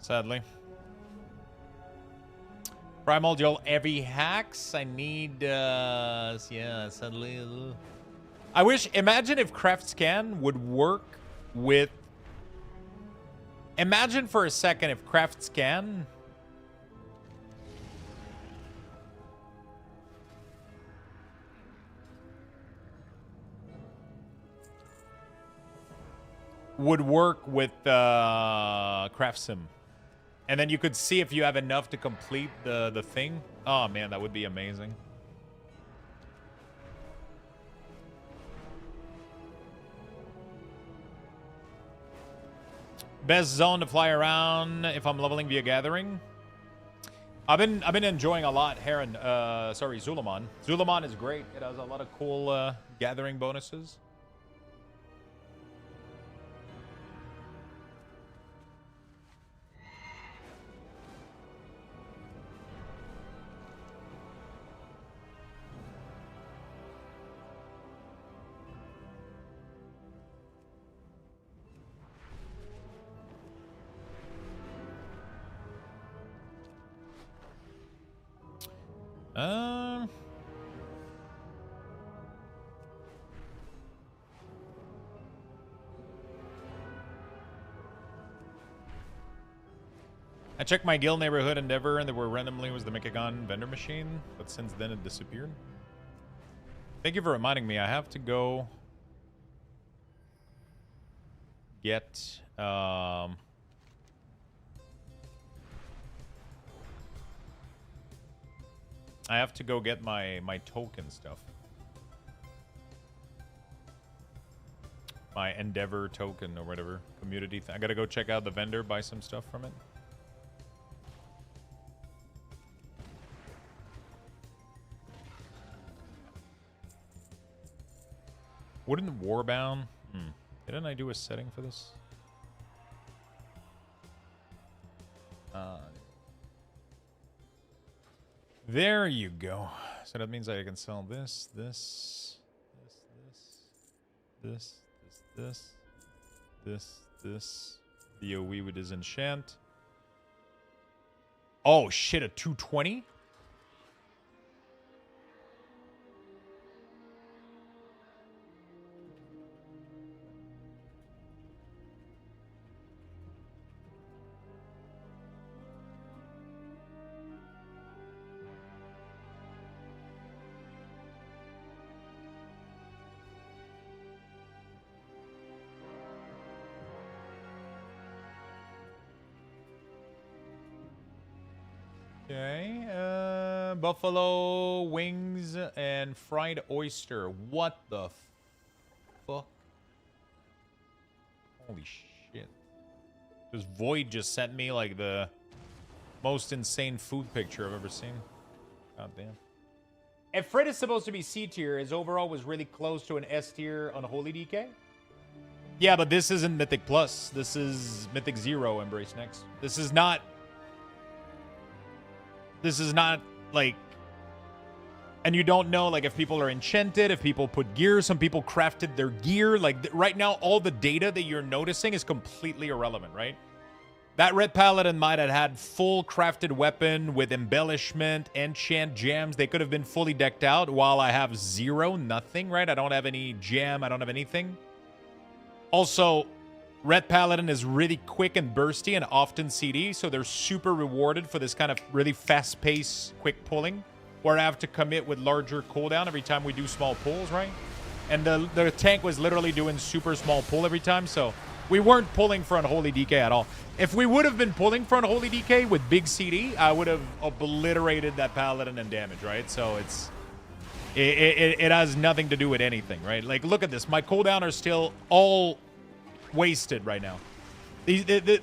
Sadly. Primal Joel heavy hacks. I need, yeah, sadly. I wish, imagine if Craft Scan would work with, imagine for a second if Craft Scan would work with Craft Sim. And then you could see if you have enough to complete the thing. Oh, man, that would be amazing. Best zone to fly around if I'm leveling via gathering. I've been enjoying a lot Heron. Sorry, Zulaman. Zulaman is great. It has a lot of cool gathering bonuses. I checked my guild neighborhood endeavor and there were randomly was the Mechagon vendor machine, but since then it disappeared. Thank you for reminding me. I have to go get I have to go get my token stuff. My endeavor token or whatever. Community I gotta go check out the vendor, buy some stuff from it. Wooden Warbound? Didn't I do a setting for this? There you go. So that means I can sell this, this, this. DOE with Disenchant. Oh shit, a 220? Okay, buffalo wings and fried oyster. What the fuck? Holy shit. This Void just sent me like the most insane food picture I've ever seen. God damn. If Fred is supposed to be C tier, his overall was really close to an S tier Unholy DK. Yeah, but this isn't Mythic Plus. This is Mythic Zero Embrace Next. This is not like, and you don't know like if people are enchanted, if people put gear, some people crafted their gear. Like right now, all the data that you're noticing is completely irrelevant, right? That Red Paladin might have had full crafted weapon with embellishment, enchant gems. They could have been fully decked out while I have zero, nothing, right? I don't have any gem. I don't have anything. Also, Red Paladin is really quick and bursty and often CD, so they're super rewarded for this kind of really fast-paced, quick pulling, where I have to commit with larger cooldown every time we do small pulls, right? And the tank was literally doing super small pull every time, so we weren't pulling for Unholy DK at all. If we would have been pulling for Unholy DK with big CD, I would have obliterated that Paladin in damage, right? So it has nothing to do with anything, right? Like, look at this. My cooldown are still all wasted right now. The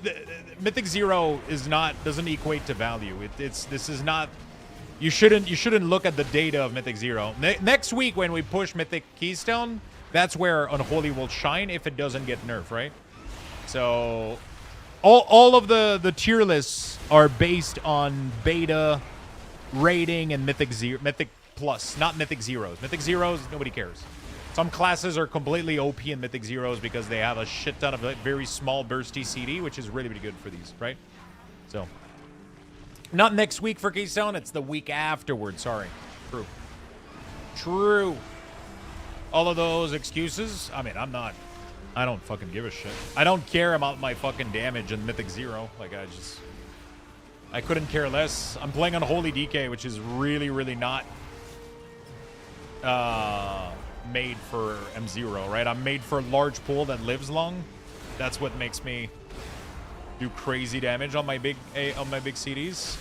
Mythic Zero is doesn't equate to value. This is not. You shouldn't look at the data of Mythic Zero. Next week when we push Mythic Keystone, that's where Unholy will shine if it doesn't get nerfed, right? So all of the tier lists are based on beta rating and Mythic Plus, not Mythic Zeros. Mythic Zeros, nobody cares. Some classes are completely OP in Mythic Zeros because they have a shit ton of like, very small bursty CD, which is really, really good for these, right? So, not next week for Keystone. It's the week afterwards. Sorry. True. True. All of those excuses. I mean, I don't fucking give a shit. I don't care about my fucking damage in Mythic Zero. Like, I couldn't care less. I'm playing Unholy DK, which is really, really not made for M0, right? I'm made for a large pool that lives long. That's what makes me do crazy damage on my big CDs.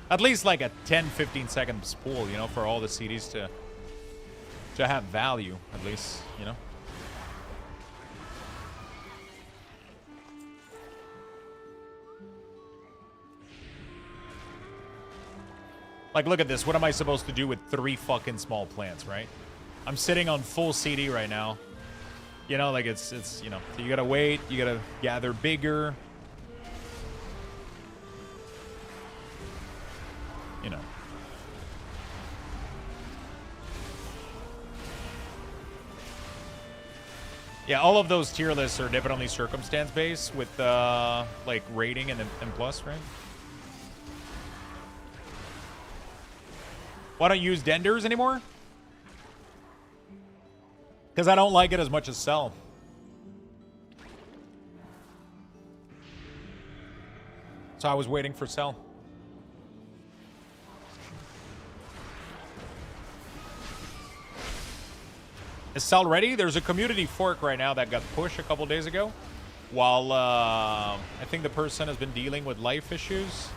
At least like a 10-15 seconds pool, you know, for all the CDs to have value, at least, you know. Like, look at this. What am I supposed to do with 3 fucking small plants, right? I'm sitting on full CD right now. You know, like it's you know, so you gotta wait, you gotta gather bigger. You know. Yeah, all of those tier lists are definitely circumstance based with like rating and plus, right? Why don't you use Denders anymore? Because I don't like it as much as Cell. So I was waiting for Cell. Is Cell ready? There's a community fork right now that got pushed a couple days ago. While I think the person has been dealing with life issues.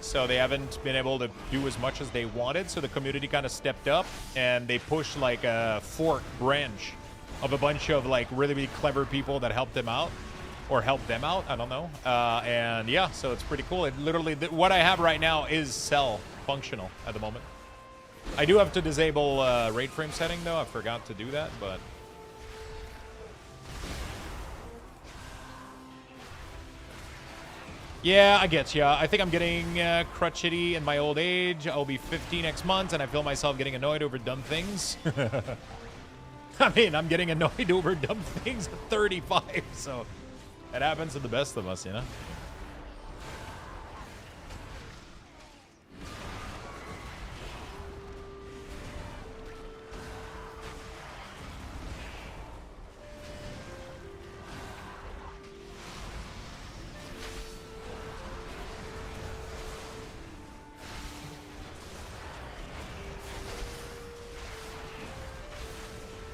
So they haven't been able to do as much as they wanted. So the community kind of stepped up and they pushed like a fork branch of a bunch of like really, really clever people that helped them out or helped them out. I don't know. And yeah, so it's pretty cool. It literally, what I have right now is Cell functional at the moment. I do have to disable rate frame setting though. I forgot to do that, but. Yeah, I get ya. I think I'm getting crotchety in my old age. I'll be 50 next month, and I feel myself getting annoyed over dumb things. I mean, I'm getting annoyed over dumb things at 35, so it happens to the best of us, you know?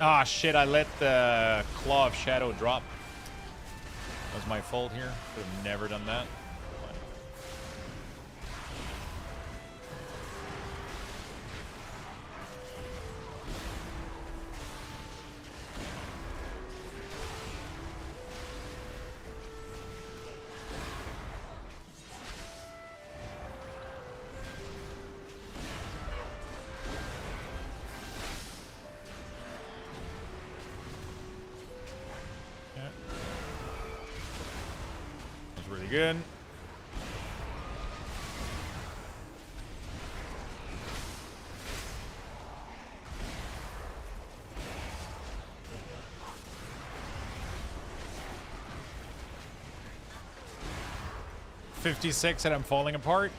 Ah, shit, I let the Claw of Shadow drop. That was my fault here. Could have never done that. Good. $56 and I'm falling apart.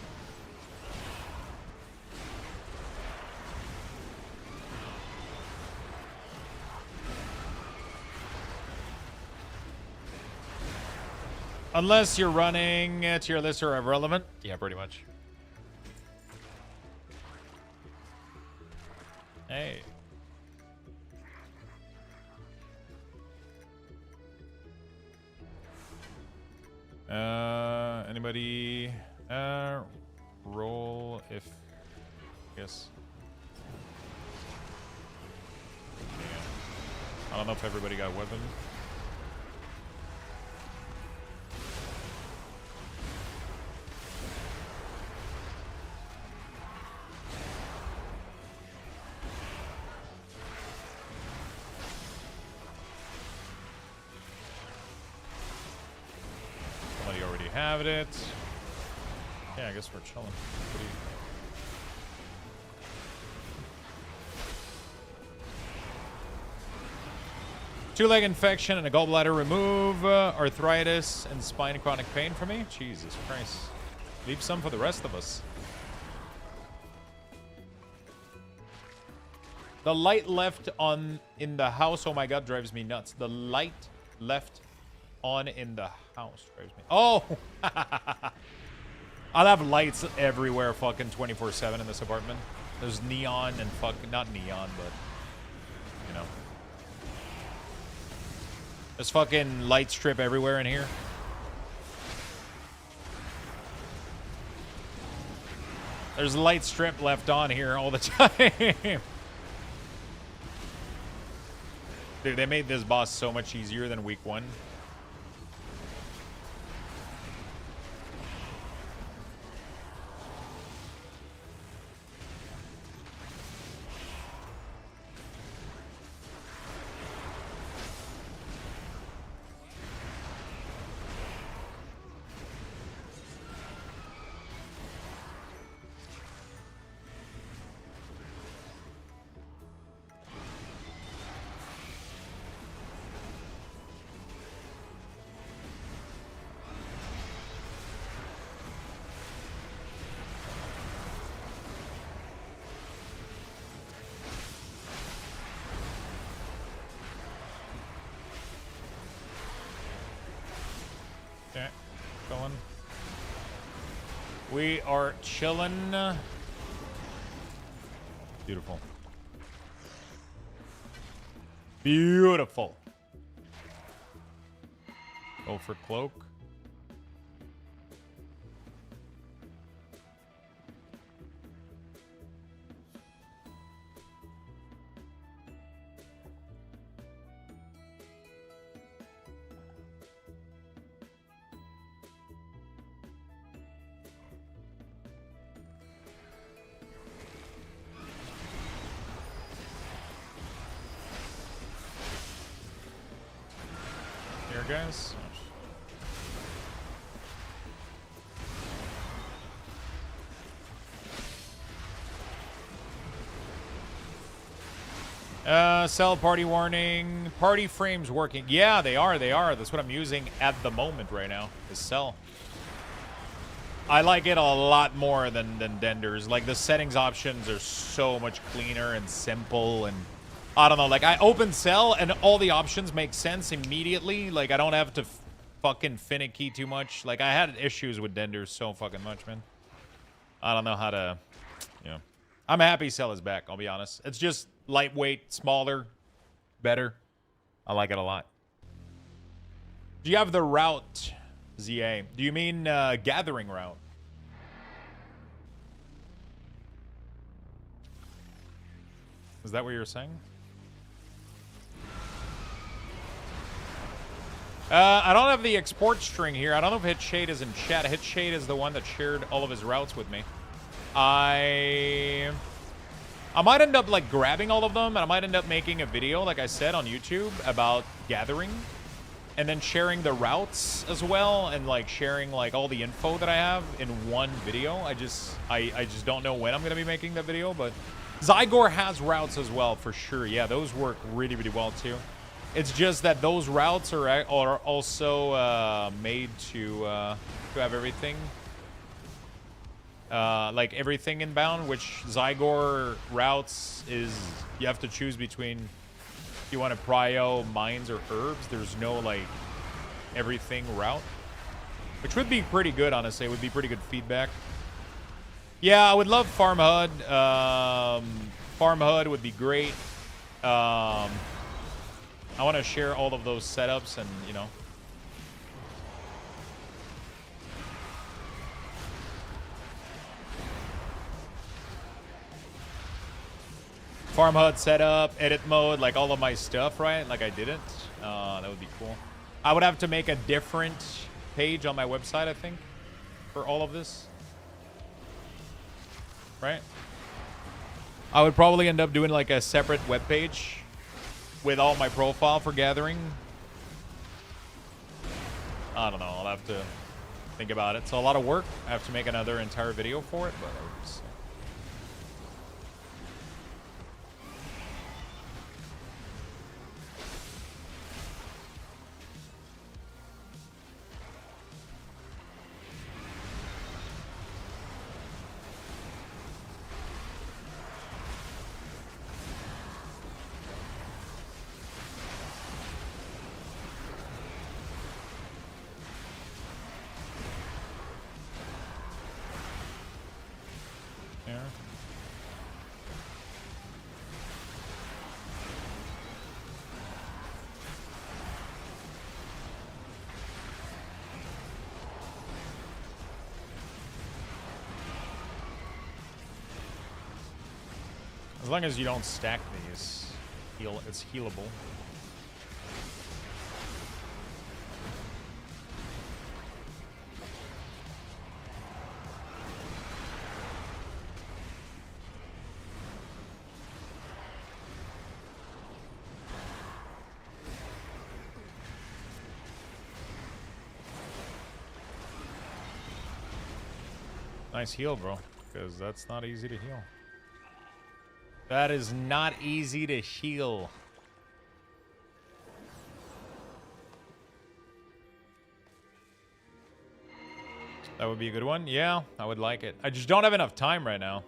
Unless you're running tier lists are irrelevant. Yeah, pretty much. Hey. Anybody roll if yes. I don't know if everybody got weapon. Have it. Yeah, I guess we're chilling. 2-leg infection and a gallbladder remove, arthritis and spine chronic pain for me. Jesus Christ. Leave some for the rest of us. The light left on in the house, oh my god, drives me nuts. The light left on in the house drives me. Oh! I'll have lights everywhere fucking 24/7 in this apartment. There's neon and fucking, not neon, but, you know. There's fucking light strip everywhere in here. There's light strip left on here all the time. Dude, they made this boss so much easier than week 1. Okay, going. We are chilling. Beautiful. Beautiful. Go for cloak. Here, guys. Cell party warning. Party frames working. Yeah, they are. They are. That's what I'm using at the moment right now. Is cell. I like it a lot more than Dender's. Like, the settings options are so much cleaner and simple, and I don't know. Like, I open cell and all the options make sense immediately. Like, I don't have to fucking finicky too much. Like, I had issues with Dender's so fucking much, man. I don't know how to, you know. I'm happy cell is back, I'll be honest. It's just lightweight, smaller, better. I like it a lot. Do you have the route, ZA? Do you mean gathering route? Is that what you're saying? I don't have the export string here. I don't know if Hitshade is in chat. Hitshade is the one that shared all of his routes with me. I might end up like grabbing all of them, and I might end up making a video, like I said, on YouTube about gathering, and then sharing the routes as well, and like sharing like all the info that I have in one video. I just don't know when I'm gonna be making that video, but Zygor has routes as well for sure. Yeah, those work really, really well too. It's just that those routes are also made to have everything. Like everything inbound, which Zygor routes is, you have to choose between if you want to prio mines or herbs. There's no like everything route, which would be pretty good, honestly. It would be pretty good feedback. Yeah, I would love Farm HUD. Farm HUD would be great. I want to share all of those setups and, you know. Farm HUD setup, edit mode, like all of my stuff, right? Like I didn't. That would be cool. I would have to make a different page on my website, I think, for all of this. Right? I would probably end up doing like a separate web page with all my profile for gathering. I don't know. I'll have to think about it. It's a lot of work. I have to make another entire video for it, but I'll just... long as you don't stack these, it's healable. Nice heal, bro, because that's not easy to heal. That is not easy to heal. That would be a good one. Yeah, I would like it. I just don't have enough time right now.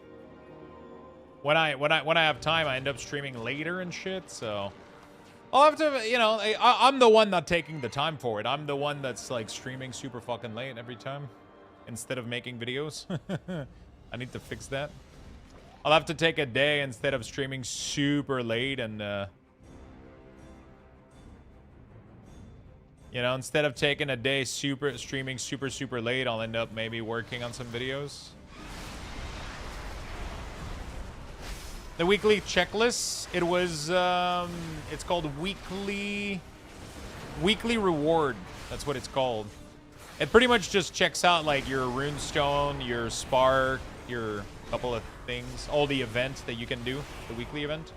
When I have time, I end up streaming later and shit, so I'll have to, you know, I'm the one not taking the time for it. I'm the one that's like streaming super fucking late every time instead of making videos. I need to fix that. I'll have to take a day instead of streaming super late and, you know, instead of taking a day streaming super late, I'll end up maybe working on some videos. The weekly checklist, it was, it's called weekly reward. That's what it's called. It pretty much just checks out like your runestone, your spark, your couple of things, all the events that you can do, the weekly event.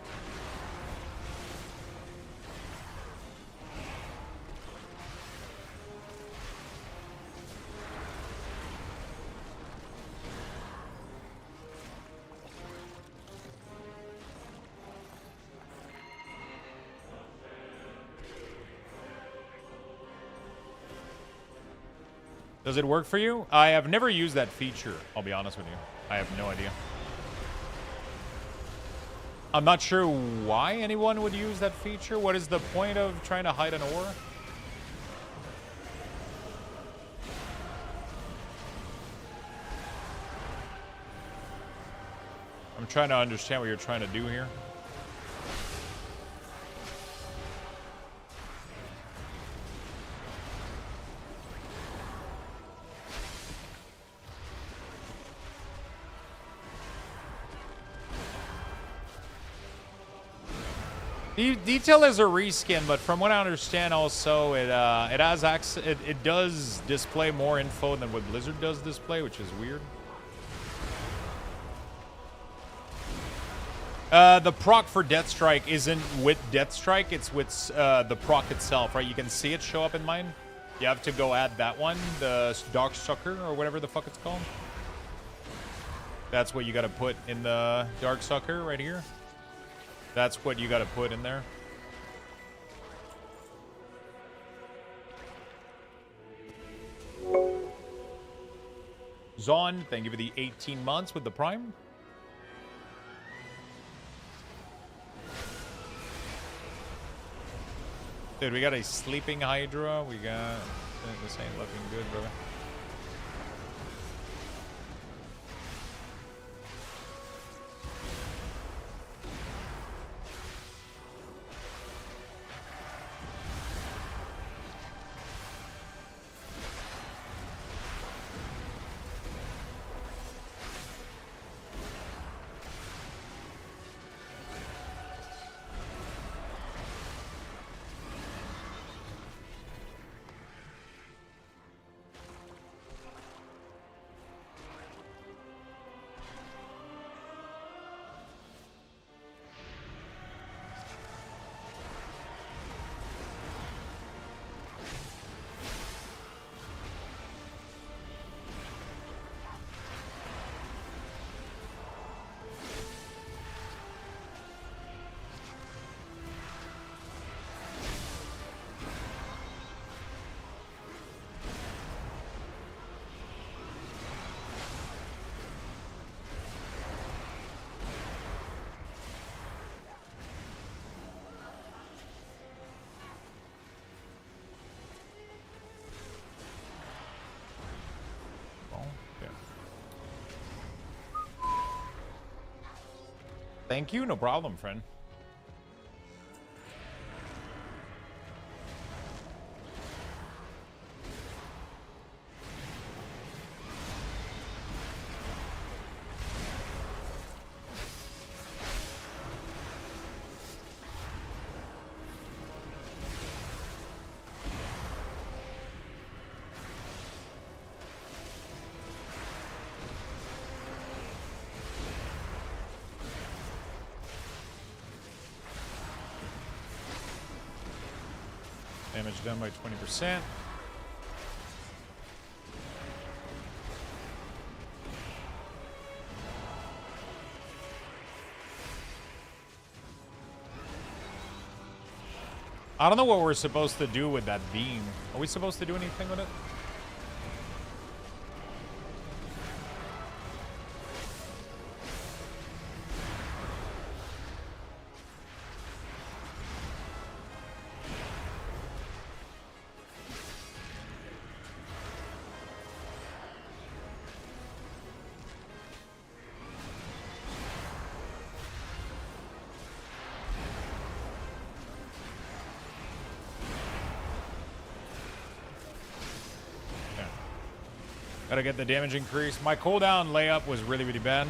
Does it work for you? I have never used that feature, I'll be honest with you. I have no idea. I'm not sure why anyone would use that feature. What is the point of trying to hide an ore? I'm trying to understand what you're trying to do here. Detail is a reskin, but from what I understand, also it has access. It does display more info than what Blizzard does display, which is weird. The proc for Deathstrike isn't with Deathstrike; it's with the proc itself, right? You can see it show up in mine. You have to go add that one, the Darksucker or whatever the fuck it's called. That's what you got to put in the Darksucker right here. That's what you got to put in there. Zon, thank you for the 18 months with the Prime. Dude, we got a sleeping Hydra. We got... This ain't looking good, brother. Thank you, no problem, friend. damage done by 20%. I don't know what we're supposed to do with that beam. Are we supposed to do anything with it? Gotta get the damage increase. My cooldown layup was really, really bad.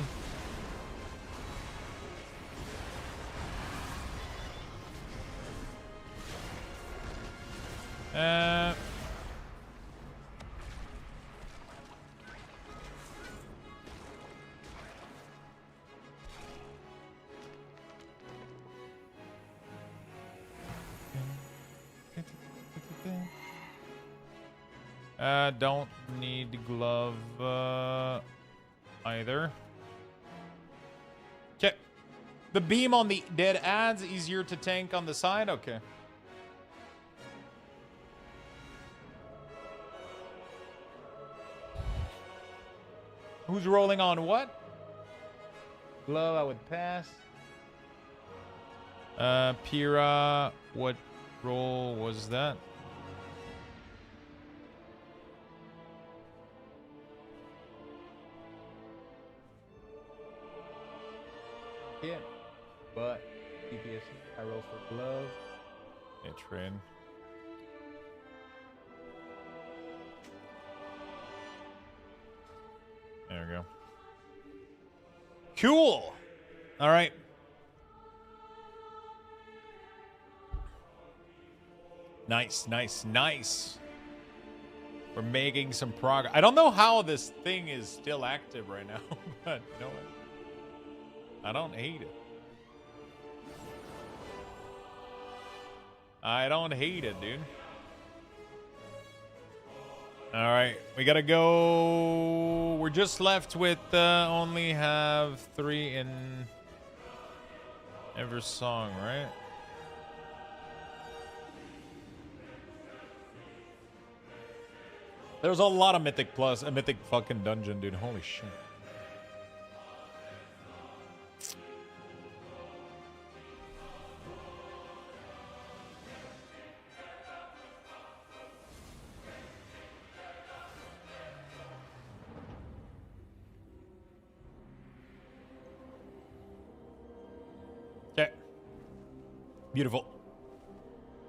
Don't need glove either. Okay. The beam on the dead adds easier to tank on the side. Okay. Who's rolling on what? Glove, I would pass. Pira, what roll was that? Yeah, but DPS, I roll for glove. Yeah, trade. There we go. Cool. All right. Nice, nice, nice. We're making some progress. I don't know how this thing is still active right now, but you know what? I don't hate it. I don't hate it, dude. All right, we gotta go. We're just left with only have 3 in every song, right? There's a lot of Mythic Plus, a Mythic fucking dungeon, dude. Holy shit. Okay. Beautiful.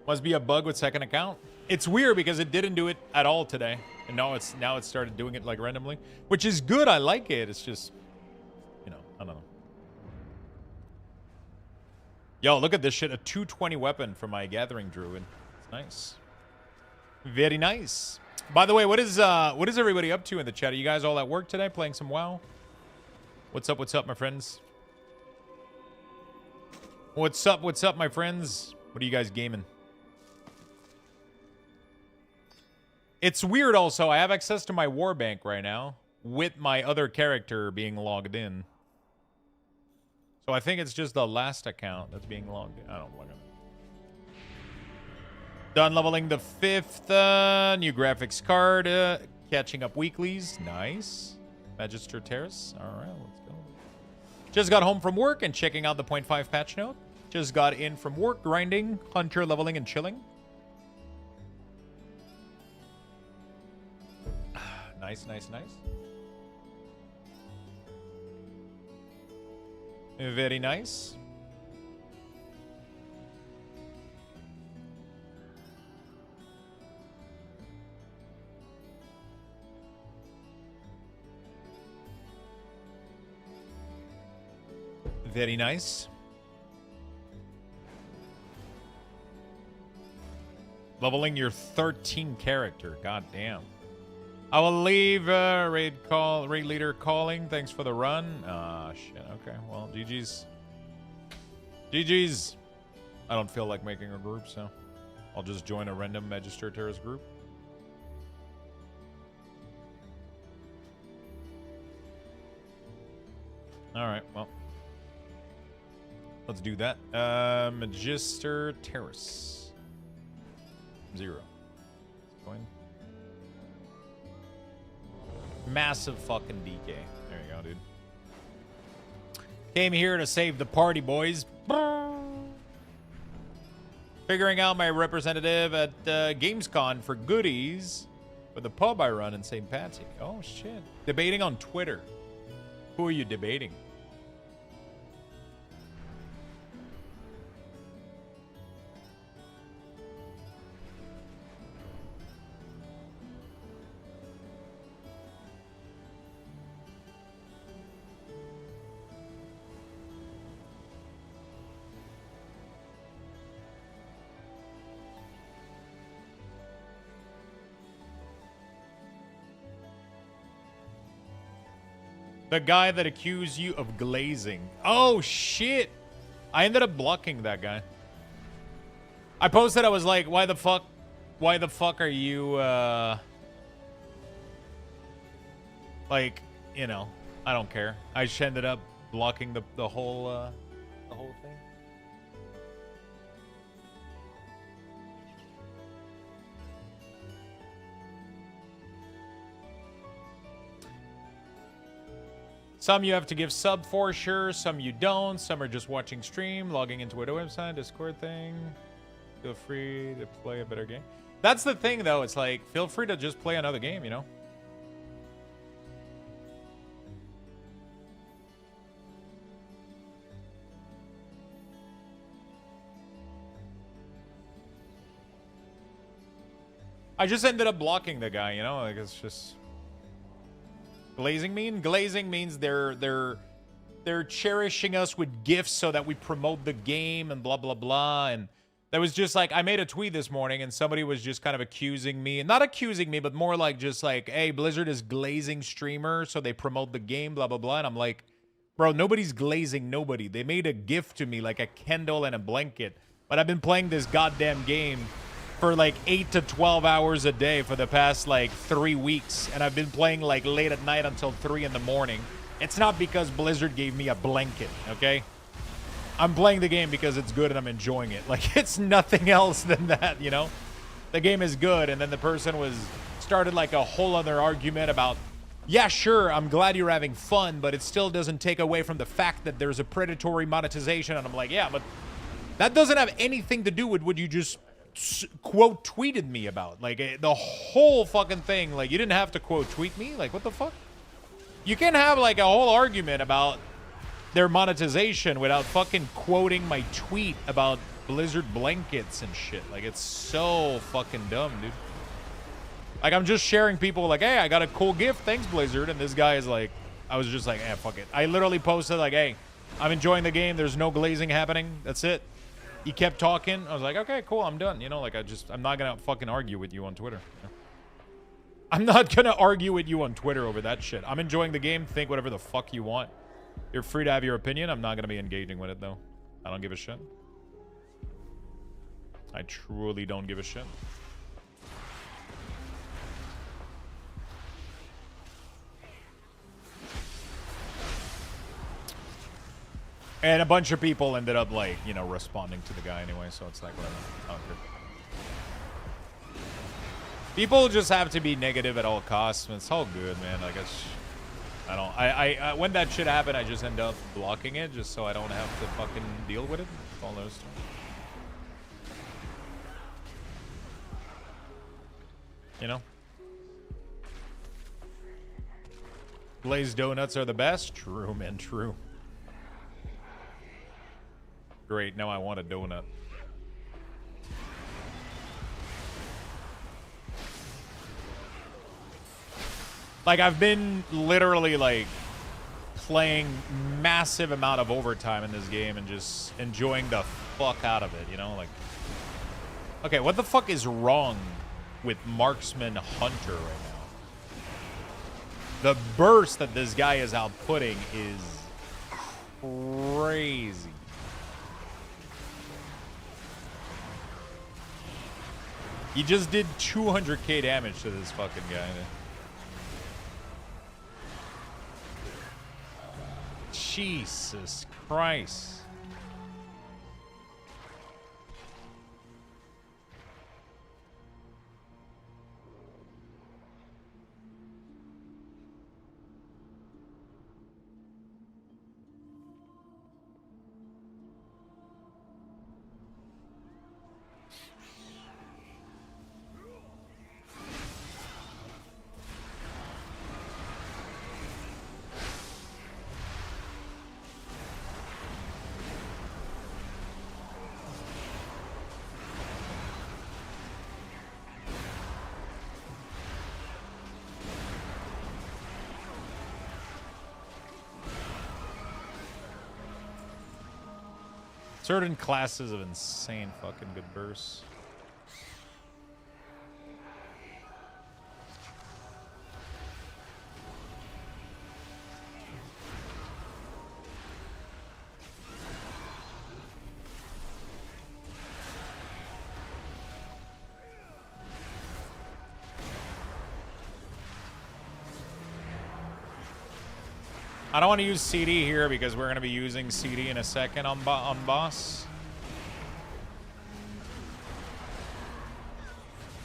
Must be a bug with second account. It's weird because it didn't do it at all today. And now it's started doing it like randomly, which is good. I like it. It's just, you know, I don't know. Yo, look at this shit. A 220 weapon for my Gathering Druid. It's nice. Very nice. By the way, what is everybody up to in the chat? Are you guys all at work today playing some WoW? What's up, my friends? What's up, my friends? What are you guys gaming? It's weird also. I have access to my war bank right now with my other character being logged in. So I think it's just the last account that's being logged in. I don't know. Done leveling the 5th new graphics card. Catching up weeklies. Nice. Magister Terrace. All right, let's go. Just got home from work and checking out the 0.5 patch note. Just got in from work, grinding, hunter, leveling, and chilling. Nice, nice, nice. Very nice. Very nice. Leveling your 13 character. God damn. I will leave raid leader calling. Thanks for the run. Ah, shit. Okay. Well, GG's. GG's. I don't feel like making a group, so. I'll just join a random Magister Terrace group. Alright, well. Let's do that. Magister Terrace. Zero. Join. Massive fucking DK. There you go, dude. Came here to save the party, boys. Figuring out my representative at Gamescom for goodies for the pub I run in St. Patsy. Oh, shit. Debating on Twitter. Who are you debating? The guy that accused you of glazing. Oh, shit. I ended up blocking that guy. I posted, I was like, why the fuck are you, like, you know, I don't care. I just ended up blocking the whole thing. Some you have to give sub for sure, some you don't, some are just watching stream, logging into a website, Discord thing. Feel free to play a better game. That's the thing though, it's like, feel free to just play another game, you know? I just ended up blocking the guy, you know? Like, it's just... Glazing mean? Glazing means they're cherishing us with gifts so that we promote the game and blah, blah, blah. And that was just like, I made a tweet this morning and somebody was just kind of accusing me. Not accusing me, but more like just like, hey, Blizzard is glazing streamer, so they promote the game, blah, blah, blah. And I'm like, bro, nobody's glazing nobody. They made a gift to me, like a candle and a blanket. But I've been playing this goddamn game for like 8 to 12 hours a day for the past like 3 weeks, and I've been playing like late at night until 3 in the morning. It's not because Blizzard gave me a blanket, okay? I'm playing the game because it's good and I'm enjoying it. Like, it's nothing else than that, you know? The game is good, and then the person started like a whole other argument about, yeah, sure, I'm glad you're having fun, but it still doesn't take away from the fact that there's a predatory monetization. And I'm like, yeah, but that doesn't have anything to do with what you just quote tweeted me about. Like, the whole fucking thing. Like, you didn't have to quote tweet me. Like, what the fuck? You can have like a whole argument about their monetization without fucking quoting my tweet about Blizzard blankets and shit. Like, it's so fucking dumb, dude. Like, I'm just sharing people like, hey, I got a cool gift, thanks Blizzard. And this guy is like, I was just like, eh, fuck it. I literally posted like, hey, I'm enjoying the game, there's no glazing happening, that's it. He kept talking. I was like, okay, cool, I'm done. You know, like, I'm not gonna fucking argue with you on Twitter. I'm not gonna argue with you on Twitter over that shit. I'm enjoying the game. Think whatever the fuck you want. You're free to have your opinion. I'm not gonna be engaging with it, though. I don't give a shit. I truly don't give a shit. And a bunch of people ended up, like, you know, responding to the guy anyway, so it's like, whatever. I don't care. People just have to be negative at all costs. It's all good, man. Like, I don't... I when that shit happened, I just end up blocking it just so I don't have to fucking deal with it. That's all there is to it. You know? Glazed donuts are the best? True, man, true. Great, now I want a donut. Like, I've been literally, like, playing massive amount of overtime in this game and just enjoying the fuck out of it, you know? Like, okay, what the fuck is wrong with Marksman Hunter right now? The burst that this guy is outputting is crazy. He just did 200k damage to this fucking guy. Jesus Christ. Certain classes of insane fucking good bursts. I don't want to use CD here because we're going to be using CD in a second on boss.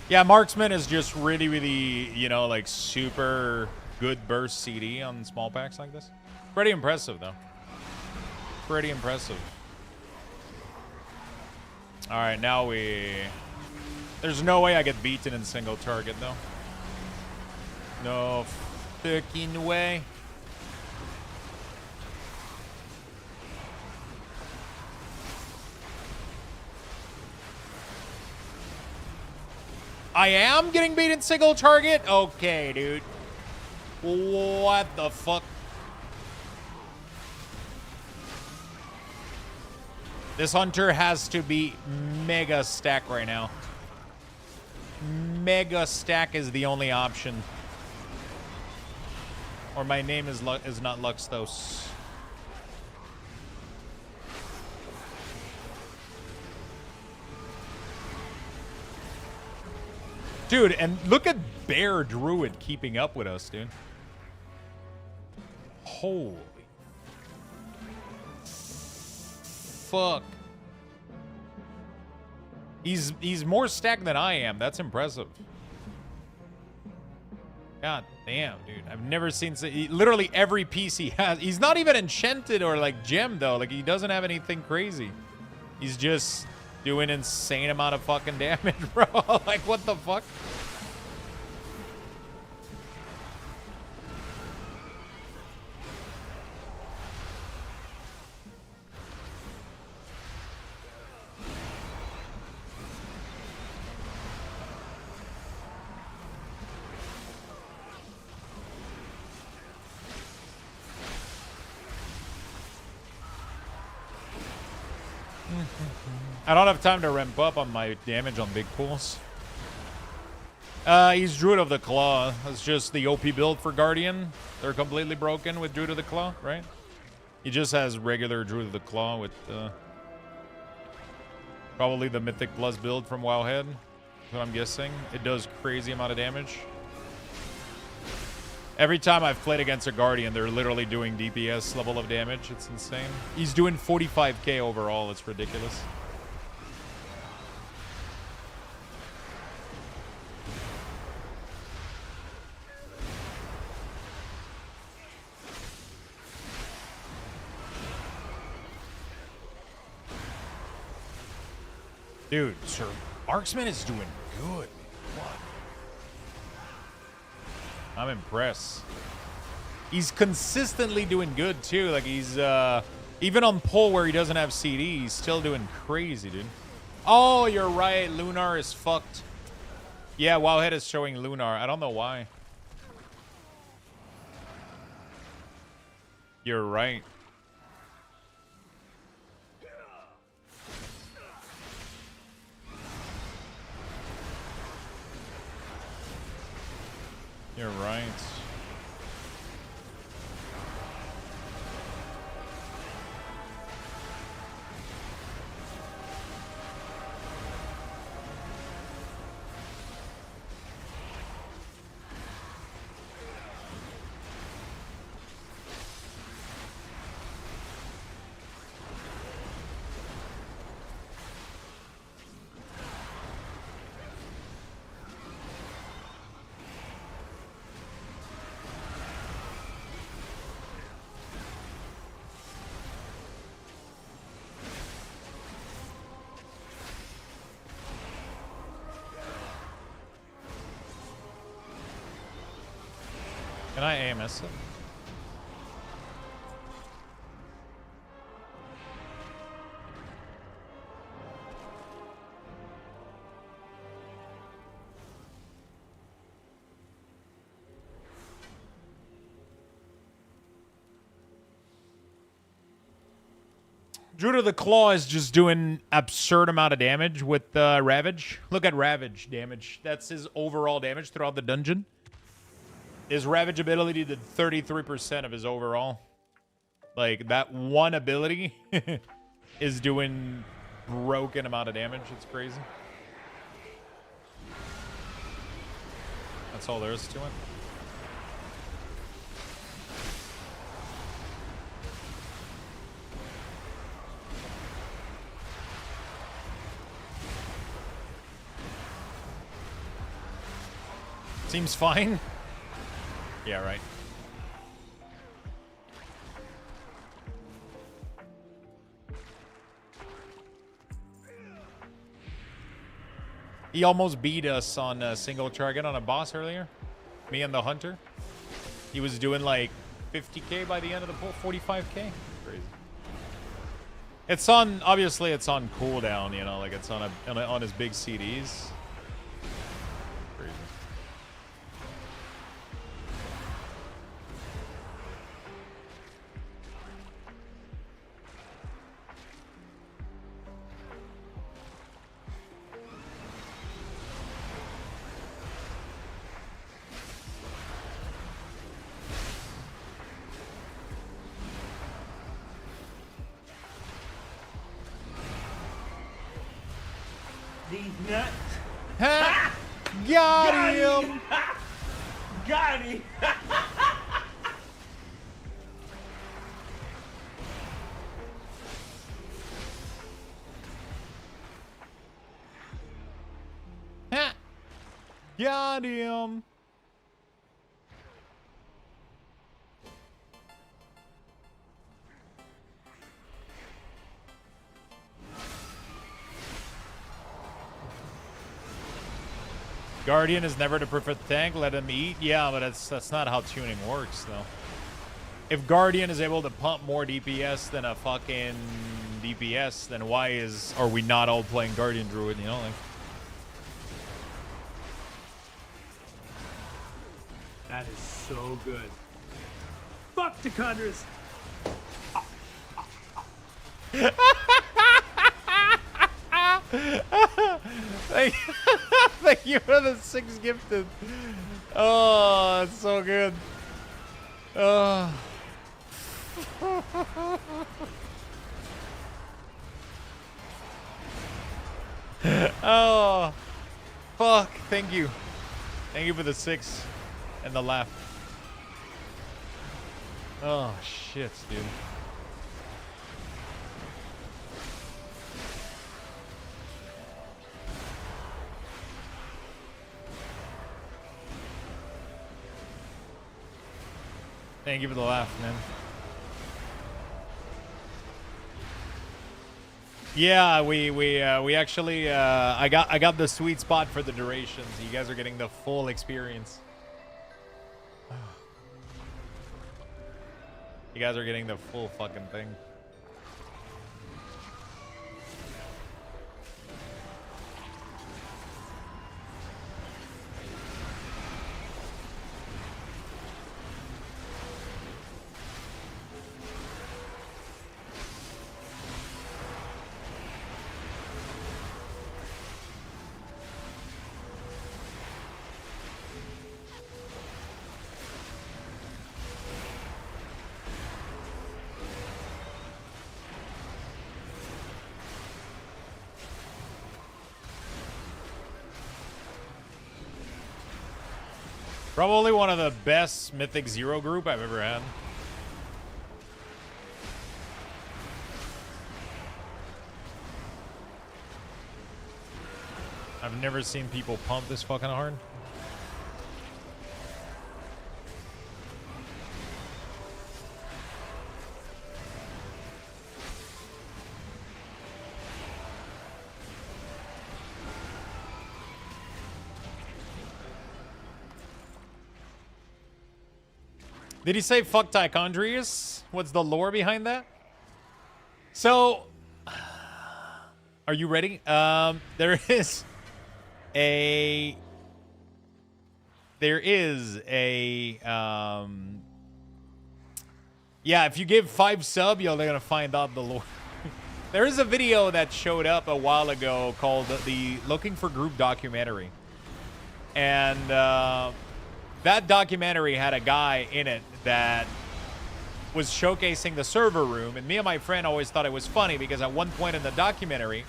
Yeah, Marksman is just really, you know, like super good burst CD on small packs like this. Pretty impressive, though. Pretty impressive. All right, now there's no way I get beaten in single target, though. No fucking way. I am getting beat in single target? Okay, dude. What the fuck? This hunter has to be mega stack right now. Mega stack is the only option. Or my name is not Luxthos. Dude, and look at Bear Druid keeping up with us, dude. Holy fuck. He's more stacked than I am. That's impressive. God damn, dude. I've never seen literally every piece he has. He's not even enchanted or like gem though. Like he doesn't have anything crazy. He's just doing insane amount of fucking damage, bro. Like, what the fuck? I don't have time to ramp up on my damage on big pools. He's Druid of the Claw. That's just the OP build for Guardian. They're completely broken with Druid of the Claw, right? He just has regular Druid of the Claw with probably the Mythic Plus build from Wowhead. That's what I'm guessing. It does crazy amount of damage. Every time I've played against a Guardian, they're literally doing DPS level of damage. It's insane. He's doing 45k overall. It's ridiculous. Dude, Sir Marksman is doing good. What? I'm impressed. He's consistently doing good too. Like he's even on pull where he doesn't have CD, he's still doing crazy, dude. Oh, you're right. Lunar is fucked. Yeah, Wowhead is showing Lunar. I don't know why. You're right. You're right. Can I AMS it? Druid of the Claw is just doing absurd amount of damage with Ravage. Look at Ravage damage. That's his overall damage throughout the dungeon. His Ravage ability did 33% of his overall. Like, that one ability is doing broken amount of damage. It's crazy. That's all there is to it. Seems fine. Yeah, right. He almost beat us on a single target on a boss earlier. Me and the hunter. He was doing like 50k by the end of the pull, 45k. Crazy. It's on, obviously it's on cooldown, you know, like it's on his big CDs. Crazy. These nuts. Ha! Got him! Got him. Ha! Got him! Guardian is never the perfect tank. Let him eat. Yeah, but that's not how tuning works, though. If Guardian is able to pump more DPS than a fucking DPS, then why are we not all playing Guardian Druid? You know, like. That is so good. Fuck the Condors. Thank you for the 6 gifted. Oh, that's so good. Oh. Oh. Fuck. Thank you. Thank you for the 6 and the laugh. Oh, shit, dude. Thank you for the laugh, man. Yeah, we actually I got the sweet spot for the durations. You guys are getting the full experience. You guys are getting the full fucking thing. Probably one of the best Mythic Zero group I've ever had. I've never seen people pump this fucking hard. Did he say fuck Tichondrius? What's the lore behind that? So, are you ready? There is a yeah, if you give 5 sub, you're gonna find out the lore. There is a video that showed up a while ago called the Looking for Group documentary. And that documentary had a guy in it that was showcasing the server room. And me and my friend always thought it was funny because at one point in the documentary,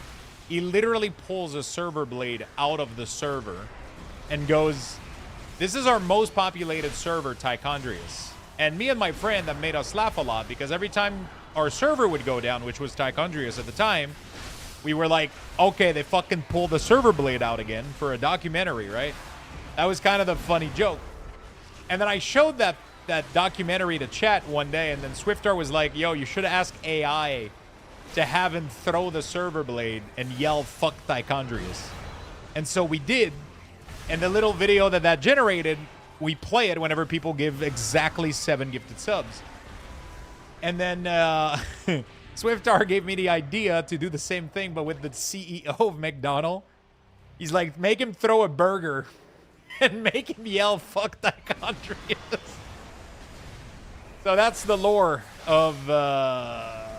he literally pulls a server blade out of the server and goes, "This is our most populated server, Tichondrius." And me and my friend, that made us laugh a lot because every time our server would go down, which was Tichondrius at the time, we were like, okay, they fucking pulled the server blade out again for a documentary, right? That was kind of the funny joke. And then I showed that documentary to chat one day, and then Swiftar was like, yo, you should ask AI to have him throw the server blade and yell, fuck Tichondrius. And so we did. And the little video that generated, we play it whenever people give exactly 7 gifted subs. And then Swiftar gave me the idea to do the same thing, but with the CEO of McDonald's. He's like, make him throw a burger and make him yell, fuck Tichondrius. So that's the lore of that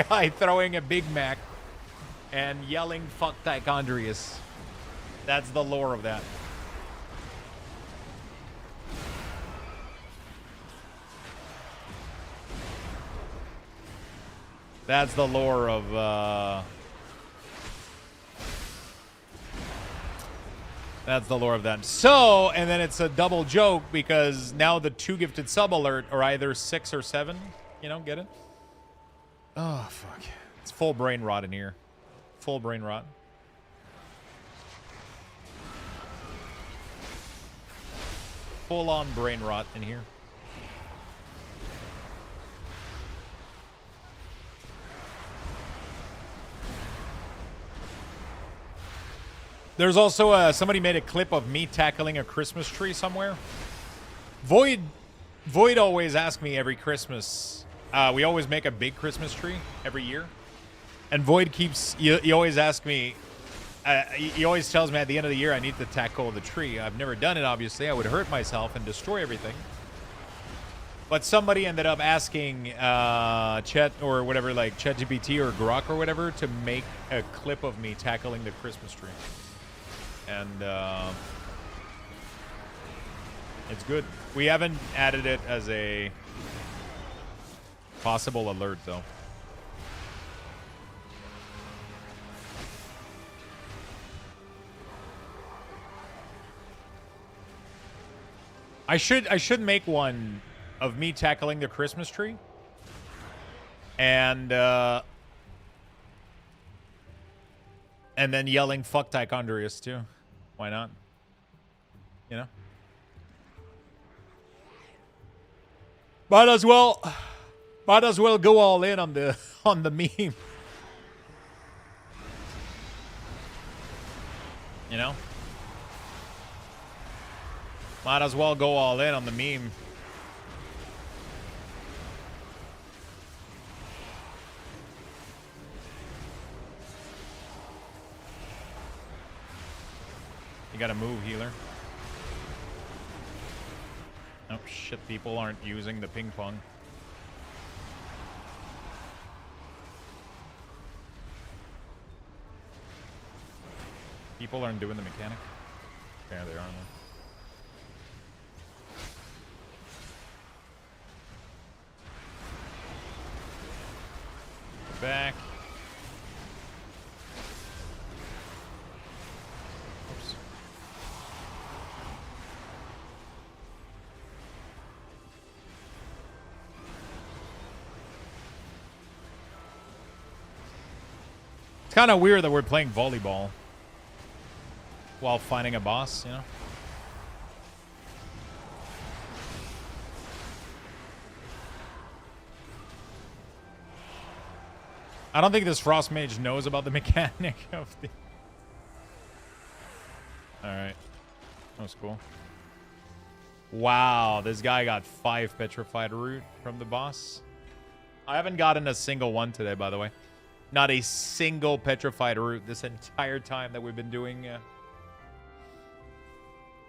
guy throwing a Big Mac and yelling, fuck Tichondrius. That's the lore of that. That's the lore of, that's the lore of that. So, and then it's a double joke because now the 2 gifted sub alert are either 6 or 7. You know, get it? Oh, fuck. It's full brain rot in here. Full brain rot. Full on brain rot in here. There's also somebody made a clip of me tackling a Christmas tree somewhere. Void always asks me every Christmas. We always make a big Christmas tree every year. And Void keeps, he always asks me, he always tells me at the end of the year I need to tackle the tree. I've never done it, obviously. I would hurt myself and destroy everything. But somebody ended up asking Chet or whatever, like ChatGPT or Grok or whatever, to make a clip of me tackling the Christmas tree. And it's good. We haven't added it as a possible alert, though. I should make one of me tackling the Christmas tree. And then yelling fuck Tichondrius too. Why not? You know? Might as well go all in on the meme. You know? Might as well go all in on the meme. You gotta move, healer. Oh shit, people aren't using the ping pong. People aren't doing the mechanic. There they are. Back. Oops. It's kind of weird that we're playing volleyball while finding a boss, you know? I don't think this Frost Mage knows about the mechanic of the... Alright. That was cool. Wow, this guy got 5 petrified root from the boss. I haven't gotten a single one today, by the way. Not a single petrified root this entire time that we've been doing.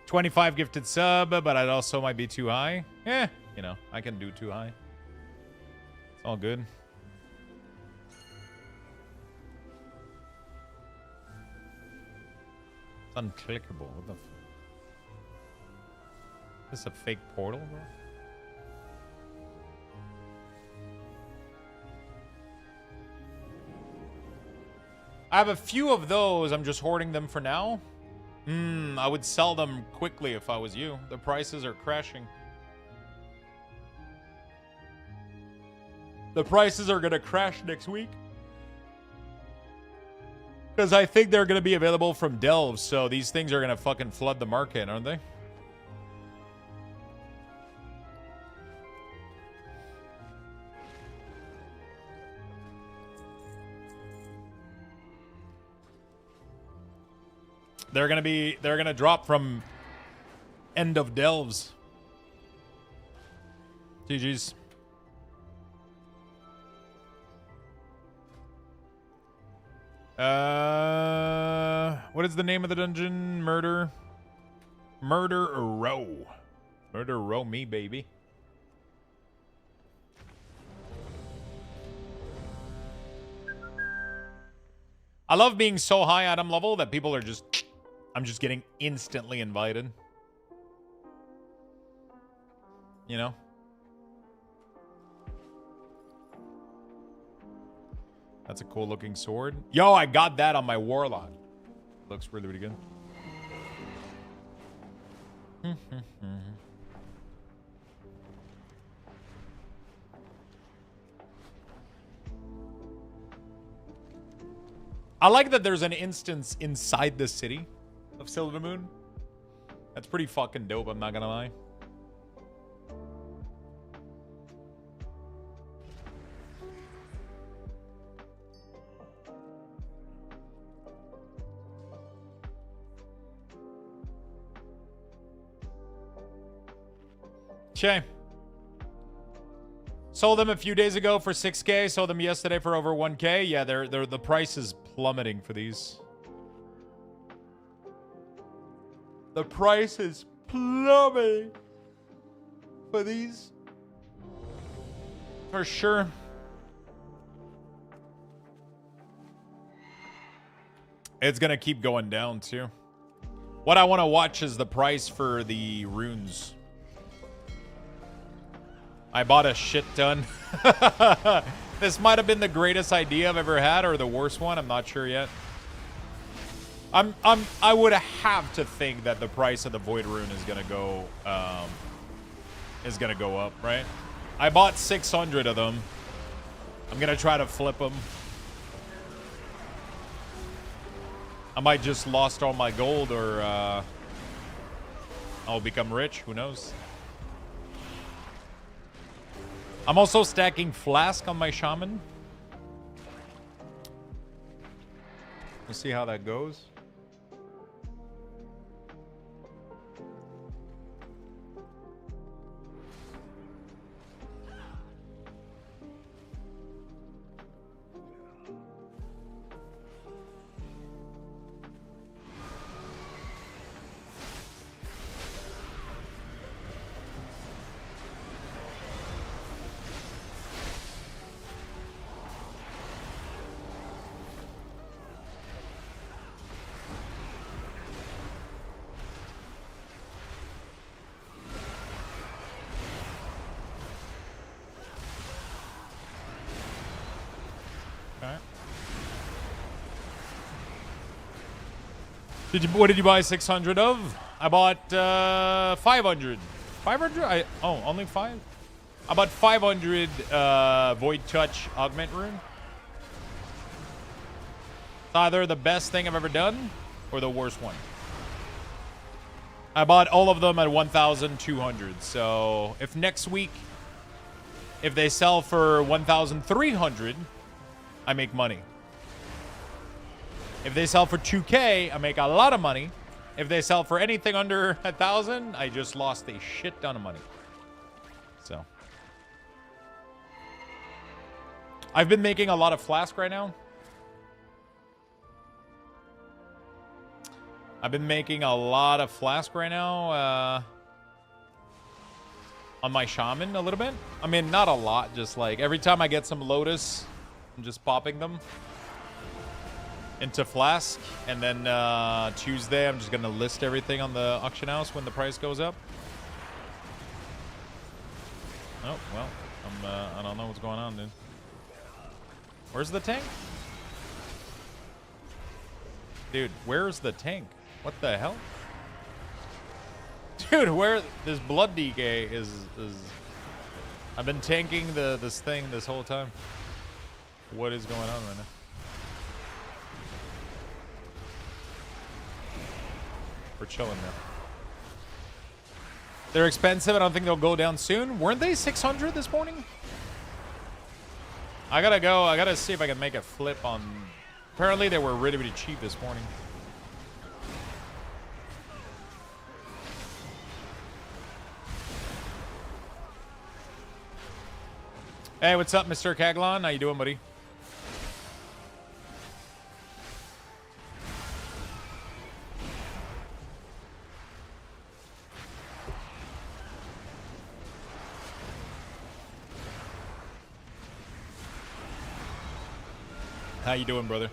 25 gifted sub, but it also might be too high. Eh, you know, I can do too high. It's all good. It's unclickable. What the f... Is this a fake portal, bro? I have a few of those. I'm just hoarding them for now. I would sell them quickly if I was you. The prices are crashing. The prices are going to crash next week. Because I think they're going to be available from Delve. So these things are going to fucking flood the market, aren't they? They're gonna drop from end of delves. GG's. What is the name of the dungeon? Murder Row. Murder Row me, baby. I love being so high item level that people are just... I'm just getting instantly invited. You know? That's a cool looking sword. Yo, I got that on my warlock. Looks really, really good. I like that there's an instance inside the city of Silvermoon. That's pretty fucking dope, I'm not gonna lie. Okay. Sold them a few days ago for 6K. Sold them yesterday for over 1K. Yeah, the price is plummeting for these. The price is plummeting for these. For sure. It's going to keep going down, too. What I want to watch is the price for the runes. I bought a shit ton. This might have been the greatest idea I've ever had, or the worst one. I'm not sure yet. I would have to think that the price of the Void Rune is gonna go up, right? I bought 600 of them. I'm gonna try to flip them. I might just lost all my gold, or I'll become rich. Who knows? I'm also stacking Flask on my Shaman. We'll see how that goes. What did you buy 600 of? I bought 500. 500? Only 5? I bought 500 Void Touch Augment Rune. It's either the best thing I've ever done or the worst one. I bought all of them at 1,200. So if next week, if they sell for 1,300, I make money. If they sell for 2K, I make a lot of money. If they sell for anything under 1,000, I just lost a shit ton of money. So. I've been making a lot of flask right now. I've been making a lot of flask right now. On my shaman a little bit. I mean, not a lot. Just like every time I get some lotus, I'm just popping them into flask. And then Tuesday, I'm just going to list everything on the auction house when the price goes up. Oh, well, I don't know what's going on, dude. Where's the tank? Dude, where's the tank? What the hell? Dude, where this blood DK is I've been tanking this thing this whole time. What is going on right now? We're chilling now. They're expensive. I don't think they'll go down soon. Weren't they 600 this morning? I gotta go. I gotta see if I can make a flip on. Apparently they were really, really cheap this morning. Hey, what's up, Mr. Kaglon? How you doing, buddy? How you doing, brother?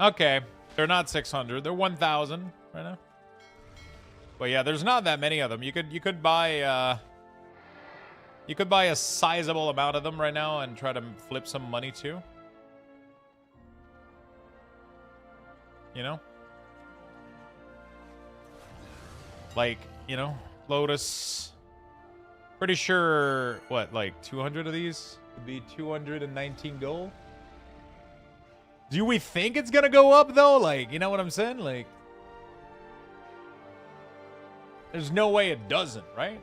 Okay, they're not 600. They're 1,000 right now. But yeah, there's not that many of them. You could buy a sizable amount of them right now and try to flip some money too. You know? Like, you know, Lotus. Pretty sure, what, like 200 of these would be 219 gold? Do we think it's gonna go up though? Like, you know what I'm saying? Like, there's no way it doesn't, right?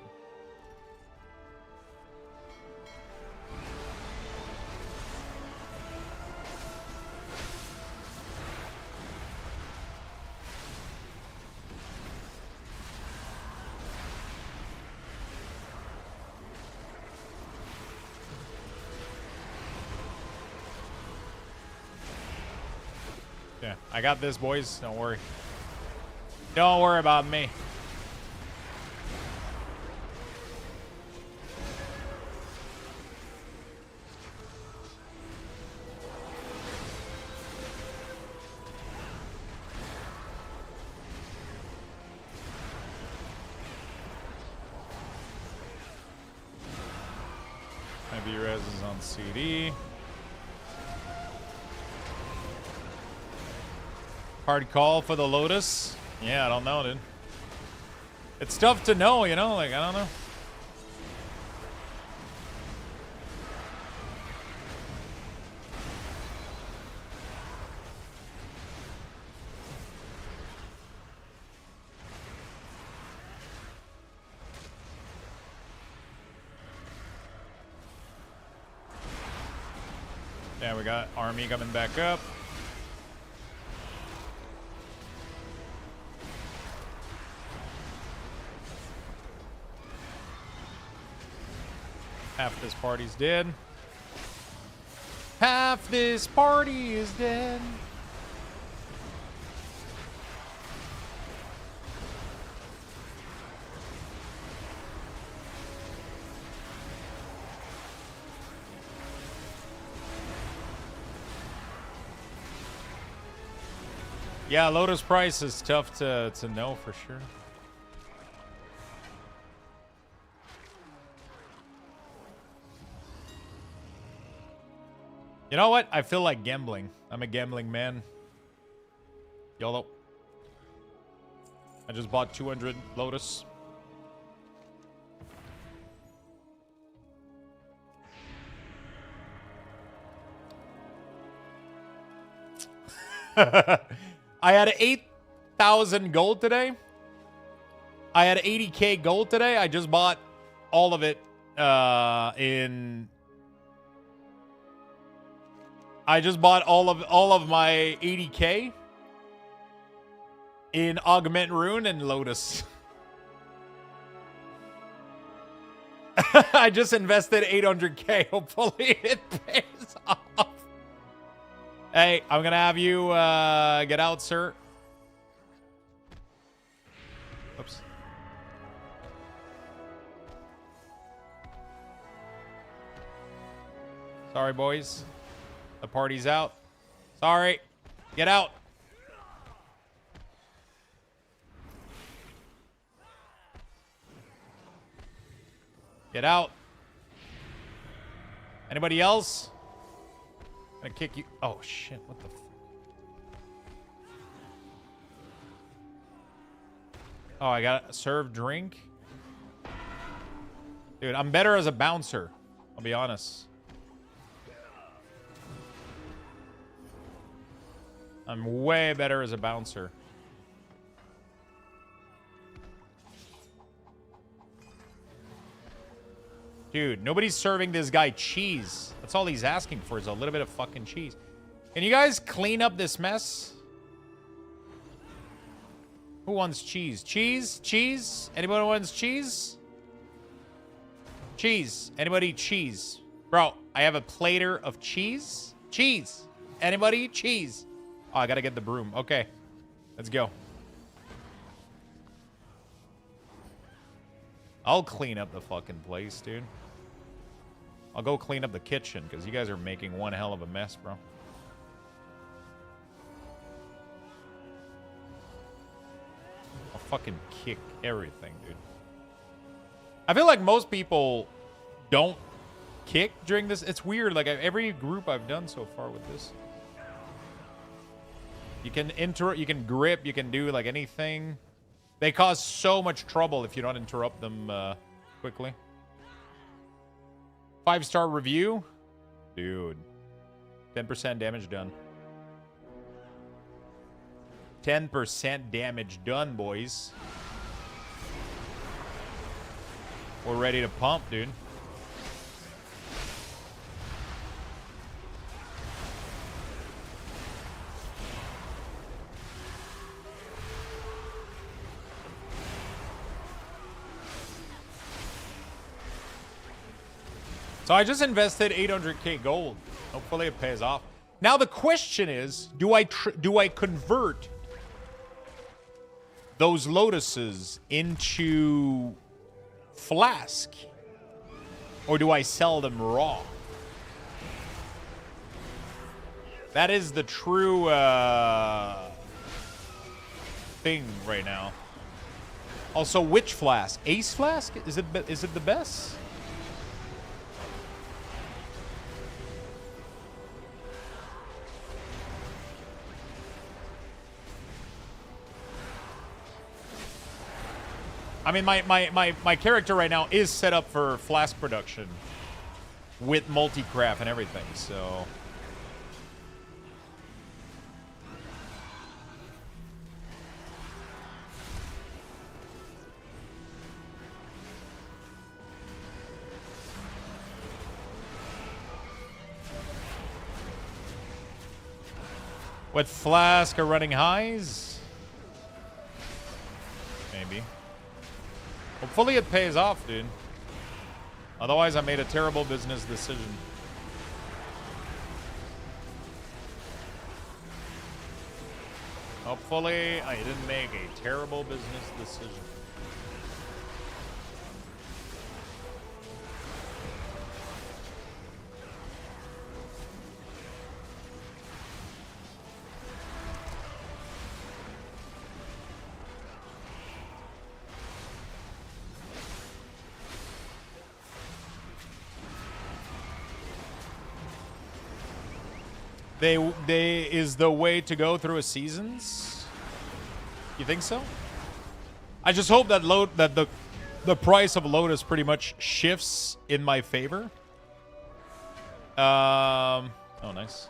Yeah, I got this, boys. Don't worry. Don't worry about me. Heavy res is on CD. Hard call for the Lotus. Yeah, I don't know, dude. It's tough to know, you know? Like, I don't know. Yeah, we got army coming back up. Half this party's dead. Half this party is dead. Yeah, Lotus price is tough to know for sure. You know what? I feel like gambling. I'm a gambling man. YOLO. I just bought 200 Lotus. I had 8,000 gold today. I had 80k gold today. I just bought all of it in I just bought all of my 80K in Augment Rune and Lotus. I just invested 800K. Hopefully it pays off. Hey, I'm gonna have you get out, sir. Oops. Sorry, boys. The party's out. Sorry. Get out. Get out. Anybody else? I'm gonna kick you. Oh, shit. What the f... Oh, I got a serve drink. Dude, I'm better as a bouncer. I'll be honest. I'm way better as a bouncer. Dude, nobody's serving this guy cheese. That's all he's asking for is a little bit of fucking cheese. Can you guys clean up this mess? Who wants cheese? Cheese? Cheese? Anybody wants cheese? Cheese. Anybody cheese? Bro, I have a platter of cheese. Cheese. Anybody? Cheese. Oh, I gotta get the broom. Okay. Let's go. I'll clean up the fucking place, dude. I'll go clean up the kitchen, because you guys are making one hell of a mess, bro. I'll fucking kick everything, dude. I feel like most people don't kick during this. It's weird. Like, every group I've done so far with this. You can you can grip, you can do, like, anything. They cause so much trouble if you don't interrupt them quickly. 5-star review? Dude. 10% damage done. 10% damage done, boys. We're ready to pump, dude. So I just invested 800K gold. Hopefully it pays off. Now the question is, do I convert those lotuses into flask, or do I sell them raw? That is the true thing right now. Also, which flask? Ace flask? Is it the best? I mean, my character right now is set up for flask production with multi-craft and everything, so... What flask are running highs? Maybe. Hopefully it pays off, dude. Otherwise, I made a terrible business decision. Hopefully, I didn't make a terrible business decision. They is the way to go through a seasons? You think so? I just hope that the price of Lotus pretty much shifts in my favor. Oh, nice.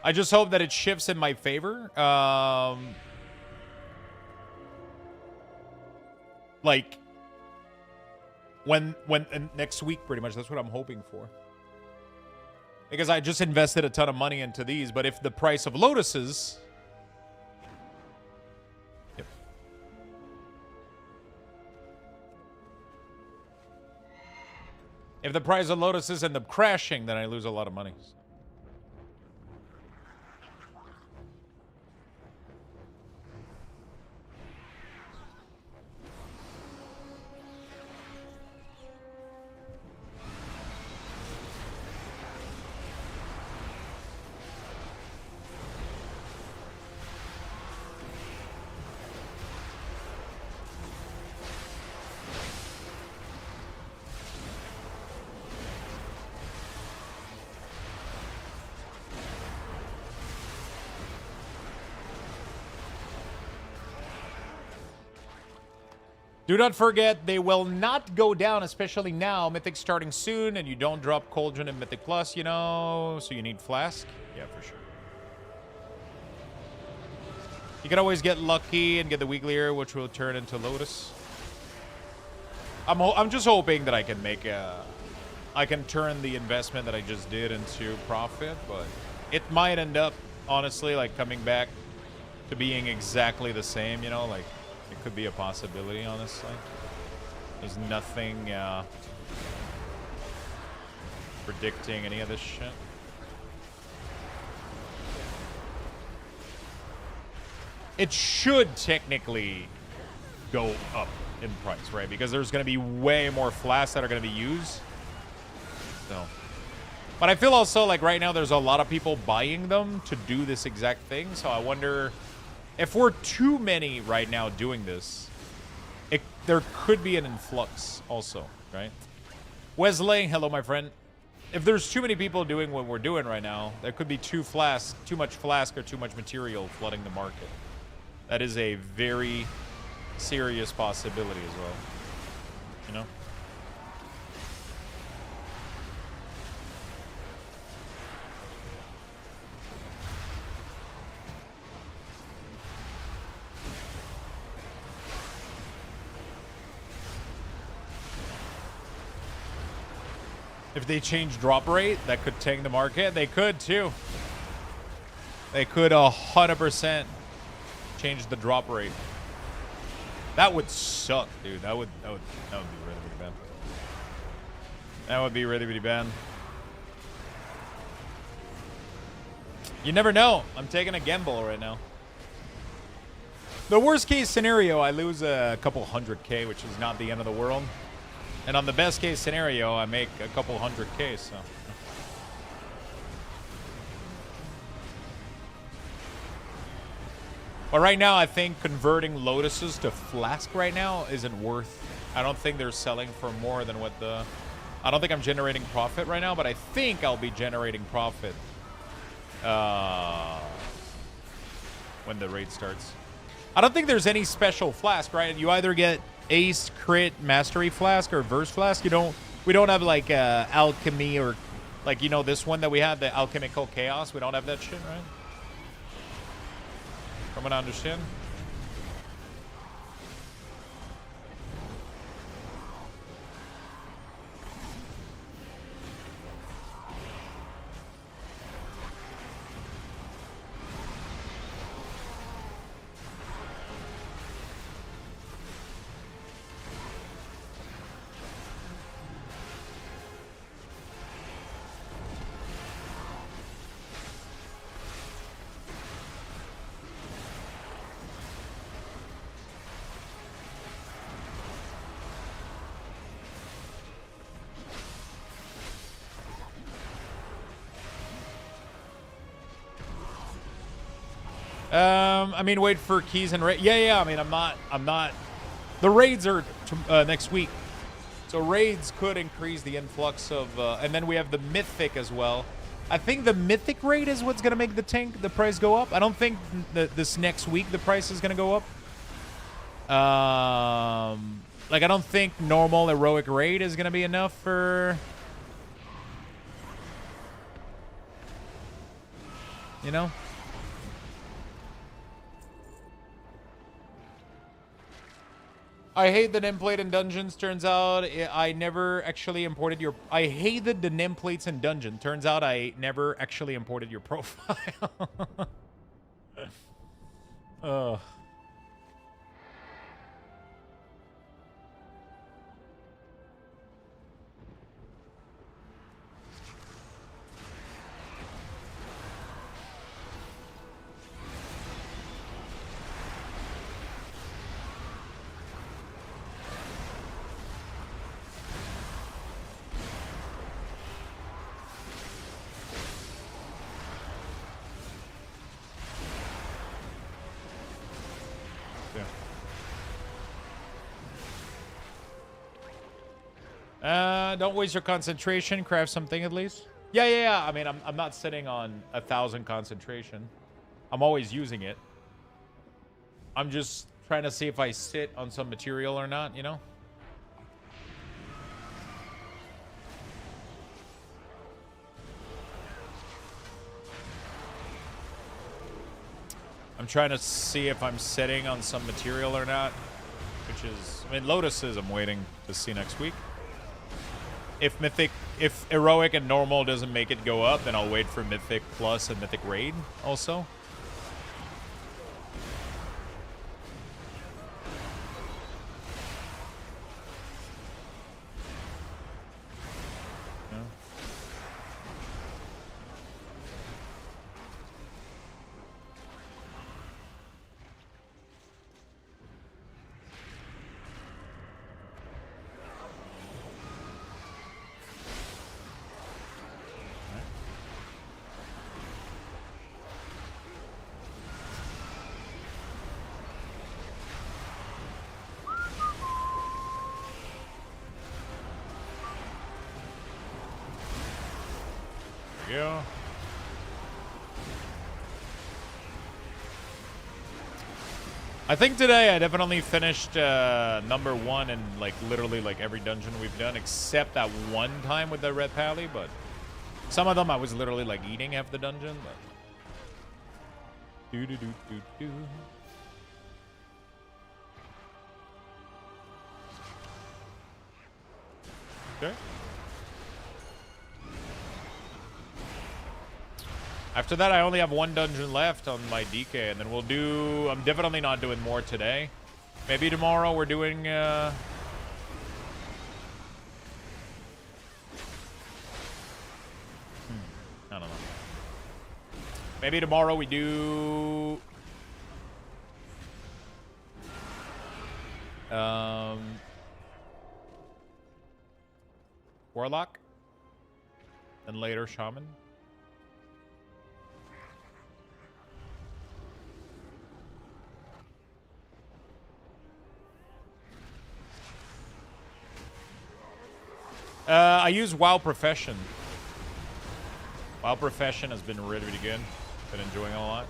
I just hope that it shifts in my favor. Like when next week, pretty much. That's what I'm hoping for. Because I just invested a ton of money into these, but if the price of lotuses... Yep. If the price of lotuses end up crashing, then I lose a lot of money. Do not forget, they will not go down, especially now. Mythic starting soon, and you don't drop Cauldron and Mythic Plus, you know, so you need Flask. Yeah, for sure. You can always get lucky and get the Weekly Ear, which will turn into Lotus. I'm just hoping that I can make I can turn the investment that I just did into profit, but it might end up, honestly, like coming back to being exactly the same, you know, like it could be a possibility, honestly. There's nothing predicting any of this shit. It should technically go up in price, right? Because there's going to be way more flasks that are going to be used. So, but I feel also like right now there's a lot of people buying them to do this exact thing. So I wonder if we're too many right now doing this, there could be an influx also, right? Wesley, hello, my friend. If there's too many people doing what we're doing right now, there could be too much flask or too much material flooding the market. That is a very serious possibility as well, you know? If they change drop rate, that could tank the market. They could too. They could 100% change the drop rate. That would suck, dude. That would be really, really bad. That would be really, really bad. You never know. I'm taking a gamble right now. The worst case scenario, I lose a couple 100K, which is not the end of the world. And on the best case scenario, I make a couple 100K, so. But right now, I think converting lotuses to flask right now isn't worth. I don't think they're selling for more than what the. I don't think I'm generating profit right now, but I think I'll be generating profit when the raid starts. I don't think there's any special flask, right? You either get Ace, Crit, Mastery Flask, or Verse Flask. We don't have like Alchemy or like, you know, this one that we had, the Alchemical Chaos. We don't have that shit, right? From what I understand. I mean, wait for keys and raid. Yeah. I mean, I'm not. The raids are next week, so raids could increase the influx of. And then we have the mythic as well. I think the mythic raid is what's gonna make the price go up. I don't think this next week the price is gonna go up. Like I don't think normal heroic raid is gonna be enough for. You know. I hate the nameplate in dungeons. Turns out I never actually imported your... I hated the nameplates in dungeon. Turns out I never actually imported your profile. Ugh. Don't waste your concentration. Craft something at least. Yeah. I mean, I'm not sitting on 1,000 concentration. I'm always using it. I'm just trying to see if I sit on some material or not, you know? I'm trying to see if I'm sitting on some material or not, which is... I mean, Lotuses I'm waiting to see next week. If Heroic and Normal doesn't make it go up, then I'll wait for Mythic Plus and Mythic Raid also. Yeah. I think today I definitely finished #1 in like literally like every dungeon we've done, except that one time with the red pally. But some of them I was literally like eating half the dungeon. But okay. After that, I only have one dungeon left on my DK, and then we'll do... I'm definitely not doing more today. Maybe tomorrow we're doing... I don't know. Maybe tomorrow we do... Warlock. And later Shaman. I use WoW Profession. WoW Profession has been really, really good. Been enjoying it a lot.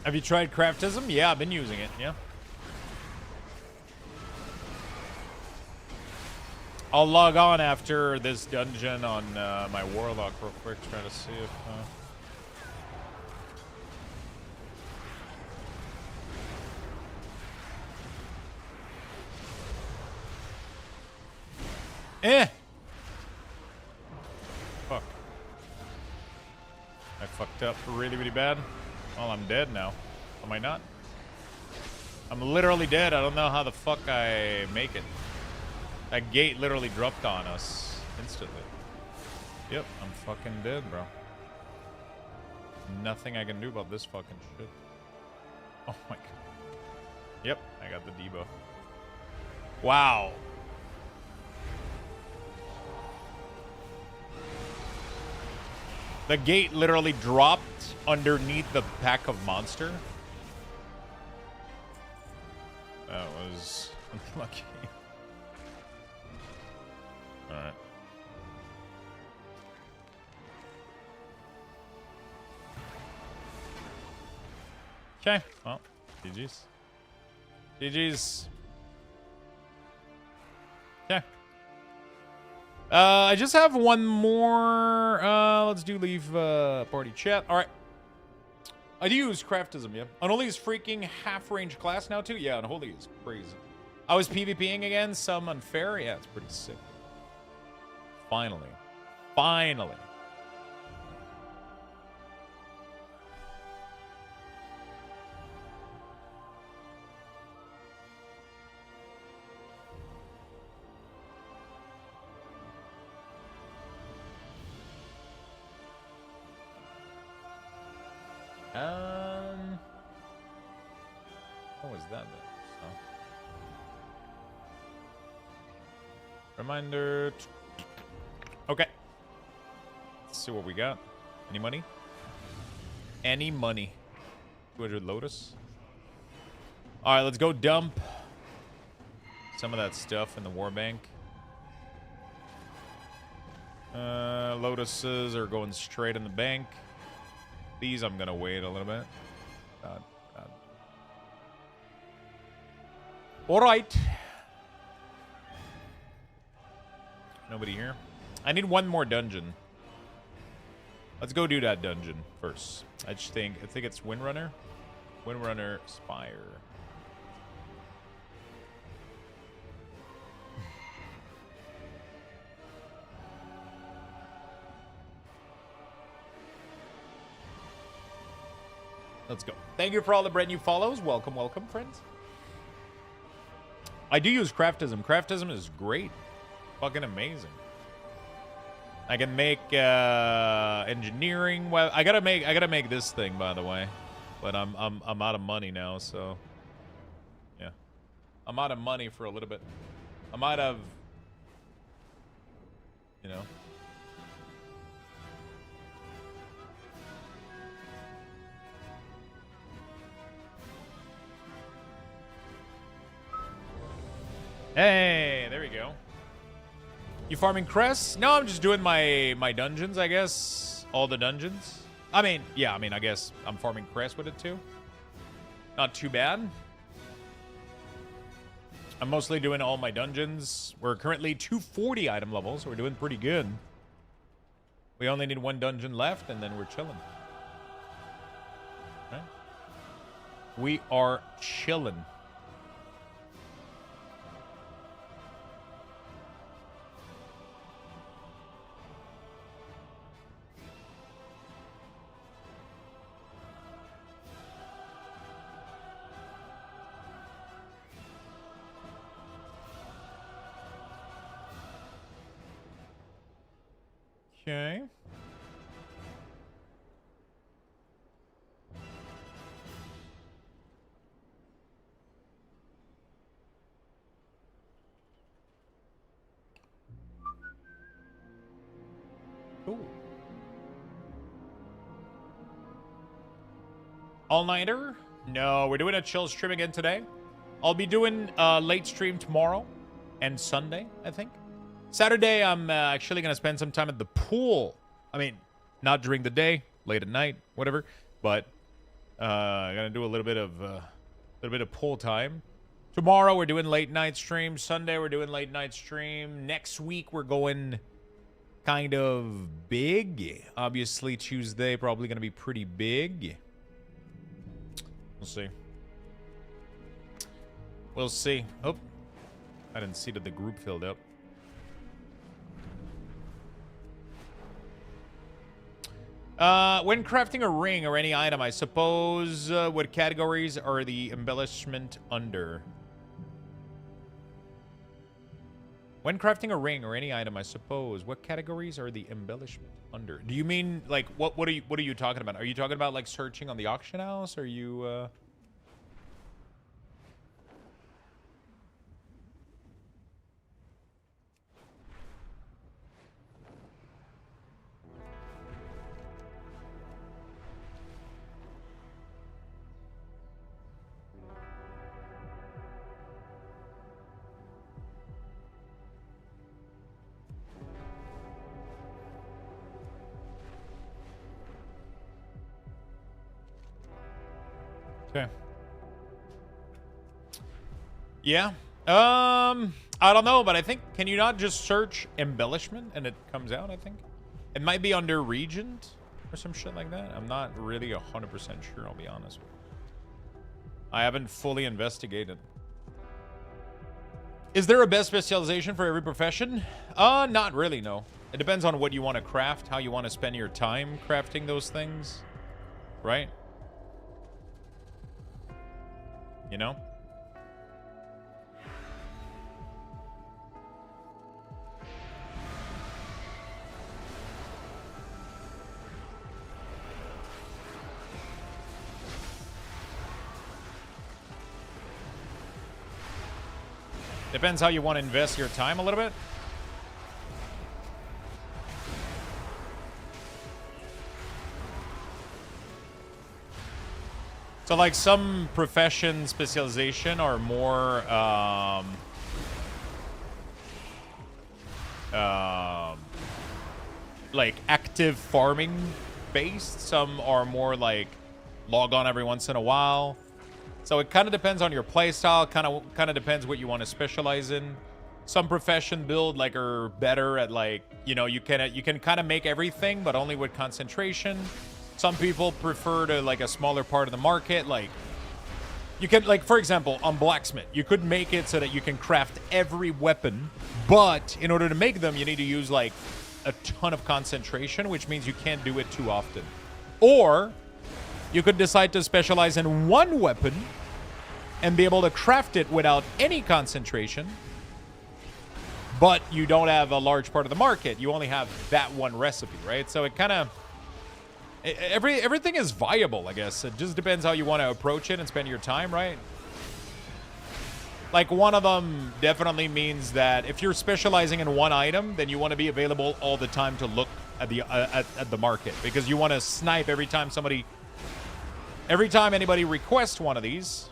Have you tried Craftism? Yeah, I've been using it, yeah. I'll log on after this dungeon on my Warlock real quick, try to see if... Fuck. I fucked up really, really bad. Well, I'm dead now. Am I not? I'm literally dead. I don't know how the fuck I make it. That gate literally dropped on us instantly. Yep, I'm fucking dead, bro. Nothing I can do about this fucking shit. Oh my god. Yep, I got the debuff. Wow. The gate literally dropped underneath the pack of monster. That was unlucky. Alright. Okay, well, GG's. GG's. Okay. I just have one more. Let's do leave party chat. All right. I do use craftism, yeah. Unholy is freaking half-range class now, too? Yeah, Unholy is crazy. I was PvPing again, some unfair. Yeah, it's pretty sick. Finally. Finally. What was that then? Oh. Reminder. Okay. Let's see what we got. Any money? Any money. 200 Lotus. All right, let's go dump some of that stuff in the war bank. Lotuses are going straight in the bank. These I'm gonna wait a little bit. God. All right. Nobody here. I need one more dungeon. Let's go do that dungeon first. I think it's Windrunner. Windrunner Spire. Let's go. Thank you for all the brand new follows. Welcome, welcome, friends. I do use craftism. Craftism is great. Fucking amazing. I can make engineering. Well, I gotta make this thing, by the way. But I'm out of money now, so yeah. I'm out of money for a little bit. I'm out of, you know. Hey, there we go. You farming crests? No, I'm just doing my dungeons, I guess. All the dungeons. I mean, yeah, I guess I'm farming crests with it too. Not too bad. I'm mostly doing all my dungeons. We're currently 240 item levels, so we're doing pretty good. We only need one dungeon left, and then we're chilling. Right? We are chilling. Okay. Cool. All-nighter? No, we're doing a chill stream again today. I'll be doing late stream tomorrow and Sunday, I think. Saturday, I'm actually going to spend some time at the pool. I mean, not during the day, late at night, whatever. But I'm going to do a little bit of pool time. Tomorrow, we're doing late night stream. Sunday, we're doing late night stream. Next week, we're going kind of big. Obviously, Tuesday, probably going to be pretty big. We'll see. We'll see. Oh, I didn't see that the group filled up. When crafting a ring or any item, I suppose, what categories are the embellishment under? When crafting a ring or any item, I suppose, what categories are the embellishment under? Do you mean, like, what are you talking about? Are you talking about, like, searching on the auction house? Are you, Okay. Yeah. I don't know, but I think, can you not just search embellishment and it comes out, I think? It might be under regent or some shit like that. I'm not really 100% sure, I'll be honest with you. I haven't fully investigated. Is there a best specialization for every profession? Not really, no. It depends on what you want to craft, how you want to spend your time crafting those things, right? You know? Depends how you want to invest your time a little bit. So like some profession specialization are more like active farming based. Some are more like log on every once in a while. So it kind of depends on your play style. Kind of depends what you want to specialize in. Some profession build like are better at like, you know, you can kind of make everything, but only with concentration. Some people prefer to like a smaller part of the market. Like you can, like for example, on blacksmith, you could make it so that you can craft every weapon, but in order to make them, you need to use like a ton of concentration, which means you can't do it too often. Or you could decide to specialize in one weapon and be able to craft it without any concentration, but you don't have a large part of the market. You only have that one recipe, right? So it kind of... Everything is viable, I guess. It just depends how you want to approach it and spend your time, right? Like, one of them definitely means that if you're specializing in one item, then you want to be available all the time to look at the market, because you want to snipe every time somebody... Every time anybody requests one of these,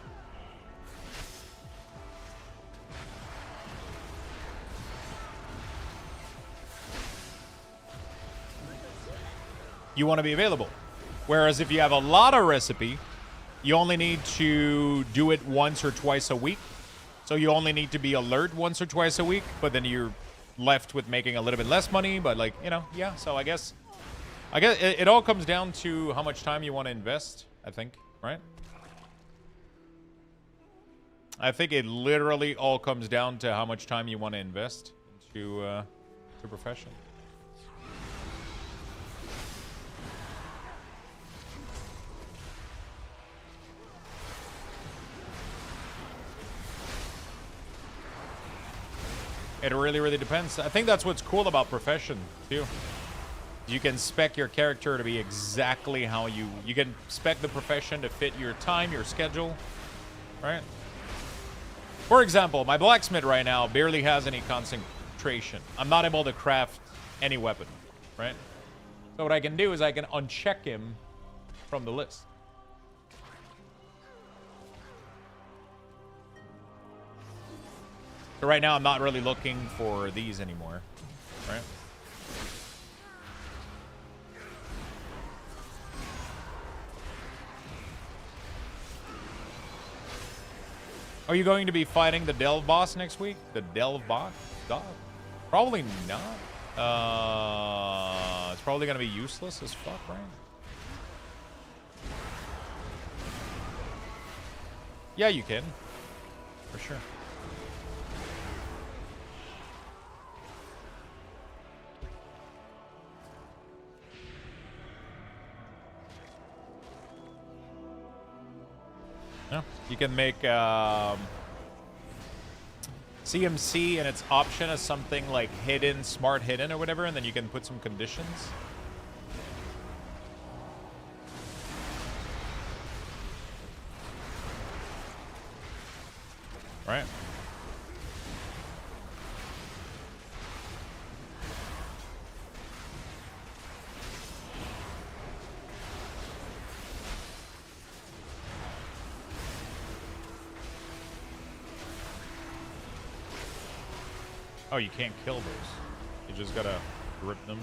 you want to be available. Whereas if you have a lot of recipe, you only need to do it once or twice a week. So you only need to be alert once or twice a week, but then you're left with making a little bit less money. But like, you know, yeah. So I guess it all comes down to how much time you want to invest, I think, right? I think it literally all comes down to how much time you want to invest into the profession. It really, really depends. I think that's what's cool about profession, too. You can spec your character to be exactly how you can spec the profession to fit your time, your schedule, right? For example, my blacksmith right now barely has any concentration. I'm not able to craft any weapon, right? So what I can do is I can uncheck him from the list. So right now I'm not really looking for these anymore, right? Are you going to be fighting the Delve boss next week? The Delve boss? Probably not. It's probably going to be useless as fuck, right? Yeah, you can. For sure. Yeah, you can make CMC and its option as something like hidden, smart hidden or whatever, and then you can put some conditions. Right. Oh, you can't kill those. You just gotta rip them.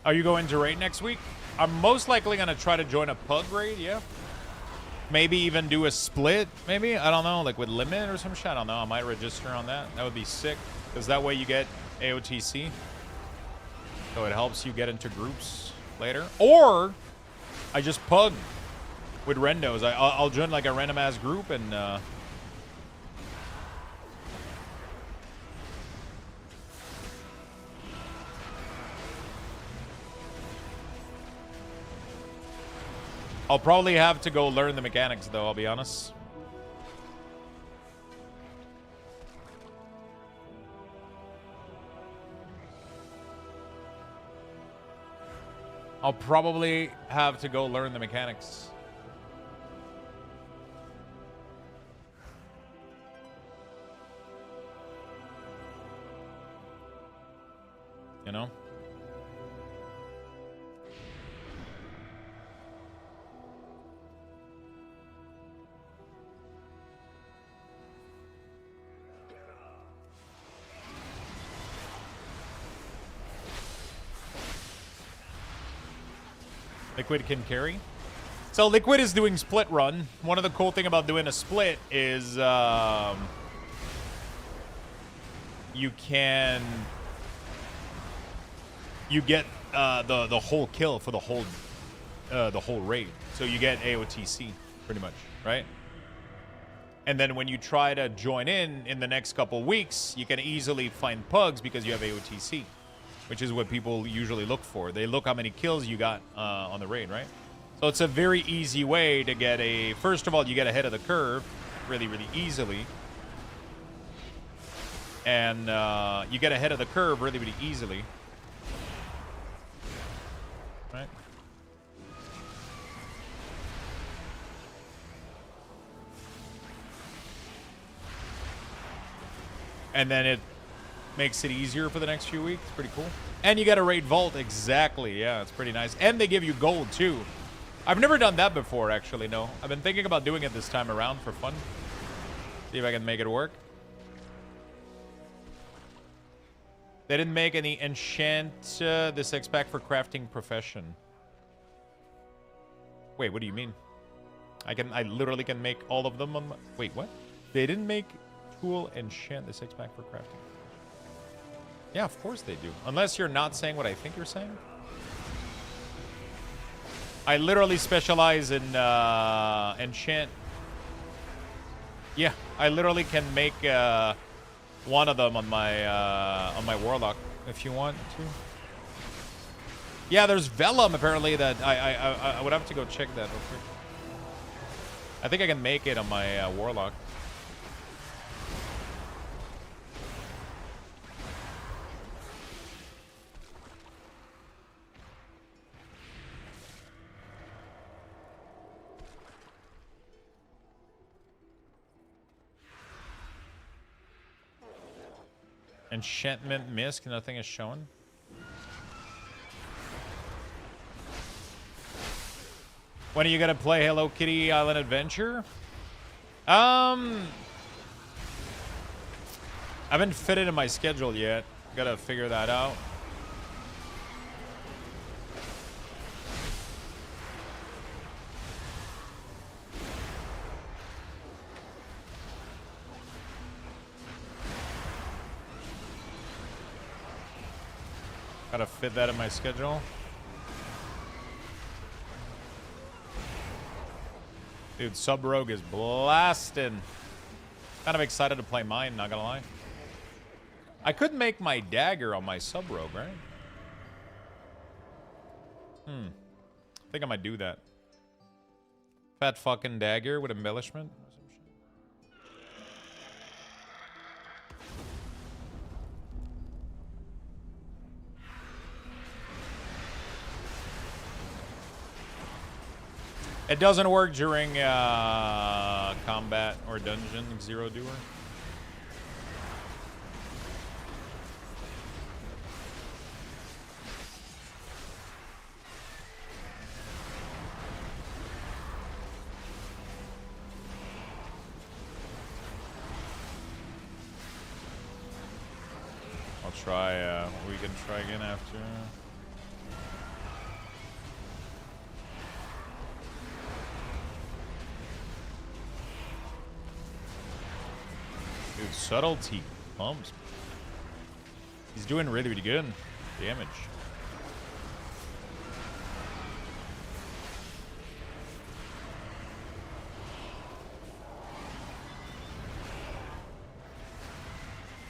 Are you going to raid next week? I'm most likely going to try to join a pug raid, yeah. Maybe even do a split, maybe? I don't know, like with limit or some shit. I don't know. I might register on that. That would be sick. Because that way you get AOTC. So it helps you get into groups later. Or I just pug with randos. I'll join like a random ass group and I'll probably have to go learn the mechanics though, I'll be honest. I'll probably have to go learn the mechanics. You know? Liquid can carry. So Liquid is doing split run. One of the cool thing about doing a split is you get the whole kill for the whole raid. So you get AOTC pretty much, right? And then when you try to join in the next couple weeks, you can easily find pugs because you have AOTC. Which is what people usually look for. They look how many kills you got on the raid, right? So it's a very easy way to get a... First of all, you get ahead of the curve really, really easily. And you get ahead of the curve really, really easily. Right? And then it makes it easier for the next few weeks. Pretty cool. And you got a raid vault. Exactly. Yeah, it's pretty nice. And they give you gold, too. I've never done that before, actually, no. I've been thinking about doing it this time around for fun. See if I can make it work. They didn't make any enchant this X-Pack for crafting profession. Wait, what do you mean? I literally can make all of them on my... Wait, what? They didn't make tool enchant this X-Pack for crafting. Yeah, of course they do. Unless you're not saying what I think you're saying. I literally specialize in enchant. Yeah, I literally can make one of them on my warlock if you want to. Yeah, there's vellum apparently that I would have to go check that real quick. I think I can make it on my warlock. Enchantment Mist, nothing is shown. When are you gonna play Hello Kitty Island Adventure? I haven't fit it in my schedule yet. Gotta figure that out. Gotta fit that in my schedule. Dude, Sub Rogue is blasting. Kind of excited to play mine, not gonna lie. I could make my dagger on my Sub Rogue, right? I think I might do that. Fat fucking dagger with embellishment. It doesn't work during combat or dungeon, Zero Doer. I'll try, we can try again after. subtlety pumps. He's doing really, really good damage.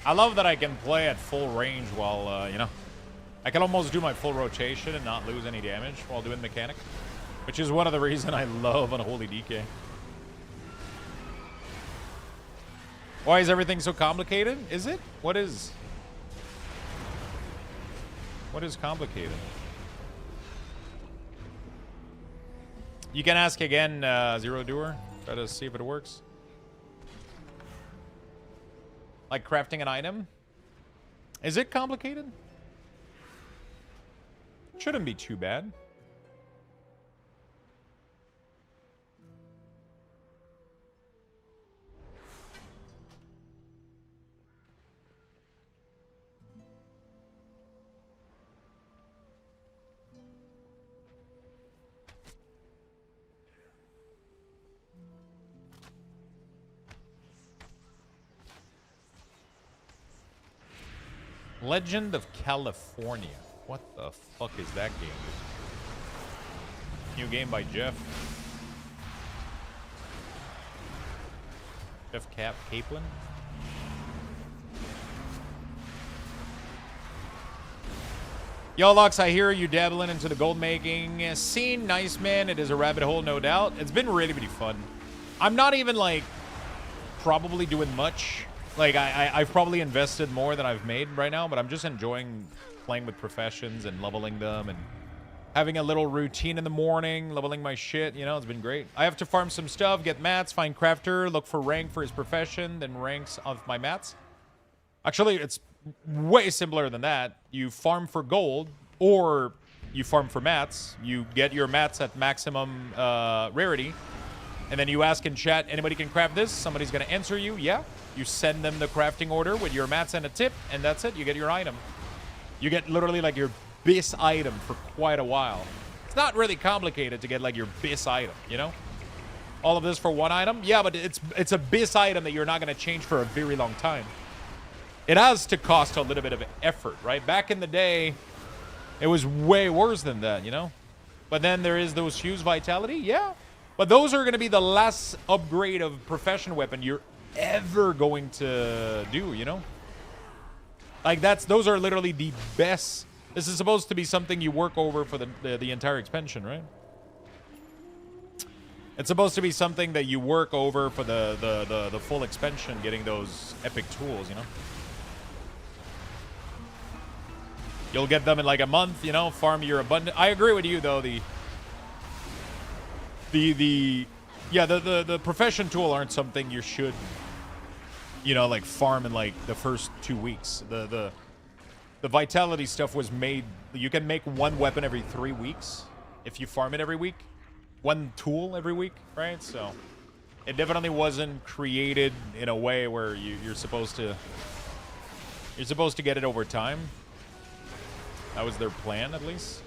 I love that I can play at full range while, you know, I can almost do my full rotation and not lose any damage while doing mechanic, which is one of the reasons I love Unholy DK. Why is everything so complicated? Is it? What is complicated? You can ask again, Zero Doer. Try to see if it works. Like crafting an item? Is it complicated? Shouldn't be too bad. Legend of California. What the fuck is that game? New game by Jeff. Jeff Kaplan. Yo, Lux, I hear you dabbling into the gold making scene. Nice, man. It is a rabbit hole, no doubt. It's been really, really fun. I'm not even, like, probably doing much. Like, I've probably invested more than I've made right now, but I'm just enjoying playing with professions and leveling them and having a little routine in the morning, leveling my shit. You know, it's been great. I have to farm some stuff, get mats, find crafter, look for rank for his profession, then ranks of my mats. Actually, it's way simpler than that. You farm for gold, or you farm for mats. You get your mats at maximum rarity, and then you ask in chat, anybody can craft this? Somebody's going to answer you, yeah. You send them the crafting order with your mats and a tip, and that's it. You get your item. You get literally like your bis item for quite a while. It's not really complicated to get like your bis item, you know? All of this for one item? Yeah, but it's a bis item that you're not going to change for a very long time. It has to cost a little bit of effort, right? Back in the day, it was way worse than that, you know? But then there is those Fuse Vitality, yeah. But those are going to be the last upgrade of profession weapon you're ever going to do, you know? Like, those are literally the best. This is supposed to be something you work over for the entire expansion, right? It's supposed to be something that you work over for the full expansion, getting those epic tools, you know? You'll get them in like a month, you know, farm your abundant. I agree with you though, the profession tool aren't something you should, you know, like farm in like the first 2 weeks. The vitality stuff was made. You can make one weapon every 3 weeks if you farm it every week. One tool every week, right? So it definitely wasn't created in a way where you're supposed to get it over time. That was their plan, at least.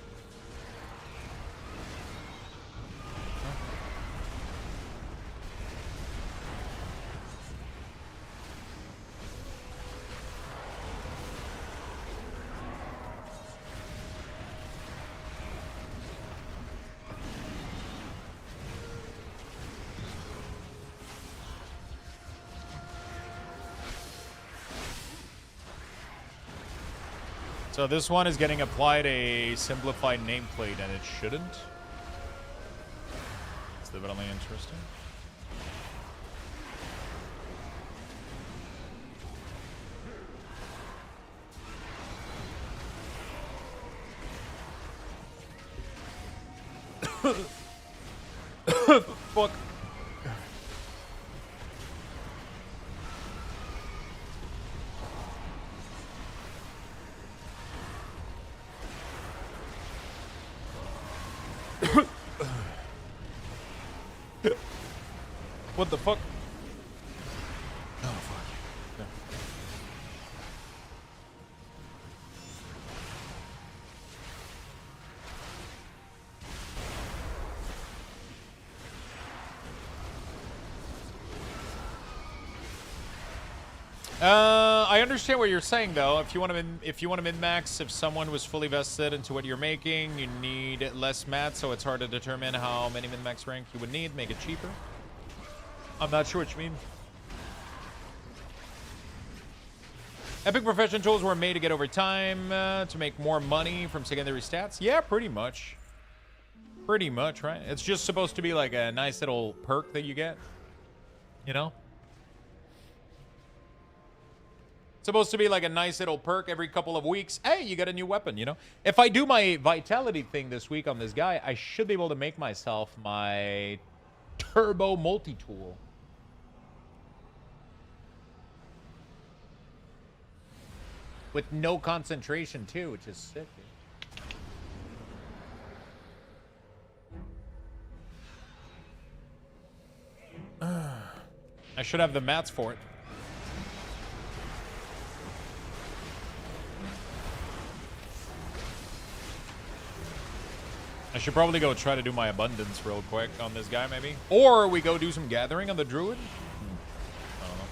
So this one is getting applied a simplified nameplate, and it shouldn't. It's definitely interesting. Fuck. What the fuck? Oh, fuck. Yeah. I understand what you're saying though. If you want to min-max, if someone was fully vested into what you're making, you need less mats, so it's hard to determine how many min-max rank you would need. Make it cheaper. I'm not sure what you mean. Epic profession tools were made to get over time to make more money from secondary stats. Yeah, pretty much. Pretty much, right? It's just supposed to be like a nice little perk that you get. You know? Supposed to be like a nice little perk every couple of weeks. Hey, you got a new weapon, you know? If I do my vitality thing this week on this guy, I should be able to make myself my turbo multi-tool. With no concentration too, which is sick, dude. I should have the mats for it. I should probably go try to do my abundance real quick on this guy, maybe. Or we go do some gathering on the druid. I don't know.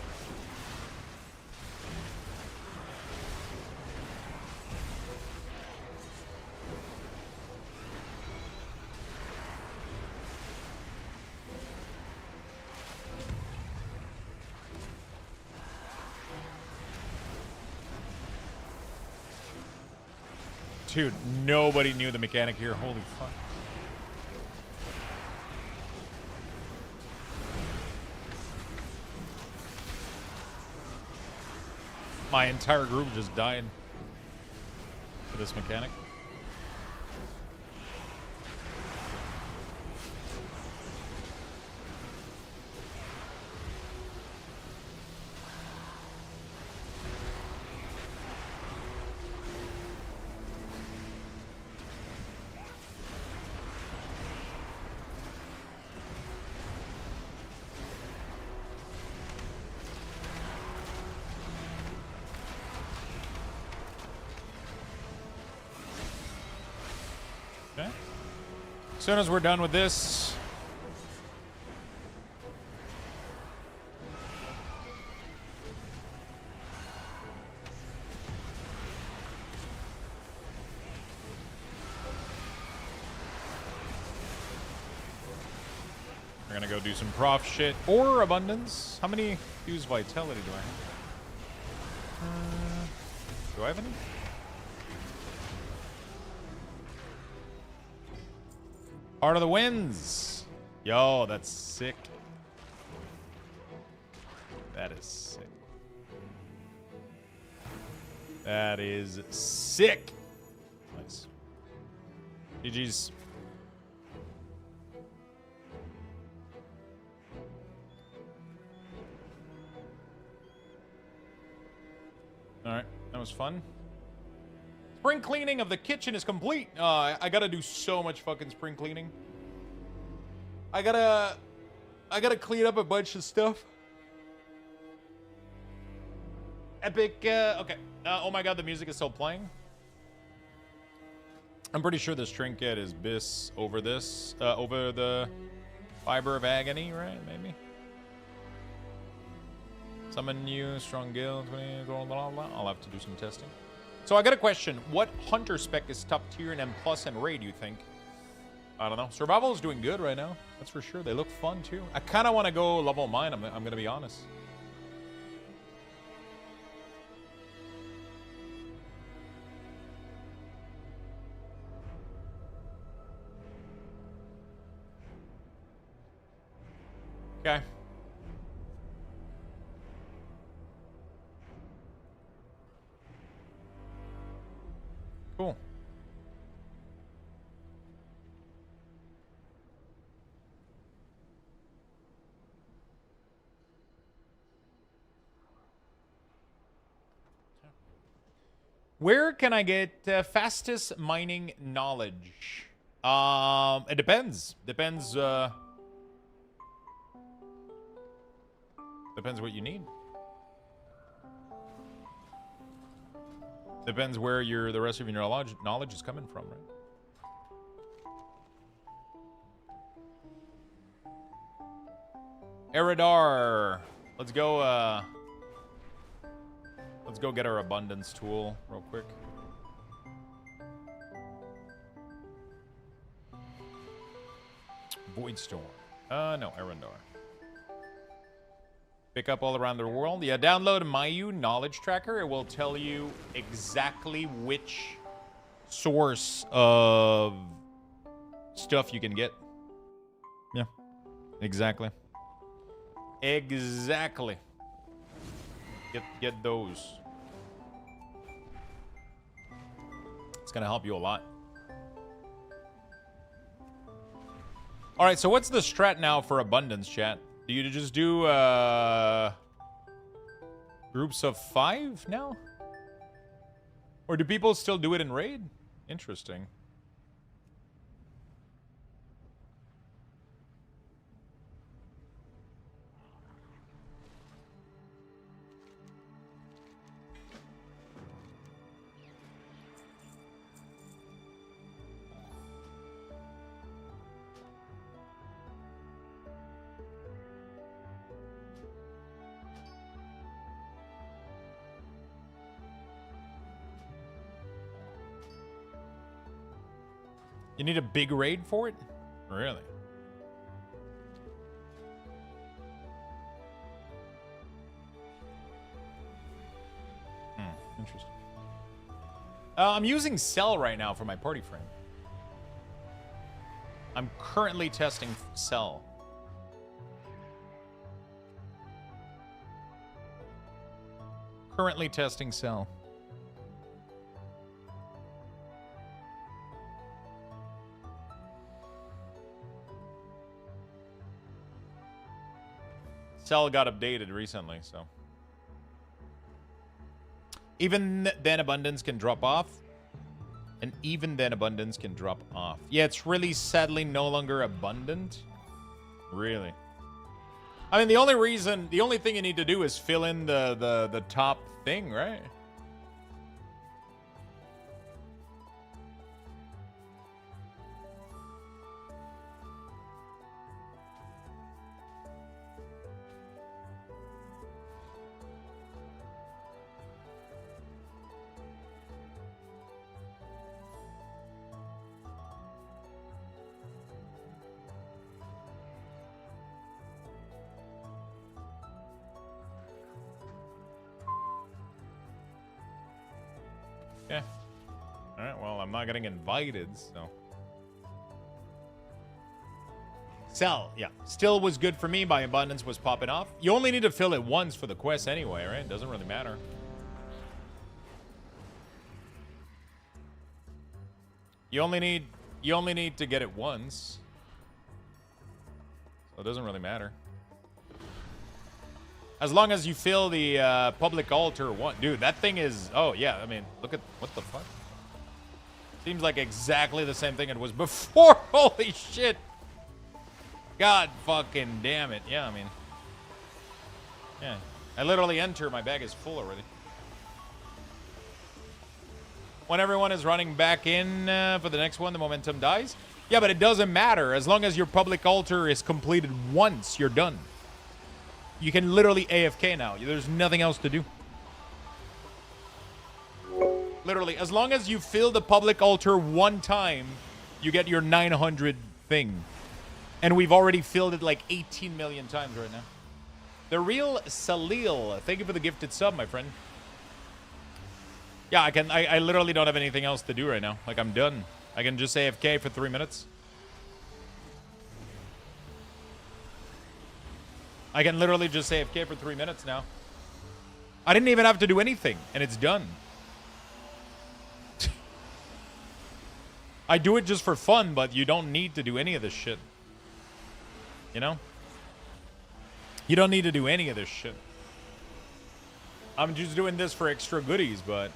Dude, nobody knew the mechanic here. Holy fuck. My entire group just died for this mechanic. Okay. As soon as we're done with this, we're gonna go do some prof shit or abundance. How many use vitality do I have? Do I have any? Heart of the Winds. Yo, that's sick. That is sick. That is sick. Nice. GG's. Alright, that was fun. Spring cleaning of the kitchen is complete. I gotta do so much fucking spring cleaning. I gotta clean up a bunch of stuff. Epic, okay. Oh my god, the music is still playing. I'm pretty sure this trinket is bis over this, over the fiber of agony, right? Maybe. Summon new, strong guild, blah, blah, blah. I'll have to do some testing. So I got a question. What hunter spec is top tier in M+ and raid, you think? I don't know. Survival is doing good right now. That's for sure. They look fun too. I kind of want to go level mine. I'm going to be honest. Okay. Cool. Where can I get fastest mining knowledge? It depends. Depends what you need. Depends where the rest of your knowledge is coming from, right? Eridar. Let's go, Let's go get our abundance tool real quick. Void Storm. No, Arendar. Pick up all around the world. Yeah, download Mayu Knowledge Tracker. It will tell you exactly which source of stuff you can get. Yeah, exactly. Exactly. Get those. It's gonna help you a lot. All right, so what's the strat now for abundance, chat? Do you just do groups of 5 now? Or do people still do it in raid? Interesting. You need a big raid for it? Really? Interesting. I'm using Cell right now for my party frame. I'm currently testing Cell. Currently testing Cell. Cell got updated recently, so. Even then abundance can drop off. And even then abundance can drop off. Yeah, it's really sadly no longer abundant. Really. I mean, the only thing you need to do is fill in the top thing, right? Yeah. Alright, well, I'm not getting invited, so. Cell, yeah. Still was good for me. My abundance was popping off. You only need to fill it once for the quest anyway, right? It doesn't really matter. You only need to get it once. So it doesn't really matter. As long as you fill the public altar one. Dude, that thing is... Oh, yeah. I mean, look at... What the fuck? Seems like exactly the same thing it was before. Holy shit. God fucking damn it. Yeah, I mean... Yeah. I literally enter. My bag is full already. When everyone is running back in for the next one, the momentum dies. Yeah, but it doesn't matter. As long as your public altar is completed once, you're done. You can literally AFK now. There's nothing else to do. Literally, as long as you fill the public altar one time, you get your 900 thing. And we've already filled it like 18 million times right now. The real Salil, thank you for the gifted sub, my friend. Yeah, I literally don't have anything else to do right now. Like, I'm done. I can just AFK for 3 minutes. I can literally just AFK for 3 minutes now. I didn't even have to do anything, and it's done. I do it just for fun, but you don't need to do any of this shit. You know? You don't need to do any of this shit. I'm just doing this for extra goodies, but...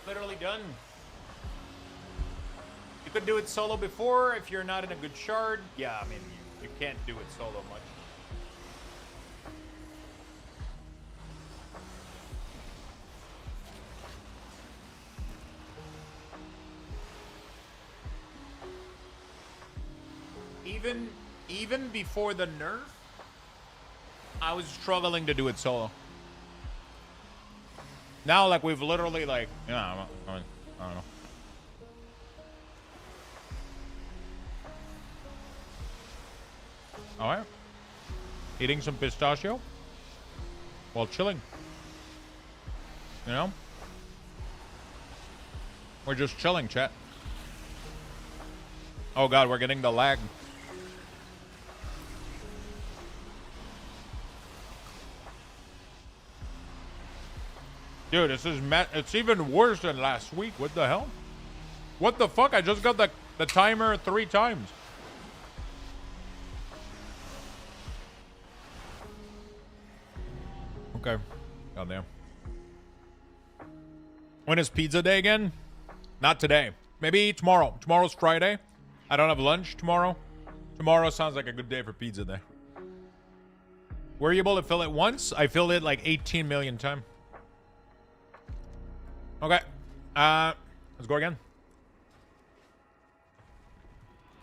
Literally done. You could do it solo before if you're not in a good shard. Yeah, I mean, you can't do it solo much. Even before the nerf, I was struggling to do it solo. Now, like, we've literally, like, yeah, I don't know. All right. Eating some pistachio while chilling. You know? We're just chilling, chat. Oh, God, we're getting the lag. Dude, this is it's even worse than last week. What the hell? What the fuck? I just got the timer 3 times. Okay. Goddamn. When is pizza day again? Not today. Maybe tomorrow. Tomorrow's Friday. I don't have lunch tomorrow. Tomorrow sounds like a good day for pizza day. Were you able to fill it once? I filled it like 18 million times. Okay. Let's go again.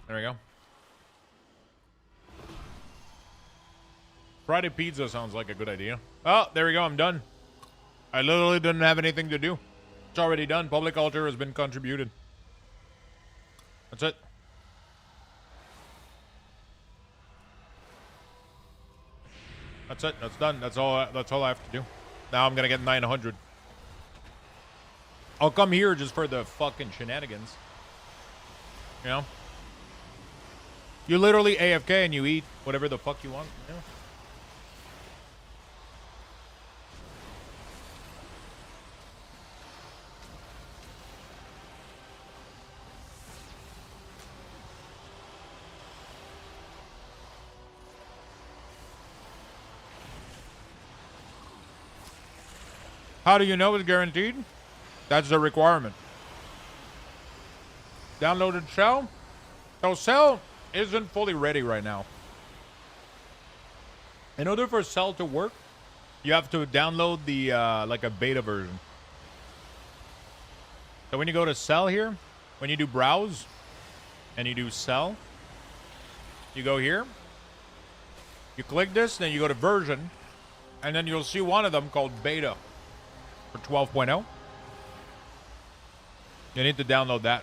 There we go. Friday pizza sounds like a good idea. Oh, there we go. I'm done. I literally didn't have anything to do. It's already done. Public altar has been contributed. That's it. That's it. That's done. That's all I have to do. Now I'm gonna get 900. I'll come here just for the fucking shenanigans. You know? You literally AFK and you eat whatever the fuck you want. You know? How do you know it's guaranteed? That's the requirement. Downloaded Cell? So Cell isn't fully ready right now. In order for Cell to work, you have to download the like a beta version. So when you go to Cell here, when you do browse and you do Cell, you go here, you click this, then you go to version, and then you'll see one of them called beta for 12.0. You need to download that.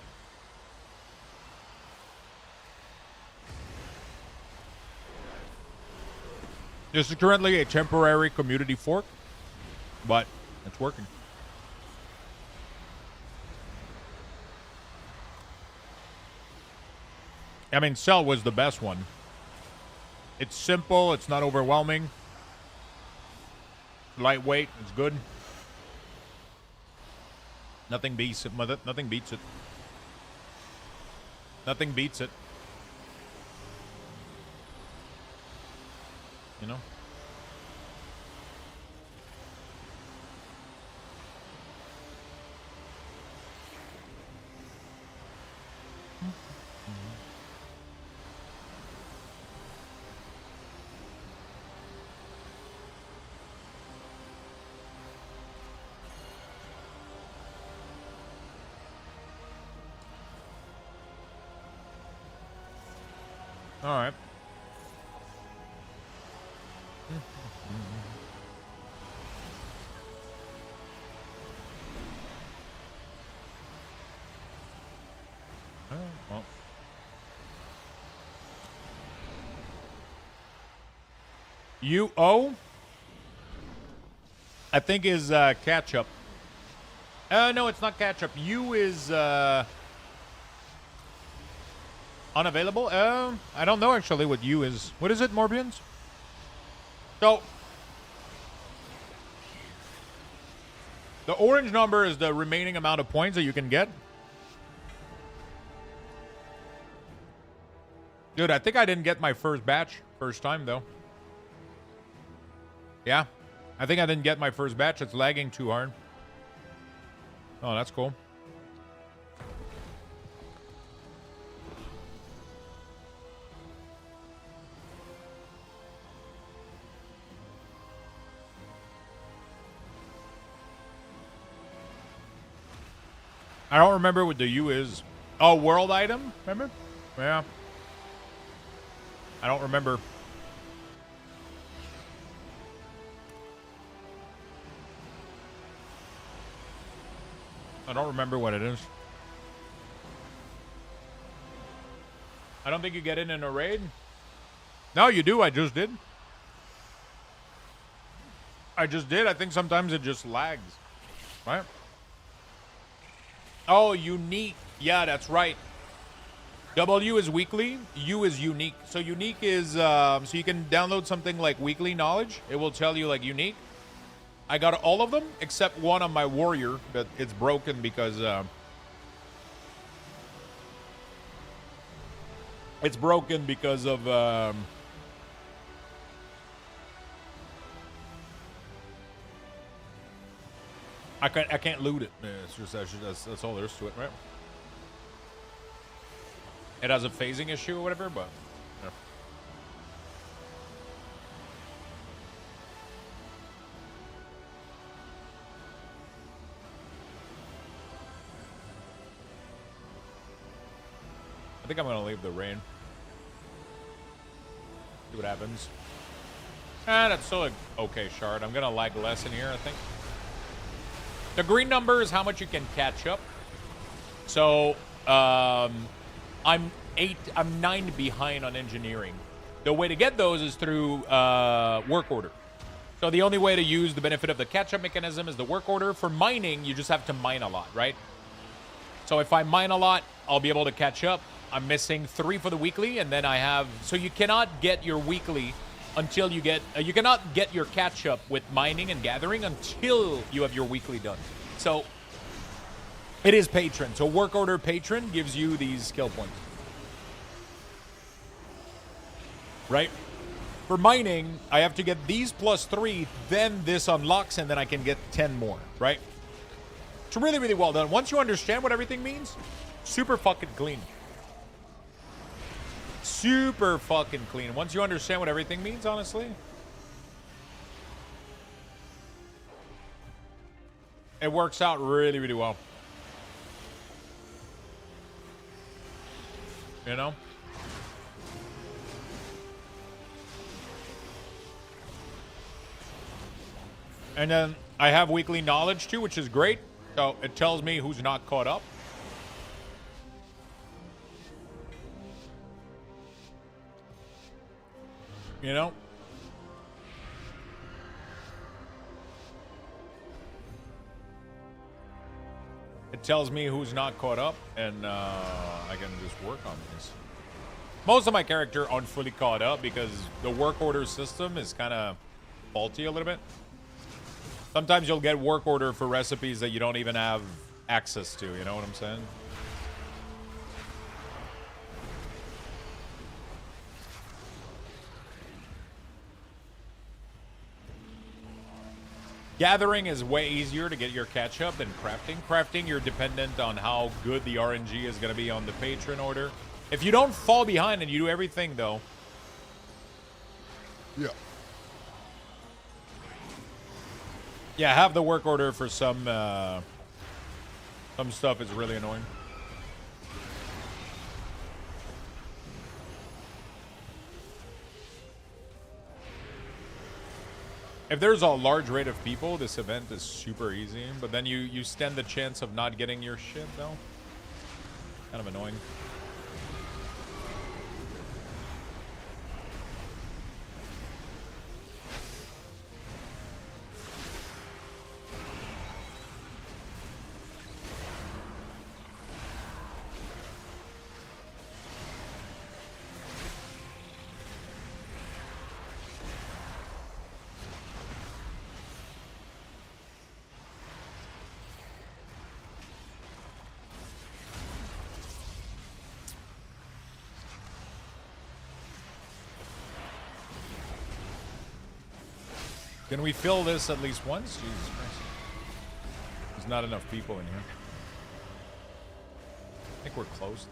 This is currently a temporary community fork, but it's working. I mean, Cell was the best one. It's simple. It's not overwhelming. Lightweight. It's good. Nothing beats it. Nothing beats it. Nothing beats it. You know? All right. Oh, well. UO, I think is catch up. No, it's not catch up. U is unavailable. I don't know actually what U is. What is it, Morbians? So the orange number is the remaining amount of points that you can get. Dude, I think I didn't get my first batch first time though. Yeah, I think I didn't get my first batch. It's lagging too hard. Oh, that's cool. I don't remember what the U is. Oh, world item? Remember? Yeah. I don't remember. I don't remember what it is. I don't think you get in a raid. No, you do. I just did. I just did. I think sometimes it just lags. Right? Oh, unique. Yeah, that's right. W is weekly. U is unique. So unique is, so you can download something like weekly knowledge. It will tell you like unique. I got all of them except one on my warrior, but it's broken because, it's broken because of, I can't loot it. It's just that's all there is to it, right? It has a phasing issue or whatever, but yeah. I think I'm gonna leave the rain. See what happens. Ah, that's still an okay shard. I'm gonna lag less in here, I think. The green number is how much you can catch up. So, I'm 9 behind on engineering. The way to get those is through work order. So the only way to use the benefit of the catch-up mechanism is the work order. For mining, you just have to mine a lot, right? So if I mine a lot, I'll be able to catch up. I'm missing 3 for the weekly, and then I have... So you cannot get your weekly until you get... you cannot get your catch-up with mining and gathering until you have your weekly done. So it is Patron. So work order Patron gives you these skill points. Right? For mining, I have to get these plus 3, then this unlocks, and then I can get 10 more, right? It's really, really well done. Once you understand what everything means, super fucking clean. Super fucking clean. Once you understand what everything means, honestly. It works out really, really well. You know? And then I have weekly knowledge too, which is great. So it tells me who's not caught up. You know? It tells me who's not caught up, and I can just work on this. Most of my character aren't fully caught up because the work order system is kind of faulty a little bit. Sometimes you'll get work order for recipes that you don't even have access to, you know what I'm saying? Gathering is way easier to get your catch-up than crafting. Crafting, you're dependent on how good the RNG is going to be on the patron order. If you don't fall behind and you do everything, though... Yeah. Yeah, have the work order for some stuff is really annoying. If there's a large rate of people, this event is super easy, but then you stand the chance of not getting your shit, though. Kind of annoying. Can we fill this at least once? Jesus Christ. There's not enough people in here. I think we're close.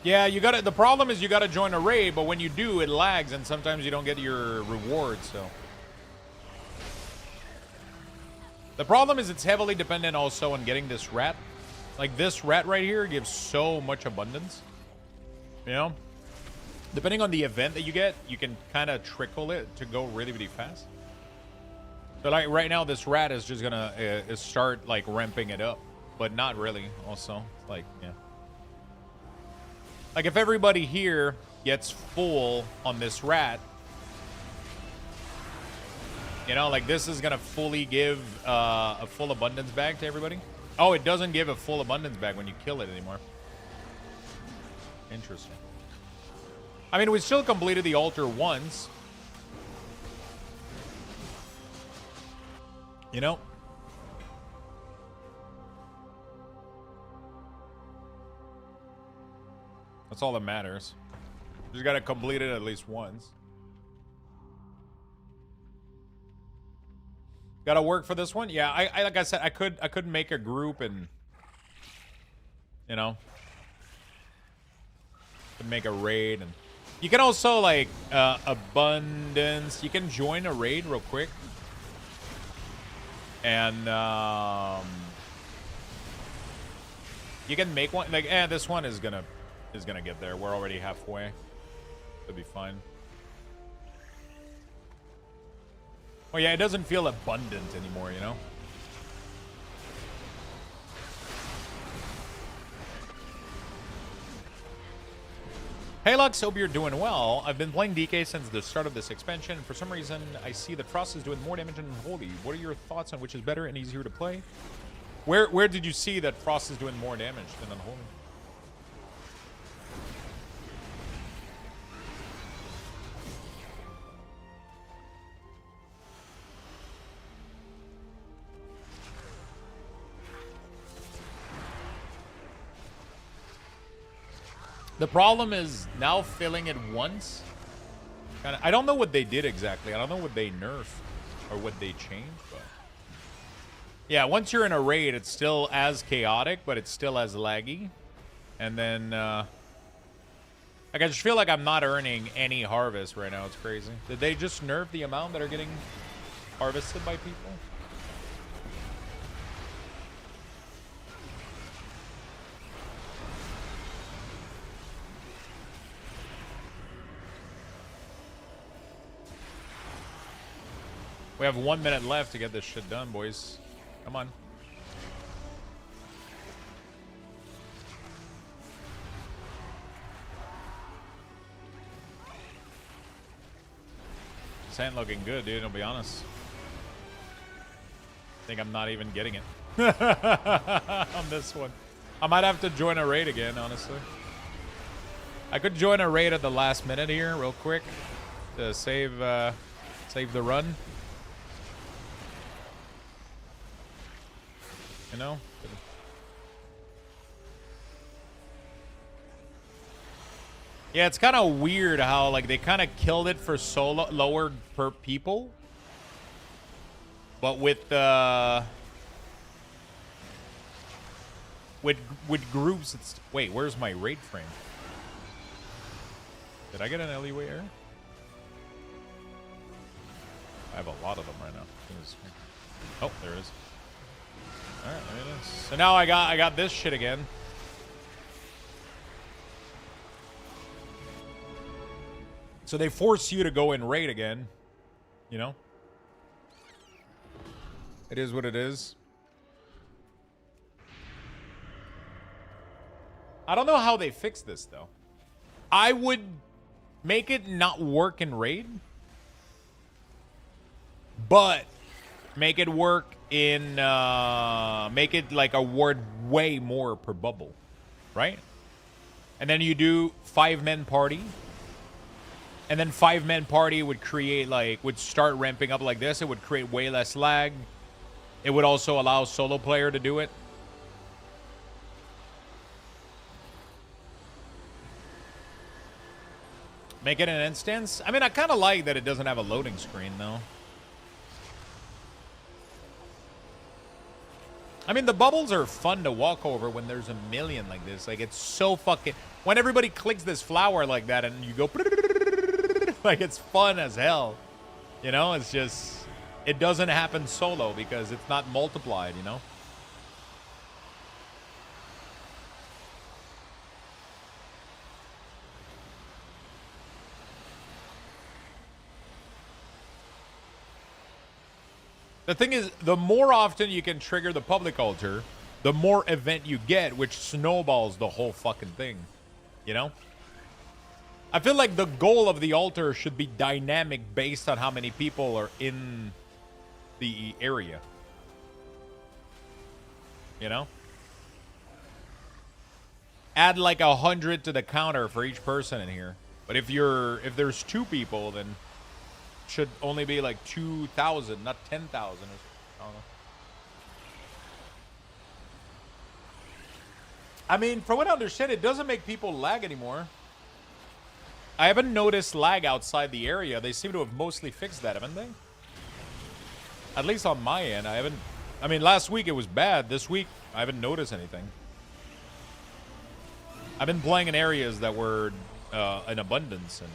Yeah, you gotta. The problem is you gotta join a raid, but when you do, it lags, and sometimes you don't get your rewards. So the problem is it's heavily dependent also on getting this rat. Like this rat right here gives so much abundance. You know, depending on the event that you get, you can kind of trickle it to go really, really fast. So like right now, this rat is just gonna start like ramping it up, but not really. Also, like yeah. Like, if everybody here gets full on this rat, you know, like, this is going to fully give a full abundance bag to everybody. Oh, it doesn't give a full abundance bag when you kill it anymore. Interesting. I mean, we still completed the altar once. You know? That's all that matters. Just gotta complete it at least once. Gotta work for this one? Yeah, I like I said, I could make a group and, you know, could make a raid. And you can also like abundance. You can join a raid real quick. And you can make one like this one is gonna get there. We're already halfway. It'll be fine. Oh yeah, it doesn't feel abundant anymore, you know? Hey Lux, hope you're doing well. I've been playing DK since the start of this expansion. For some reason, I see that Frost is doing more damage than Unholy. What are your thoughts on which is better and easier to play? Where did you see that Frost is doing more damage than Unholy? The problem is now filling it once. I don't know what they did exactly. I don't know what they nerfed or what they changed. But yeah, once you're in a raid, it's still as chaotic, but it's still as laggy. And then, like, I just feel like I'm not earning any harvest right now. It's crazy. Did they just nerf the amount that are getting harvested by people? We have 1 minute left to get this shit done, boys. Come on. This ain't looking good, dude, I'll be honest. I think I'm not even getting it on this one. I might have to join a raid again, honestly. I could join a raid at the last minute here, real quick, to save the run. You know? Yeah, it's kind of weird how, like, they kind of killed it for solo lower per people. But with groups, it's... Wait, where's my raid frame? Did I get an alleyway error? I have a lot of them right now. Oh, there it is. Alright, there it is. So now I got this shit again. So they force you to go and raid again. You know? It is what it is. I don't know how they fix this, though. I would make it not work in raid. But make it work in, make it like award way more per bubble, right? And then you do 5-man party. And then 5-man party would create like, would start ramping up like this. It would create way less lag. It would also allow solo player to do it. Make it an instance? I mean, I kind of like that it doesn't have a loading screen, though. I mean, the bubbles are fun to walk over when there's a million like this. Like, it's so fucking... When everybody clicks this flower like that and you go... Like, it's fun as hell. You know, it's just... It doesn't happen solo because it's not multiplied, you know? The thing is, the more often you can trigger the public altar, the more event you get, which snowballs the whole fucking thing. You know? I feel like the goal of the altar should be dynamic based on how many people are in the area. You know? Add like 100 to the counter for each person in here. But if there's 2 people, then should only be like 2,000, not 10,000. I don't know. I mean, from what I understand, it doesn't make people lag anymore. I haven't noticed lag outside the area. They seem to have mostly fixed that, haven't they? At least on my end, I haven't... I mean, last week it was bad. This week, I haven't noticed anything. I've been playing in areas that were in abundance, and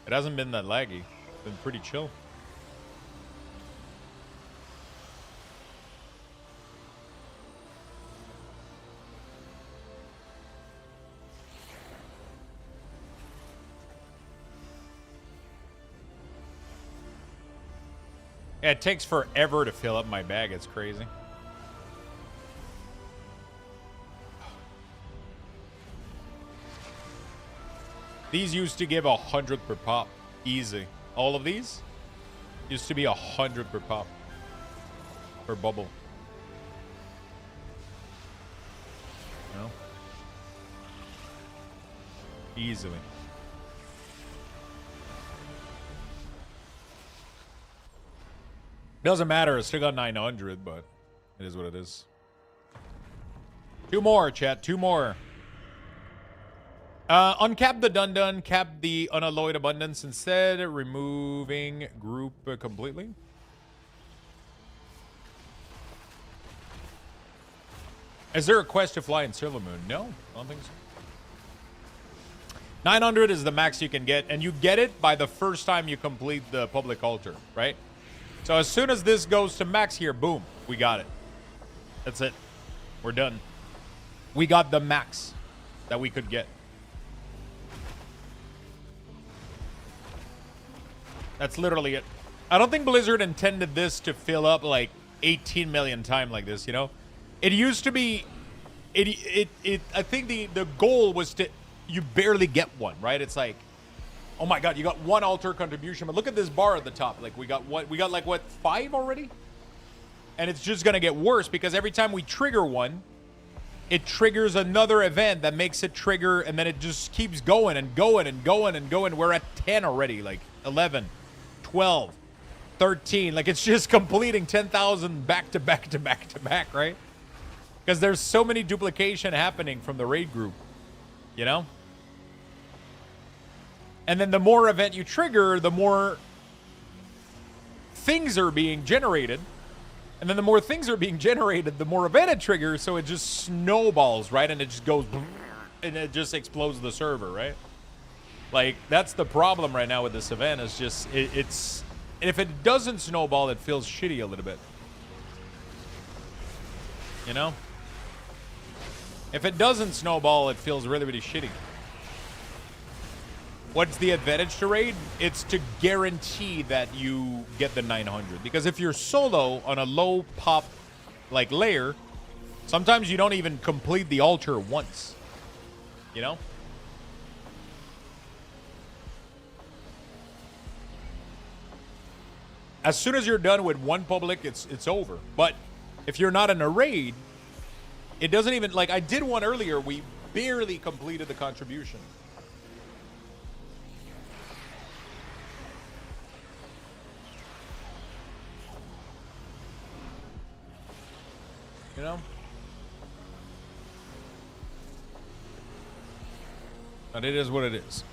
it hasn't been that laggy. It's been pretty chill. Yeah, it takes forever to fill up my bag. It's crazy. These used to give 100 per pop. Easy. All of these used to be 100 per pop. Per bubble. You know? Easily. Doesn't matter. It's still got 900, but it is what it is. 2 more, chat. 2 more. Uncap the Dun-Dun, cap the unalloyed abundance instead, removing group completely. Is there a quest to fly in Silver Moon? No, I don't think so. 900 is the max you can get, and you get it by the first time you complete the public altar, right? So as soon as this goes to max here, boom, we got it. That's it. We're done. We got the max that we could get. That's literally it. I don't think Blizzard intended this to fill up like 18 million times like this, you know? It used to be... I think the goal was to... You barely get one, right? It's like, oh my god, you got 1 altar contribution, but look at this bar at the top. Like, we got like, what, 5 already? And it's just gonna get worse because every time we trigger one, it triggers another event that makes it trigger, and then it just keeps going and going and going and going. We're at 10 already, like 11. 12, 13, like it's just completing 10,000 back to back to back to back, right? Because there's so many duplication happening from the raid group, you know? And then the more event you trigger, the more things are being generated. And then the more things are being generated, the more event it triggers, so it just snowballs, right? And it just goes, and it just explodes the server, right? Like, that's the problem right now with this event. Is just, it's... And if it doesn't snowball, it feels shitty a little bit. You know? If it doesn't snowball, it feels really, really shitty. What's the advantage to raid? It's to guarantee that you get the 900. Because if you're solo on a low pop, like, layer, sometimes you don't even complete the altar once. You know? As soon as you're done with 1 public, it's over. But if you're not in a raid, it doesn't even... Like, I did one earlier. We barely completed the contribution. You know? But it is what it is.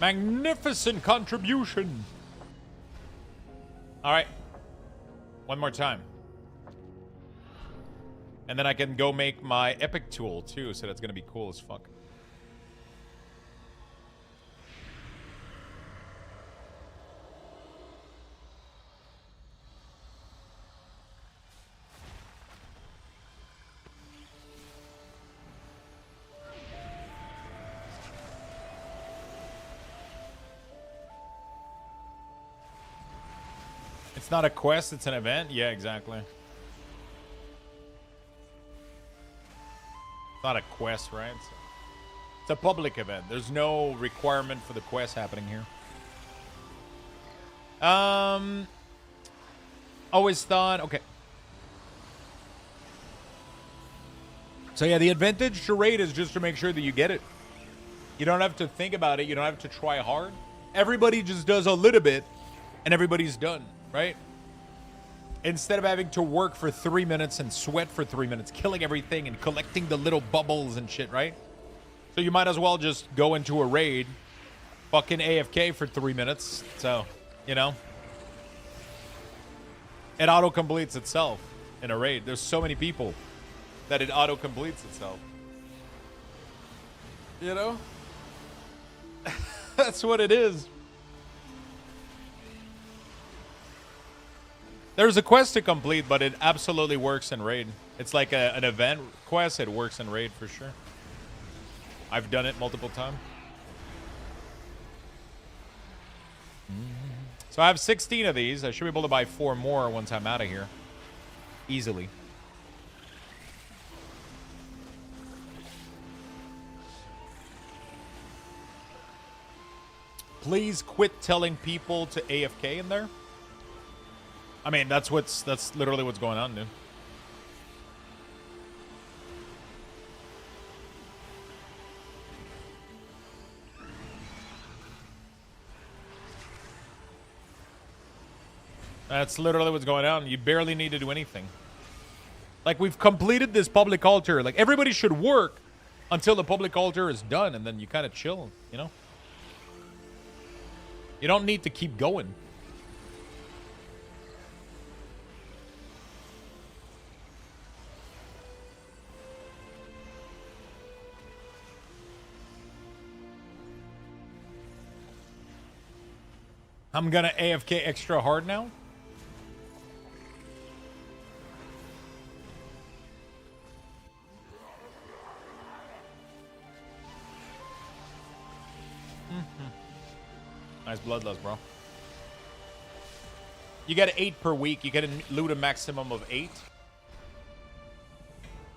Magnificent contribution. All right. One more time. And then I can go make my epic tool too, so that's going to be cool as fuck. It's not a quest, it's an event? Yeah, exactly. It's not a quest, right? It's a public event. There's no requirement for the quest happening here. Always thought, okay. So yeah, the advantage to raid is just to make sure that you get it. You don't have to think about it. You don't have to try hard. Everybody just does a little bit and everybody's done, right? Instead of having to work for 3 minutes and sweat for 3 minutes, killing everything and collecting the little bubbles and shit, right? So you might as well just go into a raid, fucking AFK for 3 minutes. So, you know, it auto-completes itself in a raid. There's so many people that it auto-completes itself. You know? That's what it is. There's a quest to complete, but it absolutely works in raid. It's like an event quest. It works in raid for sure. I've done it multiple times. So I have 16 of these. I should be able to buy 4 more once I'm out of here. Easily. Please quit telling people to AFK in there. I mean, that's literally what's going on, dude. That's literally what's going on. You barely need to do anything. Like, we've completed this public altar. Like, everybody should work until the public altar is done, and then you kind of chill, you know? You don't need to keep going. I'm gonna AFK extra hard now. Nice bloodlust, bro. You get 8 per week. You can loot a maximum of 8.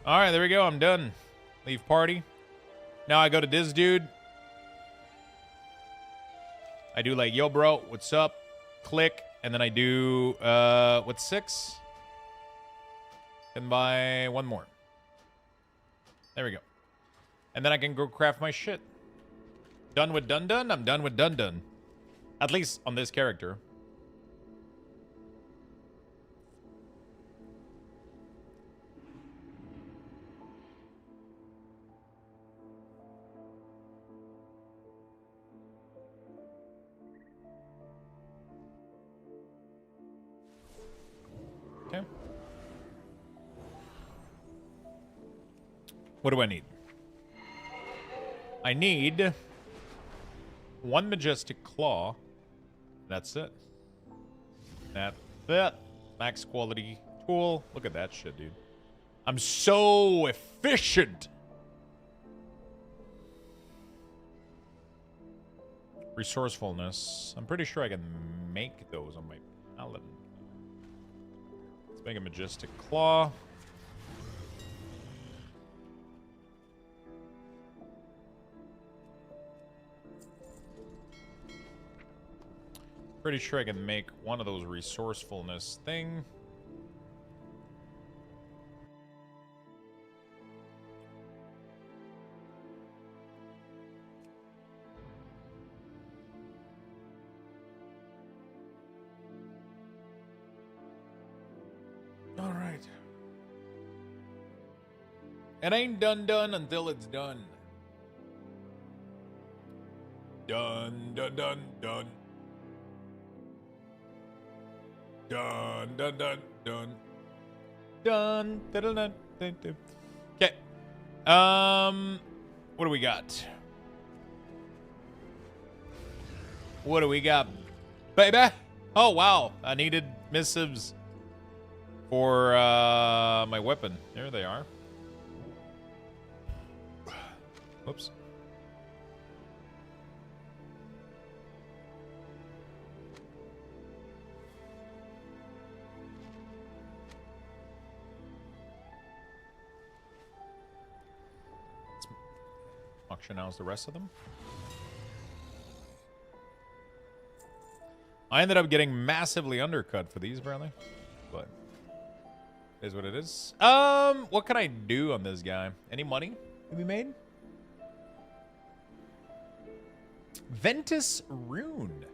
All right, there we go. I'm done. Leave party. Now I go to this dude. I do like, yo, bro, what's up? Click. And then I do, what's 6? Can buy 1 more. There we go. And then I can go craft my shit. Done with done done? I'm done with done done. At least on this character. Okay. What do I need? I need 1 majestic claw. That's it. That's it. Max quality tool. Look at that shit, dude. I'm so efficient. Resourcefulness. I'm pretty sure I can make those on my paladin. Let's make a majestic claw. Pretty sure I can make one of those resourcefulness thing. All right. It ain't done until it's done. Dun, dun, dun, dun. Dun, dun, dun, dun. Dun, dun, dun, dun, dun, dun. Okay. What do we got? What do we got, baby? Oh, wow. I needed missives for my weapon. There they are. Whoops. Let's auction house the rest of them. I ended up getting massively undercut for these, apparently. But it is what it is. What can I do on this guy? Any money to be made? Ventus Rune.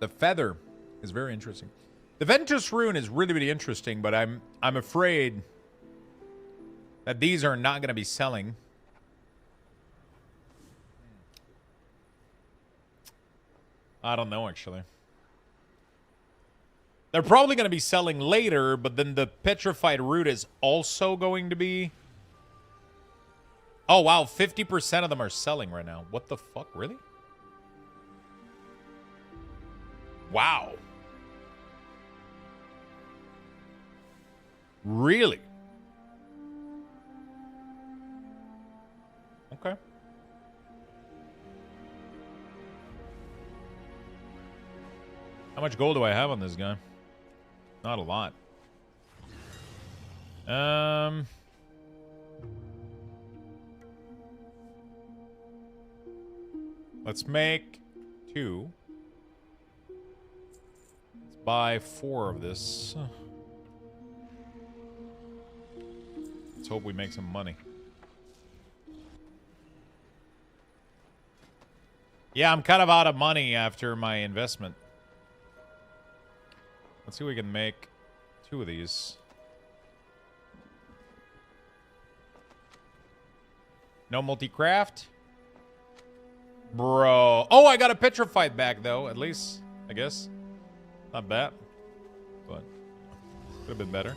The feather is very interesting. The Ventus Rune is really, really interesting, but I'm afraid that these are not going to be selling. I don't know, actually. They're probably going to be selling later, but then the petrified root is also going to be... Oh, wow. 50% of them are selling right now. What the fuck? Really? Wow. Really? Okay. How much gold do I have on this guy? Not a lot. Let's make 2. Let's buy 4 of this. Let's hope we make some money. Yeah, I'm kind of out of money after my investment. Let's see if we can make 2 of these. No multi-craft? Bro. Oh, I got a petrified back, though. At least, I guess. Not bad. But could have been better.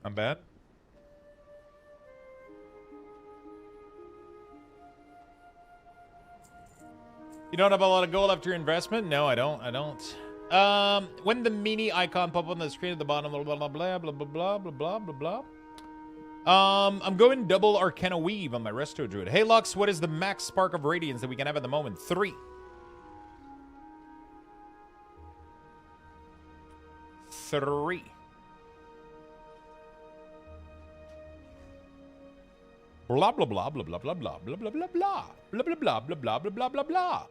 Not bad. You don't have a lot of gold after your investment? No, I don't. I don't. When the mini icon pop on the screen at the bottom, blah blah blah blah blah blah blah blah blah blah. I'm going double Arcana Weave on my Resto Druid. Hey Lux, what is the max spark of radiance that we can have at the moment? 3. 3. Blah blah blah blah blah blah blah blah blah blah blah blah blah blah blah blah blah blah blah blah.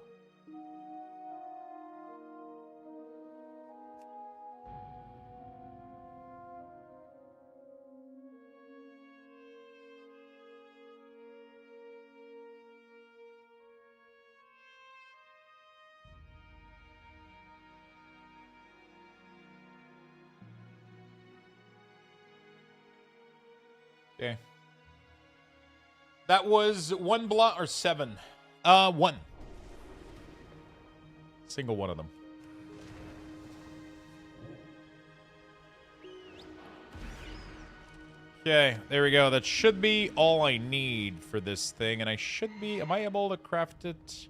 Okay. That was 1 block or 7? 1. Single one of them. Okay, there we go. That should be all I need for this thing. And I should be... Am I able to craft it?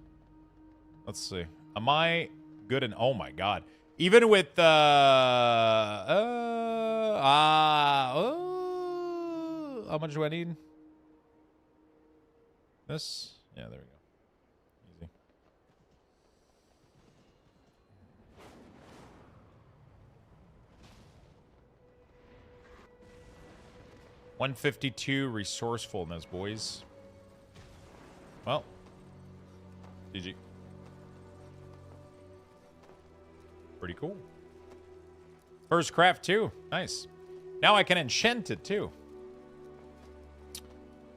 Let's see. Am I good in... Oh my god. Even with... how much do I need? This? Yeah, there we go. Easy. $152 resourcefulness, boys. Well. GG. Pretty cool. First craft, too. Nice. Now I can enchant it, too.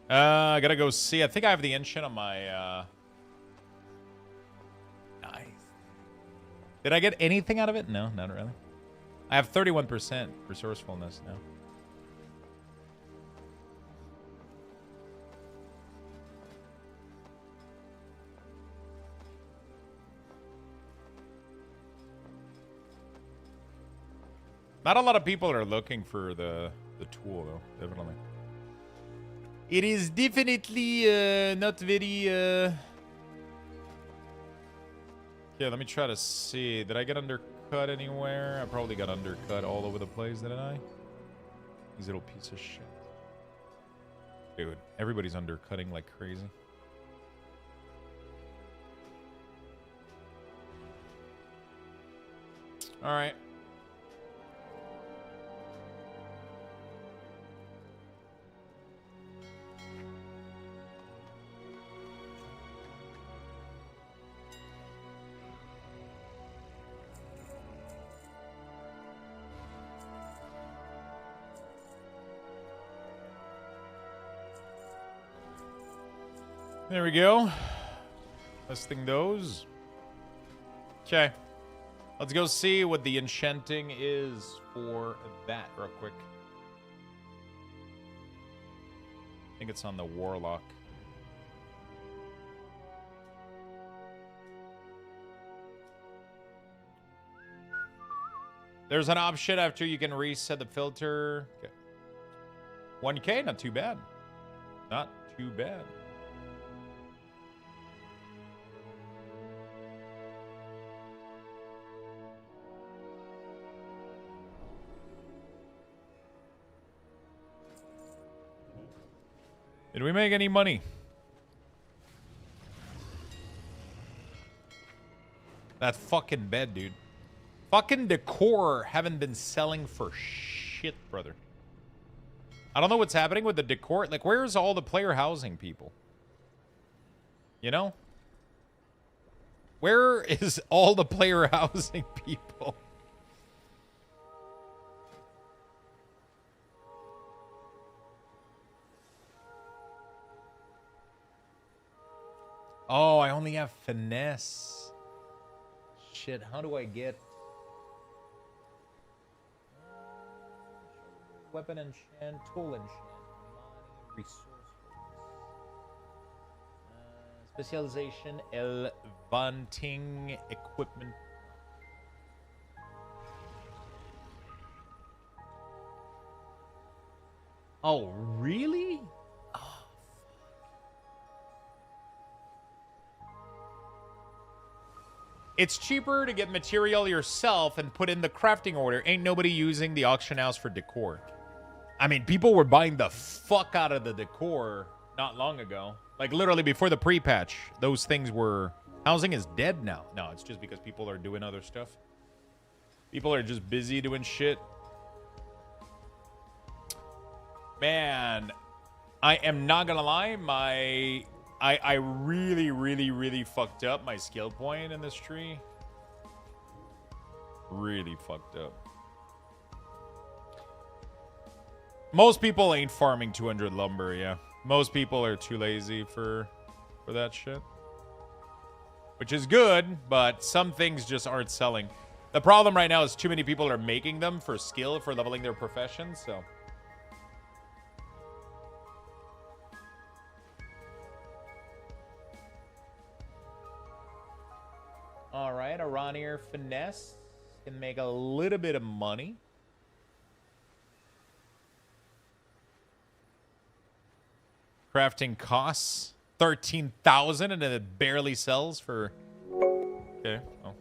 I gotta go see. I think I have the enchant on my Did I get anything out of it? No, not really. I have 31% resourcefulness now. Not a lot of people are looking for the tool, though. Definitely. It is definitely not very... Yeah, let me try to see. Did I get undercut anywhere? I probably got undercut all over the place, didn't I? These little piece of shit. Dude, everybody's undercutting like crazy. All right. There we go. Listing those. Okay. Let's go see what the enchanting is for that real quick. I think it's on the Warlock. There's an option after you can reset the filter. Okay. 1K, not too bad. Not too bad. Did we make any money? That fucking bed, dude. Fucking decor haven't been selling for shit, brother. I don't know what's happening with the decor. Like, where's all the player housing people? You know? Where is all the player housing people? Oh, I only have finesse. Shit, how do I get... Weapon enchant, tool enchant, money, resourcefulness. Specialization, elevating equipment. Oh, really? It's cheaper to get material yourself and put in the crafting order. Ain't nobody using the auction house for decor. I mean, people were buying the fuck out of the decor not long ago. Like, literally before the pre-patch, those things were... Housing is dead now. No, it's just because people are doing other stuff. People are just busy doing shit. Man, I am not gonna lie, I really fucked up my skill point in this tree. Really fucked up. Most people ain't farming 200 lumber, yeah. Most people are too lazy for that shit. Which is good, but some things just aren't selling. The problem right now is too many people are making them for skill, for leveling their profession, so... Alright, Aranier Finesse can make a little bit of money. Crafting costs 13,000 and it barely sells for... Okay, oh.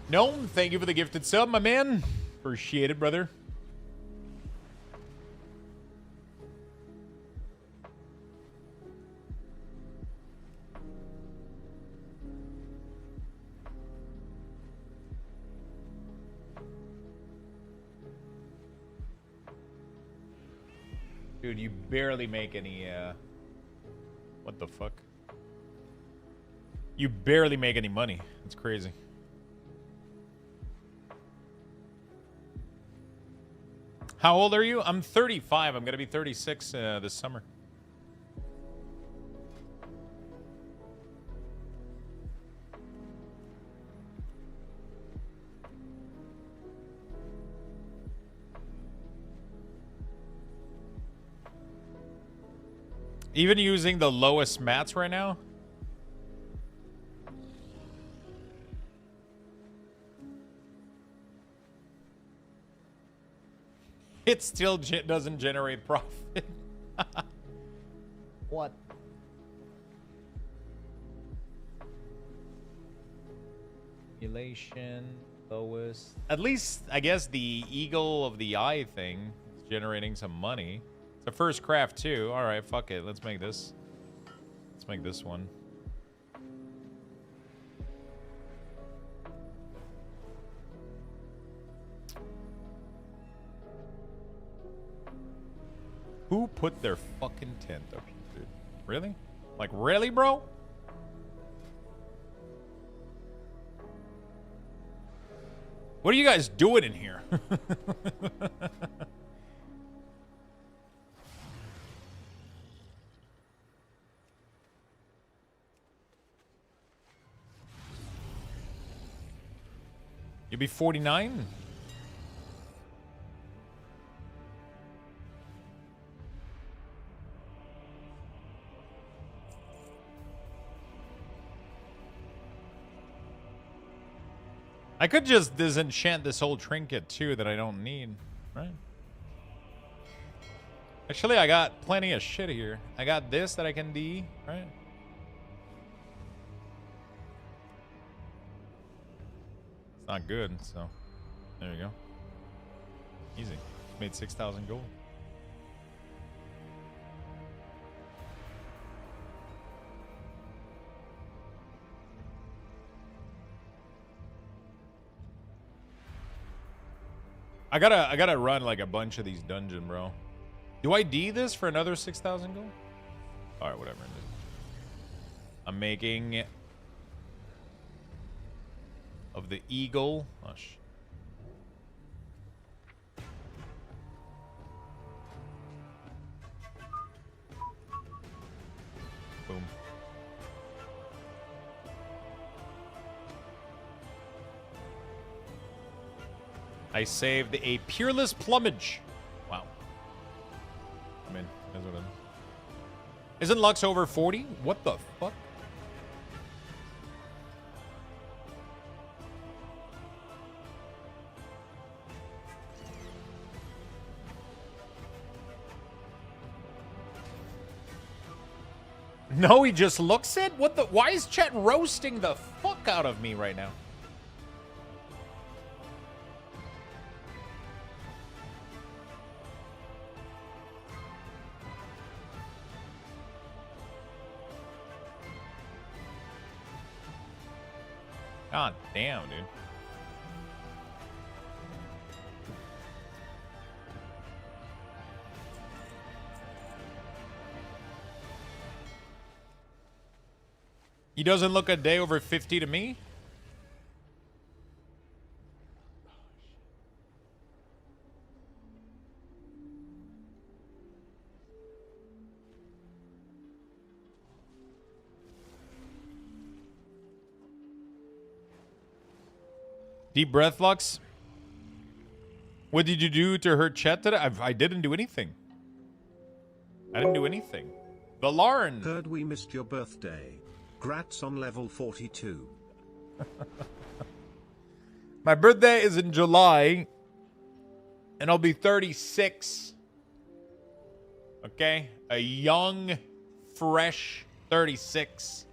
Gnome, thank you for the gifted sub, my man. Appreciate it, brother. Dude, you barely make any, what the fuck? You barely make any money. It's crazy. How old are you? I'm 35. I'm going to be 36 this summer. Even using the lowest mats right now? It still doesn't generate profit. What? Elation, lowest. At least, I guess, the Eagle of the Eye thing is generating some money. It's a first craft, too. All right, fuck it. Let's make this. Let's make this one. Who put their fucking tent up here, dude? Really? Like, really, bro? What are you guys doing in here? You'll be 49? I could just disenchant this whole trinket, too, that I don't need, right? Actually, I got plenty of shit here. I got this that I can D, right? It's not good, so there you go. Easy. Made 6,000 gold. I gotta run like a bunch of these dungeon, bro. Do I D this for another 6,000 gold? All right, whatever. I'm making of the eagle. Oh, boom. I saved a peerless plumage. Wow. I mean, that's what it is. Isn't Lux over 40? What the fuck? No, he just looks it? What the? Why is chat roasting the fuck out of me right now? God damn, dude. He doesn't look a day over 50 to me? Deep breath, Lux. What did you do to hurt chat today? I didn't do anything. I didn't do anything. The Lauren. Heard we missed your birthday. Grats on level 42. My birthday is in July. And I'll be 36. Okay? A young, fresh 36.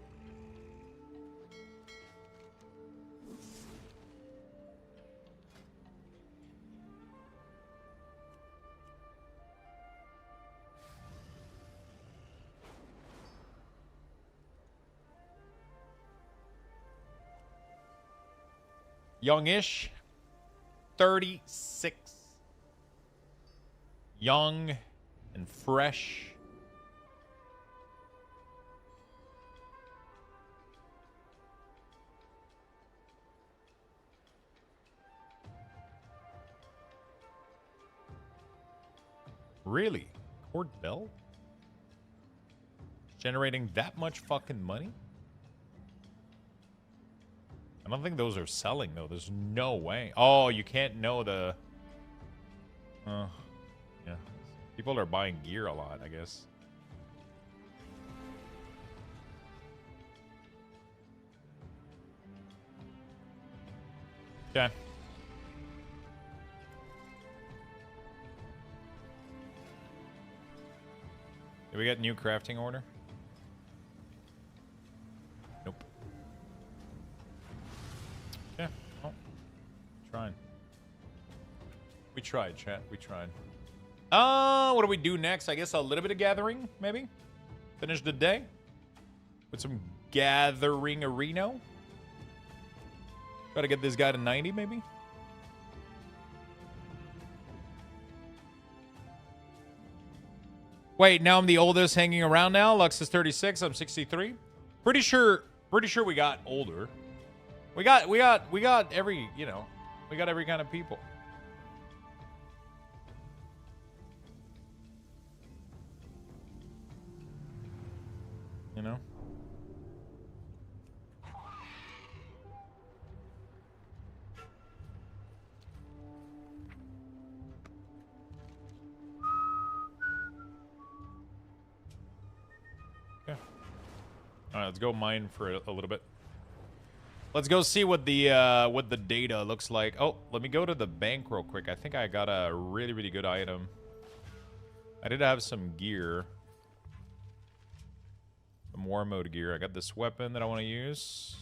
Youngish, 36. Young and fresh. Really? Court Bell? Generating that much fucking money? I don't think those are selling, though. There's no way. Oh, you can't know the... yeah. People are buying gear a lot, I guess. Okay. Did we get new crafting order? Nope. Yeah. Oh. Trying. We tried, chat. We tried. What do we do next? I guess a little bit of gathering, maybe? Finish the day? With some gathering arena? Try to get this guy to 90, maybe? Wait, now I'm the oldest hanging around now. Lux is 36. I'm 63. Pretty sure we got older. We got every, you know, we got every kind of people. You know? Okay. All right, let's go mine for a little bit. Let's go see what the data looks like. Oh, let me go to the bank real quick. I think I got a really, really good item. I did have some gear. Some war mode gear. I got this weapon that I want to use.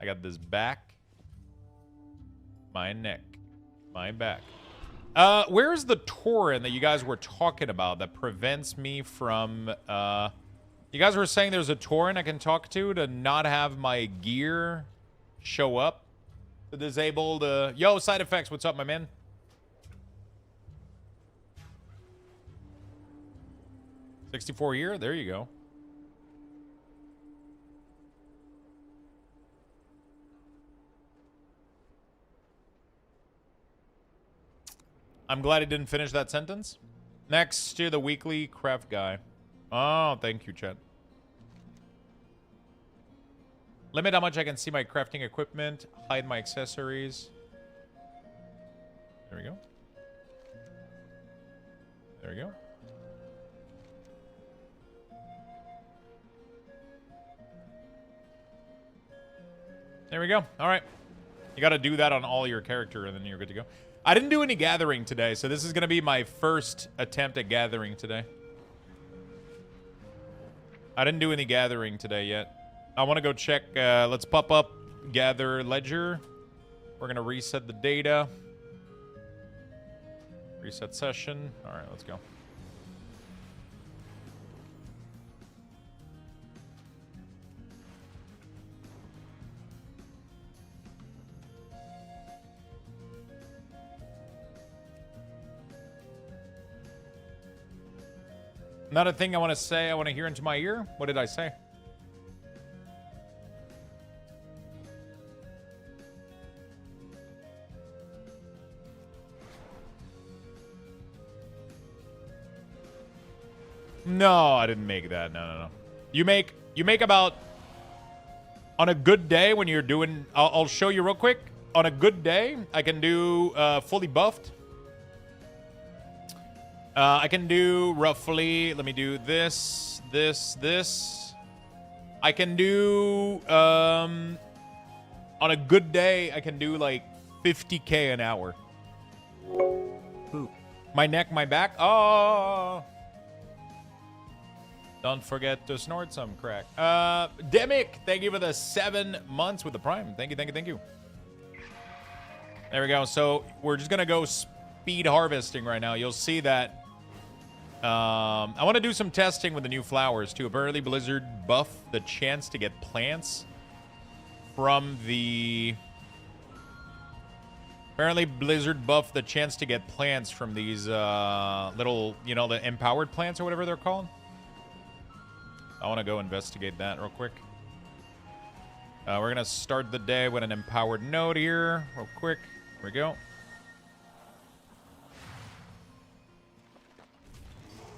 I got this back. My neck. My back. Where's the Tauren that you guys were talking about that prevents me from... You guys were saying there's a Tauren I can talk to not have my gear show up. To disable the... Yo, side effects. What's up, my man? $64 year? There you go. I'm glad I didn't finish that sentence. Next to the weekly craft guy. Oh, thank you, Chet. Limit how much I can see my crafting equipment. Hide my accessories. There we go. There we go. There we go. All right. You got to do that on all your character, and then you're good to go. I didn't do any gathering today, so this is going to be my first attempt at gathering today. I didn't do any gathering today yet. I want to go check. Let's pop up gather ledger. We're going to reset the data. Reset session. All right, let's go. Another thing I want to say, I want to hear into my ear. What did I say? No, I didn't make that. No. You make about, on a good day when you're doing, I'll show you real quick. On a good day, I can do fully buffed. I can do roughly, let me do this. I can do, on a good day, I can do like 50K an hour. Poop. My neck, my back. Oh. Don't forget to snort some crack. Demic, thank you for the 7 months with the Prime. Thank you. There we go. So we're just going to go speed harvesting right now. You'll see that I want to do some testing with the new flowers too. Apparently Blizzard buff the chance to get plants from the... Apparently Blizzard buffed the chance to get plants from these little, you know, the empowered plants or whatever they're called. I want to go investigate that real quick. We're going to start the day with an empowered node here real quick. Here we go.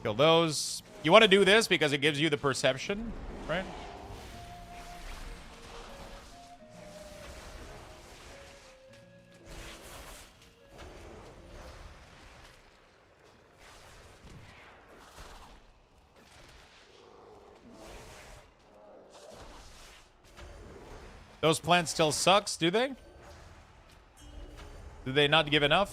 Kill those. You want to do this because it gives you the perception, right? Those plants still sucks, do they? Do they not give enough?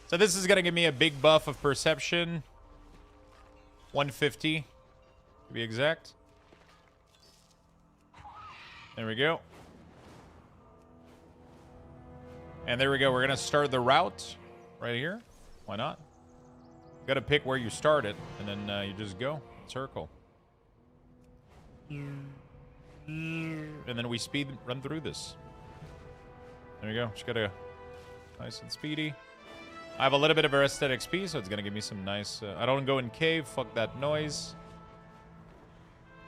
So this is going to give me a big buff of perception. 150, to be exact. There we go. And there we go. We're going to start the route right here. Why not? You got to pick where you start it, and then you just go. Circle. And then we speed run through this. There we go. Just gotta nice and speedy. I have a little bit of arrested XP, so it's gonna give me some nice. I don't go in cave. Fuck that noise.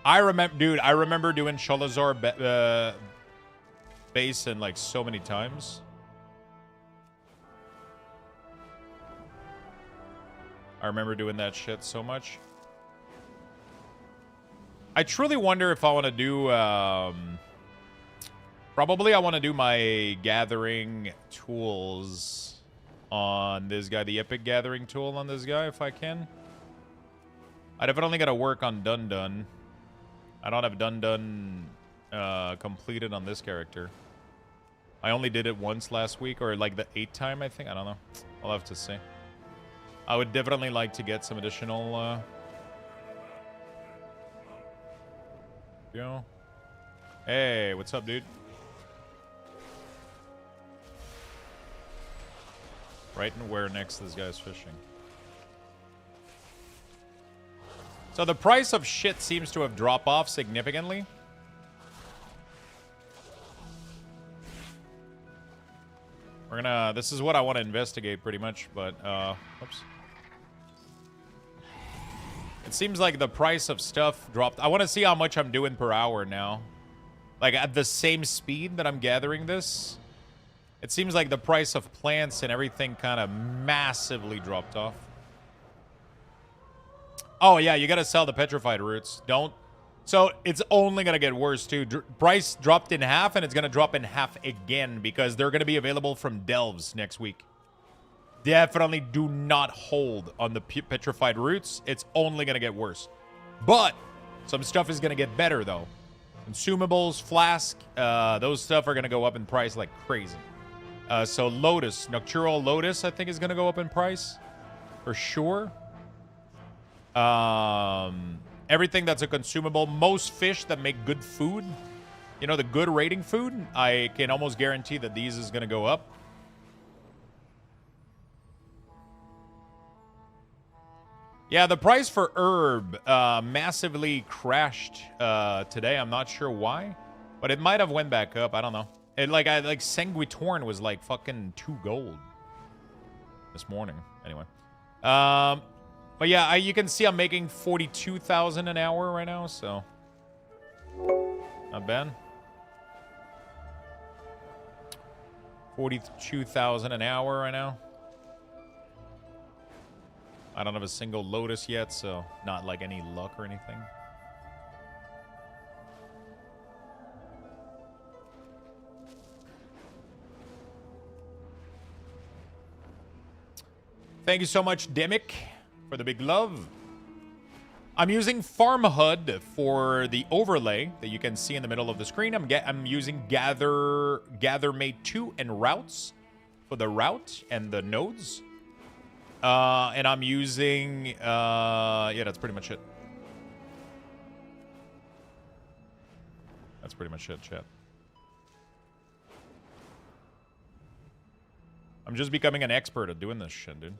I remember, dude. I remember doing Sholazar Basin like so many times. I remember doing that shit so much. I truly wonder if I want to do, probably I want to do my gathering tools on this guy, the epic gathering tool on this guy, if I can. I definitely got to work on Dun Dun. I don't have Dun Dun completed on this character. I only did it once last week, or like the 8th time, I think. I don't know. I'll have to see. I would definitely like to get some additional... Go. Hey, what's up, dude? Right and where next this guy's fishing. So the price of shit seems to have dropped off significantly. We're gonna... This is what I want to investigate pretty much, but... Oops. It seems like the price of stuff dropped. I want to see how much I'm doing per hour now. Like, at the same speed that I'm gathering this. It seems like the price of plants and everything kind of massively dropped off. Oh, yeah, you got to sell the petrified roots. Don't. So, it's only going to get worse, too. Price dropped in half, and it's going to drop in half again because they're going to be available from Delves next week. Definitely do not hold on the petrified roots. It's only going to get worse. But some stuff is going to get better, though. Consumables, flask, those stuff are going to go up in price like crazy. So Lotus, Noctural Lotus, I think is going to go up in price. For sure. Everything that's a consumable. Most fish that make good food. You know, the good rating food. I can almost guarantee that these is going to go up. Yeah, the price for herb massively crashed today. I'm not sure why, but it might have went back up. I don't know. It like Sanguitorn was like fucking 2 gold this morning. Anyway, but yeah, you can see I'm making 42,000 an hour right now, so not bad. 42,000 an hour right now. I don't have a single Lotus yet, so not like any luck or anything. Thank you so much, Demic, for the big love. I'm using Farm HUD for the overlay that you can see in the middle of the screen. I'm using Gathermate 2 and Routes for the route and the nodes. And I'm using, yeah, that's pretty much it. That's pretty much it, chat. I'm just becoming an expert at doing this shit, dude.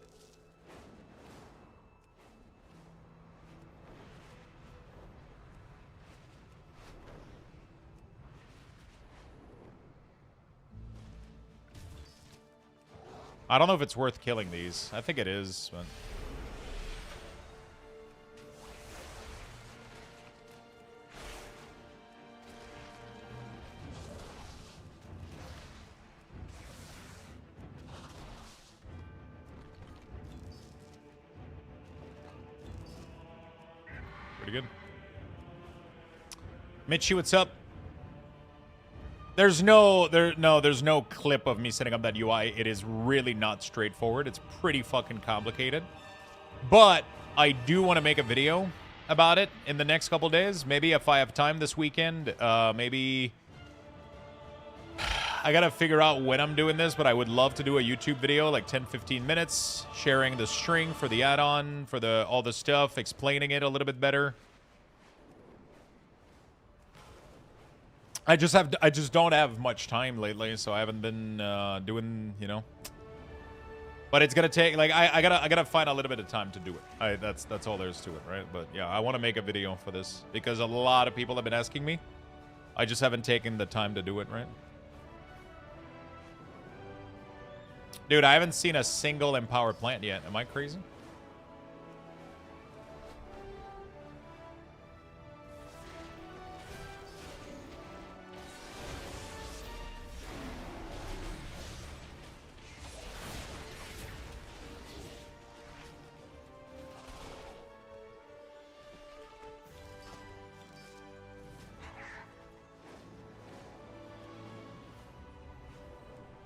I don't know if it's worth killing these. I think it is, but... Mitchie, what's up? There's no clip of me setting up that UI. It is really not straightforward. It's pretty fucking complicated. But I do want to make a video about it in the next couple days. Maybe if I have time this weekend. Maybe I gotta figure out when I'm doing this, but I would love to do a YouTube video, like 10-15 minutes, sharing the string for the add-on, for all the stuff, explaining it a little bit better. I just don't have much time lately, so I haven't been doing, you know. But it's gonna take, like, I gotta find a little bit of time to do it. That's all there is to it, right? But yeah, I want to make a video for this because a lot of people have been asking me. I just haven't taken the time to do it, right? Dude, I haven't seen a single empowered plant yet. Am I crazy?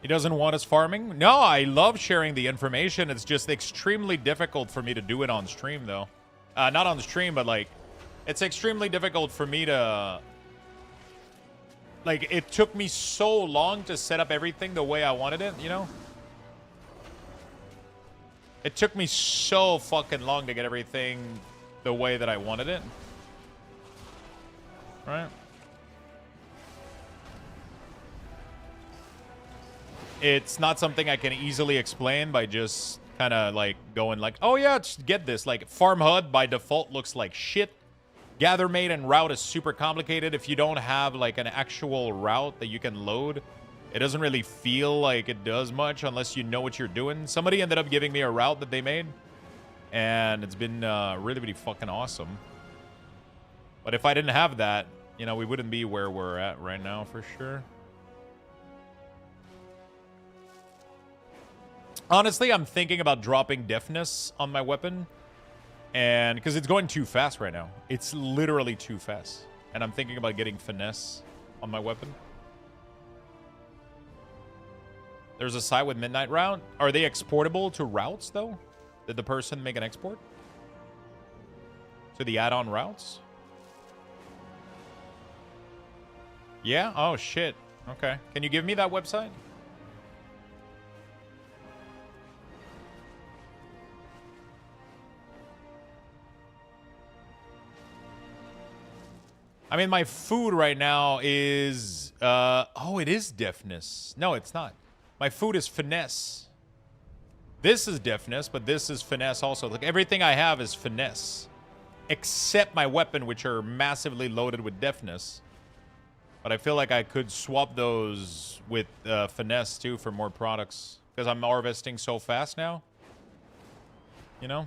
He doesn't want us farming? No, I love sharing the information. It's just extremely difficult for me to do it on stream, though. Not on stream, but, like, it's extremely difficult for me to... Like, it took me so long to set up everything the way I wanted it, you know? It took me so fucking long to get everything the way that I wanted it. Right? It's not something I can easily explain by just kind of like going like, oh yeah, just get this. Like Farm HUD by default looks like shit. Gather Mate and route is super complicated. If you don't have like an actual route that you can load, it doesn't really feel like it does much unless you know what you're doing. Somebody ended up giving me a route that they made, and it's been really, really fucking awesome. But if I didn't have that, you know, we wouldn't be where we're at right now for sure. Honestly, I'm thinking about dropping deafness on my weapon, and because it's going too fast right now. It's literally too fast. And I'm thinking about getting finesse on my weapon. There's a site with Midnight Route. Are they exportable to routes, though? Did the person make an export to the add-on routes? Yeah? Oh, shit. Okay. Can you give me that website? I mean, my food right now is... oh, it is deafness. No, it's not. My food is finesse. This is deafness, but this is finesse also. Like, everything I have is finesse. Except my weapon, which are massively loaded with deafness. But I feel like I could swap those with finesse, too, for more products. Because I'm harvesting so fast now. You know?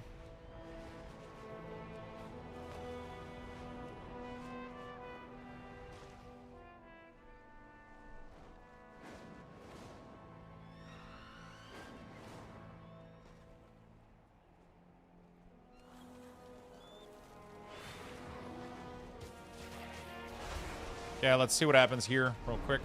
Yeah, let's see what happens here real quick.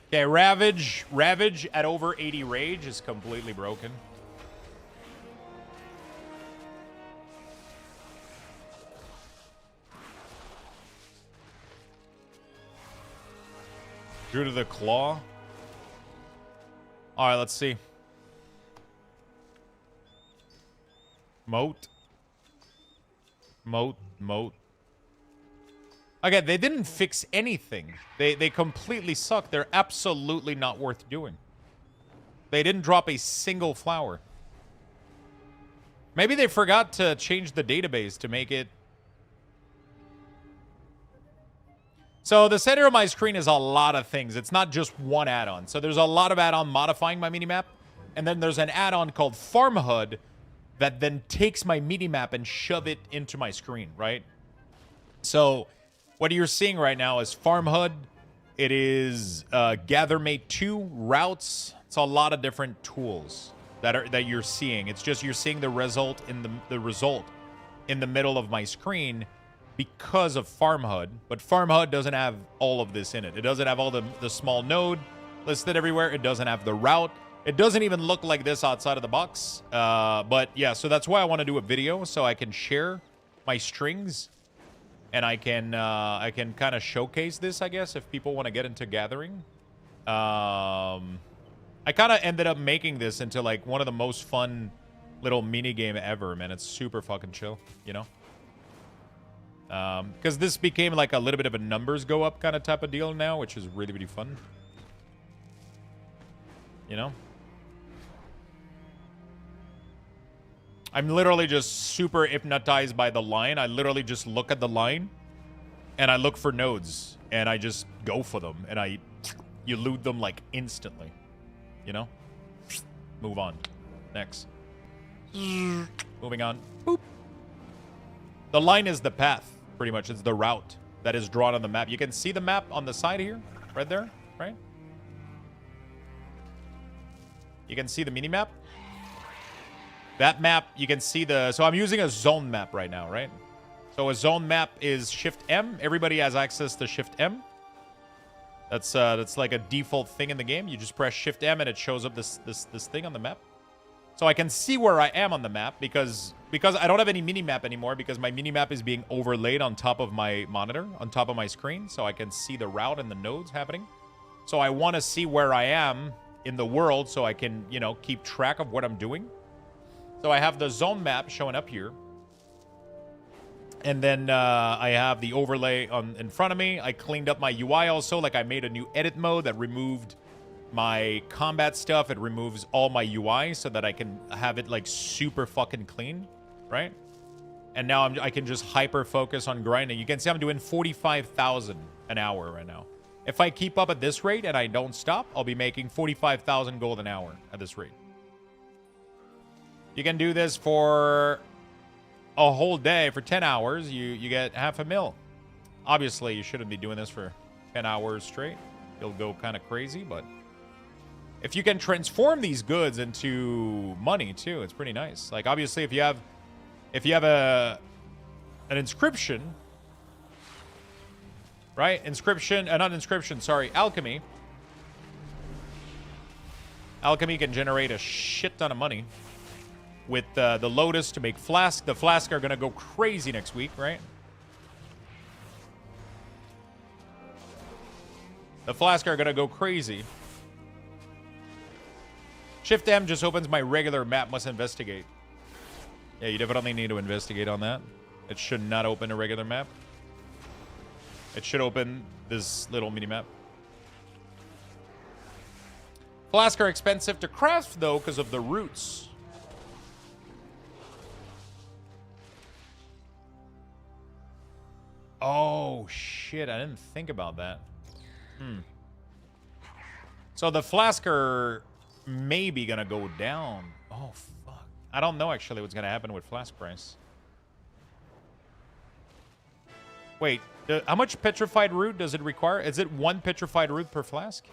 Okay, Ravage at over 80 rage is completely broken. Drew to the claw. All right, let's see. Moat. Okay, they didn't fix anything. They completely suck. They're absolutely not worth doing. They didn't drop a single flower. Maybe they forgot to change the database to make it... So the center of my screen is a lot of things. It's not just one add-on. So there's a lot of add-on modifying my minimap. And then there's an add-on called Farm HUD that then takes my minimap and shove it into my screen, right? So what you're seeing right now is Farm HUD. It is Gather Mate 2 routes. It's a lot of different tools that you're seeing. It's just you're seeing the result in the result in the middle of my screen because of Farm HUD. But Farm HUD doesn't have all of this in it. It doesn't have all the small node listed everywhere. It doesn't have the route. It doesn't even look like this outside of the box. But yeah, so that's why I want to do a video so I can share my strings and I can kind of showcase this, I guess, if people want to get into gathering. I kind of ended up making this into like one of the most fun little mini game ever, man. It's super fucking chill, you know? Because this became like a little bit of a numbers go up kind of type of deal now, which is really, really fun. You know? I'm literally just super hypnotized by the line. I literally just look at the line and I look for nodes and I just go for them and you loot them like instantly. You know? Move on. Next. Moving on. Boop. The line is the path, pretty much. It's the route that is drawn on the map. You can see the map on the side here, right there, right? You can see the mini map. That map, you can see so I'm using a zone map right now, right? So a zone map is Shift M. Everybody has access to Shift M. That's like a default thing in the game. You just press Shift M and it shows up this thing on the map. So I can see where I am on the map because I don't have any mini map anymore because my mini map is being overlaid on top of my monitor, on top of my screen, so I can see the route and the nodes happening. So I want to see where I am in the world so I can, you know, keep track of what I'm doing. So I have the zone map showing up here. And then I have the overlay in front of me. I cleaned up my UI also. Like I made a new edit mode that removed my combat stuff. It removes all my UI so that I can have it like super fucking clean, right? And now I can just hyper focus on grinding. You can see I'm doing 45,000 an hour right now. If I keep up at this rate and I don't stop, I'll be making 45,000 gold an hour at this rate. You can do this for a whole day. For 10 hours, you get $500,000. Obviously, you shouldn't be doing this for 10 hours straight. You'll go kind of crazy, but if you can transform these goods into money too, it's pretty nice. Like obviously, if you have an inscription, right? Alchemy. Alchemy can generate a shit ton of money. With the Lotus to make Flask. The Flask are going to go crazy next week, right? The Flask are going to go crazy. Shift M just opens my regular map, must investigate. Yeah, you definitely need to investigate on that. It should not open a regular map. It should open this little mini map. Flask are expensive to craft, though, because of the roots. Oh, shit. I didn't think about that. So the Flask are maybe going to go down. Oh, fuck. I don't know, actually, what's going to happen with Flask price. Wait. How much petrified root does it require? Is it 1 petrified root per Flask?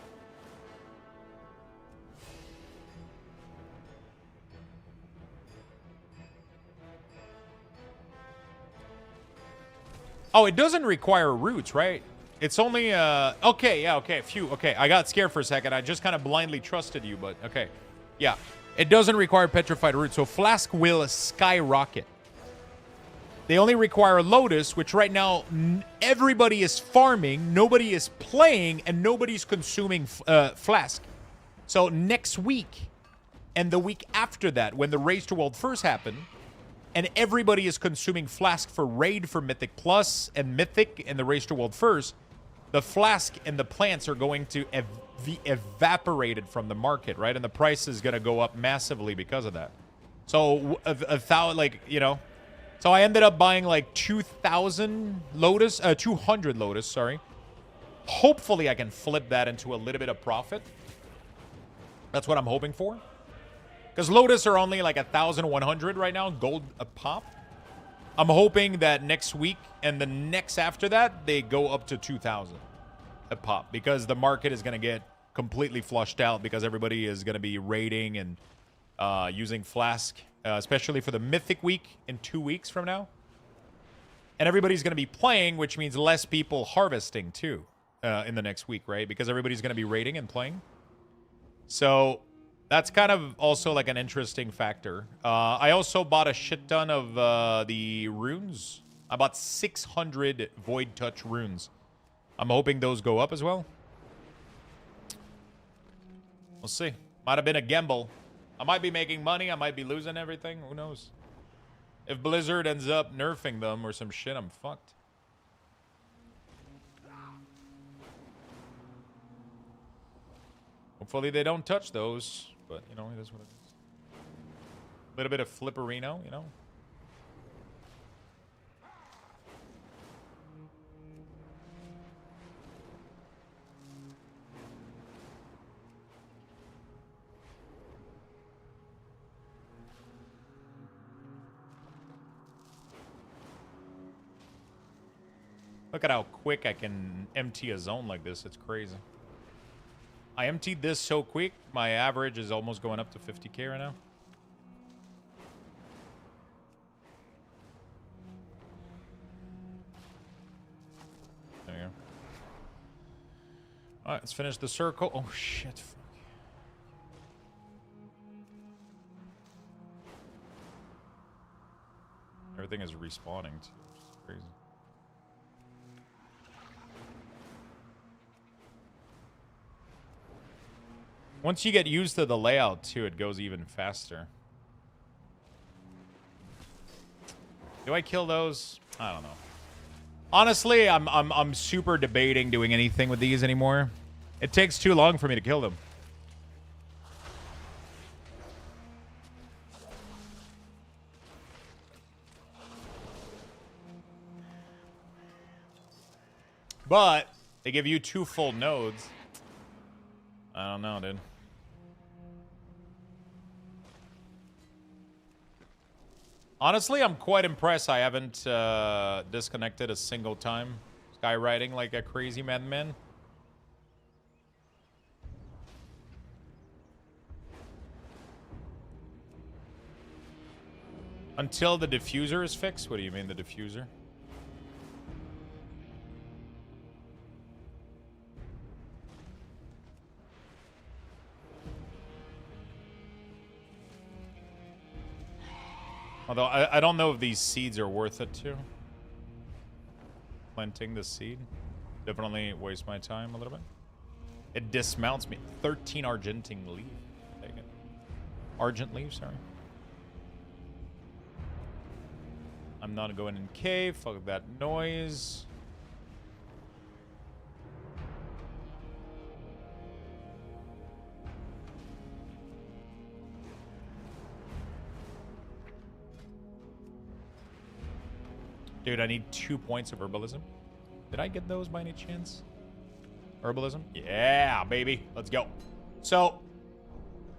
Oh, it doesn't require roots, right? It's only, okay, yeah, okay, phew, okay. I got scared for a second. I just kind of blindly trusted you, but okay. Yeah, it doesn't require petrified roots, so Flask will skyrocket. They only require Lotus, which right now everybody is farming, nobody is playing, and nobody's consuming Flask. So next week and the week after that, when the Race to World first happened, and everybody is consuming Flask for Raid for Mythic Plus and Mythic and the Race to World first, the Flask and the plants are going to be evaporated from the market, right? And the price is going to go up massively because of that. So, like, you know. So I ended up buying like 2,000 Lotus, 200 Lotus, sorry. Hopefully I can flip that into a little bit of profit. That's what I'm hoping for. Because Lotus are only like 1,100 right now, gold a pop. I'm hoping that next week and the next after that, they go up to 2,000 a pop. Because the market is going to get completely flushed out because everybody is going to be raiding and using Flask, especially for the Mythic week in 2 weeks from now. And everybody's going to be playing, which means less people harvesting too in the next week, right? Because everybody's going to be raiding and playing. So that's kind of also like an interesting factor. I also bought a shit ton of the runes. I bought 600 Void Touch runes. I'm hoping those go up as well. We'll see. Might have been a gamble. I might be making money. I might be losing everything. Who knows? If Blizzard ends up nerfing them or some shit, I'm fucked. Hopefully they don't touch those. But, you know, it is what it is. A little bit of flipperino, you know? Look at how quick I can empty a zone like this. It's crazy. I emptied this so quick, my average is almost going up to 50k right now. There you go. Alright, let's finish the circle. Oh, shit. Fuck. Everything is respawning, too. It's crazy. Once you get used to the layout, too, it goes even faster. Do I kill those? I don't know. Honestly, I'm super debating doing anything with these anymore. It takes too long for me to kill them. But they give you 2 full nodes. I don't know, dude. Honestly, I'm quite impressed. I haven't disconnected a single time. Skywriting like a crazy madman. Until the diffuser is fixed? What do you mean, the diffuser? Although, I don't know if these seeds are worth it, too. Planting the seed. Definitely waste my time a little bit. It dismounts me. 13 Argentine leaf. Take it. Argent leaf, sorry. I'm not going in cave. Fuck that noise. Dude, I need 2 points of herbalism. Did I get those by any chance? Herbalism? Yeah, baby. Let's go. So,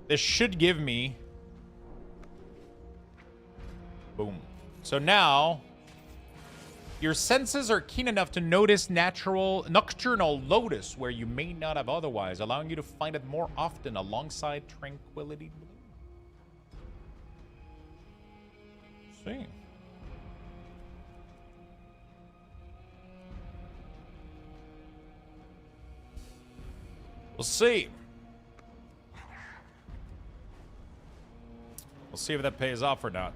this should give me... Boom. So now, your senses are keen enough to notice nocturnal lotus where you may not have otherwise, allowing you to find it more often alongside tranquility blue. See. We'll see. We'll see if that pays off or not.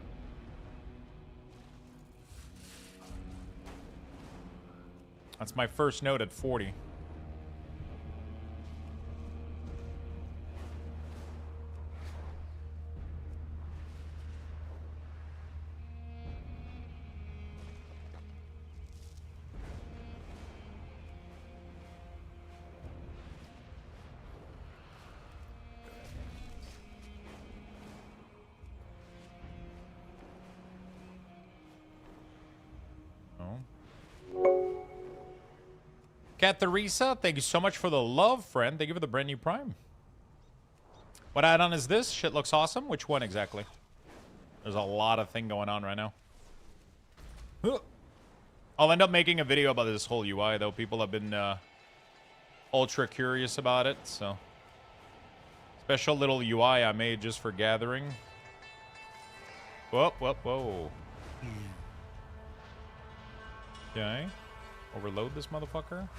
That's my first note at 40. Catharisa, thank you so much for the love, friend. Thank you for the brand new Prime. What add-on is this? Shit looks awesome. Which one exactly? There's a lot of thing going on right now. I'll end up making a video about this whole UI, though. People have been ultra curious about it, so Special little UI I made just for gathering. Whoa, whoa, whoa. Okay. Overload this motherfucker.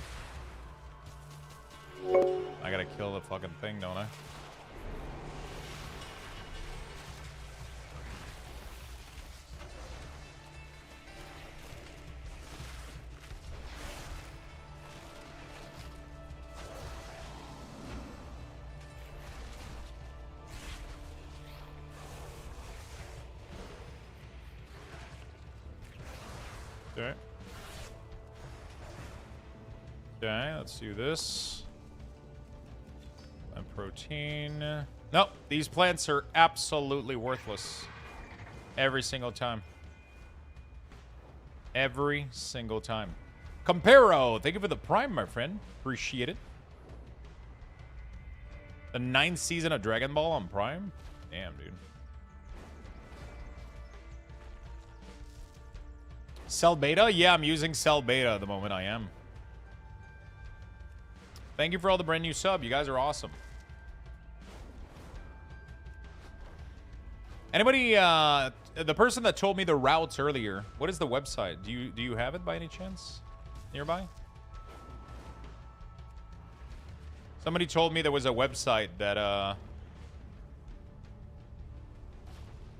I gotta kill the fucking thing, don't I? Okay. Okay, let's do this. And protein. Nope, these plants are absolutely worthless. Every single time. Every single time. Comparo, thank you for the prime, my friend. Appreciate it. The 9th season of Dragon Ball on Prime? Damn, dude. Cell Beta? Yeah, I'm using Cell Beta at the moment. I am. Thank you for all the brand new sub. You guys are awesome. Anybody, the person that told me the routes earlier, what is the website? Do you have it by any chance? Nearby? Somebody told me there was a website that,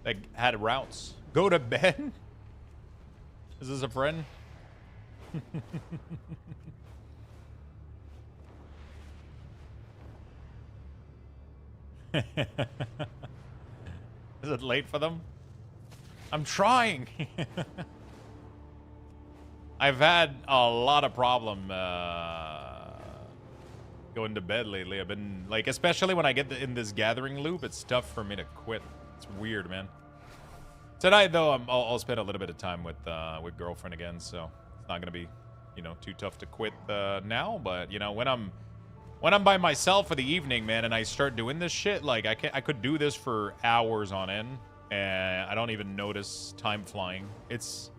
that had routes. Go to bed? Is this a friend? Is it late for them? I'm trying. I've had a lot of problem going to bed lately. I've been like, especially when I get in this gathering loop, it's tough for me to quit. It's weird, man. Tonight, though, I'll spend a little bit of time with girlfriend again, so it's not gonna be, you know, too tough to quit now. But you know, when I'm by myself for the evening, man, and I start doing this shit, like I could do this for hours on end, and I don't even notice time flying. It's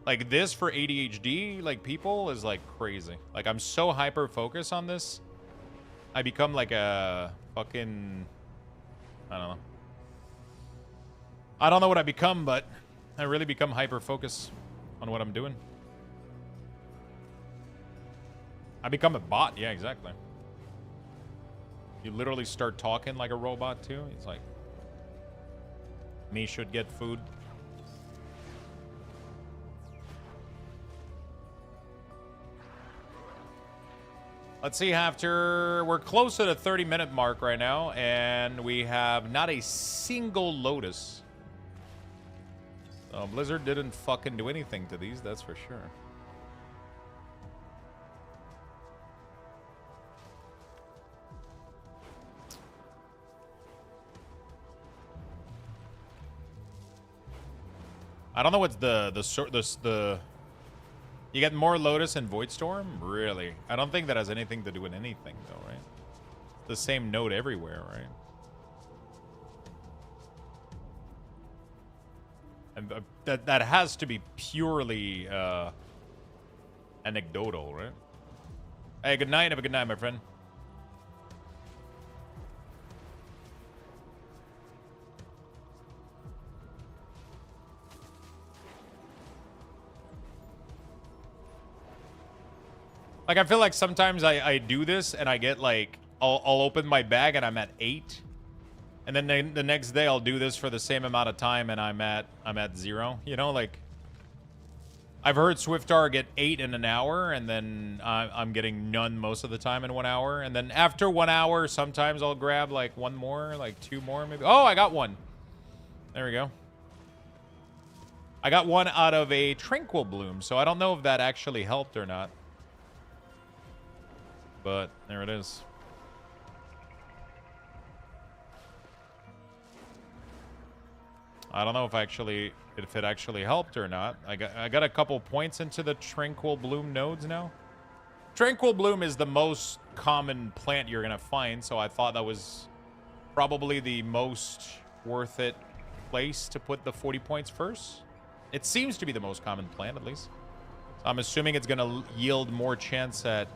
like this for ADHD, like people, is like crazy. Like I'm so hyper focused on this, I become like a fucking, I don't know. I don't know what I become, but I really become hyper-focused on what I'm doing. I become a bot. Yeah, exactly. You literally start talking like a robot, too. It's like, me should get food. Let's see, we're close to the 30-minute mark right now, and we have not a single Lotus. Blizzard didn't fucking do anything to these, that's for sure. I don't know what's the you get more Lotus and Voidstorm? Really? I don't think that has anything to do with anything, though, right? The same node everywhere, right? And that has to be purely anecdotal, right? Hey, good night. Have a good night, my friend. Like, I feel like sometimes I do this and I get like, I'll open my bag and I'm at 8. And then the next day I'll do this for the same amount of time and I'm at 0. You know, like, I've heard Swiftar get 8 in an hour, and then I'm getting none most of the time in 1 hour. And then after 1 hour, sometimes I'll grab like 1 more, like 2 more maybe. Oh, I got 1. There we go. I got 1 out of a Tranquil Bloom, so I don't know if that actually helped or not. But there it is. I don't know if it actually helped or not. I got a couple points into the Tranquil Bloom nodes now. Tranquil Bloom is the most common plant you're gonna find, so I thought that was probably the most worth it place to put the 40 points first. It seems to be the most common plant, at least. So I'm assuming it's gonna yield more chance at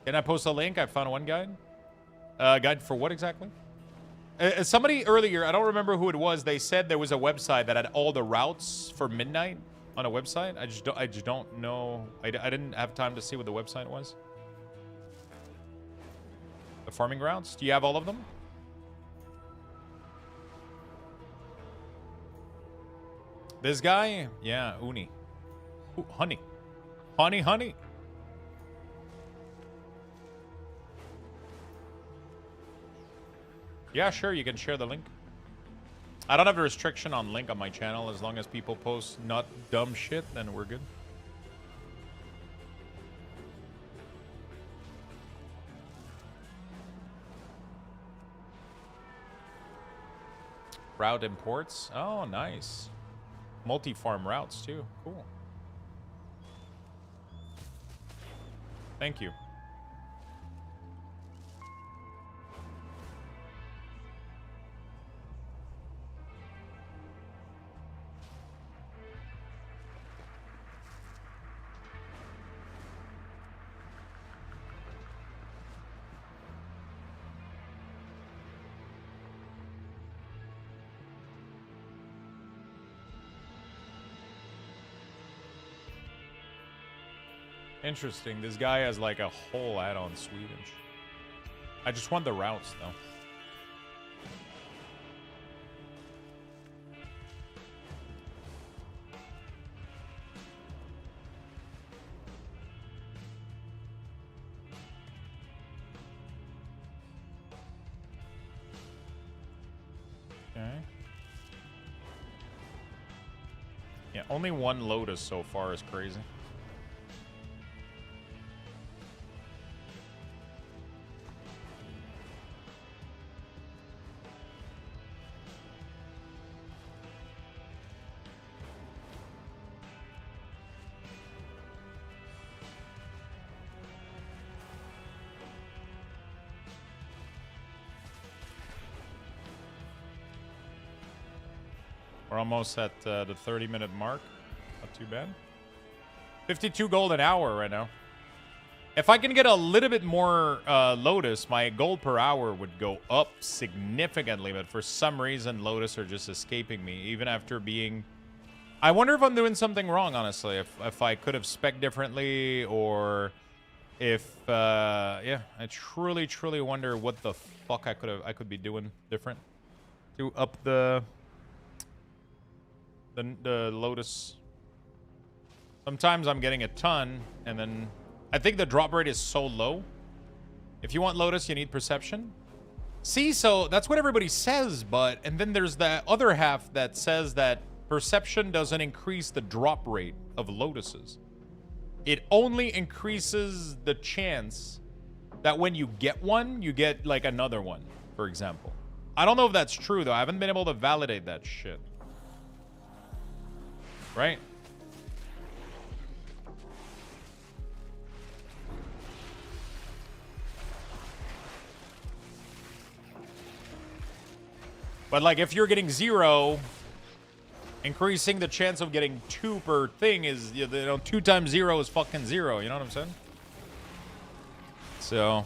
Can I post a link? I found one guide. Guide for what exactly? Somebody earlier, I don't remember who it was, they said there was a website that had all the routes for midnight on a website. I just don't know. I didn't have time to see what the website was. The farming routes? Do you have all of them? This guy? Yeah, Uni. Ooh, honey. Honey. Yeah, sure, you can share the link. I don't have a restriction on link on my channel. As long as people post not dumb shit, then we're good. Route imports. Oh, nice. Multi-farm routes, too. Cool. Thank you. Interesting. This guy has like a whole add-on Swedish. I just want the routes though. Okay. Yeah, only one Lotus so far is crazy. We're almost at the 30-minute mark. Not too bad. 52 gold an hour right now. If I can get a little bit more Lotus, my gold per hour would go up significantly. But for some reason, Lotus are just escaping me, even after being... I wonder if I'm doing something wrong, honestly. If I could have spec'd differently, or if... yeah, I truly wonder what the fuck I could be doing different to up the Lotus. Sometimes I'm getting a ton, and then I think the drop rate is so low. If you want Lotus, you need Perception. See, so that's what everybody says, but and then there's the other half that says that Perception doesn't increase the drop rate of Lotuses. It only increases the chance that when you get one, you get like another one, for example. I don't know if that's true though. I haven't been able to validate that shit. Right? But like if you're getting 0, increasing the chance of getting 2 per thing is, you know, 2 times 0 is fucking 0, you know what I'm saying? So...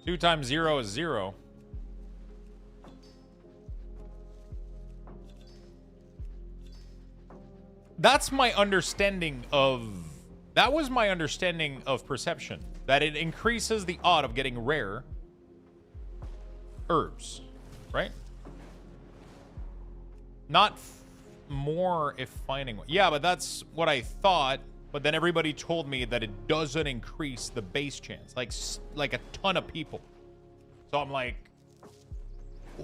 Two times 0 is 0. That's my understanding of... That was my understanding of Perception. That it increases the odd of getting rare herbs. Right? Not more if finding one. Yeah, but that's what I thought. But then everybody told me that it doesn't increase the base chance. Like a ton of people. So I'm like,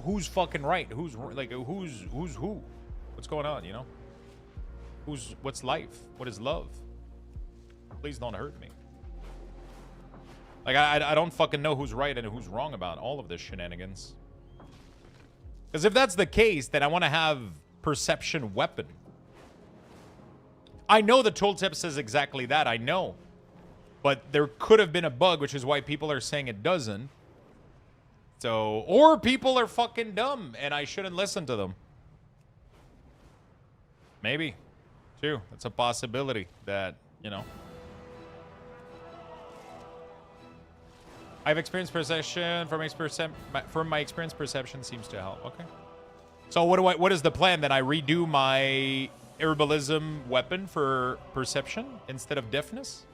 who's fucking right? Who's who? What's going on, you know? What's life? What is love? Please don't hurt me. Like, I don't fucking know who's right and who's wrong about all of this shenanigans. Because if that's the case, then I want to have Perception weapon. I know the tooltip says exactly that. I know. But there could have been a bug, which is why people are saying it doesn't. So, or people are fucking dumb and I shouldn't listen to them. Maybe. Too. That's a possibility that, you know. I've experienced perception. From my experience, perception seems to help. Okay. So what is the plan? Then I redo my herbalism weapon for perception instead of deafness?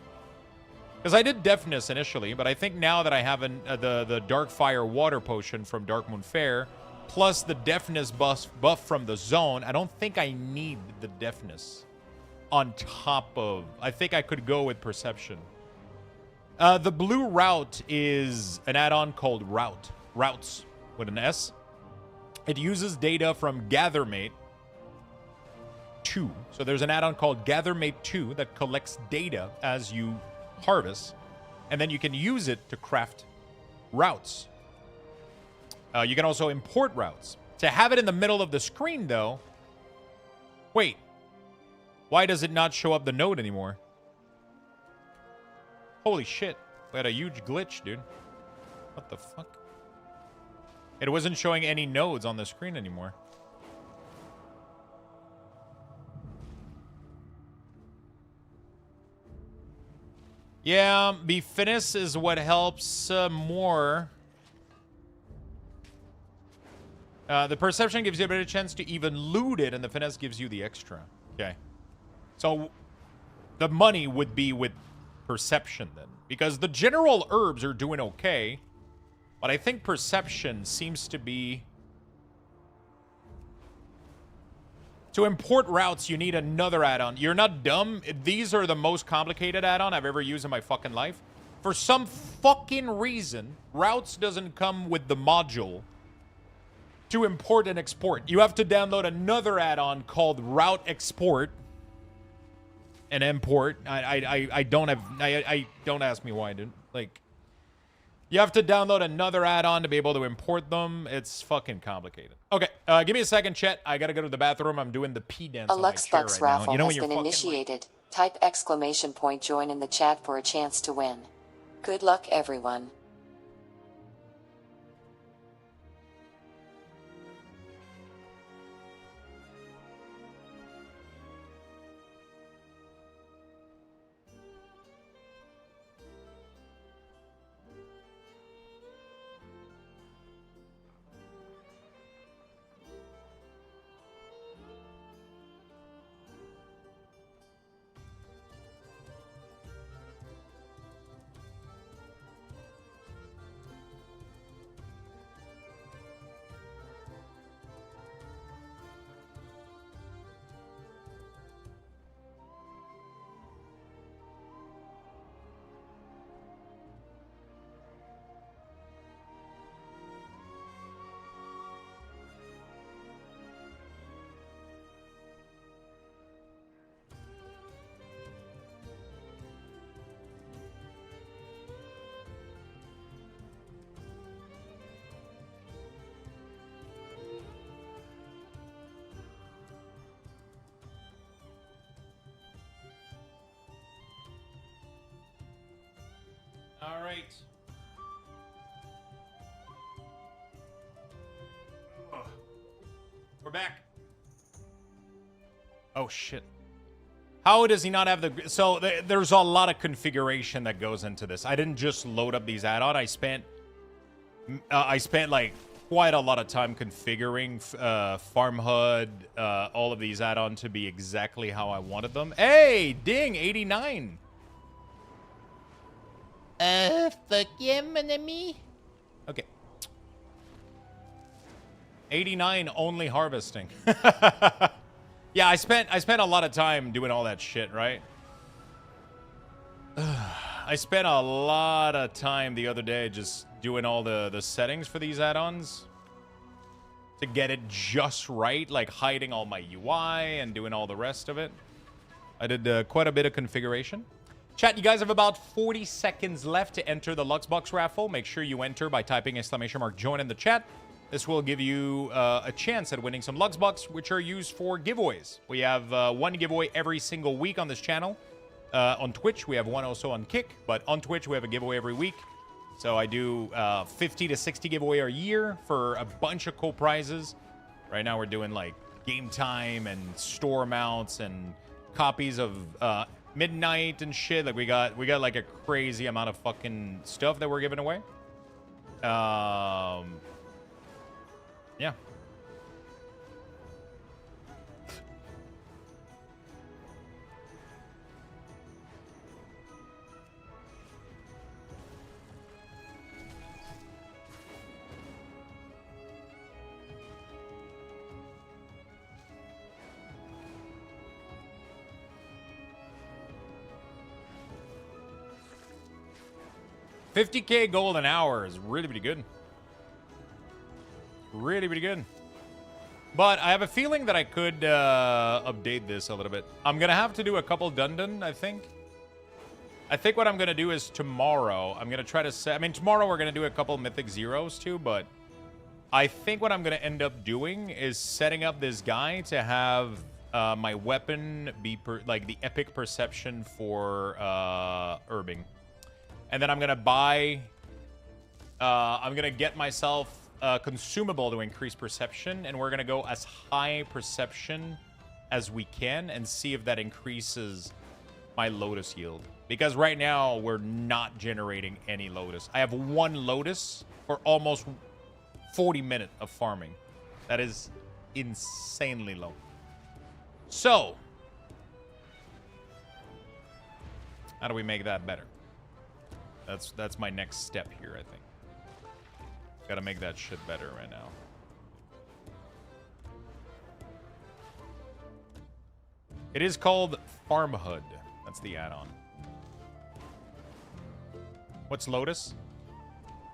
Because I did deafness initially, but I think now that I have the Darkfire water potion from Darkmoon Fair, plus the deafness buff from the zone, I don't think I need the deafness on top of... I think I could go with perception. The blue route is an add-on called Routes with an S. It uses data from Gathermate 2. So there's an add-on called Gathermate 2 that collects data as you harvest, and then you can use it to craft routes. You can also import routes. To have it in the middle of the screen, though... Wait. Why does it not show up the node anymore? Holy shit. We had a huge glitch, dude. What the fuck? It wasn't showing any nodes on the screen anymore. Yeah, the finesse is what helps more. The perception gives you a better chance to even loot it, and the finesse gives you the extra. Okay. So the money would be with perception then. Because the general herbs are doing okay. But I think perception seems to be... To import routes, you need another add-on. You're not dumb. These are the most complicated add-on I've ever used in my fucking life. For some fucking reason, routes doesn't come with the module to import and export. You have to download another add-on called Route Export and Import. I don't ask me why, dude. Like, you have to download another add-on to be able to import them. It's fucking complicated. Okay, give me a second, chat. I gotta go to the bathroom. I'm doing the pee dance A on my chair Luxthos right raffle now. You know has when been you're initiated. Type exclamation point join in the chat for a chance to win. Good luck, everyone. All right. We're back. Oh, shit. How does he not have the... So, there's a lot of configuration that goes into this. I didn't just load up these add-ons. I spent, like, quite a lot of time configuring Farm HUD, all of these add-ons to be exactly how I wanted them. Hey, ding, 89. Fuck yeah, mon ami. Okay. 89 only harvesting. Yeah, I spent a lot of time doing all that shit, right? I spent a lot of time the other day just doing all the settings for these add-ons to get it just right, like hiding all my UI and doing all the rest of it. I did quite a bit of configuration. Chat, you guys have about 40 seconds left to enter the Luxbox raffle. Make sure you enter by typing ! join in the chat. This will give you a chance at winning some Luxbox, which are used for giveaways. We have one giveaway every single week on this channel. on Twitch. We have one also on Kick, but on Twitch we have a giveaway every week. So I do 50 to 60 giveaway a year for a bunch of cool prizes. Right now we're doing like game time and store mounts and copies of Midnight and shit. Like we got like a crazy amount of fucking stuff that we're giving away. Yeah. $50K gold an hour is really pretty good. Really pretty good. But I have a feeling that I could update this a little bit. I'm going to have to do a couple Dundon, I think. I think what I'm going to do is tomorrow, I'm going to try to set... I mean, tomorrow we're going to do a couple Mythic Zeros too, but I think what I'm going to end up doing is setting up this guy to have my weapon be like the epic perception for herbing. And then I'm going to buy... I'm going to get myself a consumable to increase perception. And we're going to go as high perception as we can and see if that increases my Lotus yield. Because right now, we're not generating any Lotus. I have one Lotus for almost 40 minutes of farming. That is insanely low. So, how do we make that better? That's my next step here, I think. Gotta make that shit better right now. It is called Farm Hood. That's the add-on. What's Lotus?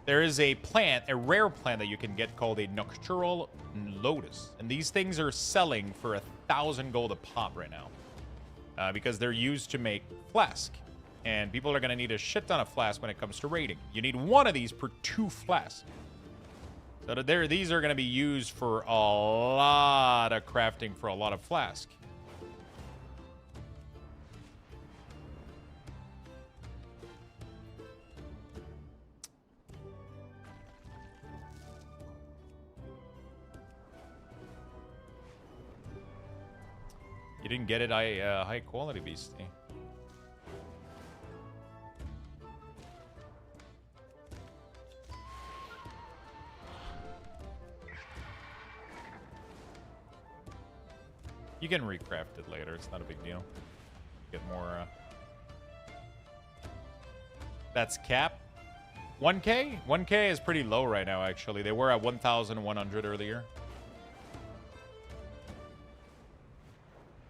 There is a plant, a rare plant that you can get called a Nocturnal Lotus. And these things are selling for 1,000 gold a pop right now. Because they're used to make flask. And people are going to need a shit ton of flask when it comes to raiding. You need one of these per 2 flasks. So these are going to be used for a lot of crafting for a lot of flask. You didn't get it, high quality beastie. You can recraft it later. It's not a big deal. Get more. That's cap. 1K? 1K is pretty low right now, actually. They were at 1,100 earlier.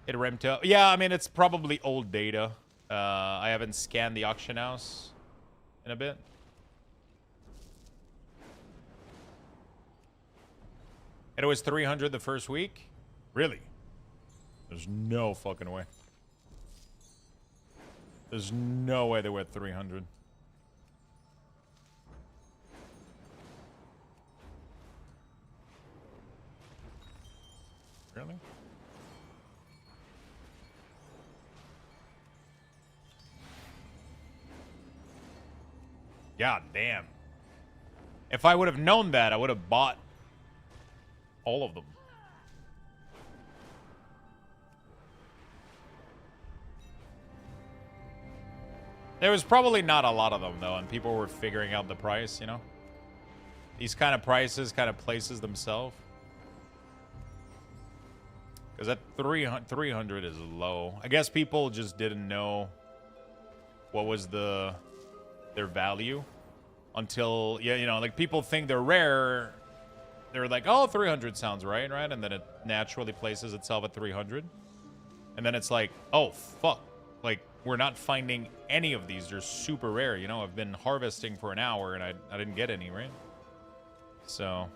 It ramped up. Yeah, I mean, it's probably old data. I haven't scanned the auction house in a bit. It was 300 the first week? Really? There's no fucking way. There's no way they were at 300. Really? God damn. If I would have known that, I would have bought all of them. There was probably not a lot of them, though, and people were figuring out the price, you know? These kind of prices kind of places themselves. Because at 300 is low. I guess people just didn't know what was their value until, yeah, you know, like people think they're rare. They're like, oh, 300 sounds right? And then it naturally places itself at 300. And then it's like, oh, fuck. Like, we're not finding any of these. They're super rare, you know? I've been harvesting for an hour and I didn't get any, right? So...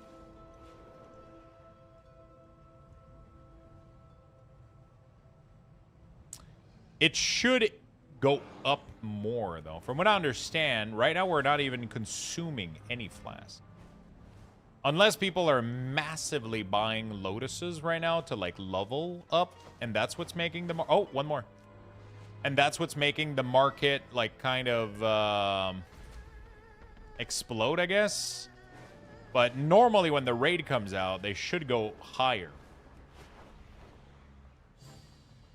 it should go up more, though. From what I understand, right now we're not even consuming any flask. Unless people are massively buying lotuses right now to, like, level up. And that's what's making them... oh, one more. And that's what's making the market, like, kind of explode, I guess. But normally when the raid comes out, they should go higher.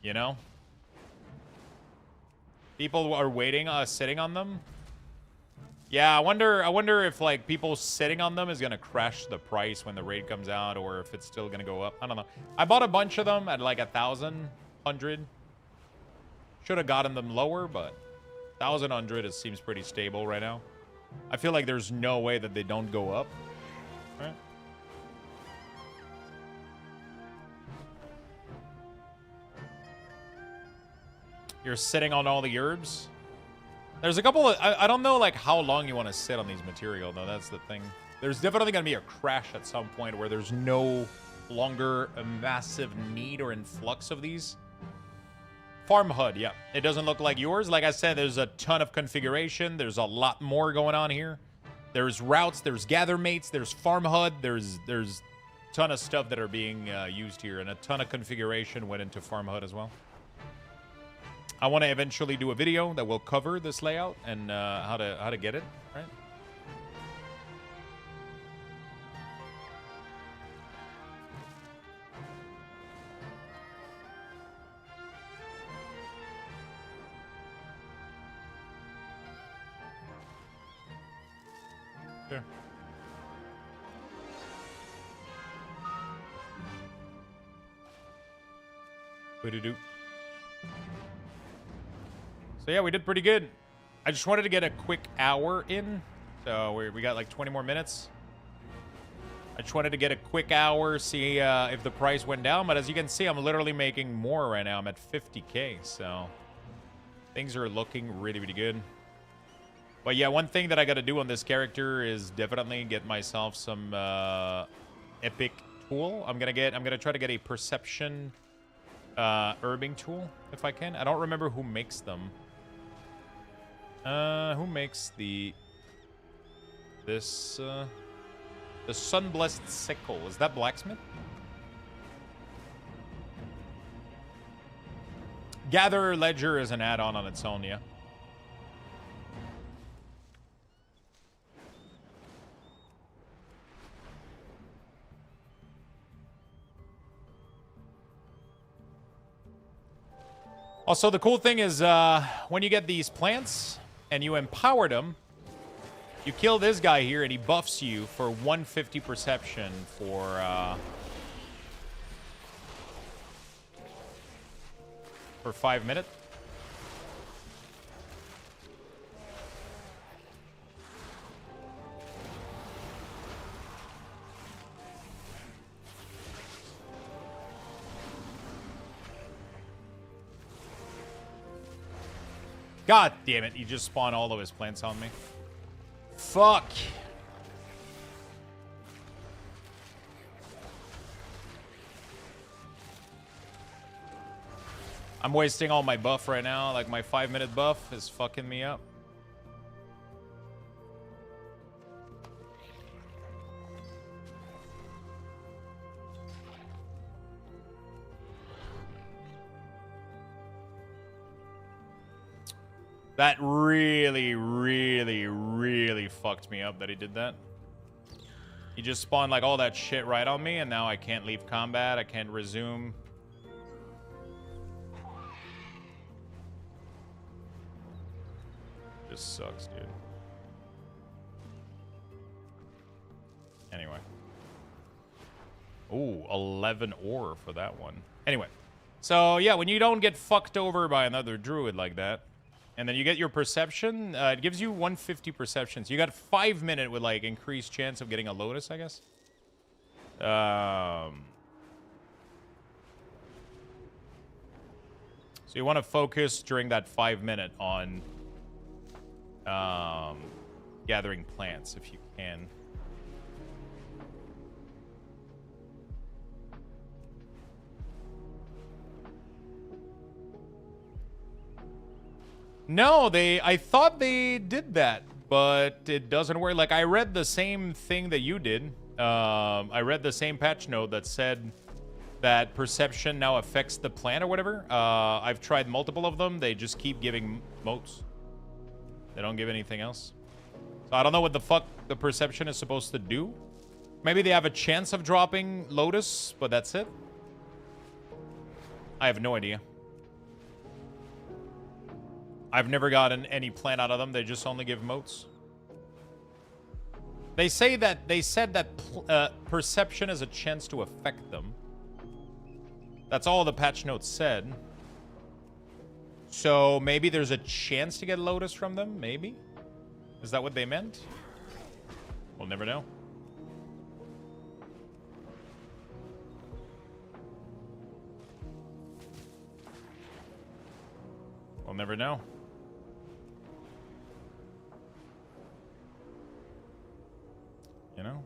You know? People are waiting, sitting on them. Yeah, I wonder if, like, people sitting on them is gonna crash the price when the raid comes out, or if it's still gonna go up. I don't know. I bought a bunch of them at like 1,100. Should have gotten them lower, but 1,100 it seems pretty stable right now. I feel like there's no way that they don't go up. All right. You're sitting on all the herbs. There's a couple of... I don't know, like, how long you want to sit on these material, though. That's the thing. There's definitely going to be a crash at some point where there's no longer a massive need or influx of these. Farm HUD, yeah. It doesn't look like yours. Like I said, there's a ton of configuration. There's a lot more going on here. There's routes. There's gather mates. There's farm HUD. There's a ton of stuff that are being used here. And a ton of configuration went into farm HUD as well. I want to eventually do a video that will cover this layout and how to get it, right? Sure. What to do? So yeah, we did pretty good. I just wanted to get a quick hour in. So we got like 20 more minutes. I just wanted to get a quick hour, see if the price went down. But as you can see, I'm literally making more right now. I'm at 50K. So things are looking really, really good. But yeah, one thing that I got to do on this character is definitely get myself some epic tool. I'm gonna try to get a perception herbing tool if I can. I don't remember who makes them. Who makes the Sunblessed Sickle? Is that blacksmith? Gather Ledger is an add-on on its own, yeah. Also, the cool thing is when you get these plants and you empower them, you kill this guy here and he buffs you for 150 perception for 5 minutes. God damn it, he just spawned all of his plants on me. Fuck. I'm wasting all my buff right now. Like, my 5-minute buff is fucking me up. That really, really, really fucked me up that he did that. He just spawned like all that shit right on me, and now I can't leave combat. I can't resume. Just sucks, dude. Anyway. Ooh, 11 ore for that one. Anyway. So, yeah, when you don't get fucked over by another druid like that, and then you get your perception. It gives you 150 perception. So you got 5 minutes with, like, increased chance of getting a Lotus, I guess. So you want to focus during that 5 minute on gathering plants if you can. No, I thought they did that, but it doesn't work. Like, I read the same thing that you did. I read the same patch note that said that perception now affects the plant or whatever. I've tried multiple of them. They just keep giving motes. They don't give anything else. So I don't know what the fuck the perception is supposed to do. Maybe they have a chance of dropping Lotus, but that's it. I have no idea. I've never gotten any plant out of them. They just only give motes. They said that perception has a chance to affect them. That's all the patch notes said. So maybe there's a chance to get Lotus from them? Maybe? Is that what they meant? We'll never know. We'll never know. You know?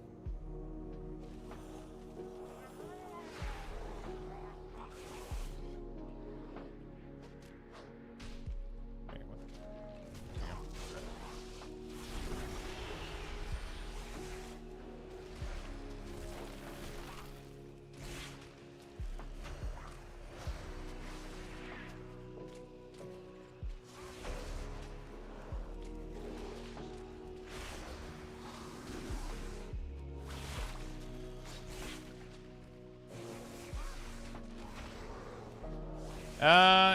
Wait, what?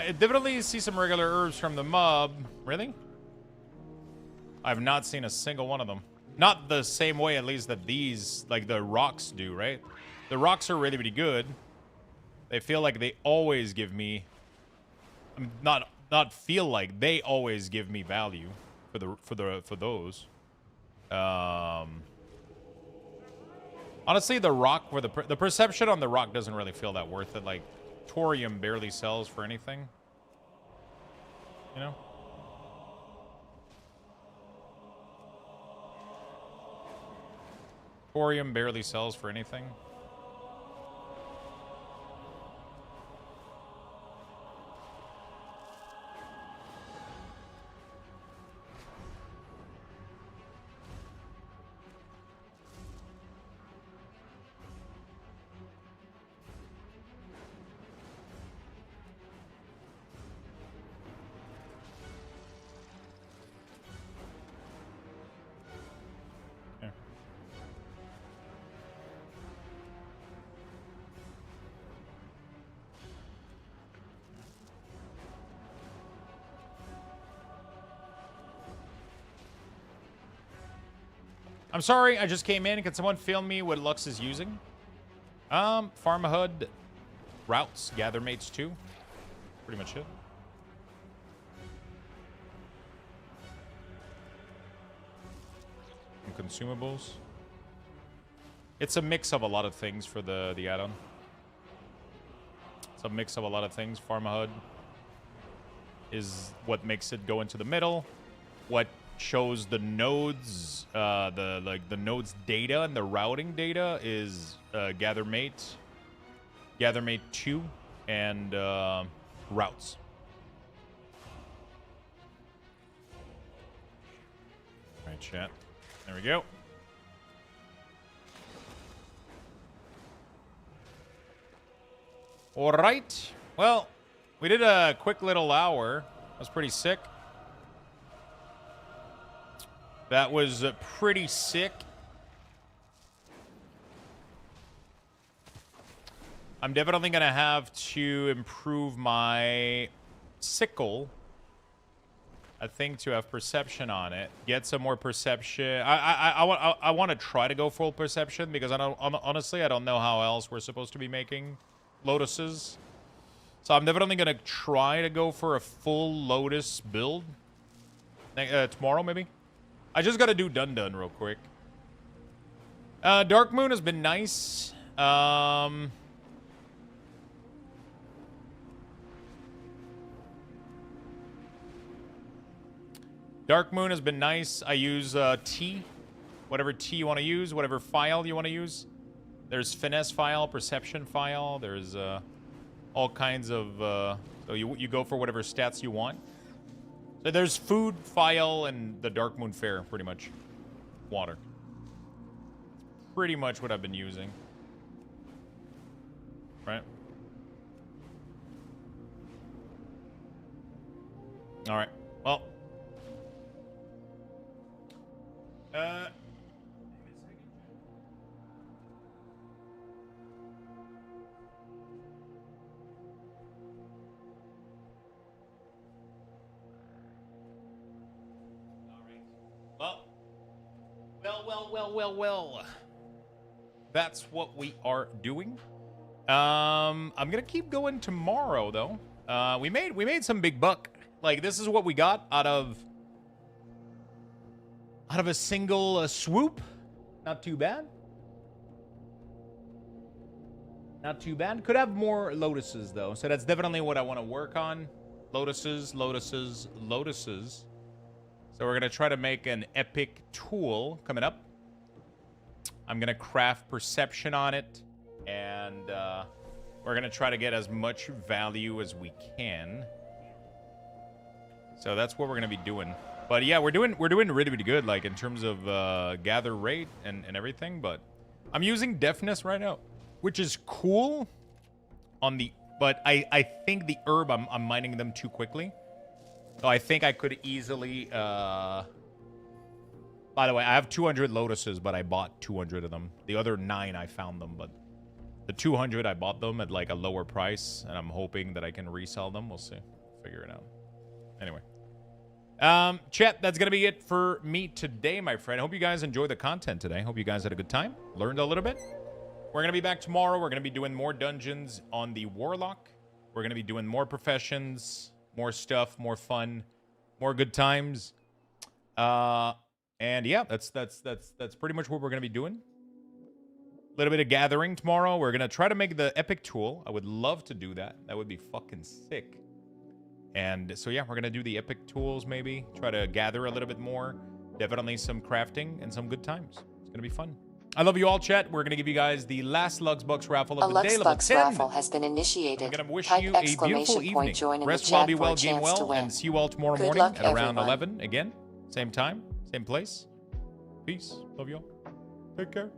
It definitely see some regular herbs from the mob. Really? I've not seen a single one of them. Not the same way, at least, that these, like the rocks do, right? The rocks are really, really good. They feel like they always give me... Not feel like, they always give me value for those. Honestly, the rock, where the perception on the rock doesn't really feel that worth it. Like, Thorium barely sells for anything. You know? Thorium barely sells for anything. I'm sorry, I just came in. Can someone film me what Lux is using? Farmhood, routes, gather mates 2. Pretty much it. And consumables. It's a mix of a lot of things for the add-on. It's a mix of a lot of things. Farmhood is what makes it go into the middle. What shows the nodes, the nodes data and the routing data is gather mate 2 and routes. All right, chat. There we go. All right. Well, we did a quick little hour. That was pretty sick. That was pretty sick. I'm definitely going to have to improve my sickle, I think, to have perception on it. Get some more perception. I want to try to go full perception because honestly, I don't know how else we're supposed to be making lotuses. So I'm definitely going to try to go for a full lotus build. Tomorrow, maybe? I just gotta do Dun real quick. Dark Moon has been nice. Dark Moon has been nice. I use T. Whatever T you want to use, whatever file you want to use. There's finesse file, perception file. There's all kinds of... so you go for whatever stats you want. So there's food, file, and the Dark Moon Fair, pretty much. Water. Pretty much what I've been using. right? All right. Well. Well. That's what we are doing. I'm gonna keep going tomorrow though. We made some big buck. Like this is what we got out of a single swoop. Not too bad. Not too bad. Could have more lotuses though. So that's definitely what I want to work on. Lotuses. So we're gonna try to make an epic tool coming up. I'm gonna craft perception on it, and we're gonna try to get as much value as we can. So that's what we're gonna be doing. But yeah, we're doing really good, like in terms of gather rate and everything. But I'm using deafness right now, which is cool. But I think the herb I'm mining them too quickly. So I think I could easily. By the way, I have 200 lotuses, but I bought 200 of them. The other 9 I found them, but the 200 I bought them at like a lower price, and I'm hoping that I can resell them. We'll see. Figure it out. Anyway. Chat, that's going to be it for me today, my friend. I hope you guys enjoyed the content today. Hope you guys had a good time. Learned a little bit. We're going to be back tomorrow. We're going to be doing more dungeons on the Warlock. We're going to be doing more professions, more stuff, more fun, more good times. And yeah, that's pretty much what we're going to be doing. A little bit of gathering tomorrow. We're going to try to make the epic tool. I would love to do that. That would be fucking sick. And so yeah, we're going to do the epic tools maybe. Try to gather a little bit more. Definitely some crafting and some good times. It's going to be fun. I love you all, chat. We're going to give you guys the last Luxthos raffle of the day. Level 10. Raffle has been initiated. I'm going to wish Type you a beautiful evening. Rest well, be well, game well, and see you all tomorrow morning at around 11 again. Same time, same place. Peace. Love you all. Take care.